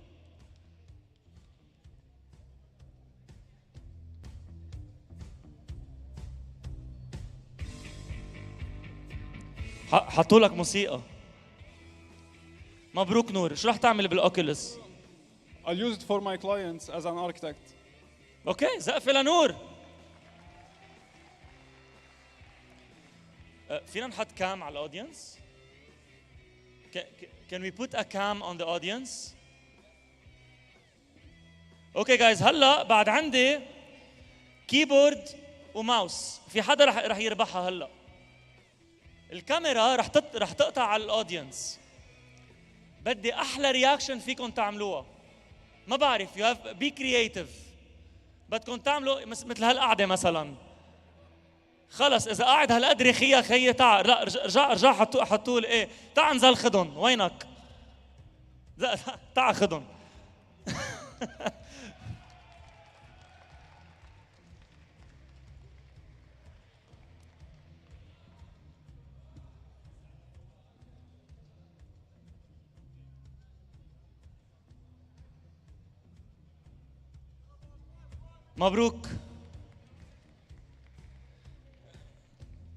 حطوا لك موسيقى. مبروك نور. شو رح تعمل بالاوكيلس؟ I'll use it for my clients as an architect. اوكي زقفة لنور. فينا نحط كام على الاودينس؟ Can we put a cam on the audience? اوكي جايز هلا بعد عندي كيبورد وماوس. في حدا رح يربحها هلا. الكاميرا رح تقطع على الاودينس. بدي احلى رياكشن فيكم تعملوها. ما بعرف you have be creative. بدكم تعملوا مثل هالقعده مثلا. خلص اذا قاعد هالقدر خيي تعال. لا ارجع حطوا لي ايه. تعال انزل خدهم. وينك؟ تعال خدهم.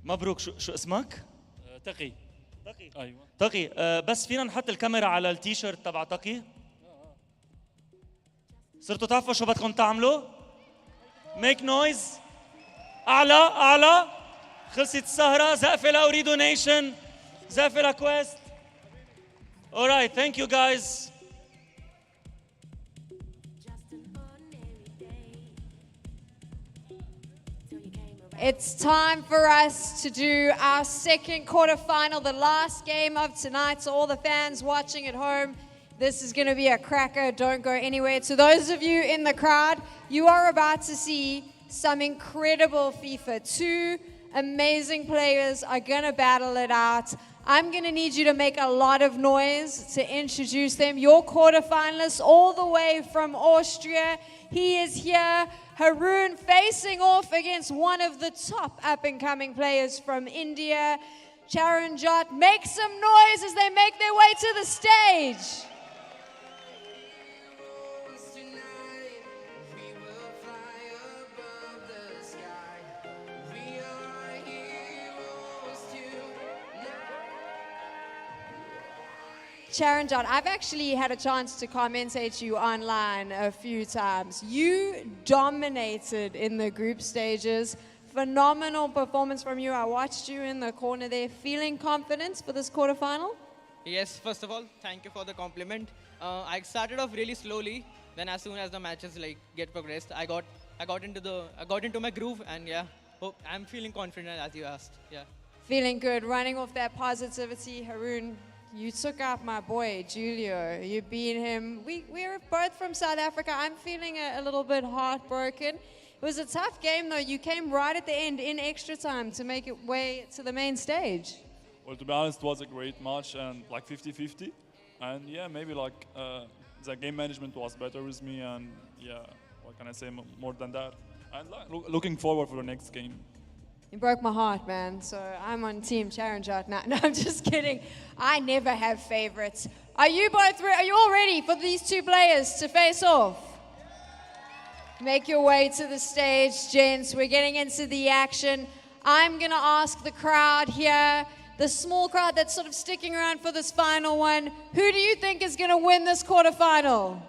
مبروك. شو اسمك؟ تقي. ايوه تقي. بس فينا نحط الكاميرا على التيشيرت تبع تقي؟ صرتوا تعرفوا شو بدكم تعملوا؟ ميك نويز. اعلى. خلصت السهرة. زقفة لأوريدو نيشن. زقفة لكويست. alright thank you guys. It's time for us to do our second quarterfinal, the last game of tonight. So all the fans watching at home, this is going to be a cracker. Don't go anywhere. To those of you in the crowd, you are about to see some incredible FIFA. Two amazing players are going to battle it out. I'm going to need you to make a lot of noise to introduce them. Your quarterfinalists all the way from Austria. He is here. Haroon facing off against one of the top up-and-coming players from India. Charan Jot, make some noise as they make their way to the stage. Charan Jot, I've actually had a chance to commentate you online a few times. You dominated in the group stages. Phenomenal performance from you. I watched you in the corner there. Feeling confident for this quarterfinal? Yes, first of all, thank you for the compliment. I started off really slowly. Then as soon as the matches get progressed, I got into my groove, and yeah, I'm feeling confident as you asked. Yeah. Feeling good. Running off that positivity, Haroon. You took out my boy, Julio. You beat him. We're both from South Africa. I'm feeling a little bit heartbroken. It was a tough game, though. You came right at the end in extra time to make it way to the main stage. Well, to be honest, it was a great match and like 50-50. And yeah, maybe like the game management was better with me. And yeah, what can I say more than that? And looking forward for the next game. You broke my heart, man. So I'm on team Charan Jot now. No, I'm just kidding. I never have favorites. Are you all ready for these two players to face off? Make your way to the stage, gents. We're getting into the action. I'm going to ask the crowd here, the small crowd that's sort of sticking around for this final one, who do you think is going to win this quarterfinal?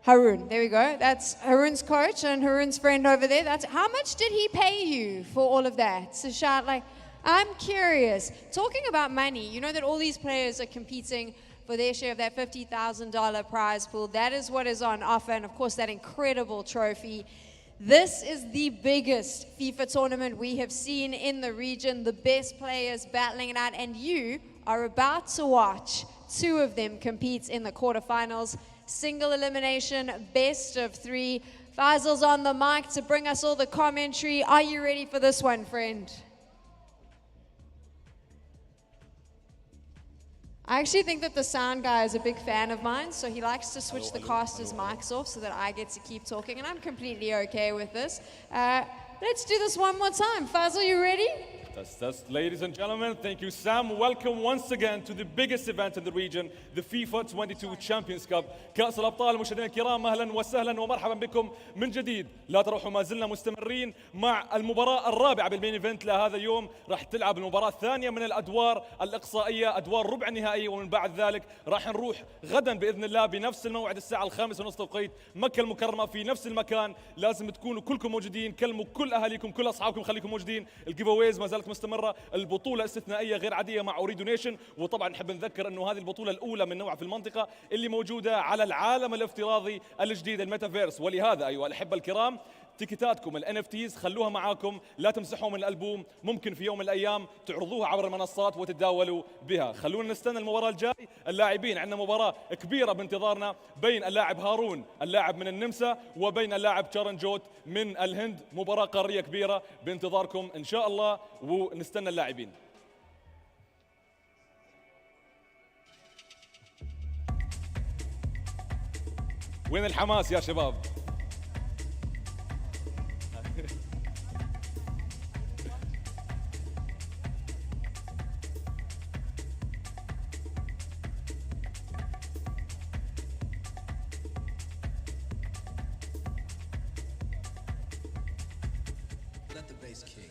Haroon, there we go. That's Haroon's coach and Haroon's friend over there. That's how much did he pay you for all of that? So shout like, I'm curious. Talking about money, you know that all these players are competing for their share of that $50,000 prize pool. That is what is on offer, and of course that incredible trophy. This is the biggest FIFA tournament we have seen in the region, the best players battling it out, and you are about to watch two of them compete in the quarterfinals. Single elimination, best of three. Faisal's on the mic to bring us all the commentary. Are you ready for this one, friend? I actually think that the sound guy is a big fan of mine, so he likes to switch the casters' mics off so that I get to keep talking, and I'm completely okay with this. Let's do this one more time. Faisal, you ready? That's, ladies and gentlemen, thank you, Sam. Welcome once again to the biggest event in the region, the FIFA 22 Champions Cup. كأس الأبطال مشاهدينا الكرام، أهلا وسهلا ومرحبا بكم من جديد. لا تروحوا، ما زلنا مستمرين مع المباراة الرابعة بالمين ايفنت لهذا اليوم. راح تلعب المباراة الثانية من الأدوار الإقصائية، أدوار ربع النهائية، ومن بعد ذلك راح نروح غدا بإذن الله بنفس الموعد الساعة 5:30 توقيت مكة المكرمة في نفس المكان. لازم تكونوا كلكم موجودين، كلموا كل أهاليكم كل أصحابكم، خليكم موجودين. الجيفويز ما زالت مستمرة، البطولة استثنائية غير عادية مع أوريدو نيشن، وطبعا نحب نذكر أنه هذه البطولة الأولى من نوعها في المنطقة اللي موجودة على العالم الافتراضي الجديد الميتافيرس. ولهذا أيها الأحبة الكرام، تيكتاتكم ال NFTs خلوها معاكم، لا تمسحوها من الألبوم، ممكن في يوم من الأيام تعرضوها عبر المنصات وتتداولوا بها. خلونا نستنى المباراة الجاي. اللاعبين عندنا مباراة كبيرة بانتظارنا بين اللاعب هارون اللاعب من النمسا وبين اللاعب تشارنجوت من الهند. مباراة قارية كبيرة بانتظاركم إن شاء الله، ونستنى اللاعبين. وين الحماس يا شباب؟ Let the bass kick.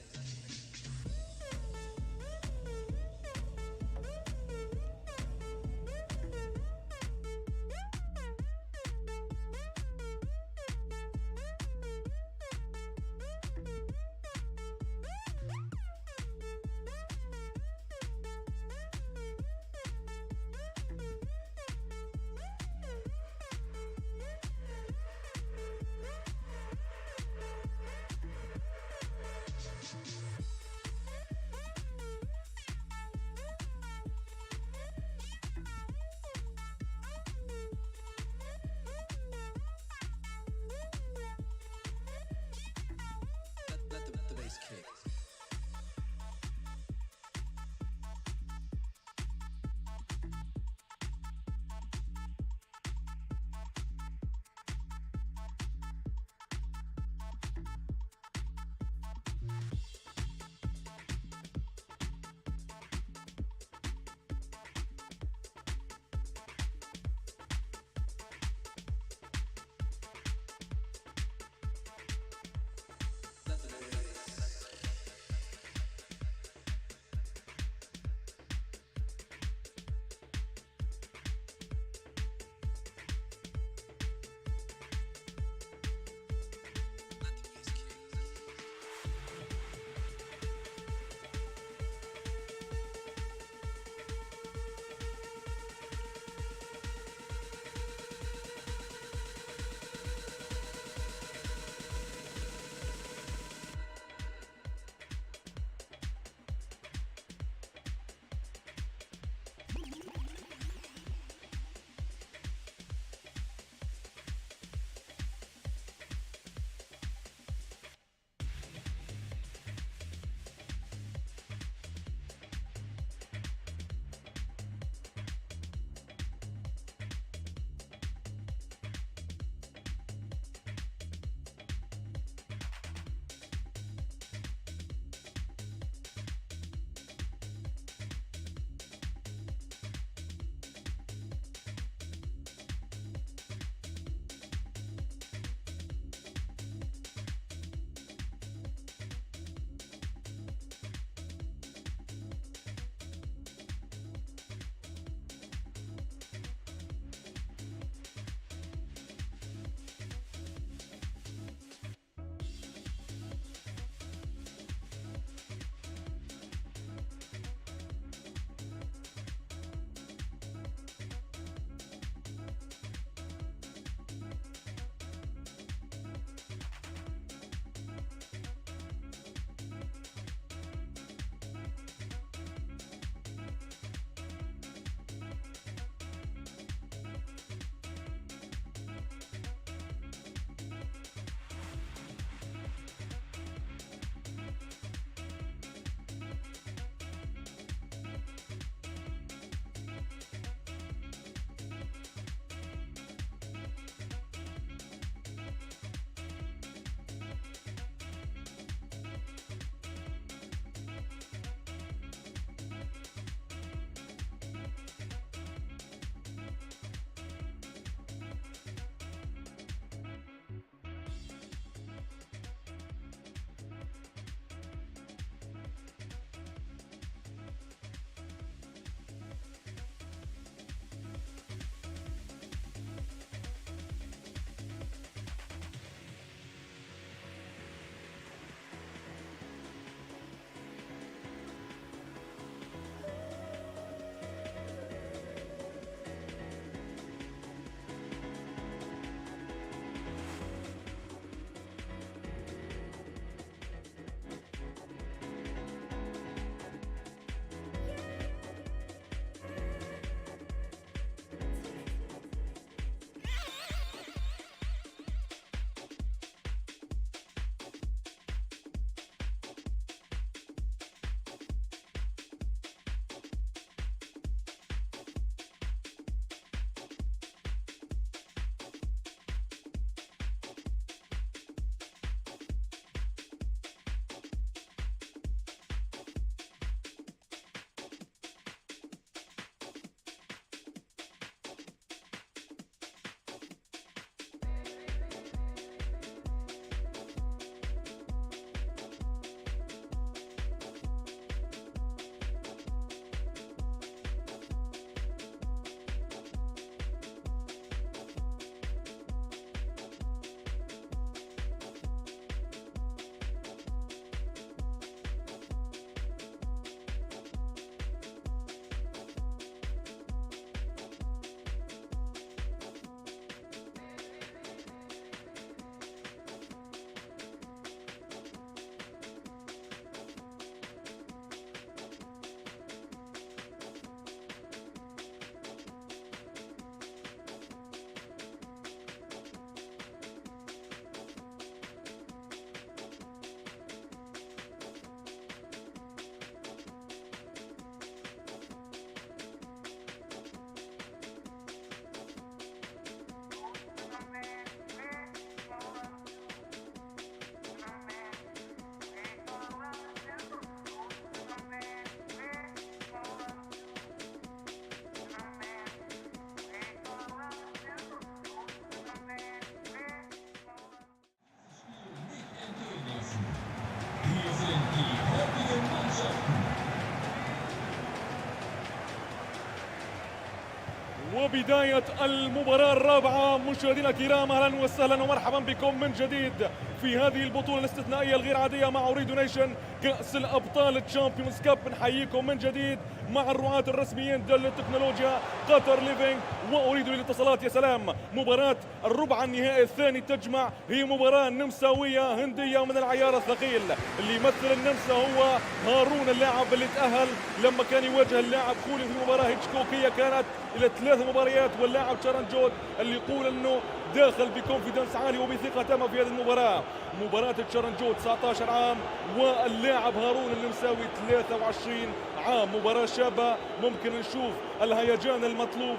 وبداية المباراة الرابعة. مشاهدينا الكرام أهلا وسهلا ومرحبا بكم من جديد في هذه البطولة الاستثنائية الغير عادية مع أوريدو نيشن كأس الأبطال تشامبيونز كاب. نحييكم من جديد مع الرعاة الرسميين دل التكنولوجيا قطر ليفينج وأوريدو للاتصالات. يا سلام، مباراة الربع النهائي الثاني تجمع، هي مباراة نمساوية هندية من العيار الثقيل. اللي يمثل النمسا هو هارون، اللاعب اللي تأهل لما كان يواجه اللاعب خولي في مباراة هيتشكوكية كانت إلى 3 مباريات، واللاعب شارنجوت اللي يقول انه داخل بكونفيدنس عالي وبثقة تامة في هذه المباراة. مباراة تشارنجوت 19 عام واللاعب هارون النمساوي 23 عام. مباراة شابة، ممكن نشوف الهيجان المطلوب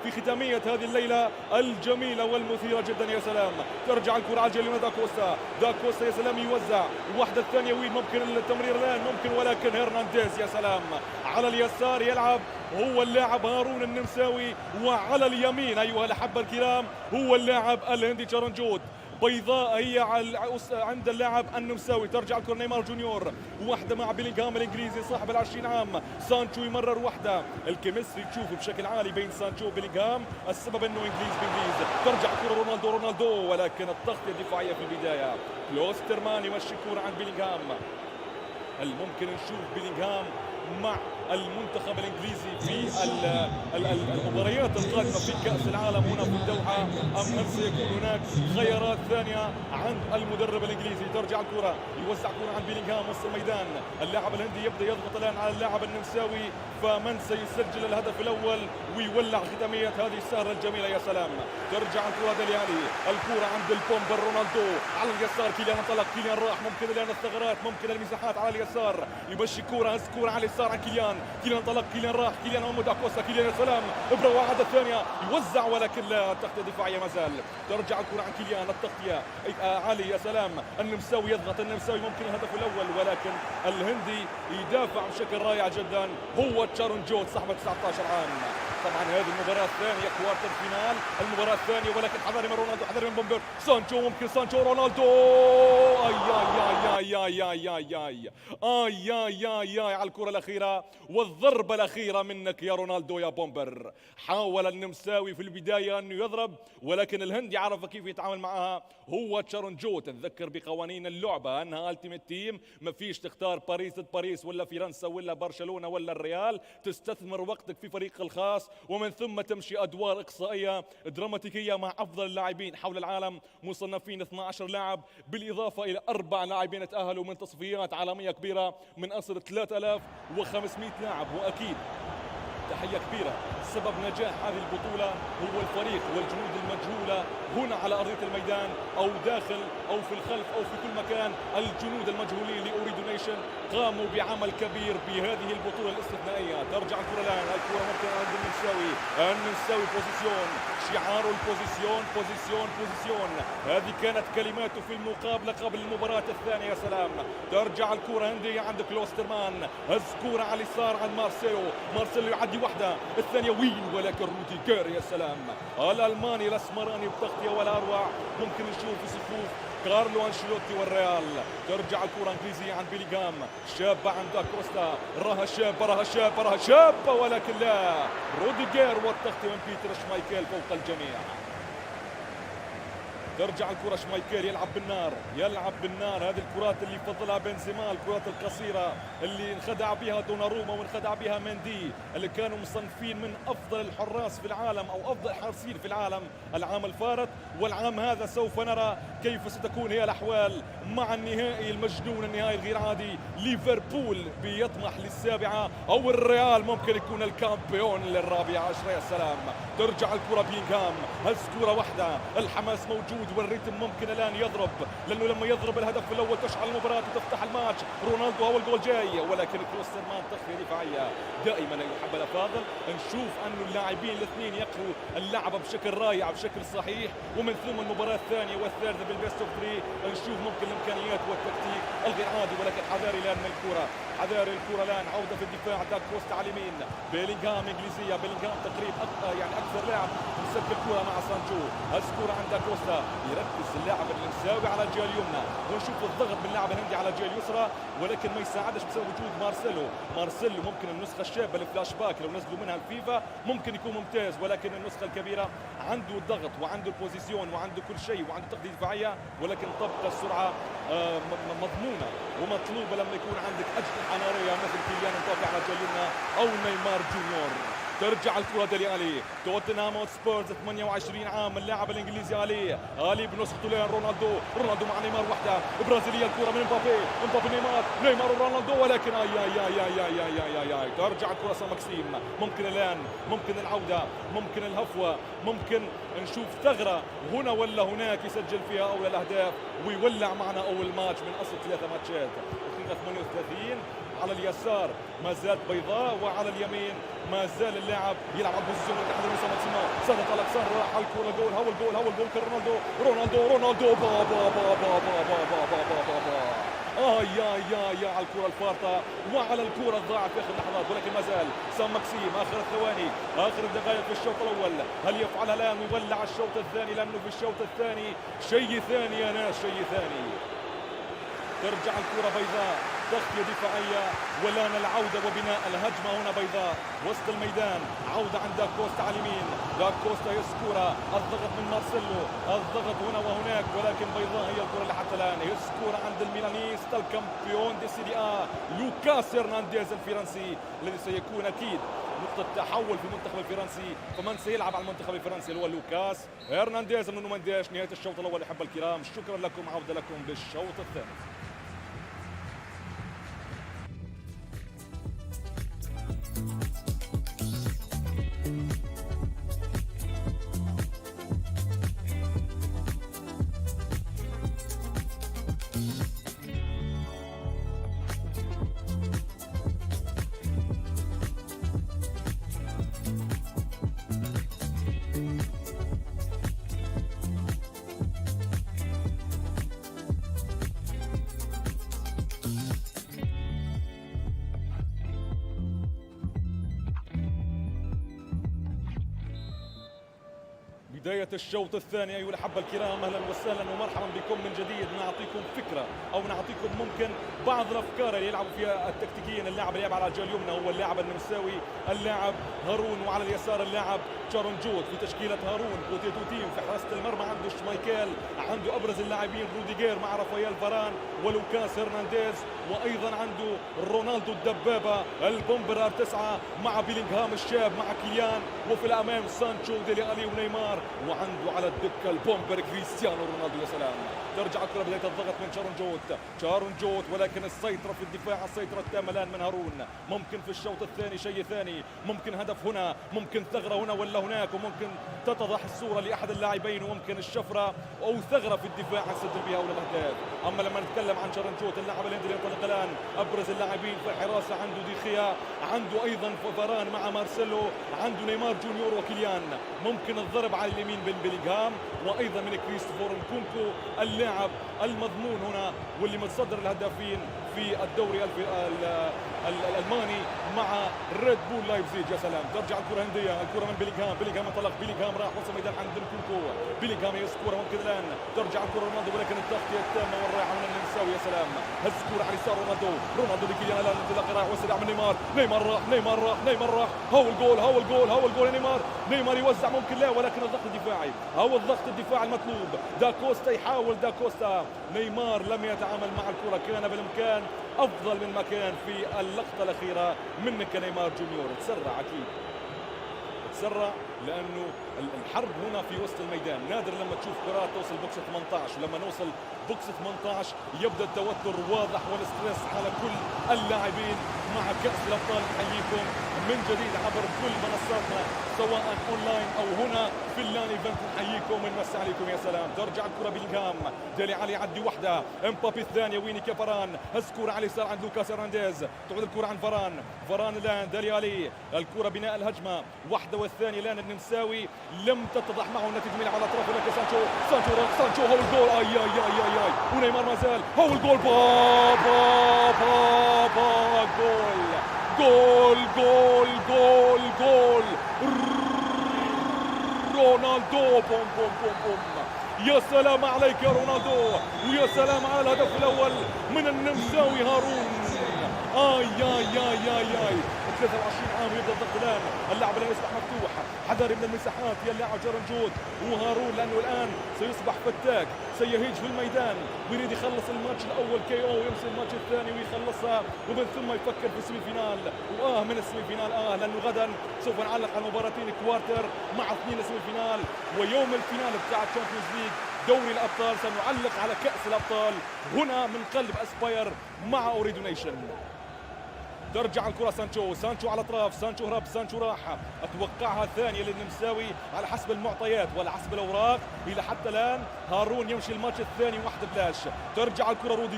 في ختامية هذه الليلة الجميلة والمثيرة جدا. يا سلام، ترجع الكرة على الجليل داكوستا يا سلام، يوزع واحدة الثانية وين ممكن التمرير الآن ممكن، ولكن هرنانديز يا سلام على اليسار يلعب هو اللاعب هارون النمساوي، وعلى اليمين أيها الأحبة الكرام هو اللاعب الهندي شارنجوت. بيضاء هي عند اللاعب النمساوي. ترجع الكرة نيمار جونيور، واحدة مع بيلينغهام الإنجليزي صاحب ال20 عام. سانشو يمرر واحدة، الكيمستري تشوفه بشكل عالي بين سانشو وبيلينغهام، السبب انه انجليز بانجليز. ترجع الكرة رونالدو ولكن التغطية الدفاعية في البداية. كلوسترمان يمشي الكرة عند بيلينغهام. الممكن نشوف بيلينغهام مع المنتخب الانجليزي في المباريات القادمه في كاس العالم هنا في الدوحه، ام هل سيكون هناك خيارات ثانيه عند المدرب الانجليزي؟ ترجع الكره، يوزع الكره عن بيلينغهام وسط الميدان. اللاعب الهندي يبدا يضغط الان على اللاعب النمساوي، فمن سيسجل الهدف الاول ويولع ختاميه هذه السهره الجميله؟ يا سلام، ترجع الكره دليالي، الكره عند البومبر رونالدو على اليسار، كيليان انطلق، كيليان راح، ممكن الان الثغرات، ممكن المساحات على اليسار، يمشي كوره، هز كوره على اليسار عن كيليان انطلق، كيليان راح، كيليان أمود أكوستا، كيليان يا سلام، إبرة واحدة ثانية يوزع ولكن لا، التغطية الدفاعية ما زال. ترجع الكرة عن كيليان، التغطية علي يا سلام، النمساوي يضغط، النمساوي ممكن الهدف الأول ولكن الهندي يدافع بشكل رائع جدا هو تشارنجوت صاحب 19 عام. طبعا هذه المباراة الثانية كوارتر فينال، المباراة الثانية ولكن حذري من رونالدو، حذري من بومبر، سانشو ممكن، سانشو رونالدو، اي اي اي اي اي اي اي اي اي اي على الكرة الأخيرة والضربة الأخيرة منك يا رونالدو يا بومبر. حاول النمساوي في البداية أنه يضرب ولكن الهندي عرف كيف يتعامل معها هو تشارنجوت. تذكر بقوانين اللعبة أنها التيمت تيم، ما فيش تختار باريس ضد باريس ولا فرنسا ولا برشلونة ولا الريال، تستثمر وقتك في فريق الخاص ومن ثم تمشي أدوار إقصائية دراماتيكية مع أفضل اللاعبين حول العالم، مصنفين 12 لاعب بالإضافة إلى 4 لاعبين تأهلوا من تصفيات عالمية كبيرة من أصل 3500 لاعب. وأكيد تحية كبيرة، سبب نجاح هذه البطولة هو الفريق والجنود المجهولة هنا على أرضية الميدان أو داخل أو في الخلف أو في كل مكان. الجنود المجهولين لأوريدو نيشن قاموا بعمل كبير بهذه البطولة الاستثنائية. ترجع الكرة الآن، الكرة ممكن عند النمساوي بوزيسيون، شعار البوزيسيون بوزيسيون بوزيسيون، هذه كانت كلماته في المقابلة قبل المباراة الثانية. يا سلام، ترجع الكرة هندية عند كلوسترمان، هز كرة على اليسار عند مارسيلو يعدي واحدة الثانية وين ولكن روديجر يا سلام، الألماني الأسمراني بتغطية ولا أروع. ممكن نشوف في صفوف كارلو أنشيلوتي والريال. ترجع الكرة إنجليزية عند بيلينغهام، شابة عند كوستا، راها شابة ولكن لا، روديجر والتغطية من بيتر شمايكل فوق الجميع. ترجع الكرة شمايكل يلعب بالنار، هذه الكرات اللي يفضلها بنزيما، الكرات القصيرة اللي انخدع بها دوناروما وانخدع بها مندي، اللي كانوا مصنفين من أفضل الحراس في العالم أو أفضل حارسين في العالم العام الفارط. والعام هذا سوف نرى كيف ستكون هي الأحوال مع النهائي المجنون، النهائي الغير عادي. ليفربول بيطمح للسابعة أو الريال ممكن يكون الكامبيون للرابعة عشرة. يا سلام، ترجع الكرة بيلينغهام، هز كرة واحدة، الحماس موجود والريتم ممكن الآن يضرب، لأنه لما يضرب الهدف الأول تشعل المباراة وتفتح الماتش. رونالدو أول جول جاي ولكن كلوسترمان تغطية دفاعية. دائما أيها الأحبة الأفاضل نشوف أنه اللاعبين الاثنين يقروا اللعبة بشكل رائع بشكل صحيح، ومن ثم المباراة الثانية والثالثة بالبيست اوف 3 نشوف ممكن الإمكانيات والتكتيك الغير عادي. ولكن حذاري الآن من الكرة، حذاري الكرة الآن، عودة في الدفاع داك كوستا على اليمين، بيلينغهام إنجليزية، بيلينغهام تقريبا يعني أكثر لاعب مسك الكرة مع سانشو، هز كرة عند كوستا، يركز اللاعب النمساوي على الجهه اليمنى، ونشوف الضغط من اللاعب الهندي على الجهه اليسرى، ولكن ما يساعدش بسبب وجود مارسيلو ممكن النسخه الشابه الفلاش باك لو نزلوا منها الفيفا ممكن يكون ممتاز، ولكن النسخه الكبيره عنده الضغط وعنده البوزيسيون وعنده كل شيء وعنده تقدير دفاعيه، ولكن تبقى السرعه مضمونه ومطلوبه لما يكون عندك اجنحه ناريه مثل كيليان امبابي على الجهه اليمنى او نيمار جونيور. ترجع الكرة ديلي ألي، توتنهام هوتسبيرز 28 عام، اللاعب الإنجليزي ألي بنسخته لين رونالدو مع نيمار وحدة برازيلية، الكرة من امبابي نيمار ورونالدو، ولكن اي ترجع الكرة سان ماكسيم، ممكن الآن ممكن العودة ممكن الهفوة ممكن نشوف ثغرة هنا ولا هناك يسجل فيها أول الأهداف ويولع معنا أول ماتش من أصل 3 ماتشات. دقيقة 38 على اليسار ما زالت بيضاء وعلى اليمين ما زال اللاعب يلعب على البوزيشن تحت المسا ماكسيمو، سادة الكسندر راح على الكرة جول، هو الجول رونالدو يا على الكرة الفارطة وعلى الكرة الضاعت في اخر اللحظات، ولكن ما زال سان ماكسيم اخر الثواني اخر الدقائق في الشوط الاول، هل يفعلها الان ويولع الشوط الثاني؟ لانه في الشوط الثاني شيء ثاني يا ناس، شيء ثاني. ترجع الكرة بيضاء، تغطية دفاعية والآن العودة وبناء الهجمة هنا بيضاء وسط الميدان، عودة عند داكوستا على اليمين، داكوستا يسكورا، الضغط من مارسيلو، الضغط هنا وهناك، ولكن بيضاء هي الكرة اللي حتى الآن يسكورا عند الميلانيست الكامبيون دي سيري آ لوكاس هرنانديز الفرنسي الذي سيكون أكيد نقطة تحول في المنتخب الفرنسي، فمن سيلعب على المنتخب الفرنسي اللي هو لوكاس هرنانديز من نومانديش. نهاية الشوط الأول أحب الكرام، شكرا لكم، عودة لكم بالشوط الثاني. بداية الشوط الثاني أيها الأحبة الكرام، أهلا وسهلا ومرحبا بكم من جديد. نعطيكم فكرة أو نعطيكم ممكن بعض الأفكار اللي يلعبوا فيها التكتيكيين. اللاعب اللي يلعب على الجهة اليمنى هو اللاعب النمساوي اللاعب هارون، وعلى اليسار اللاعب شارون جود. في تشكيلة هارون بوتيتو تيم، في حراسة المرمى عنده شمايكيل، عنده أبرز اللاعبين روديجير مع رافائيل فاران ولوكاس هرنانديز، وأيضا عنده رونالدو الدبابة البومبرار 9 مع بيلينغهام الشاب مع كيليان، وفي الأمام سانشو ديلي ألي ونيمار، وعنده على الدكة البومبر كريستيانو رونالدو. يا سلام، ترجع الكرة بداية الضغط من شارون جوت، ولكن السيطرة في الدفاع، السيطرة التامة الآن من هارون. ممكن في الشوط الثاني شيء ثاني، ممكن هدف هنا، ممكن ثغرة هنا ولا هناك، وممكن تتضح الصورة لأحد اللاعبين، وممكن الشفرة أو ثغرة في الدفاع نسجل بها أول الأهداف. أما لما نتكلم عن شارون جوت اللاعب الهندي اللي ينطلق الآن، أبرز اللاعبين في الحراسة عنده ديخيا، عنده أيضا فاران مع مارسيلو، عنده نيمار جونيور وكيليان. ممكن الضرب على اليمين بن بيلينغهام، وايضا من كريستوفر نكونكو اللاعب المضمون هنا واللي متصدر الهدافين في الدوري الالماني مع ريد بول لايبزيج. يا سلام، ترجع الكره هنديه، الكره من بيلينغهام انطلق، بيلينغهام راح وسط الميدان عند نكونكو، بيلينغهام يسكوره ممكن الان، ترجع الكره رونالدو، ولكن التغطيه التامه والراحه من النمساوي. يا سلام، هز الكره على يسار رونالدو لكيليان، الان انطلاق راح وسع من نيمار راح، هو الجول نيمار يوزع، ممكن لا، ولكن الضغط الدفاعي او الضغط الدفاعي المطلوب. داكوستا يحاول، نيمار لم يتعامل مع الكرة، كان بالامكان افضل من ما كان في اللقطة الاخيرة منك نيمار جونيور. تسرع لانه الحرب هنا في وسط الميدان، نادر لما تشوف كرات توصل بوكس 18، ولما نوصل بوكس 18 يبدا التوتر واضح والستريس على كل اللاعبين. مع كأس الابطال نحييكم من جديد عبر كل منصاتنا سواء اونلاين او هنا في اللان ايفنت، نحييكم ونمسي عليكم. يا سلام، ترجع الكره بيلينغهام، ديلي علي يعدي وحده، امبابي الثانيه، ويني فاران، هز كره على اليسار عند لوكاس هرنانديز، تعود الكره عن فاران الان ديلي علي، الكره بناء الهجمه واحده والثانيه الان النمساوي لم تتضح معه النتيجه، من على الاطراف، ولكن سانشو هو الجول، اي ونيمار ما زال، هو الجول، جول رونالدو، بوم يا سلام عليك يا رونالدو، ويا سلام على الهدف الأول من النمساوي هارون. آي آي آي آي آي 23 عام يبدا الضغط الان، اللاعب الان يصبح مفتوح، حذر من المساحات يا اللاعب جرنجود وهارون، لانه الان سيصبح فتاك، سيهيج في الميدان ويريد يخلص الماتش الاول كي او ويمسك الماتش الثاني ويخلصها، ومن ثم يفكر في السيمي فينال. من السيمي فينال لانه غدا سوف نعلق على مباراتين كوارتر مع 2 السيمي فينال، ويوم الفينال بتاع الشامبيونز ليج دوري الابطال سنعلق على كاس الابطال هنا من قلب اسباير مع اوريدو نيشن. ترجع الكرة سانشو على الاطراف، سانشو هرب، سانشو راح، اتوقعها ثانية للنمساوي على حسب المعطيات ولا حسب الاوراق الى حتى الان. هارون يمشي الماتش الثاني 1-0. ترجع الكرة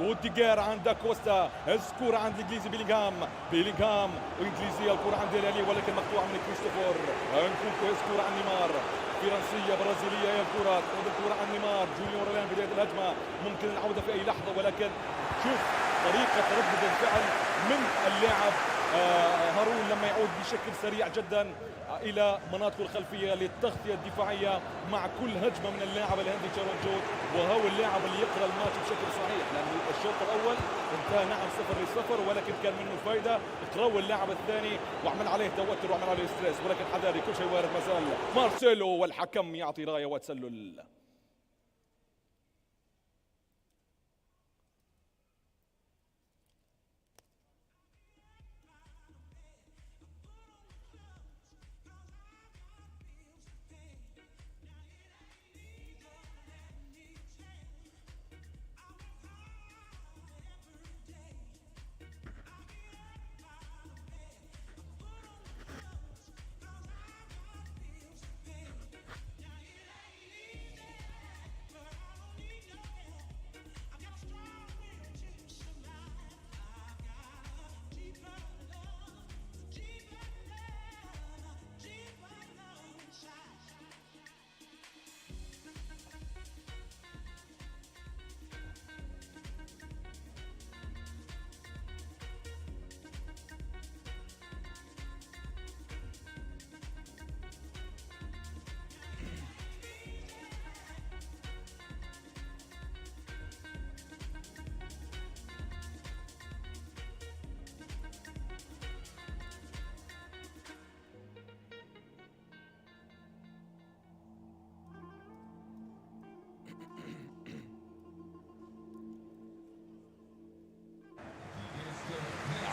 روديجير عند كوستا، الكرة عند الانجليزي بيلينغهام انجليزية، الكرة عند ديلالي ولكن مقطوعة من كريستوفر انكونكو، الكرة عن نيمار، فرنسية برازيلية هي الكرة، تعود الكرة عن نيمار، جوليان رولان بداية الهجمة، ممكن العودة في أي لحظة، ولكن شوف طريقة تردد الفعل من اللاعب هارون لما يعود بشكل سريع جدا إلى مناطقه الخلفية للتغطية الدفاعية مع كل هجمة من اللاعب الهندي جارون. وهو اللاعب اللي يقرأ الماتش بشكل صحيح، لأن الشوط الأول انتهى نعم 0-0 ولكن كان منه الفائدة. اقرأوا اللاعب الثاني وعمل عليه توتر وعمل عليه ستريس، ولكن حذاري كل شيء وارد. مازال مارسيلو والحكم يعطي راية وتسلل.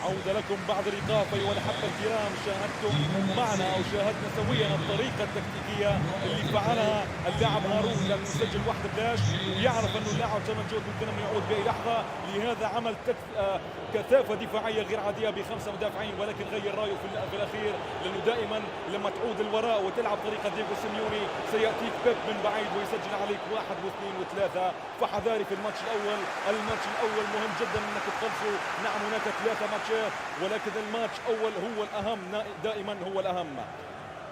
عودة لكم بعد الإيقاف. أيها الأحبة الكرام، شاهدتم معنا أو شاهدنا سويا الطريقة التكتيكية اللي فعلها اللاعب هارون لما يسجل 1-0 ويعرف أنه اللاعب جرنجود ممكن أن يعود بأي لحظة، لهذا عمل كثافة دفاعية غير عادية ب5 مدافعين، ولكن غير رأيه في الأخير، لأنه دائما لما تعود الوراء وتلعب طريقة دييغو سيميوني سيأتيك بيب من بعيد ويسجل عليك 1 و2 و3. فحذاري في الماتش الأول. الماتش الأول مهم جدا أنك تخلصه. نعم هناك 3 ماتشات ولكن الماتش الأول هو الأهم، دائما هو الأهم.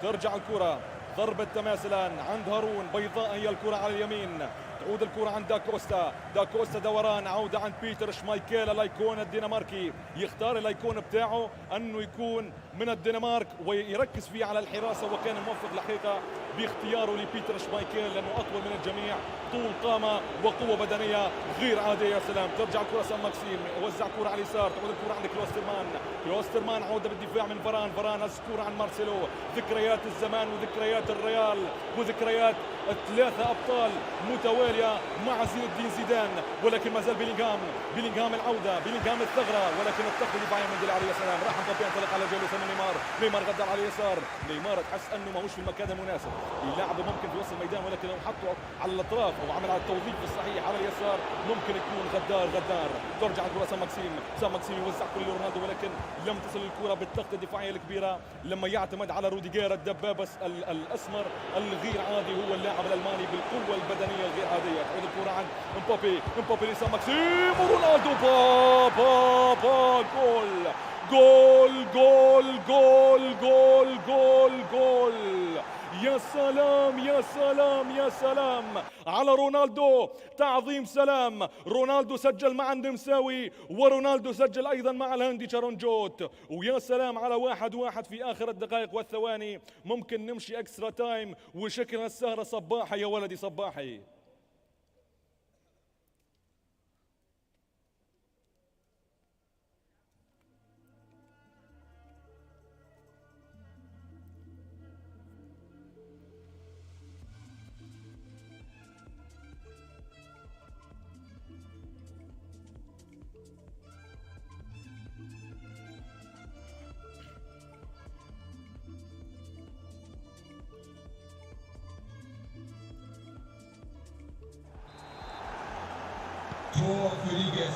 ترجع الكرة، ضربة تماس الآن عند هارون، بيضاء هي الكرة على اليمين، تعود الكرة عند داكوستا دوران، عودة عند بيتر شمايكيل الايكون الدنماركي، يختار الايكون بتاعه انه يكون من الدنمارك ويركز فيه على الحراسة، وكان موفق الحقيقة باختياره لبيتر شمايكيل لانه اطول من الجميع، طول قامة وقوة بدنية غير عادية. يا سلام. ترجع الكرة سان ماكسيم، وزع كرة على اليسار، تعود الكرة عند كلوسترمان عودة بالدفاع من فران الكرة عن مارسيلو. ذكريات الزمان وذكريات الريال وذكريات 3 أبطال متوالية مع زين الدين زيدان، ولكن ما زال بيلينغهام العودة، بيلينغهام الثغرة، ولكن التغطية دفاعية من ديلالي. يا سلام. راح مبابي ينطلق على جولة نيمار غدر على اليسار، نيمار تحس انه ماهوش في المكان المناسب، يلعبه ممكن في وسط الميدان، ولكن لو حطه على الاطراف او عمل على التوظيف الصحيح على اليسار ممكن يكون غدار. ترجع الكرة سان ماكسيم يوزع كل رونالدو، ولكن لم تصل الكرة بالتغطية الدفاعية الكبيرة لما يعتمد على روديجير الدبابة الاسمر الغير عادي، هو اللاعب الالماني بالقوة البدنية الغير عادية. تعود الكرة عند امبابي لسان ماكسيم ورونالدو. جول. يا سلام يا سلام يا سلام على رونالدو، تعظيم سلام. رونالدو سجل مع النمساوي، ورونالدو سجل أيضا مع الهندي تشارونجوت. ويا سلام على 1-1 في آخر الدقائق والثواني. ممكن نمشي اكسترا تايم وشكلها السهرة صباحي يا ولدي صباحي.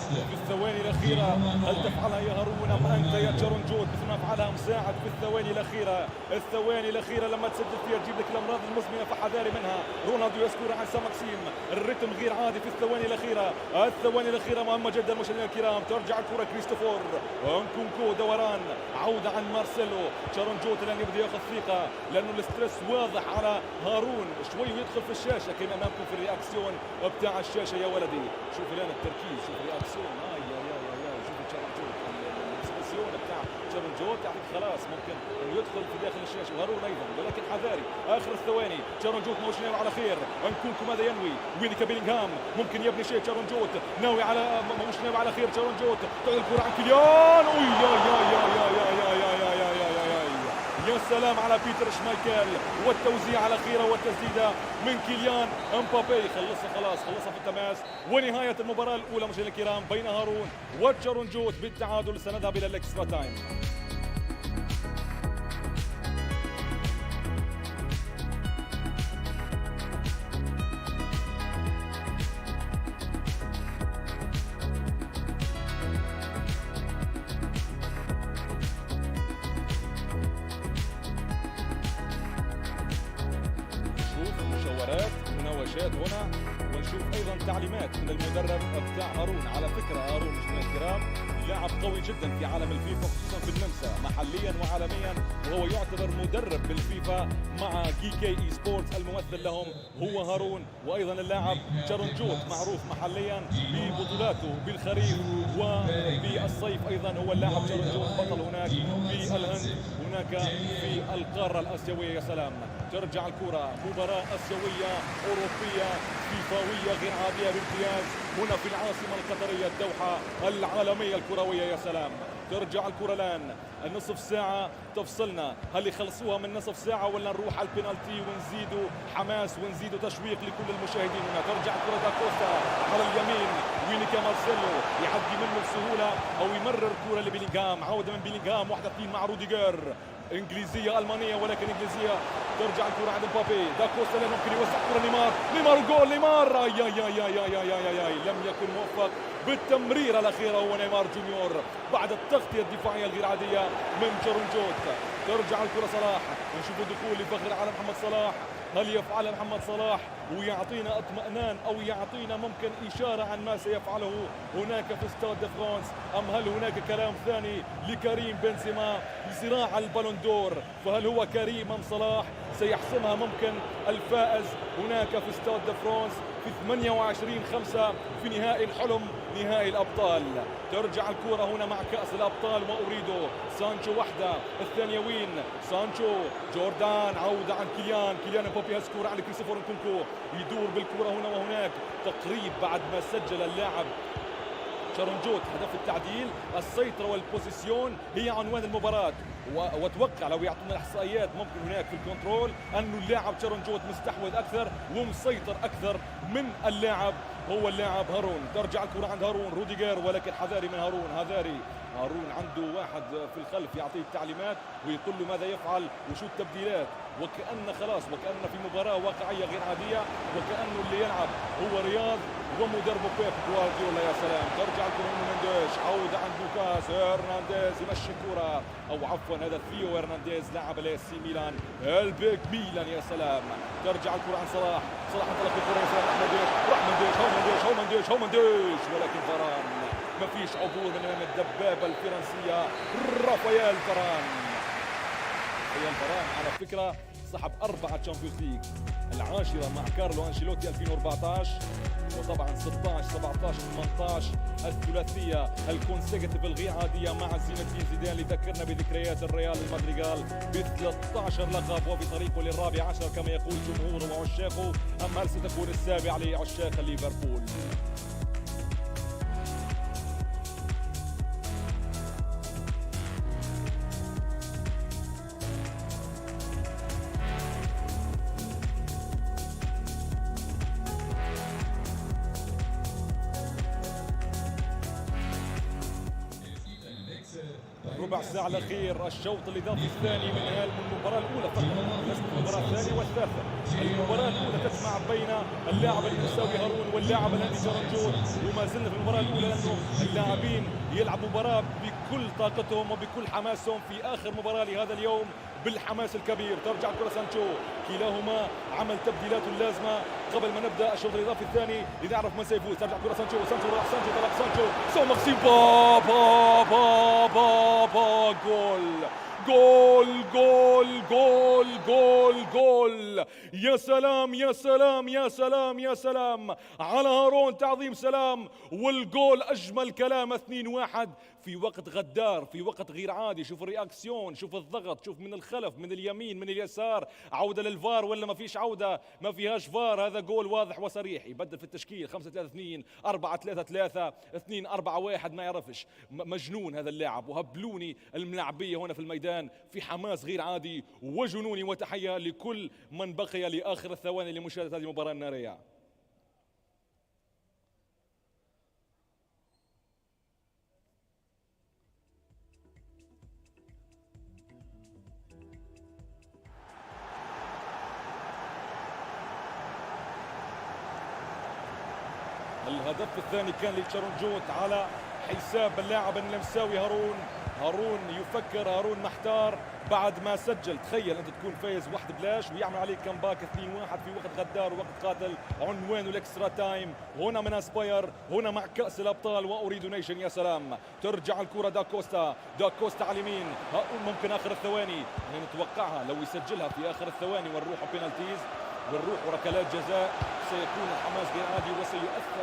في الثواني الأخيرة هل تفعلها يا هارون أم أنت يا تشارونجوت مثل ما فعلها مساعد في الثواني الأخيرة؟ الثواني الأخيرة لما تسجل فيها تجيب لك الأمراض المزمنة فحذاري منها. رونالدو يسكر عن سامكسيم، الريتم غير عادي في الثواني الأخيرة. الثواني الأخيرة مهمة جدا مشاهدينا الكرام. ترجع الكرة كريستوفور انكونكو، دوران عودة عن مارسيلو. تشارونجوت الآن يبدأ ياخذ ثقة لأنه الاسترس واضح على هارون شوي ويدخل في الشاشة كما أمامكم في الرياكسيون بتاع الشاشة يا ولدي. شوف الآن التركيز، شوف الرياكسيون. شوف تشارونجوت الاكسبرسيون بتاع تشارونجوت يعطيك خلاص ممكن انه يدخل في داخل الشاشه، وهارون ايضا ولكن حذاري. اخر الثواني تشارونجوت موش ناوي على خير. انكونكو ماذا ينوي؟ وينيكا بيلينغهام ممكن يبني شيء. تشارونجوت ناوي على موش ناوي على خير. تشارونجوت تعطي الكره عن كيليان. يا سلام على بيتر شمايكل والتوزيع على خيره والتسديده من كيليان امبابي. خلصها خلاص، خلصها في التماس. ونهايه المباراه الاولى مشاهدينا الكرام بين هارون وتشارونجوت بالتعادل. سنذهب الى الاكسترا تايم. مناوشات هنا ونشوف ايضا تعليمات من المدرب بتاع هارون. على فكره هارون مشاهدينا الكرام لاعب قوي جدا في عالم الفيفا خصوصا في النمسا محليا وعالميا، وهو يعتبر مدرب بالفيفا مع كي اي سبورتس. الممثل لهم هو هارون، وايضا اللاعب تشارونجوت معروف محليا ببطولاته بالخريف وبالصيف. ايضا هو اللاعب تشارونجوت بطل هناك في الهند، هناك في القاره الاسيويه. يا سلام ترجع الكرة، مباراة آسيوية أوروبية فيفاوية غير عادية بامتياز هنا في العاصمة القطرية الدوحة العالمية الكروية. يا سلام ترجع الكرة الآن. النصف ساعة تفصلنا، هل يخلصوها من نصف ساعة ولا نروح على البنالتي ونزيدوا حماس ونزيدوا تشويق لكل المشاهدين هنا. ترجع الكرة داكوستا على اليمين، وينيكا مارسيلو يعدي منه بسهولة أو يمرر كرة لبيلينغهام. عودة من بيلينغهام 1-2 مع روديجر. انجليزيه المانيه ولكن انجليزيه. ترجع الكره عند مبابي. داكوستا ممكن يوسع كره نيمار جول. نيمار لم يكن موفق بالتمريره الاخيره هو نيمار جونيور بعد التغطيه الدفاعيه الغير عاديه من تشارونجوت. ترجع الكره صلاح، نشوف دخول لفخر على محمد صلاح. هل يفعل محمد صلاح ويعطينا اطمئنان او يعطينا ممكن اشاره عن ما سيفعله هناك في استاد دي فرانس، ام هل هناك كلام ثاني لكريم بنزيما لصراع البالون دور؟ فهل هو كريم ام صلاح سيحسمها ممكن الفائز هناك في استاد دي فرانس في 28/5 في نهائي الحلم، نهائي الابطال. ترجع الكرة هنا مع كأس الابطال وأوريدو. سانشو وحده، الثانية وين؟ سانشو، جوردان، عودة عن كيليان مبابي. هسكورة عند كريستوفور نكونكو يدور بالكرة هنا وهناك. تقريب بعد ما سجل اللاعب تشارونجوت هدف التعديل. السيطرة والبوزيسيون هي عنوان المباراة، واتوقع لو يعطونا الاحصائيات ممكن هناك في الكنترول انه اللاعب تشارونجوت مستحوذ اكثر ومسيطر اكثر من اللاعب هو اللاعب هارون. ترجع الكرة عند هارون، روديجر ولكن حذاري من هارون. هارون عنده واحد في الخلف يعطيه التعليمات ويقول له ماذا يفعل وشو التبديلات، وكأن خلاص وكأن في مباراة واقعية غير عادية، وكأنه اللي يلعب هو رياض ومدربه بيب جوارديولا. يا سلام ترجع الكرة من مندش، عودة عند لوكاس هرنانديز يمشي الكرة، او عفوا هذا ثيو هرنانديز لاعب الاي سي ميلان البيك ميلان. يا سلام ترجع الكرة عند صلاح انطلق الكرة. يا سلام هومنديش ولكن فران ما فيش عبور من امام الدبابة الفرنسية رافائيل فران. على فكرة سحب 4 تشامبيونز ليج، العاشرة مع كارلو أنشيلوتي 2014، وطبعا 16 17 18 الثلاثية الكونسيكتيف الغير عادية مع زين الدين زيدان اللي ذكرنا بذكريات الريال المدريغال ب 13 لقب وفي طريقه للرابع عشر كما يقول جمهوره وعشاقه. أما هل ستكون السابع لعشاق ليفربول؟ ربع ساعة الأخير، الشوط الإضافي الثاني من المباراة الأولى فقط، ليست المباراة الثانية والثالثة. المباراة الأولى تجمع بين اللاعب النمساوي هارون واللاعب الهندي جارنجوت، وما زلنا في المباراة الأولى لأنه اللاعبين يلعبوا مباراة بكل طاقتهم وبكل حماسهم في آخر مباراة لهذا اليوم بالحماس الكبير. ترجع الكرة سانشو، كلاهما عمل تبديلاته اللازمة قبل ما نبدأ الشوط الإضافي الثاني لنعرف من سيفوز. ترجع الكرة سانشو، سانشو راح، سانشو طلق، سانشو سو مغسي، با با با با با جول جول جول جول جول جول. يا سلام يا سلام يا سلام يا سلام على هارون، تعظيم سلام. والجول أجمل كلام، 2-1 في وقت غدار، في وقت غير عادي. شوف الرياكسيون، شوف الضغط، شوف من الخلف من اليمين من اليسار، عودة للفار ولا ما فيش عودة؟ ما فيهاش فار. هذا جول واضح وصريح. يبدل في التشكيل 5-3-2 4-3-3 2-4-1 ما يعرفش. مجنون هذا اللاعب، وهبلوني الملاعبية هنا في الميدان في حماس غير عادي وجنوني. وتحية لكل من بقي لآخر الثواني لمشاهدة هذه المباراة النارية. الهدف الثاني كان لتشارونجوت على حساب اللاعب النمساوي هارون. هارون يفكر، هارون محتار بعد ما سجل. تخيل انت تكون فايز 1-0 ويعمل عليك كمباك 2-1 في وقت غدار ووقت قاتل. عنوانه الاكسترا تايم هنا من اسباير، هنا مع كأس الابطال واوريدو نيشن. يا سلام. ترجع الكرة داكوستا، داكوستا على اليمين، ممكن اخر الثواني نتوقعها لو يسجلها في اخر الثواني ونروح بينالتيز ونروح وركلات جزاء، سيكون الحماس غير عادي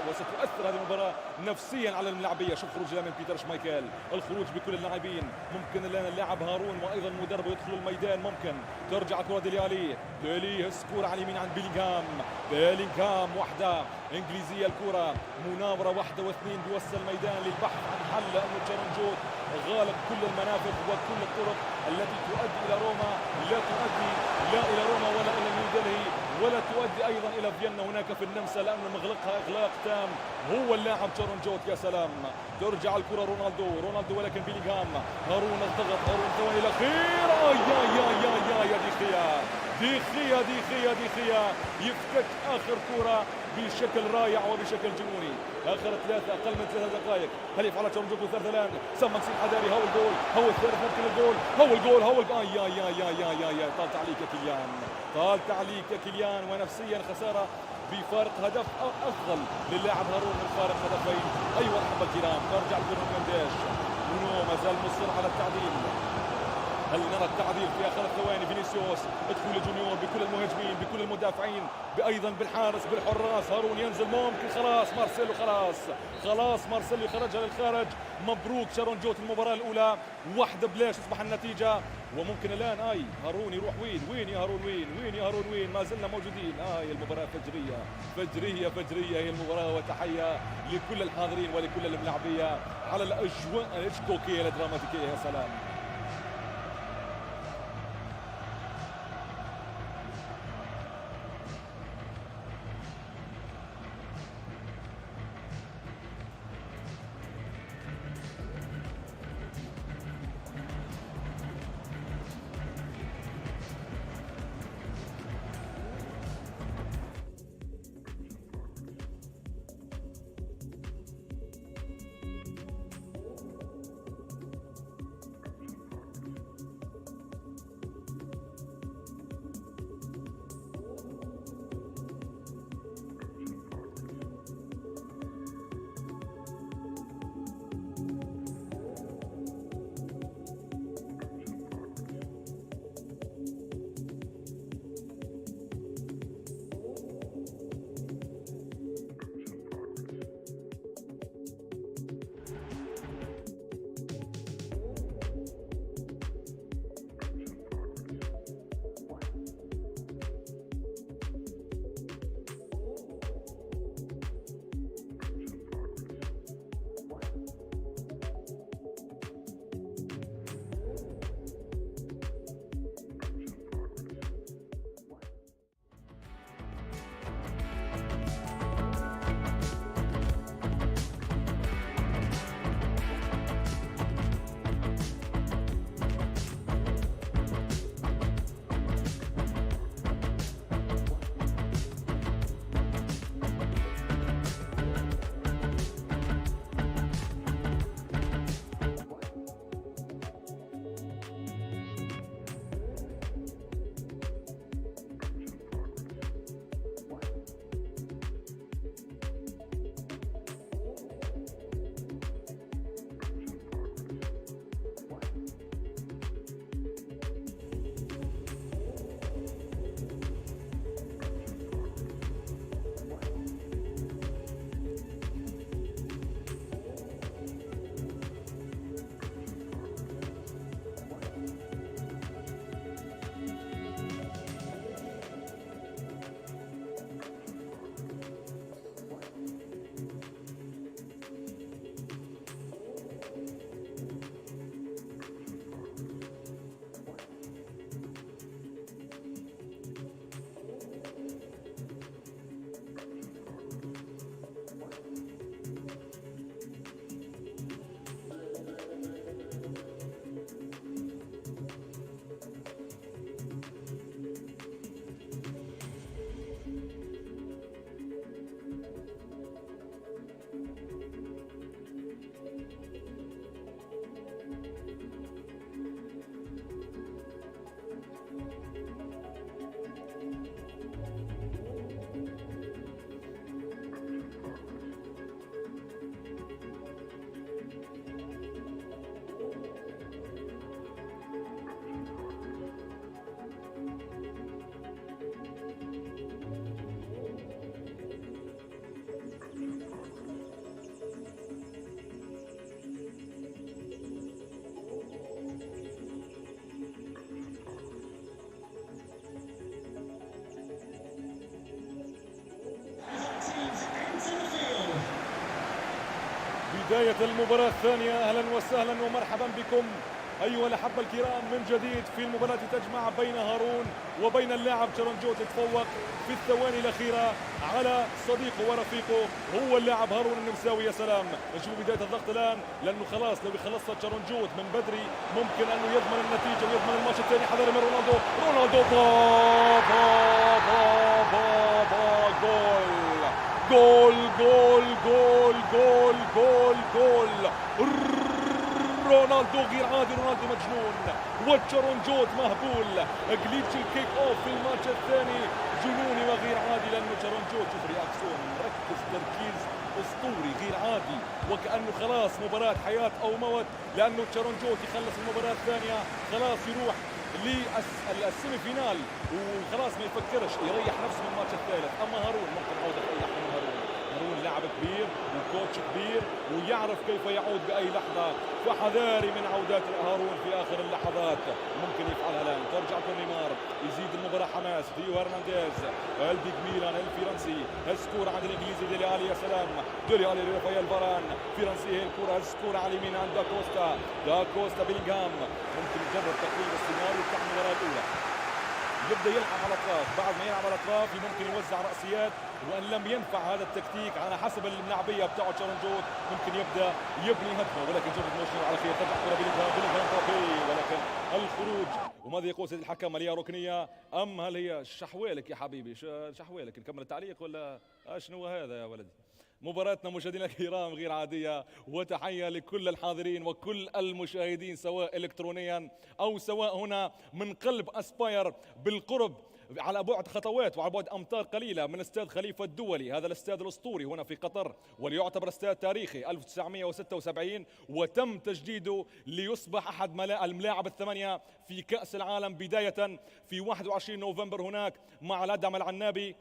وستؤثر هذه المباراة نفسيا على الملاعبية. شوف خروج الان من بيتر شمايكل، الخروج بكل اللاعبين. ممكن الان اللاعب هارون وايضا المدرب يدخلوا الميدان. ممكن ترجع كرة ديلي، ديلي سكور على اليمين عند بيلينغهام، بيلينغهام وحدة انجليزية. الكرة مناورة 1 و2 بيوصل الميدان للبحث عن حل، لانه تشارونجوت غالب كل المنافذ وكل الطرق التي تؤدي الى روما لا تؤدي لا الى روما ولا الى نيودلهي ولا تؤدي ايضا الى فيينا هناك في النمسا، لانه مغلقها اغلاق تام هو اللاعب تشارونجوت. يا سلام. ترجع الكرة رونالدو ولكن بيلينغهام، هارون الضغط، هارون الثواني الاخير. يا دي خيا يفتك اخر كرة بشكل رائع وبشكل جنوني. اخر اقل من 3 دقائق. هل يفعل تشارونجوت الثالث الان؟ سام ماكسيم حداري، هو الجول، هو الثالث، ممكن الجول، هو الجول، هو الجول. يا طال تعليق يا كيليان، طال تعليق يا كيليان. ونفسيا خسارة بفارق هدف افضل للاعب هارون من فارق هدفين. ايها الاحبه الكرام، ترجع الكره منداش، برونو ما زال مصر على التعديل. هل نرى التعديل في اخر الثواني؟ فينيسيوس، ادخل جونيور بكل المهاجمين بكل المدافعين ايضا بالحارس بالحراس. هارون ينزل، ممكن خلاص مارسيلو، خلاص مارسيلو خرجها للخارج. مبروك تشارونجوت المباراة الأولى 1-0 أصبح النتيجة. وممكن الآن هارون يروح وين يا هارون وين؟ ما زلنا موجودين. المباراة فجرية هي المباراة. وتحية لكل الحاضرين ولكل الملاعبية على الأجواء الاشكوكية الدراماتيكية. يا سلام. بداية المباراة الثانية. أهلا وسهلا ومرحبا بكم أيها الأحبة الكرام من جديد في المباراة تجمع بين هارون وبين اللاعب تشارنجوت يتفوق في الثواني الأخيرة على صديقه ورفيقه هو اللاعب هارون النمساوي. يا سلام، نشوف بداية الضغط الآن لأنه خلاص لو يخلصها تشارنجوت من بدري ممكن أنه يضمن النتيجة ويضمن الماتش الثاني. حذر من رونالدو. رونالدو جول جول جول جول جول جول جول. رونالدو غير عادي، رونالدو مجنون وتشارنجوت مهبول. جليتش الكيك اوف في الماتش الثاني جنوني وغير عادي لانه تشارنجوت شوف رياكسيون مركز تركيز اسطوري غير عادي وكانه خلاص مباراه حياه او موت لانه تشارنجوت يخلص المباراه الثانيه خلاص يروح للسيمي فينال وخلاص ما يفكرش يريح نفسه من الماتش الثالث. اما هارون ممكن عوده في اي لحظه من هارون لاعب كبير وكوتش كبير ويعرف كيف يعود باي لحظه، فحذاري من عودات هارون في اخر اللحظات ممكن يفعلها الان. ترجع نيمار يزيد المباراه حماس. ثيو هرنانديز البيج ميلان الفرنسي سكور عند الانجليزي ديلي علي. يا سلام، ديلي علي رافائيل فاران فرنسي. هي الكره سكور على اليمين عند داكوستا بيلينغهام ممكن يجرب تقليد السيناريو بتاع المباراه الاولى. يبدا يلعب على الاطراف، بعد ما يلعب على الاطراف ممكن يوزع راسيات وان لم ينفع هذا التكتيك على حسب اللعبيه بتاعه تشارنجوت ممكن يبدا يبني هدفه ولكن جرد موشن على خير. ترجع كره بيلينغهام ولكن الخروج. وماذا يقول سيد الحكم؟ هل هي ركنيه ام هل هي شحوالك يا حبيبي؟ شحوالك. نكمل التعليق ولا شنو هذا يا ولدي؟ مباراتنا مشاهدينا الكرام غير عادية، وتحية لكل الحاضرين وكل المشاهدين سواء إلكترونيا أو سواء هنا من قلب أسباير بالقرب على بعد خطوات وعلى بعد أمتار قليلة من استاد خليفة الدولي. هذا الاستاد الأسطوري هنا في قطر وليعتبر استاد تاريخي 1976 وتم تجديده ليصبح أحد الملاعب الثمانية في كأس العالم بداية في 21 نوفمبر هناك مع الأدعم العنابي.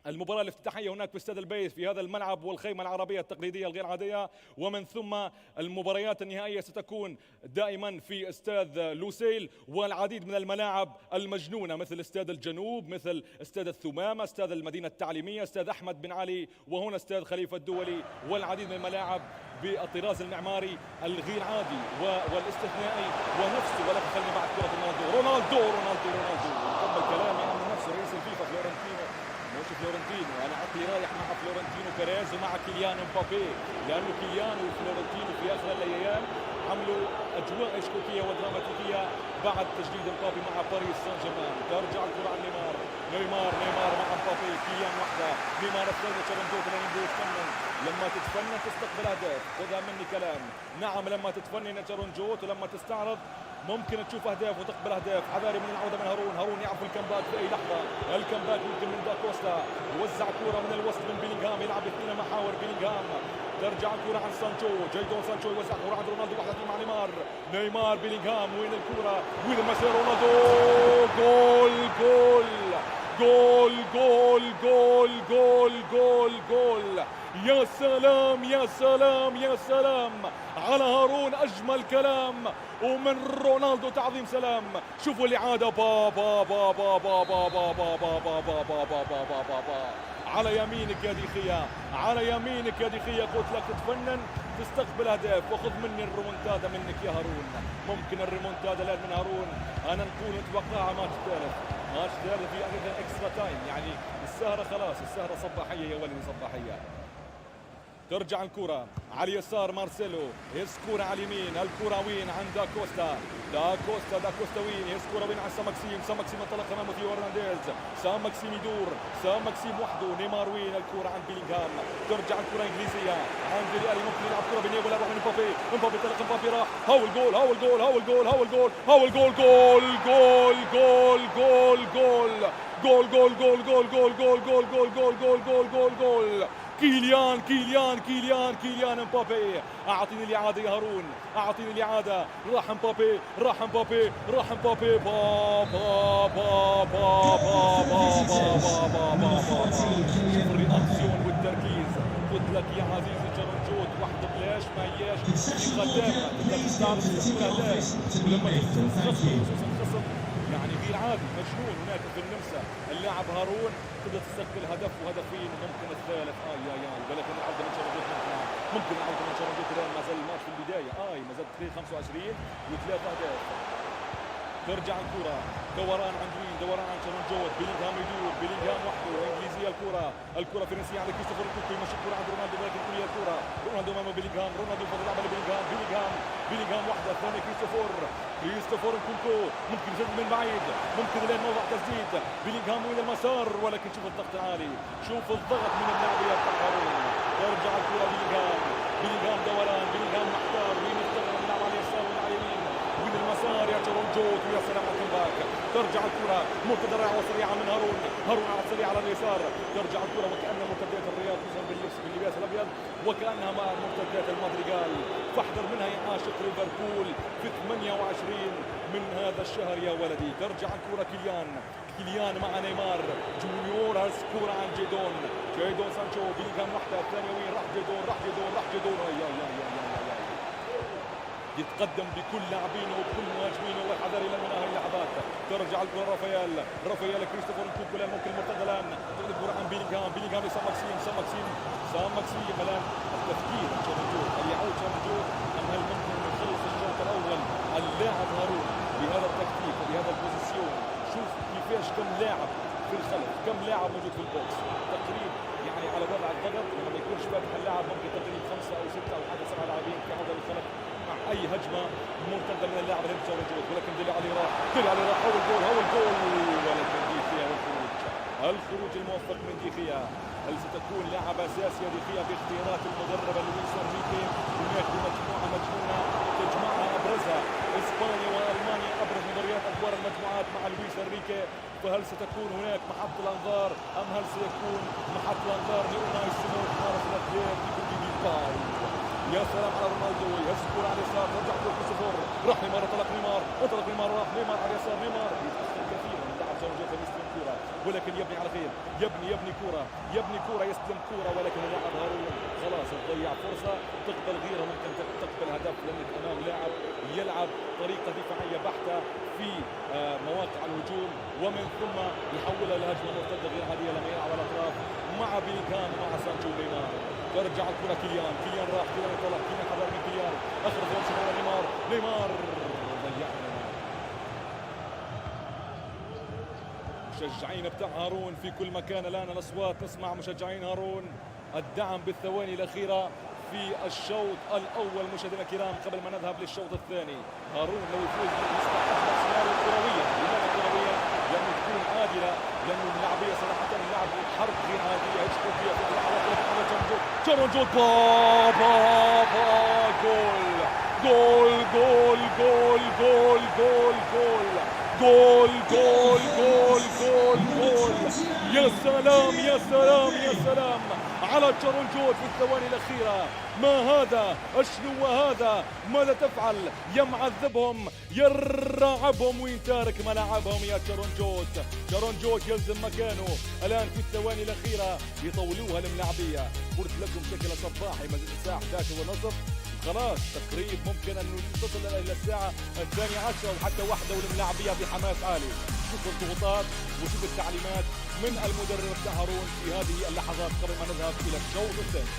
المباراة الافتتاحية هناك في استاد البيت في هذا الملعب والخيمة العربية التقليدية الغير عادية، ومن ثم المباريات النهائية ستكون دائما في استاد لوسيل والعديد من الملاعب المجنونة مثل استاد الجنوب، مثل استاد الثمامة، استاد المدينة التعليمية، استاد أحمد بن علي، وهنا استاد خليفة الدولي والعديد من الملاعب بالطراز المعماري الغير عادي والاستثنائي ونفسه. ولكن خلينا بعد كرة رونالدو كمل كلامي عن نفسه رئيس الفيفا فلورنتينو. انا عقلي رايح مع فلورنتينو بيريز ومع كيليان مبابي لانه كيليان وفلورنتينو في اخر الايام عملوا اجواء اشكوكيه ودراماتيكيه بعد تجديد مبابي مع باريس سان جيرمان. ترجع الكره على نيمار مع مبابي. كيليان وحده، نيمار الثاني. تشارنجوت لما يتفنن لما تتفنن تستقبل اهداف. خذها مني كلام، نعم لما تتفنن تشارنجوت ولما تستعرض ممكن تشوف اهداف وتقبل اهداف. حذاري من العوده من هارون يعرف الكمباك في اي لحظه. الكمباك يمكن من داكوستا، يوزع كوره من الوسط من بيلينغهام، يلعب اثنين محاور بيلينغهام. ترجع الكوره عن سانشو، جايدون سانشو يوزع كوره عند رونالدو واحد مع نيمار بيلينغهام. وين الكوره؟ وين المسير؟ رونالدو جول جول جول جول جول جول جول جول. يا سلام يا سلام يا سلام على هارون، اجمل كلام. ومن رونالدو تعظيم سلام. شوفوا الاعاده با با با با با با با با با با با با با با با با على يمينك يا ديخيا، على يمينك يا ديخيا. قلت لك تتفنن تستقبل اهداف وخذ مني الريمونتادا منك يا هارون. ممكن الريمونتادا الان من هارون انا نكون نتوقعها ماتش ثالث في اكسترا تايم. يعني السهره خلاص، السهره صباحيه يا ولدي صباحيه. ترجع الكرة على اليسار مارسيلو، يسكور على اليمين. الكرة وين؟ عند داكوستا وين؟ يسكور وين؟ على ساماكسيم انطلق امامه ثيو هرنانديز. ساماكسيم يدور، ساماكسيم وحده. نيمار وين؟ الكرة عند بيلينغهام. ترجع الكرة انجليزية عند ديلي. ممكن يلعب كرة بينيه ولا من مبابي طلق. مبابي راح. هو الجول كيليان مبابي. اعطيني الاعاده يا هارون، اعطيني الاعاده. راح مبابي با با با با الرياكسيون والتركيز. قلت لك يا عزيزي تشارنجوت وحده بلاش ما هياش ثقه تامه، تقدر تستعرض الاهداف ولما تخسر يعني غير عادي مجنون هناك في النمسا. اللاعب هارون تقدر تستقبل هدف وهدفين وممكن الثالث. ولكن العوده من شرجوت ممكن العوده من شرجوت الان. ما زال الماتش في البدايه. ما زال دقيقه 25 وثلاث اهداف. ترجع الكرة دوران عن مين؟ دوران عن شرنجوت. بيلينغهام يدور، بيلينغهام وحده انجليزيه. الكرة فرنسيه على كريستوفر نكونكو يمشي الكرة عند رونالدو ولكن هي الكرة رونالدو امام بيلينغهام. رونالدو فضل يلعب لبيلينغهام. بيلينغهام وحده الثانيه كريستوفر نكونكو ممكن يسدد من بعيد. ممكن الان موضع تسديد. بيلينغهام وين المسار ولكن شوف الضغط العالي. شوف الضغط من اللاعب يفتح هارون. ترجع الكرة بيلينغهام دوران. بيلينغهام محتار وين يستغل اللاعب على اليسار ولا على اليمين. وين المسار يا تورونجوت ويا سلام على الكمباك. ترجع الكرة مرتدى رائعة وسريعة من هارون على السريع على اليسار. ترجع الكرة وكأنها مرتدات الرياض خصوصا باللباس الأبيض وكأنها مع مرتدات المدريغال. فاحذر منها يا عاشق ليفربول في 28 من هذا الشهر يا ولدي. ترجع الكرة كيليان مع نيمار جونيور. الكرة عن جيدون سانشو. بيلينغهام وحده الثانية وين راح جيدون يتقدم بكل لاعبينه وبكل مهاجمينه والحذر الى مناهي اللعبات. ترجع الكره رافائيل كريستوفر نكونكو الان ممكن المرتده الان تاخذ الكره عن بيلينغهام لسام ماكسيم الان التفكير هل يعود شرنجوت ام هل ممكن يخلص الشوط الاول اللاعب هارون بهذا التكتيك وبهذا البوزيسيون. شوف كيفاش كم لاعب في الخلف، كم لاعب موجود في البوكس تقريبا يعني على وضع الضغط لما ما يكونش فاتح اللاعب ممكن تقريبا 5 أو 6 أو حتى 7 لاعبين في عوده للخلف مع اي هجمه مرتده من اللاعب الهند شرنجوت. ولكن دلي علي راح هو الجول ولكن ديخيا الخروج الموفق من ديخيا. هل ستكون لاعب اساسي ديخيا باختيارات المدرب لويس انريكي؟ هناك مجموعه مجنونه تجمعها ابرزها اسبانيا والمانيا ابرز مباريات ادوار المجموعات مع لويس انريكي. فهل ستكون هناك محط الانظار ام هل سيكون محط الانظار لأوناي سيمون حارس الاتليت بيلباو؟ يا سلام على رونالدو يهز الكرة على اليسار. ترجع كريستوفر راح نيمار انطلق نيمار راح نيمار على اليسار. نيمار يتاخر كثيرا من لاعب شرنجوت يستلم كرة ولكن يبني على خير. يبني كرة يستلم كرة ولكن اللاعب هارون خلاص تضيع فرصة تقبل غيرها ممكن تقبل هدف لأنك أمام لاعب يلعب طريقة دفاعية بحتة في مواقع الهجوم ومن ثم يحولها لهجمة مرتدة غير عادية لما يلعب على الأطراف مع بيلينغهام ومع سانشو نيمار. ترجع الكرة كيليان راح انطلق حذر من كيليان اخرج يمشي على نيمار ضيعنا. مشجعين بتاع هارون في كل مكان الان الاصوات نسمع مشجعين هارون الدعم بالثواني الاخيره في الشوط الاول. مشاهدينا الكرام قبل ما نذهب للشوط الثاني هارون لو يفوز يصبح افضل سيناريو كرويا. لماذا كرويا؟ لانه تكون عادله لانه اللعبيه صراحه اللعب حرب غير عاديه يشكو فيها في اللحظات شرنجوت جول. يا سلام على شرنجوت في الثواني الأخيرة. ما هذا؟ أشنو هذا؟ ماذا تفعل؟ يمعذبهم يرعبهم وين تارك ملاعبهم يا شرنجوت يلزم مكانه الآن في الثواني الأخيرة يطولوها الملاعبية. قلت لكم شكل صباحي ما زلت الساعة 11:30 خلاص تقريب ممكن أن تصل إلى الساعة 12 وحتى 1 والملاعبية بحماس عالي. شوف الضغوطات وشوف التعليمات من المدرب بتاع هارون في هذه اللحظات قبل ما نذهب إلى الشوط الثاني.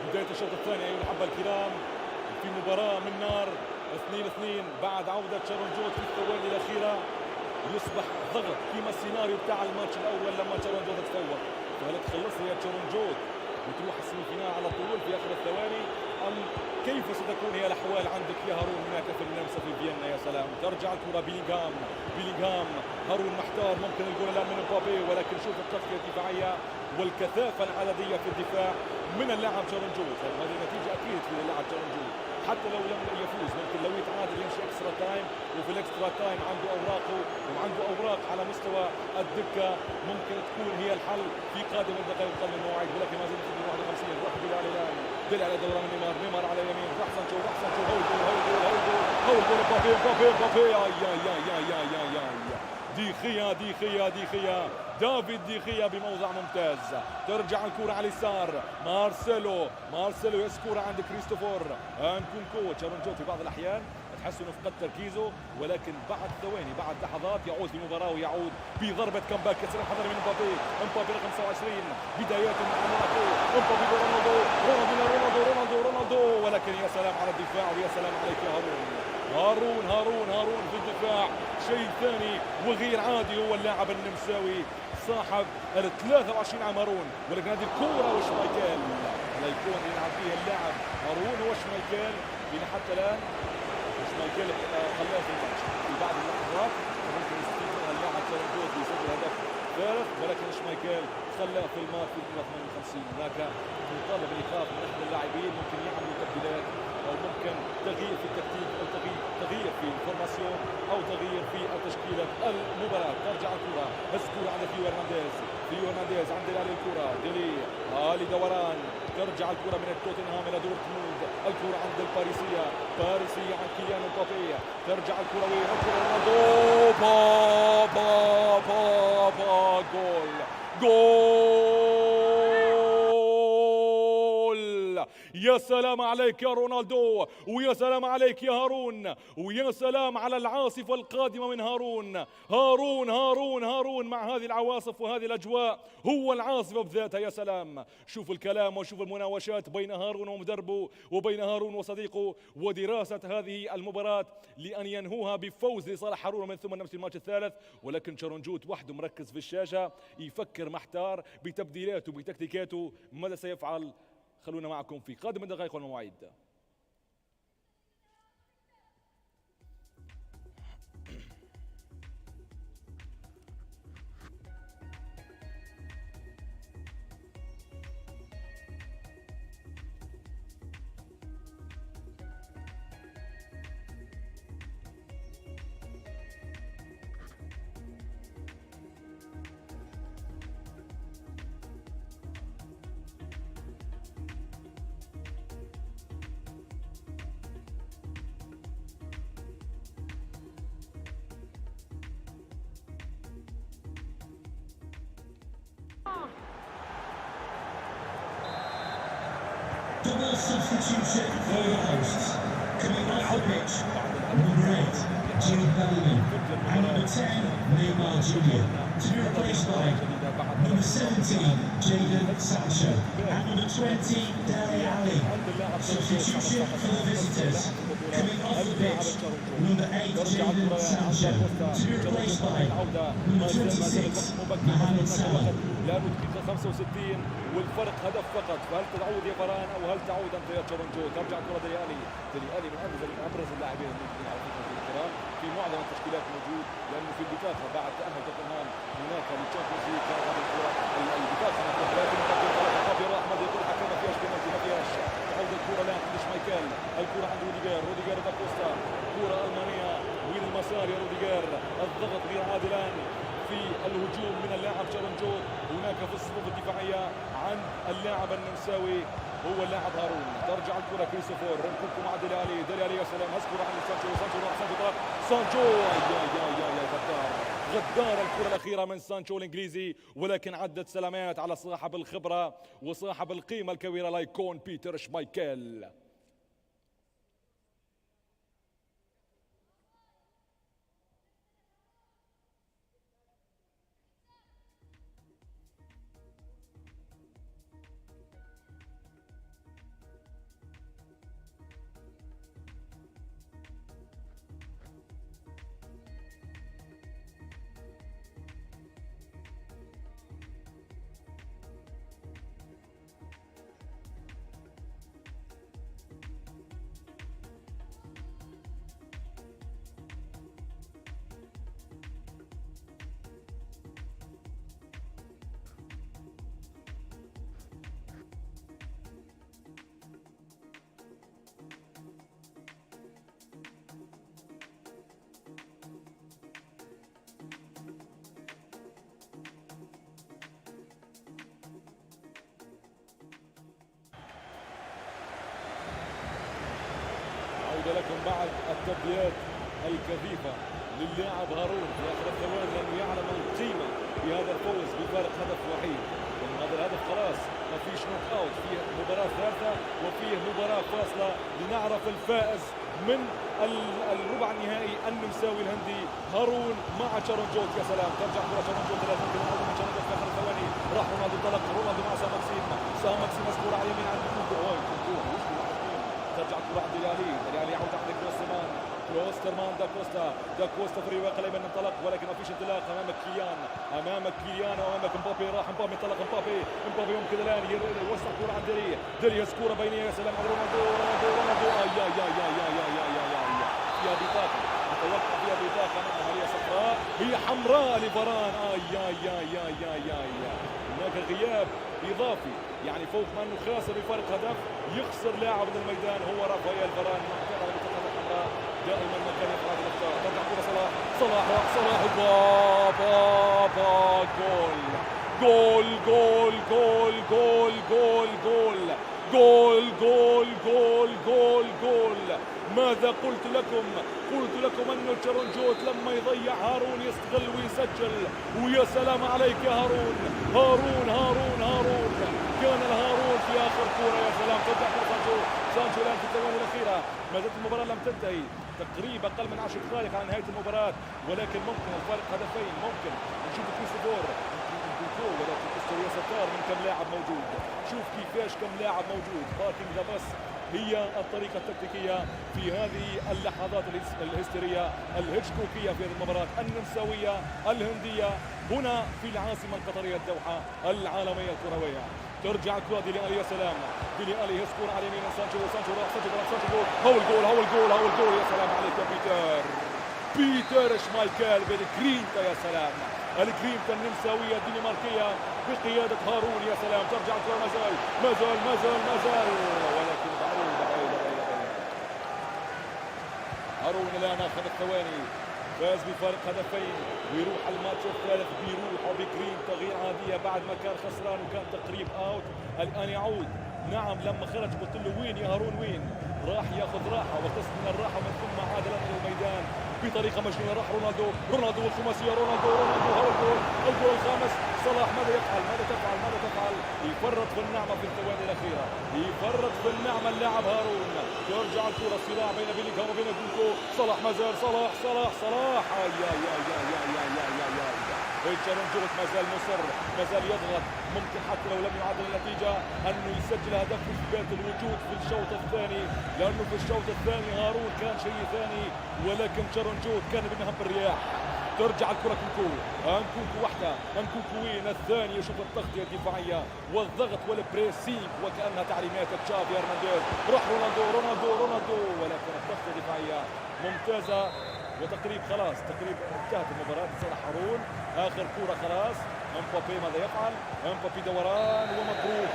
بداية الشوط الثاني أيها الأحبة الكرام في مباراة من نار 2-2 بعد عودة شرنجوت في الثواني الأخيرة. يصبح ضغط كيما السيناريو بتاع الماتش الأول لما شرنجوت تفوق. فهل تخلصها يا شرنجوت وتروح السيميفينال على طول في آخر الثواني أم كيف ستكون هي الأحوال عندك يا هارون هناك في النمسا في فيينا؟ يا سلام. ترجع الكرة بيلينغهام هارون محتار ممكن الجول الآن من مبابي ولكن شوف التغطية الدفاعية والكثافة العددية في الدفاع من اللاعب شرنجوت. هذه نتيجة أكيد في اللاعب شرنجوت حتى لو لم يفوز ممكن لو يتعادل يمشي اكسترا تايم وفي الاكسترا تايم عنده اوراقه وعنده اوراق على مستوى الدكه ممكن تكون هي الحل في قادم الدقائق قبل المواعيد. ولكن ما زلت في 51 روح دل على دوران نيمار على يمين راح سانشو هو الجول بابي ديخيا ديخيا ديخيا دافيد ديخيا بموضع ممتاز. ترجع الكرة على اليسار، مارسيلو يسكر عند كريستوفر انكونكو. تشارونجو في بعض الأحيان تحس انه فقد تركيزه، ولكن بعد ثواني بعد لحظات يعود في المباراة ويعود بضربة كامباك. ياسر حضري من امبابي رقم 27 بدايات مع موناكو. امبابي رونالدو، ولكن يا سلام على الدفاع ويا سلام عليك يا هارون في الدفاع. شيء ثاني وغير عادي، هو اللاعب النمساوي صاحب ال 23 عام هارون، ولكن هذه الكرة وشمايكل لا يكون يلعب فيها اللاعب هارون وشمايكل بين حتى الآن. شمايكل خلاه في الماتش في بعض اللحظات ممكن يستفيد منها اللاعب تشارونجو يسجل هدف ثالث، ولكن شمايكل خلاه في الماتش في 58. هناك مطالبة بالإيقاف من أحد اللاعبين، ممكن يعملوا تبديلات أو ممكن تغيير في التكتيك أو تغيير في الفورماسيون أو تغيير في تشكيلة المباراة. ترجع الكرة الكرة عند فيو هرنانديز عند الكرة ديلي دوران. ترجع الكرة من توتنهام إلى دورتموند. الكرة عند الباريسية عند كيليان مبابي. ترجع الكرة وين؟ الكرة رونالدو. جول. يا سلام عليك يا رونالدو، ويا سلام عليك يا هارون، ويا سلام على العاصفة القادمة من هارون مع هذه العواصف وهذه الأجواء. هو العاصفة بذاتها. يا سلام، شوف الكلام وشوف المناوشات بين هارون ومدربه وبين هارون وصديقه، ودراسة هذه المباراة لأن ينهوها بفوز لصالح هارون من ثم نفس الماتش الثالث. ولكن تشارونجوت وحده مركز في الشاشة يفكر محتار بتبديلاته بتكتيكاته. ماذا سيفعل؟ خلونا معكم في قادم الدقائق والمواعيد. Double substitution for the hosts. Coming off the pitch, number 8, Jude Bellingham, and number 10, Neymar Jr. To be replaced by number 17, Jadon Sancho, and number 20, Dele Alli. Substitution for the visitors. Coming off the pitch, number 8, Jadon Sancho. To be replaced by number 26, Mohamed Salah. لا دقيقة 65 والفرق هدف فقط. فهل تعود يا فران او هل تعود انت يا تشارونجو؟ ترجع الكرة ديلي آلي من ابرز اللاعبين الموجودين على فكرة الكرام في معظم التشكيلات موجود، لانه في البطاقة بعد تأهل توتنهام هناك للتشامبيونز ليج كانت هذه الكرة البطاقة لكن مبابي راح ما يقول الحكم ما فيهاش بينالتي ما فيهاش. تعود الكرة الان عند شمايكل، الكرة عند روديجير دا كوستا، كرة ألمانية وين المسار يا روديجير. الضغط غير عادل الان في الهجوم من اللاعب تشارونجو. هناك في الصفوف الدفاعية عند اللاعب النمساوي هو اللاعب هارون. ترجع الكرة كريستوفر نكوكو مع ديلي آلي. يا سلام، هسكر عن سانشو غدار الكرة الأخيرة من سانشو الإنجليزي، ولكن عدت سلامات على صاحب الخبرة وصاحب القيمة الكبيرة لا يكون بيتر شمايكل. لكم بعد التبديلات الكثيفة للاعب هارون في اخر الثواني لانه يعلم القيمه بهذا الفوز بفارق هدف وحيد. لأن هذا الهدف خلاص ما فيش نوك اوت، فيه مباراه ثالثه وفيه مباراه فاصله لنعرف الفائز من الربع النهائي النمساوي الهندي هارون مع شارونجوت. يا سلام ترجع كره شارونجوت لا تمكن العوده من شارونجوت في اخر الثواني. راح رونالدو انطلق، رونالدو مع سام ماكسيم، سام ماكسيم مسكوره على اليمين عند كوكو. ترجع الكره عند ديالي يعود عند كروسمان، كروسترمان دا كوستا في الرواق الايمن انطلق ولكن ما فيش انطلاق امامك كيليان وامامك مبابي. راح مبابي انطلق، مبابي يمكن الان يوسع الكره عند ديري يسكوره بينيه. يا سلام على رونالدو فيها بطاقه، اتوقع فيها بطاقه معها هي صفراء، هي حمراء لفاران. هناك غياب اضافي يعني فوق ما انه خاسر بفارق هدف يخسر لاعب من الميدان هو رافائيل فاران مع بطاقه الحمراء. دائما ما كان يفعل الاخطاء. ترجع كره صلاح جول. ماذا قلت لكم؟ قلت لكم أن شارونجوت لما يضيع هارون يستغل ويسجل. ويا سلام عليك يا هارون. كان الهارون في آخر كرة. يا سلام ترجع كرة سانشو الآن في الثواني الأخيرة. ما زالت المباراة لم تنتهي، تقريبا أقل من 10 دقائق على نهاية المباراة، ولكن ممكن الفارق هدفين. ممكن نشوف كريستوفور ولكن يا ستار من كم لاعب موجود. شوف كيفاش كم لاعب موجود. باركينج ذا بس هي الطريقة التكتيكية في هذه اللحظات الهستيرية الهيتشكوكية في هذه المباراة النمساوية الهندية هنا في العاصمة القطرية الدوحة العالمية الكروية. ترجع الكرة ديلي ألي. يا سلام ديلي ألي يسكور على يمين سانشو راح سانشو هو الجول. يا سلام عليك يا بيتر شمايكل بالجرينتا. يا سلام الجرينتا النمساوية الدنماركية بقيادة هارون. يا سلام ترجع الكرة ما زال ولكن بعيدة. هارون الآن أخذ الثواني، فاز بفارق هدفين ويروح الماتش الثالث بيروح وبجرينتا غير عادية بعد ما كان خسران وكان تقريب اوت. الآن يعود. نعم لما خرج قلت له وين يا هارون وين؟ راح ياخذ راحة وقسم من الراحة ومن ثم عاد إلى الميدان بطريقة مجنونة. راح رونالدو والخماسية. رونالدو هو الجول الخامس. صلاح ماذا تفعل؟ يفرط في النعمة في الثواني الأخيرة، يفرط في النعمة اللاعب هارون. ترجع الكرة الصراع بين بيلينغهام وبين كوكو. صلاح ما زال صلاح شارونجوت ما زال مصر، ما زال يضغط. ممكن حتى لو لم يعادل النتيجة أنه يسجل هدف إثبات الوجود في الشوط الثاني، لأنه في الشوط الثاني هارون كان شيء ثاني ولكن شارونجوت كان بمهب الرياح. ترجع الكرة كوكو واحدة كوكو وين الثانية. شوف التغطية الدفاعية والضغط والبريسينج وكأنها تعليمات تشافي هرنانديز. راح رونالدو ولكن التغطية الدفاعية ممتازة وتقريب خلاص انتهت المباراة. صلاح هارون آخر كرة خلاص. مبابي ماذا يفعل؟ مبابي دوران ومبروك.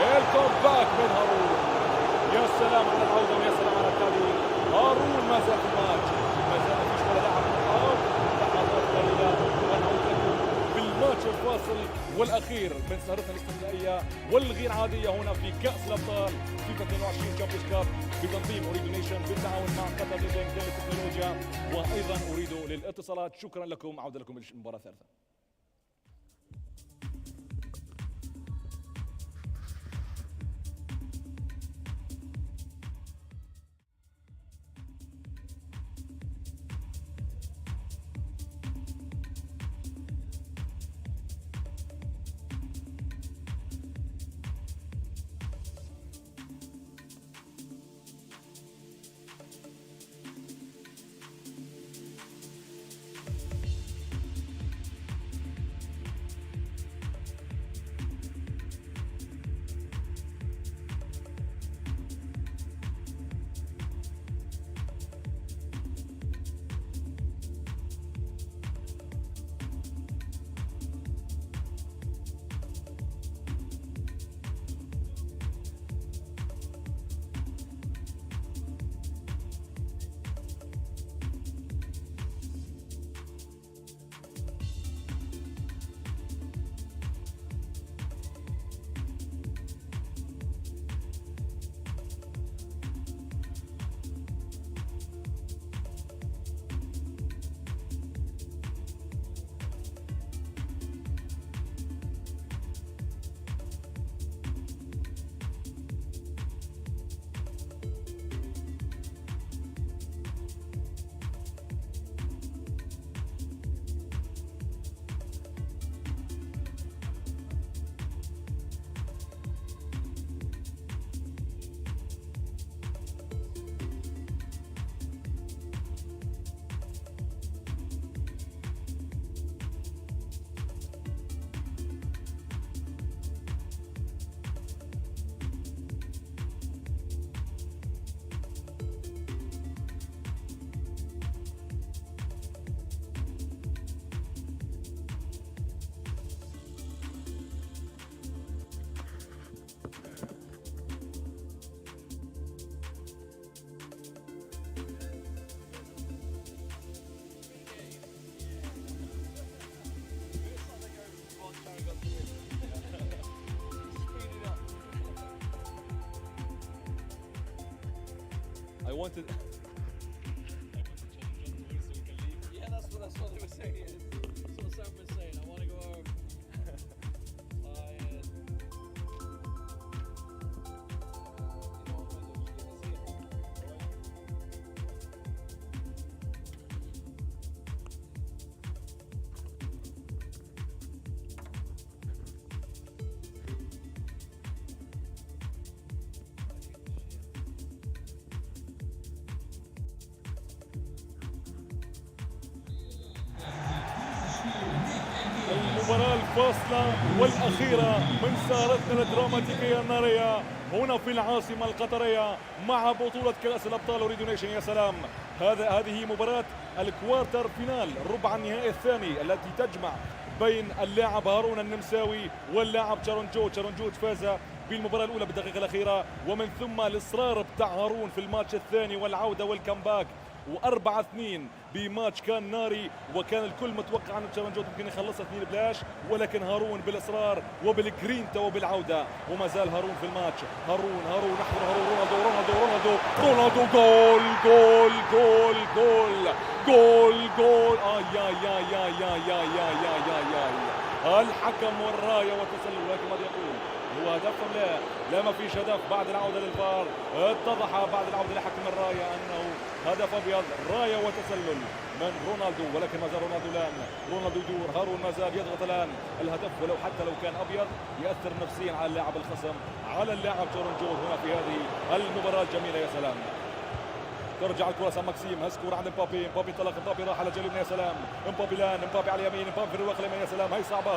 الكومباك من هارون. يا سلام على العودة ويا سلام على التعديل. هارون ما زال في الماتش، ما زال فيش ولا لاعب محاط. لحظات قليلة ونعود لكم بالماتش الفاصل والأخير من سهرتنا الاستثنائية والغير عادية هنا في كأس الأبطال فيفا 22 تشامبيونز كاب بتنظيم أوريدو نيشن بالتعاون مع قطر للتكنولوجيا وأيضا أوريدو للاتصالات. شكرا لكم. عودة لكم للمباراة الثالثة. I wanted. Yeah, that's what they were saying. That's what Sam was saying. I want to go home. المباراة الفاصلة والأخيرة من سهرتنا الدراماتيكية النارية هنا في العاصمة القطرية مع بطولة كأس الأبطال أوريدو نيشن. يا سلام، هذه مباراة الكوارتر فينال، ربع النهائي الثاني التي تجمع بين اللاعب هارون النمساوي واللاعب تشارونجوت. تشارونجوت فاز بالمباراة الأولى بالدقيقة الأخيرة، ومن ثم الإصرار بتاع هارون في الماتش الثاني والعودة والكامباك، و4-2 بماتش كان ناري، وكان الكل متوقع أن تشارونجوت ممكن يخلصها 2-0، ولكن هارون بالإصرار وبالجرينتا وبالعودة، وما زال هارون في الماتش. هارون نحضر هارون، رونالدو جول جول جول جول جول جول. يا الحكم والراية والتسلل، ولكن ماذا يقول؟ هو هدف أم لا؟ لا، ما فيش هدف بعد العودة للفار. اتضح بعد العودة لحكم الراية أنه هدف أبيض، راية وتسلل من رونالدو، ولكن ما زال رونالدو الآن، رونالدو يدور، هارون ما زال يضغط الآن. الهدف ولو حتى لو كان أبيض يأثر نفسيا على اللاعب الخصم، على اللاعب تشارونجوت هنا في هذه المباراة الجميلة. يا سلام، ترجع الكرة سان ماكسيم، هسكور عند مبابي انطلق، مبابي راح على جانب. يا سلام، مبابي الان، مبابي على اليمين، مبابي في الرواق اليمين. يا سلام، هي صعبة.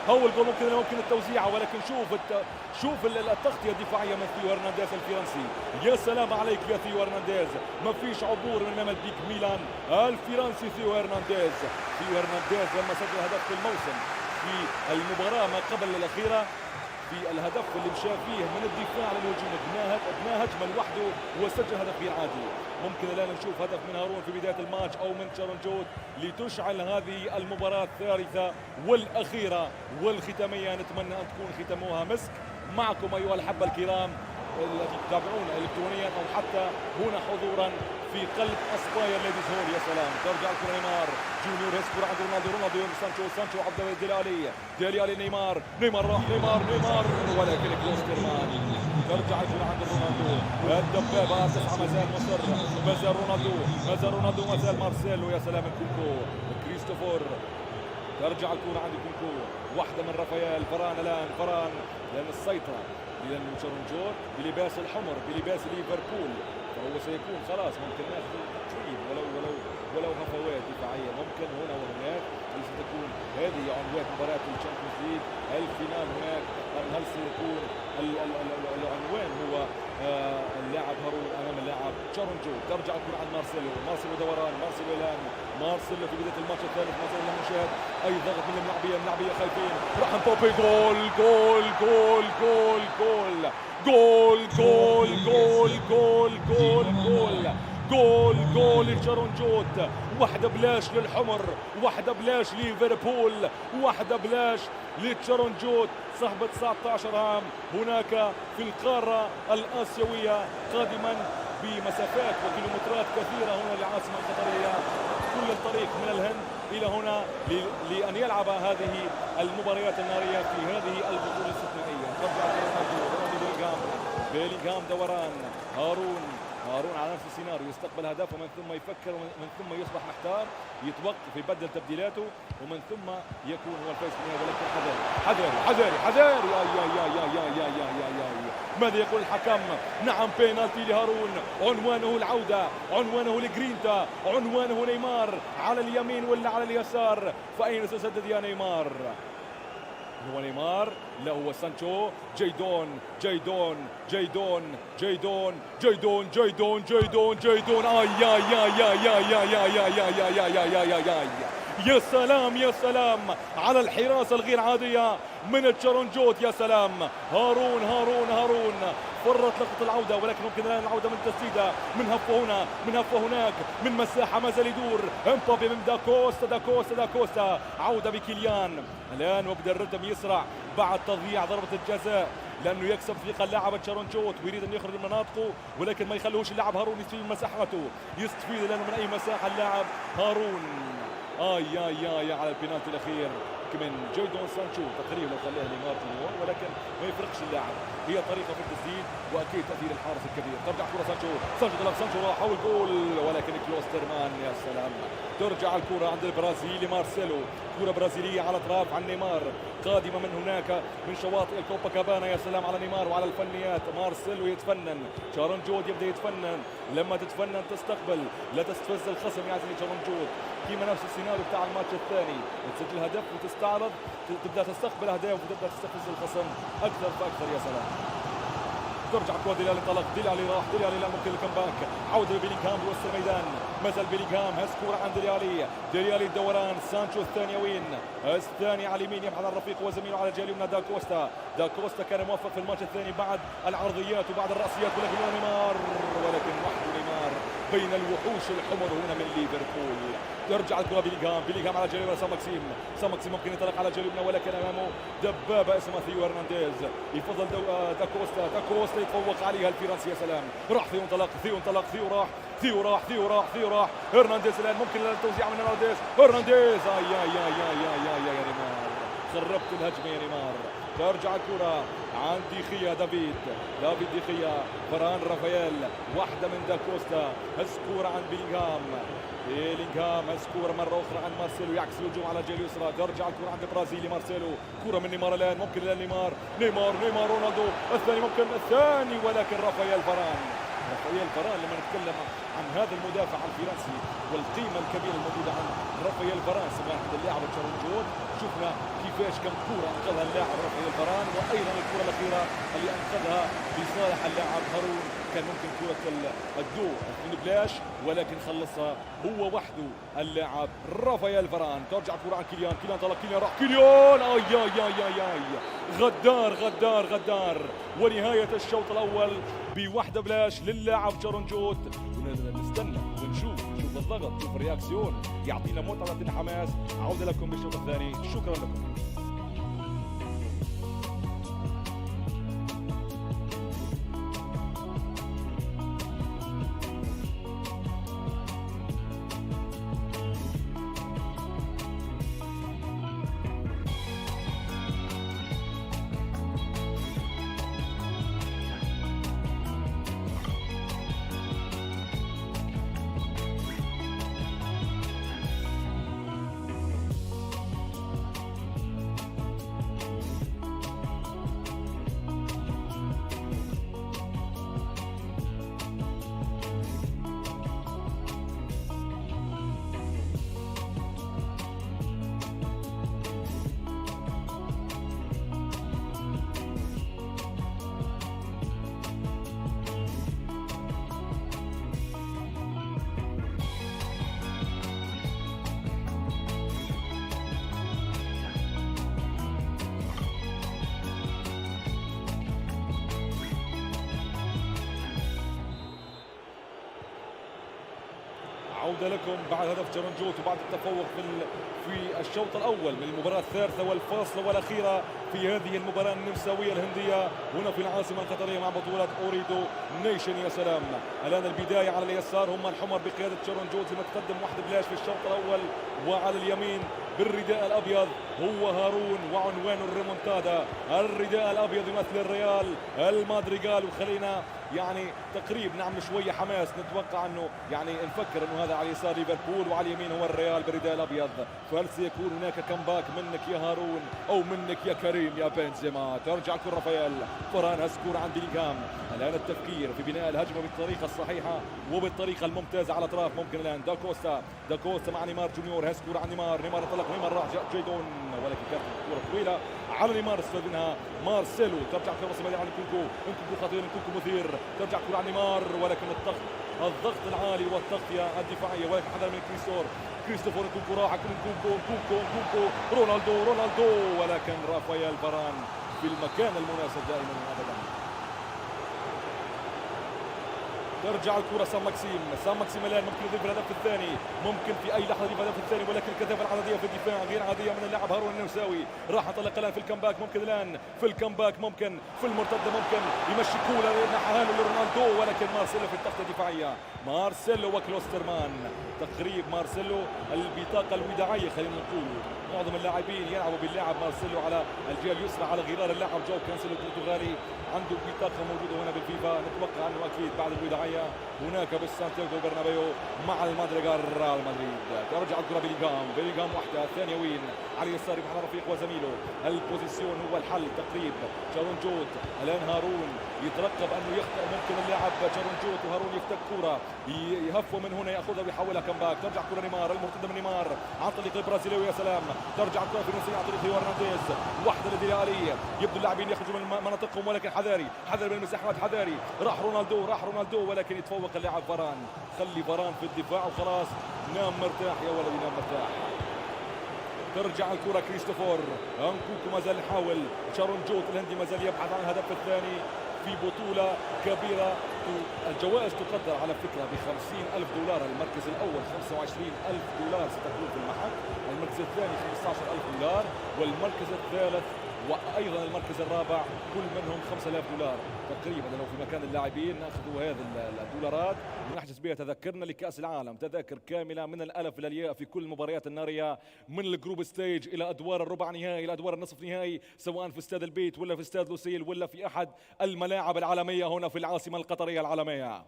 هو الجول ممكن التوزيع، ولكن شوف التغطية الدفاعية من ثيو هرنانديز الفرنسي. يا سلام عليك يا ثيو هرنانديز، ما فيش عبور من امام الديك ميلان الفرنسي. ثيو هرنانديز لما سجل هدف في الموسم في المباراة ما قبل الأخيرة، في الهدف اللي مشى فيه من الدفاع للهجوم، ابناه هجمه لوحده وسجل هدف غير عادي. ممكن الان نشوف هدف من هارون في بدايه الماتش او من تشارونجوت لتشعل هذه المباراه الثالثه والاخيره والختاميه. نتمنى ان تكون ختموها مسك. معكم ايها الاحبه الكرام الذي تتابعونا الكترونيا او حتى هنا حضورا في قلب اسباير ليديز هول. يا سلام، ترجع الكره نيمار جونيور، يسكر عند رونالدو سانشو عبد ديلي علي نيمار راح نيمار ولكن كلوسترمان. ترجع الكره عند رونالدو، الدبابه 9 ما زال مصر، ما زال رونالدو ما زال مارسيلو. يا سلام، كونكو كريستوفر، ترجع الكره عند كونكو، واحده من رافائيل فران الان، لان السيطره لأن تشارونجوت بلباس الحمر، بلباس ليفربول، فهو سيكون خلاص ممكن ناخذ تريد ولو هفوات دفاعيه ممكن هنا وهناك. هل ستكون هذه عنوان مباراه الشامبيونز ليج الفينال هناك، ام هل سيكون العنوان هو اللاعب هارون امام اللاعب تشارونجوت؟ ترجع الكره عند مارسيلو دوران، مارسيلو في بدايه الماتش الثالث ما زال المشاهد اي ضغط من الملاعبيه خايفين، راح مبابي جول جول جول جول جول جول جول جول جول جول جول جول لتشارونجوت. واحدة بلاش للحمر، واحدة بلاش ليفربول، واحدة بلاش لتشارونجوت صاحب 19 عام هناك في القارة الآسيوية، قادما بمسافات وكيلومترات كثيرة هنا للعاصمة القطرية، كل الطريق من الهند إلى هنا لأن يلعب هذه المباريات النارية في هذه البطولة الاستثنائية. ترجع رونالدو بيلينغهام دوران، هارون على نفس السيناريو، يستقبل هدف ومن ثم يفكر ومن ثم يصبح محتار، يتوقف يبدل تبديلاته ومن ثم يكون هو الفائز في النهاية. ولكن حذاري ماذا يقول الحكم؟ نعم، بينالتي لهارون، عنوانه العودة، عنوانه لجرينتا، عنوانه نيمار على اليمين ولا على اليسار؟ فأين سيسدد يا نيمار؟ هو نيمار؟ لا، هو سانشو. جيدون يا سلام على الحراسة الغير عادية من تشارونجوت. يا سلام، هارون فرط لقطة العودة، ولكن ممكن الآن العودة من تسديدة، من هفة هنا، من هفة هناك، من مساحة ما زال يدور امبابي من داكوستا، عودة بكيليان الآن وبدأ الرتم يسرع بعد تضييع ضربة الجزاء لانه يكسب ثقه اللاعب تشارونجوت ويريد ان يخرج من مناطقه، ولكن ما يخلوش اللاعب هارون يستفيد من مساحته، يستفيد لانه من اي مساحه اللاعب هارون. يا على البينالتي الاخير من جيدون سانشو تقريبا لو خليها نيمار جونيور، ولكن ما يفرقش اللاعب، هي طريقه في التسديد واكيد تاثير الحارس الكبير. ترجع كره سانشو طلب سانشو راح حول جول، ولكن كلوسترمان يا سلام. ترجع الكره عند البرازيلي مارسيلو، كره برازيليه على اطراف عن نيمار قادمه من هناك من شواطئ الكوبا كابانا. يا سلام على نيمار وعلى الفنيات. مارسيلو يتفنن، شارونجود يبدا يتفنن، لما تتفنن تستقبل لا تستفز الخصم يا عزيزي شارونجود. كيما نفس السيناريو بتاع الماتش الثاني، تسجل هدف وتستعرض تبدا تستقبل اهداف وتبدا تستفز الخصم اكثر فاكثر. يا سلام. ترجع كره ديلالي انطلق، ديلالي راح، ديلالي لا ممكن الكمباك، عوده بيلينغهام بوسط الميدان، مازال بيلينغهام، هز كره عند ديلالي الدوران. سانشو الثاني وين؟ الثاني على اليمين يبحث عن رفيقه وزميله على الجهه اليمنى داكوستا كان موفق في الماتش الثاني بعد العرضيات وبعد الراسيات، ولكن نيمار، ولكن وحده نيمار بين الوحوش الحمر هنا من ليفربول. ترجع الكره بيلينغهام على الجهه سان ماكسيم ممكن ينطلق على الجهه اليمنى، ولكن امامه دبابه اسمها ثيو هرنانديز، يفضل داكوستا يتفوق عليها الفرنسي. يا سلام. راح ثيو راح هرنانديز الان ممكن التوزيع من هرنانديز. يا نيمار خربت الهجمه يا نيمار. ترجع الكره عند دافيد ديخيا، فران رافائيل، واحده من داكوستا، هز كوره عند بيلينغهام هز كوره مره اخرى عند مارسيلو، يعكس الهجوم على الجهه اليسرى. ترجع الكره عند البرازيلي مارسيلو، كره من نيمار الان ممكن الى نيمار رونالدو الثاني ممكن الثاني، ولكن رافائيل فران لما نتكلم عن هذا المدافع الفرنسي والقيمه الكبيره الموجوده عن رافائيل فران سماحه اللاعب تشارونجود، شفنا كيفاش كم كره انقذها اللاعب رافائيل فران، وايضا الكره الاخيره اللي انقذها بصالح اللاعب هارون كان ممكن كره الدو من بلاش، ولكن خلصها هو وحده اللاعب رافائيل فران. ترجع كره عن كيليان طلق، كيليان راح، غدار ونهايه الشوط الاول بوحده بلاش للاعب تشارونجود. نستنى ونشوف الضغط، نشوف الرياكسيون، يعطينا متعه حماس. عوده لكم بالشوط الثاني، شكرا لكم. عودة لكم بعد هدف تشارونجوت وبعد التفوق في الشوط الأول من المباراة الثالثة والفاصلة والأخيرة في هذه المباراة النمساوية الهندية هنا في العاصمة القطرية مع بطولة أوريدو نيشن. يا سلام. الآن البداية على اليسار هم الحمر بقيادة تشارونجوت لما تقدم واحد بلاش في الشوط الأول، وعلى اليمين بالرداء الأبيض هو هارون وعنوان الريمونتادا. الرداء الأبيض يمثل الريال المادريغال، وخلينا يعني تقريب نعمل شوية حماس، نتوقع أنه يعني نفكر أنه هذا على يسار ليفربول وعلى اليمين هو الريال بالرداء الأبيض، فهل سيكون هناك كمباك منك يا هارون أو منك يا كريم يا بنزيما؟ ترجع كرة رافائيل فران هسكور عند بيلينغهام. الآن التفكير في بناء الهجمة بالطريقة الصحيحة وبالطريقة الممتازة على الأطراف. ممكن الآن داكوستا مع نيمار جونيور، هسكور عن نيمار انطلق، نيمار راح جاء جيدون، ولكن كانت كرة طويلة على نيمار استفاد منها مارسيلو. ترجع كرة رأس عن نكونكو خطير، نكونكو مثير، ترجع كرة عن نيمار، ولكن الضغط العالي والتغطية الدفاعية، ولكن حذر من كريستوفر نكونكو راح نكونكو رونالدو، ولكن رافائيل فران في المكان المناسب دائما وابدا. ترجع الكرة سام ماكسيم الان ممكن يضيف الهدف الثاني، ممكن في اي لحظه يضيف الهدف الثاني، ولكن الكثافه العدديه في الدفاع غير عاديه من اللاعب هارون النمساوي. راح انطلق الان في الكامباك، ممكن الان في الكامباك، ممكن في المرتده، ممكن يمشي كولا نحاها لرونالدو، ولكن مارسيلو في التغطيه الدفاعيه. مارسيلو وكلوسترمان، تقريب مارسيلو البطاقه الوداعيه خلينا نقول. معظم اللاعبين يلعبوا باللاعب مارسيلو على الجهه اليسرى على غرار اللاعب جو كانسيلو البرتغالي، عنده بطاقه موجوده هنا بالفيفا، نتوقع انه اكيد بعد الوداعيه هناك بالسانتياغو برنابيو مع المادريغال ريال مدريد. ترجع الكره بيلينغهام واحده، الثانيه وين على اليسار مع رفيق وزميله، البوزيسيون هو الحل تقريب. شارون جوت الان هارون يترقب انه يخطئ، ممكن اللاعب شارون جوت وهارون يفتك كره يهفوا من هنا ياخذها ويحولها كمباك. ترجع كره نيمار، المرتده من نيمار عن طريق البرازيلي، يا سلام. ترجع الكره في نص عن طريق هرنانديز، واحده لديالي، يبدو اللاعبين يخرجوا من مناطقهم، ولكن حذاري من المساحات، حذاري. راح رونالدو ولكن يتفوق اللاعب فاران. خلي فاران في الدفاع وخلاص، نام مرتاح يا ولدي، نام مرتاح. ترجع الكرة كريستوفور انكوكو ما زال يحاول. شارون جوت الهندي ما زال يبحث عن الهدف الثاني في بطولة كبيرة. الجوائز تقدر على فكرة ب$50,000، المركز الأول $25,000 ستكون في المحك، المركز الثاني $15,000، والمركز الثالث وايضا المركز الرابع كل منهم $5,000 تقريبا. لو في مكان اللاعبين ناخذوا هذه الدولارات ونحجز بها تذكرنا لكاس العالم، تذاكر كامله من الالف الى الياء في كل المباريات الناريه، من الجروب ستيج الى ادوار الربع نهائي الى ادوار النصف نهائي، سواء في استاد البيت ولا في استاد لوسيل ولا في احد الملاعب العالميه هنا في العاصمه القطريه العالميه.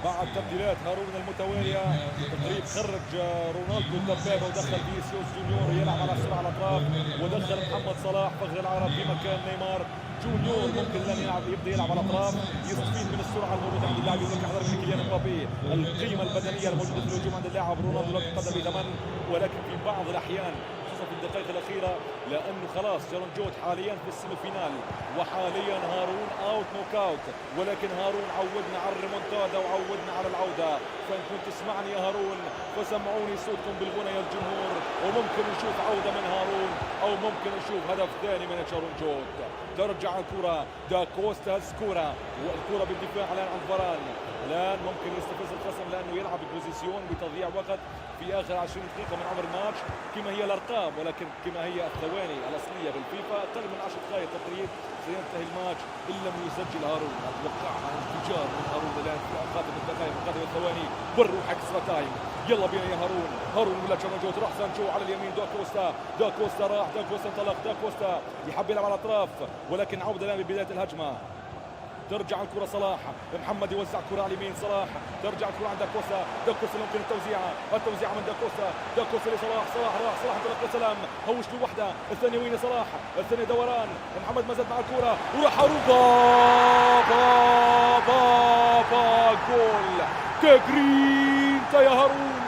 بعد تبديلات هارون المتواليه تقريب خرج رونالدو الدبابه ودخل فينيسيوس جونيور يلعب على السرعه على الاطراف، ودخل محمد صلاح فخر العرب في مكان نيمار جونيور. ممكن الان يبدا يلعب على الاطراف، يستفيد من السرعه الموجوده عند اللاعب، يمكن حذر من كيليان مبابي، القيمه البدنيه الموجوده في الهجوم عند اللاعب رونالدو لا تقدر بثمن، ولكن في بعض الاحيان خصوصا في الدقائق الاخيره لانه خلاص شارون جوت حاليا في السيمي فينال وحاليا هارون اوت نوك اوت، ولكن هارون عودنا على الريمونتادا وعودنا على العوده، فان كنت تسمعني يا هارون فسمعوني صوتكم بالغنى يا الجمهور، وممكن نشوف عوده من هارون او ممكن نشوف هدف ثاني من شارون جوت. ترجع الكره دا كوستا سكورا، والكره بالدفاع الان عند فاران، الان ممكن يستفز الخصم لانه يلعب ببوزيسيون بتضييع وقت في اخر 20 دقيقه من عمر الماتش، كما هي الارقام ولكن كما هي الثواني الاصليه بالفيفا اقل من 10 دقائق تقريبا سينتهي الماتش ان لم يسجل هارون. اتوقعها انفجار من هارون الان في قادم الدقائق وقادم الثواني ونروح اكسترا تايم. يلا بينا يا هارون ولا شارون جوت، راح سانشو على اليمين، دا كوستا راح، دا كوستا انطلق، دا كوستا يحب يلعب على الاطراف ولكن عوده الان ببدايه الهجمه. ترجع الكرة صلاح، محمد يوزع الكرة على اليمين صلاح، ترجع الكرة عند داكوستا ممكن التوزيعة من داكوستا لصلاح، راح صلاح انطلق وسلام، هوش له وحدة، الثانية وين صلاح، الثانية دوران، محمد ما زاد مع الكرة وراح جول تجرينتا يا هارون،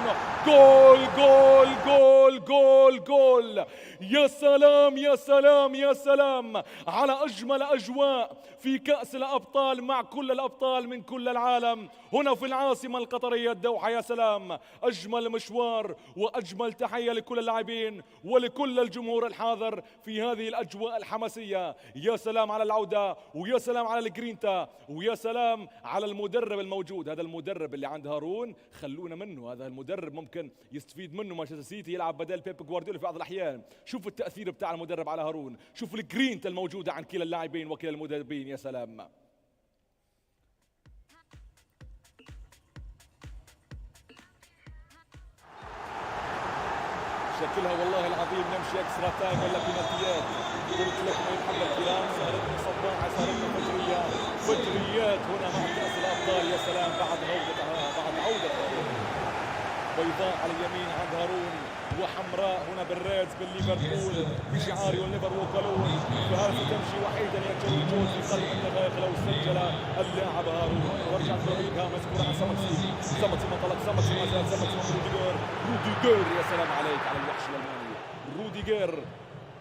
جول. يا سلام يا سلام يا سلام على أجمل أجواء في كأس الأبطال مع كل الأبطال من كل العالم هنا في العاصمة القطرية الدوحة. يا سلام، أجمل مشوار وأجمل تحية لكل اللاعبين ولكل الجمهور الحاضر في هذه الأجواء الحماسية. يا سلام على العودة، ويا سلام على الجرينتا، ويا سلام على المدرب الموجود، هذا المدرب اللي عند هارون خلوه خلونا منه، هذا المدرب ممكن يستفيد منه مانشستر سيتي، يلعب بدل بيب جوارديولا في بعض الأحيان. شوف التأثير بتاع المدرب على هارون، شوف الجرينتا الموجودة عن كلا اللاعبين وكلا المدربين. يا سلام. شكلها والله العظيم نمشي اكسترا تايم ولا بنالتيات. قلت لكم يا محبة الكرام صارتنا صباحة، صارتنا فجريات، فجريات هنا مع كأس الأبطال. يا سلام بعد عودة بيضاء على اليمين عند هارون، وحمراء هنا بالريدز بالليفربول بشعار يونيفر وكالون. فهذا تمشي وحيدا يا جورج في قلب الدقائق لو سجل اللاعب هارون. ورجع تريدها مسكورة عن سمتسي منطلق سمتسي ما زال سمتسي روديجير. يا سلام عليك على الوحش الألماني روديجير،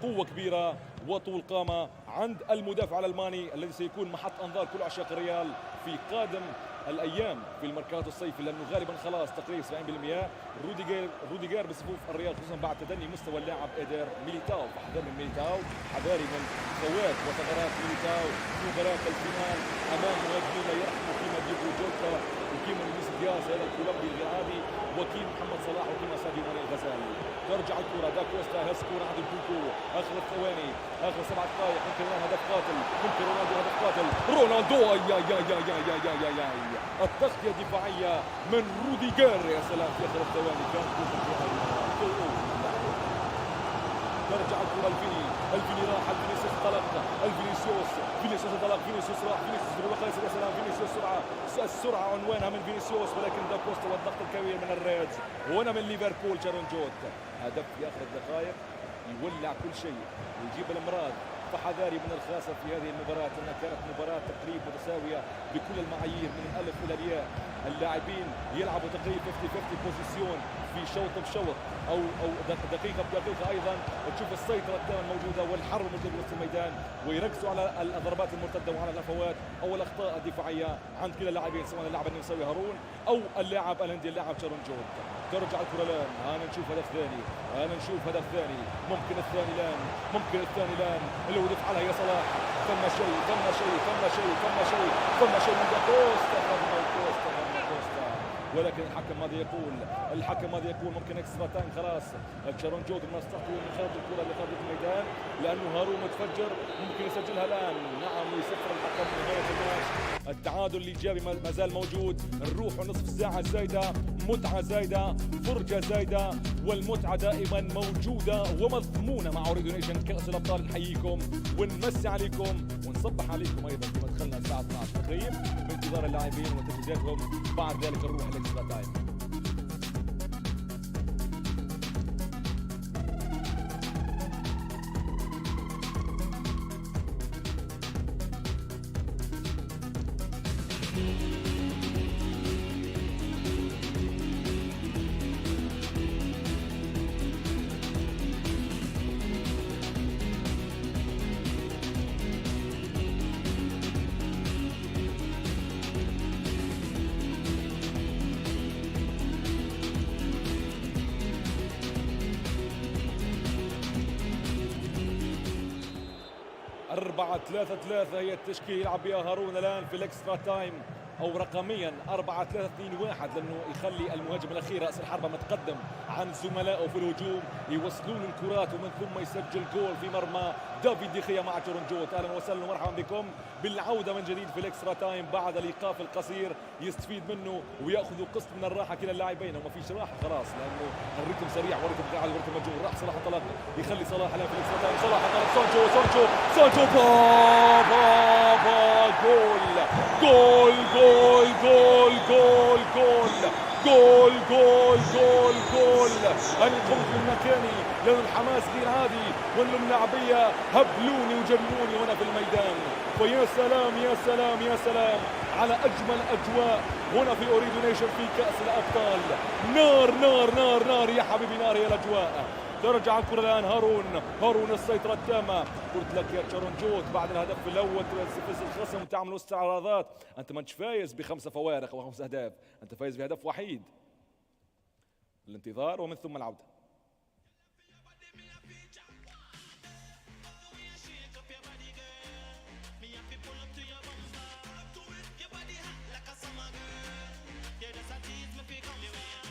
قوة كبيرة وطول قامة عند المدافع الألماني الذي سيكون محط أنظار كل عشاق الريال في قادم الايام في الميركاتو الصيفي، لانه غالبا خلاص تقريبا 70%. روديجير بصفوف الريال خصوصا بعد تدني مستوى اللاعب ايدر ميليتاو. فحذر من ميليتاو، حذاري من فوات وثغرات ميليتاو في مباراه الفينال امام مهاجمين لا يرحموا كيما ديجو جوتا وكيما لويس دياز هذا الكولومبي الغرابي وكيما محمد صلاح وكيما ساديو ماني الغزالي. ترجع الكره دا كوستا هز كره عند البوكو، اخر الثواني اخر 7 دقائق ممكن هدف قاتل، ممكن رونالدو هدف قاتل. رونالدو يا التغطية الدفاعية من روديجير. يا سلام في آخر الثواني كان ترجع الكرة الفيني راح الفينيسيوس انطلق، فينيسيوس انطلق، فينيسيوس راح، فينيسيوس بالوقاية. يا سلام فينيسيوس السرعة عنوانها من فينيسيوس، ولكن دا كوستا والضغط الكبير من الريدز وهنا من ليفربول شارون جوت. هدف في آخر الدقائق يولع كل شيء ويجيب الامراض. فحذاري من الخاسر في هذه المباراة، انها كانت مباراة تقريبا متساوية بكل المعايير من الالف الى الياء. اللاعبين يلعبوا تقريبا 50-50 بوزيسيون في شوط بشوط او دقيقة بدقيقة. ايضا تشوف السيطرة التامة الموجودة والحرب الموجودة وسط الميدان، ويركزوا على الضربات المرتدة وعلى الهفوات او الاخطاء الدفاعية عند كلا اللاعبين، سواء اللاعب النمساوي هارون او اللاعب الهندي اللاعب شارون جود. ترجع الكرة الان، انا نشوف هدف ثاني، ممكن الثاني الان اللي هو دفع عليها يا صلاح. ثم شيء من دا كوستا، ولكن الحكم ماذا يقول؟ ممكن اكسترا تايم خلاص. شارون جود من مصلحته من خرج الكرة لخارج الميدان لانه هارون متفجر، ممكن يسجلها الان. نعم ويصفر الحكم نهاية الماتش. التعادل الايجابي ما زال موجود، نروح نصف ساعة زايدة، متعة زايدة، فرجة زايدة، والمتعة دائما موجودة ومضمونة مع أوريدو نيشن كأس الأبطال. نحييكم ونمسي عليكم ونصبح عليكم أيضا في مدخلنا الساعة 12 تقريبا بانتظار اللاعبين وتجهيزاتهم. بعد ذلك نروح لإكسترا تايم. أربعة 3-3 هي التشكيل يلعب بها هارون الآن في الإكسترا تايم، أو رقميا 4-3-2-1، لأنه يخلي المهاجم الأخير رأس الحربة متقدم عن زملائه في الهجوم، يوصلون الكرات ومن ثم يسجل جول في مرمى دافيد ديخيا مع شارون جوت. أهلا وسهلا ومرحبا بكم بالعودة من جديد في الإكسترا تايم بعد الإيقاف القصير، يستفيد منه ويأخذ قسط من الراحة كلا اللاعبين. وما فيش راحة خلاص لأنه الريتم سريع وريتم قاعد وريتم مجهول. راح صلاح انطلق، يخلي صلاح الآن في الإكسترا تايم. صلاح انطلق، سانشو جول جول جول جول جول جول جول جول جول. أنا قمت من مكاني لأن الحماس غير عادي وأن اللاعبية هبلوني وجنوني وأنا في الميدان. فيا سلام يا سلام يا سلام على أجمل أجواء هنا في أوريدو نيشن في كأس الأبطال. نار نار نار نار يا حبيبي، نار يا الأجواء. ترجع الكرة الآن هارون السيطرة التامة. قلت لك يا شارون جوت بعد الهدف الأول تفز الخصم وتعمل استعراضات. أنت ما انتش فايز ب5 فوارق أو 5 أهداف، أنت فايز بهدف وحيد. الانتظار ومن ثم العودة. Yeah, that's a tease me pick up.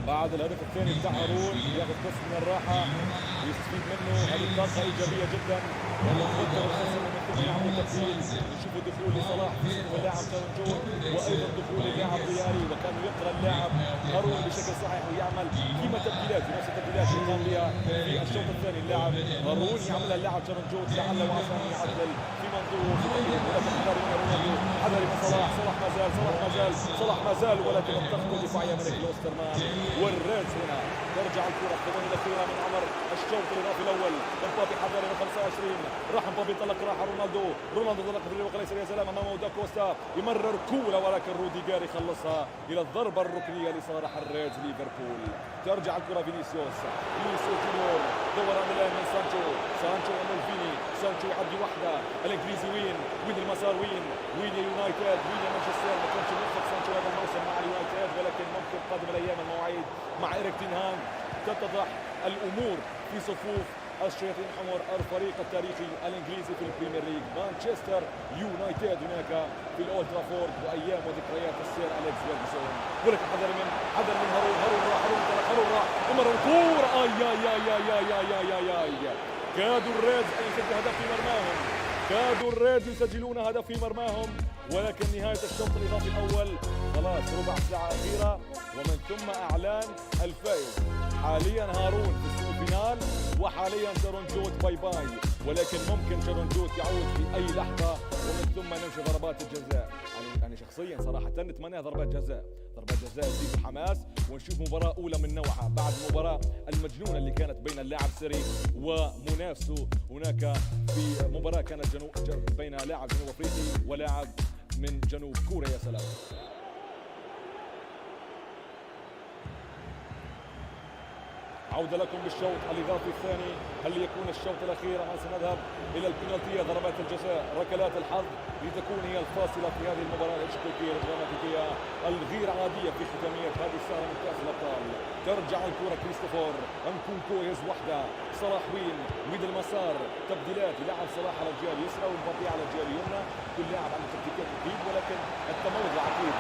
بعد الهدف الثاني بتاع هارون ياخذ قسط من الراحه ويستفيد منه. هذه طاقه ايجابيه جدا. والله تفضل الخصم من ثم يعمل تبديل. نشوف دخول لصلاح اللاعب ترنجون وايضا دخول اللاعب دياري، وكان يقرا اللاعب هارون بشكل صحيح ويعمل كيما تبديلات نفس التبديلات اللي قام بها في الشوط الثاني. اللاعب هارون يعملها اللاعب ترنجون لعل وعسى ان يعدل في منظور في تقديم، ولكن حذر من رونالدو، حذر من صلاح. صلاح ما زال، صلاح ما زال، صلاح ما زال، ولكن الضغط الدفاعي من كلوسترمان والريدز هنا. ترجع الكرة الثواني الأخيرة من عمر الشوط الإضافي الأول. امبابي حذر من 25 راح امبابي انطلق، راح رونالدو انطلق في الريق وليس يا سلام امامه دا كوستا يمرر كولة، ولكن روديجر يخلصها إلى الضربة الركنية لصالح الريدز ليفربول. ترجع الكرة فينيسيوس جونيور دور الآن من سانشو أمام فيني. سانشو يعدي وحدة. الإنجليزي وين المسار، وين يونايتد، وين مانشستر. ما كانش موفق سانشو هذا الموسم مع اليونايتد، ولكن ممكن قادم الأيام المواعيد مع إيريك تين هانغ تتضح الأمور في صفوف الشياطين الحمر الفريق التاريخي الانجليزي في البريمير ليج مانشستر يونايتد هناك في الاولد ترافورد، وايام وذكريات السير اليكس فيرجسون. ولكن حذر من هارون راح ومر الكورة. كادوا الريدز ان يسجلوا هدف في مرماهم، كادوا الريدز يسجلون هدف في مرماهم، ولكن نهاية الشوط الإضافي الأول خلاص ربع ساعة أخيرة ومن ثم إعلان الفائز. حاليا هارون في السيمي فينال وحاليا شارون جوت باي باي، ولكن ممكن شارون جوت يعود في أي لحظة ومن ثم نمشي ضربات الجزاء. يعني شخصيا صراحة نتمنى ضربات جزاء تزيد الحماس ونشوف مباراة أولى من نوعها بعد المباراة المجنونة اللي كانت بين اللاعب سيري ومنافسه هناك في مباراة كانت بين لاعب جنوب أفريقي ولاعب من جنوب كوريا. يا سلام. عودة لكم بالشوط الإضافي الثاني. هل يكون الشوط الأخير أم سنذهب إلى البنالتية، ضربات الجزاء، ركلات الحظ لتكون هي الفاصلة في هذه المباراة الاشتراكية الدراماتيكية الغير عادية في ختامية هذه السهرة من كأس الأبطال. ترجع الكرة كريستوفر انكونكو يهز وحدة. صلاح وين المسار، تبديلات يلعب صلاح على الجهة اليسرى ومبابي على الجهة اليمنى. كل لاعب عنده تكتيكات أكيد، ولكن التموضع أكيد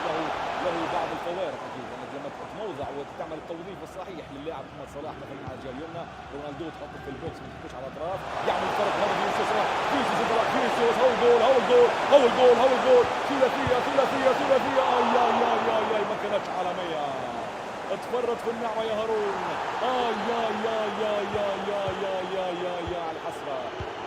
له بعض الفوارق أكيد. لما تتموضع وتعمل التوظيف الصحيح للاعب محمد صلاح مثلا على الجهه اليمنى، رونالدو تحطه في البوكس ما تحطوش على الاطراف، يعمل فرق. هذا فينيسيوس هو الجول ثلاثيه اي ما كانتش عالميه. اتفرط في النعمه يا هارون. يا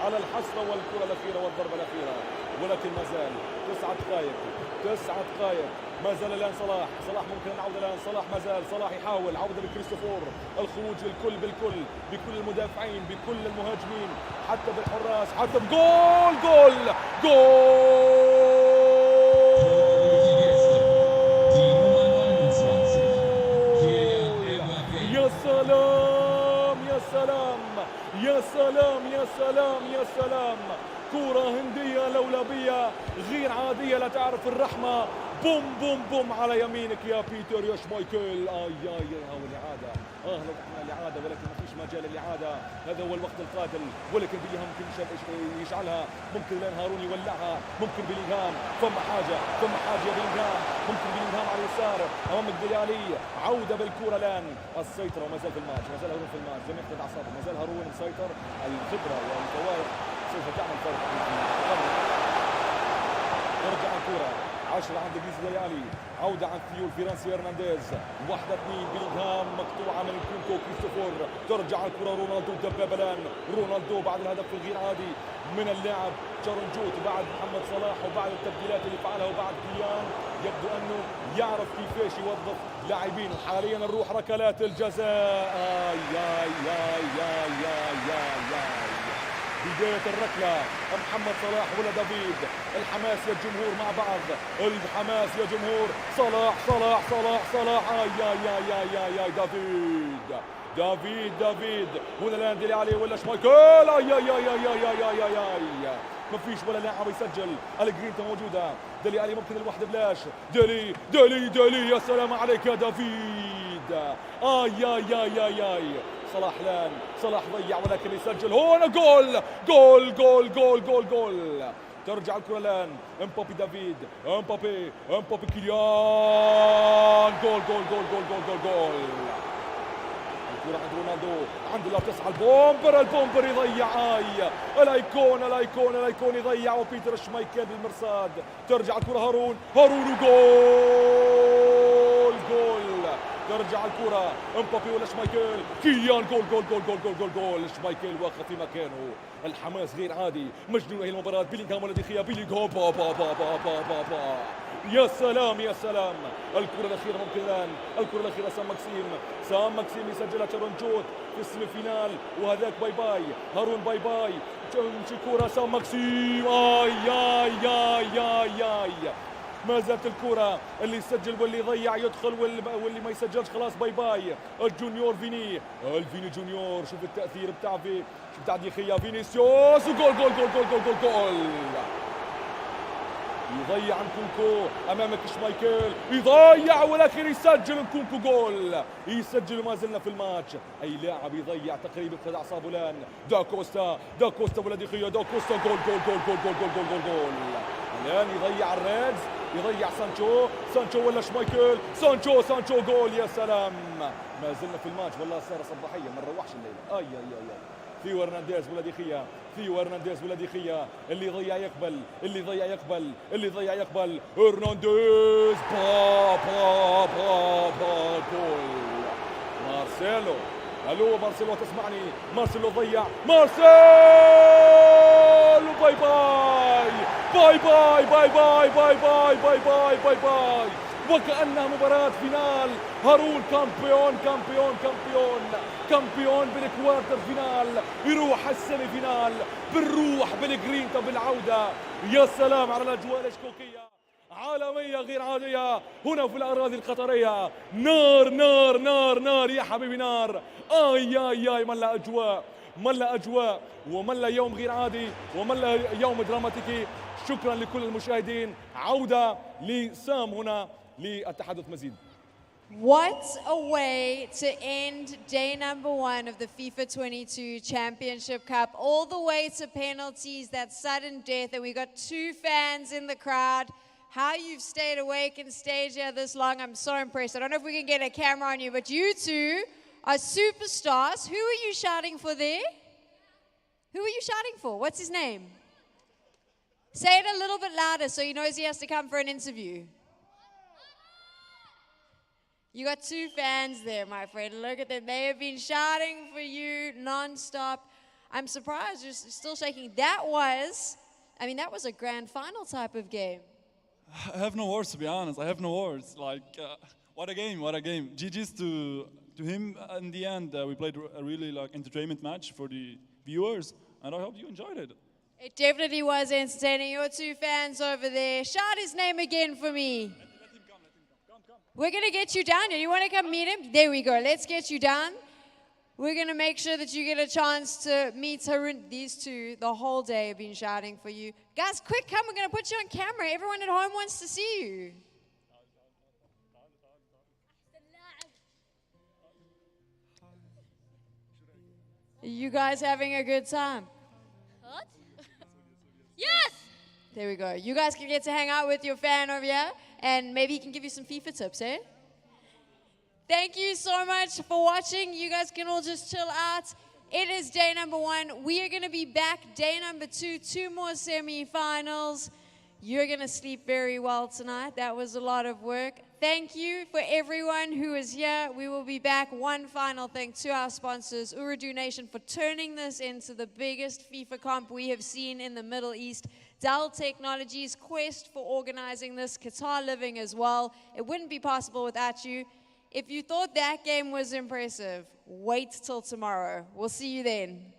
على الحسره والكره الاخيره والضربه الاخيره، ولكن ما زال 9 دقائق ما زال الان صلاح ممكن العوده الان. صلاح ما زال، صلاح يحاول عوده بكريستوفور، الخروج بكل المدافعين، بكل المهاجمين، حتى بالحراس، حتى بجول. يا سلام كرة هندية لولبية غير عادية لا تعرف الرحمة. بوم على يمينك يا بيتر يا شمايكل. هو الإعادة. لو احنا الإعادة، ولكن ما فيش مجال للإعادة. هذا هو الوقت القاتل، ولكن بيها ممكن يشعلها، ممكن لين هارون يولعها، ممكن بلينغهام. ثم حاجة بلينغهام، ممكن بلينغهام على اليسار أمام الديالي. عودة بالكرة الآن، السيطرة وما زال في الماتش، ما زال هارون في الماتش، لم يفقد أعصابه، ما زال هارون مسيطر. الخبرة والفوارق سوف تعمل فرق. ترجع الكرة 10 عند ديالي، عودة عن فيرانسي هرنانديز، 1-2 بيلينغهام مقطوعة من كونكو كريستوفور. ترجع الكرة رونالدو الدبابة الآن. رونالدو بعد الهدف الغير عادي من اللاعب شارون جوت، بعد محمد صلاح وبعد التبديلات اللي فعلها وبعد كيان، يبدو أنه يعرف كيفاش يوظف لاعبين. حاليا نروح ركلات الجزاء. بداية الركلة محمد صلاح ولا دافيد. الحماس يا الجمهور مع بعض، الحماس يا جمهور. صلاح دافيد ولا الان ديلي علي ولا شمايكل. ما فيش ولا لاعب يسجل. الجرينتا موجودة، ديلي علي ممكن الوحدة بلاش. ديلي يا سلام عليك يا دافيد. صلاح ضيع ولكن يسجل هنا. جول. ترجع الكرة الآن امبابي دافيد امبابي كيليان جول جول جول جول جول جول جول الكرة عند رونالدو عند الله بتسعى البومبر يضيع الايكون يضيع وبيتر شمايكل بالمرصاد ترجع الكرة هارون وجول ترجع الكرة امبابي ولا شمايكل كيليان جول شمايكل واقف في مكانه الحماس غير عادي مجنون هي المباراة بيلينغهام ولا دخيا بيلينغهام با يا سلام الكرة الأخيرة ممكن الآن الكرة الأخيرة سام مكسيم يسجلها تشارونجوت في السيمي فينال وهذاك باي هارون باي تمشي كرة سام مكسيم آي ما زالت الكرة اللي يسجل واللي يضيع يدخل واللي ما يسجلش خلاص باي الجونيور فيني جونيور شوف التأثير بتاع ديخيا فينيسيوس وجول يضيع نكونكو امامك شمايكل يضيع ولكن يسجل نكونكو جول يسجل وما زلنا في الماتش اي لاعب يضيع تقريبا قد اعصابه الان دا كوستا ولا ديخيا دا كوستا جول الان يضيع الريدز يضيع سانشو ولا شمايكل سانشو جول يا سلام ما زلنا في الماتش والله صار صباحيه ما نروحش الليله اي ثيو هرنانديز ولا ديخيا اللي يضيع يقبل هرنانديز با جول مارسيلو تسمعني مارسيلو ضيع باي وكأنها مباراة فينال هارون كامبيون بالكوارتر فينال يروح السيمي فينال بالروح بالجرينتا بالعودة يا سلام على الأجواء الاشكوكية عالمية غير عادية هنا في الأراضي القطرية نار يا حبيبي نار آي ملا أجواء وملا يوم غير عادي وملا يوم دراماتيكي شكرا لكل المشاهدين عودة لسام هنا للتحدث مزيد What a way to end day number 1 of the FIFA 22 Championship Cup, all the way to penalties, that sudden death, and we got 2 fans in the crowd. How you've stayed awake and stayed here this long, I'm so impressed. I don't know if we can get a camera on you, but you two are superstars. Who are you shouting for there? Who are you shouting for? What's his name? Say it a little bit louder so he knows he has to come for an interview. You got 2 fans there, my friend. Look at them. They have been shouting for you non-stop. I'm surprised you're still shaking. That was a grand final type of game. I have no words, to be honest. I have no words. What a game. GG's to him. In the end, we played a really entertainment match for the viewers, and I hope you enjoyed it. It definitely was entertaining. Your 2 fans over there. Shout his name again for me. We're going to get you down here. You want to come meet him? There we go. Let's get you down. We're going to make sure that you get a chance to meet Harun. These 2 the whole day have been shouting for you. Guys, quick, come. We're going to put you on camera. Everyone at home wants to see you. Are you guys having a good time? What? Yes! There we go. You guys can get to hang out with your fan over here, and maybe he can give you some FIFA tips, eh? Thank you so much for watching. You guys can all just chill out. It is day number 1. We are going to be back day number 2, 2 more semi-finals. You're going to sleep very well tonight. That was a lot of work. Thank you for everyone who is here. We will be back. One final thing to our sponsors, Ooredoo Nation, for turning this into the biggest FIFA comp we have seen in the Middle East. Dell Technologies, Quest for organizing this, Qatar Living as well. It wouldn't be possible without you. If you thought that game was impressive, wait till tomorrow. We'll see you then.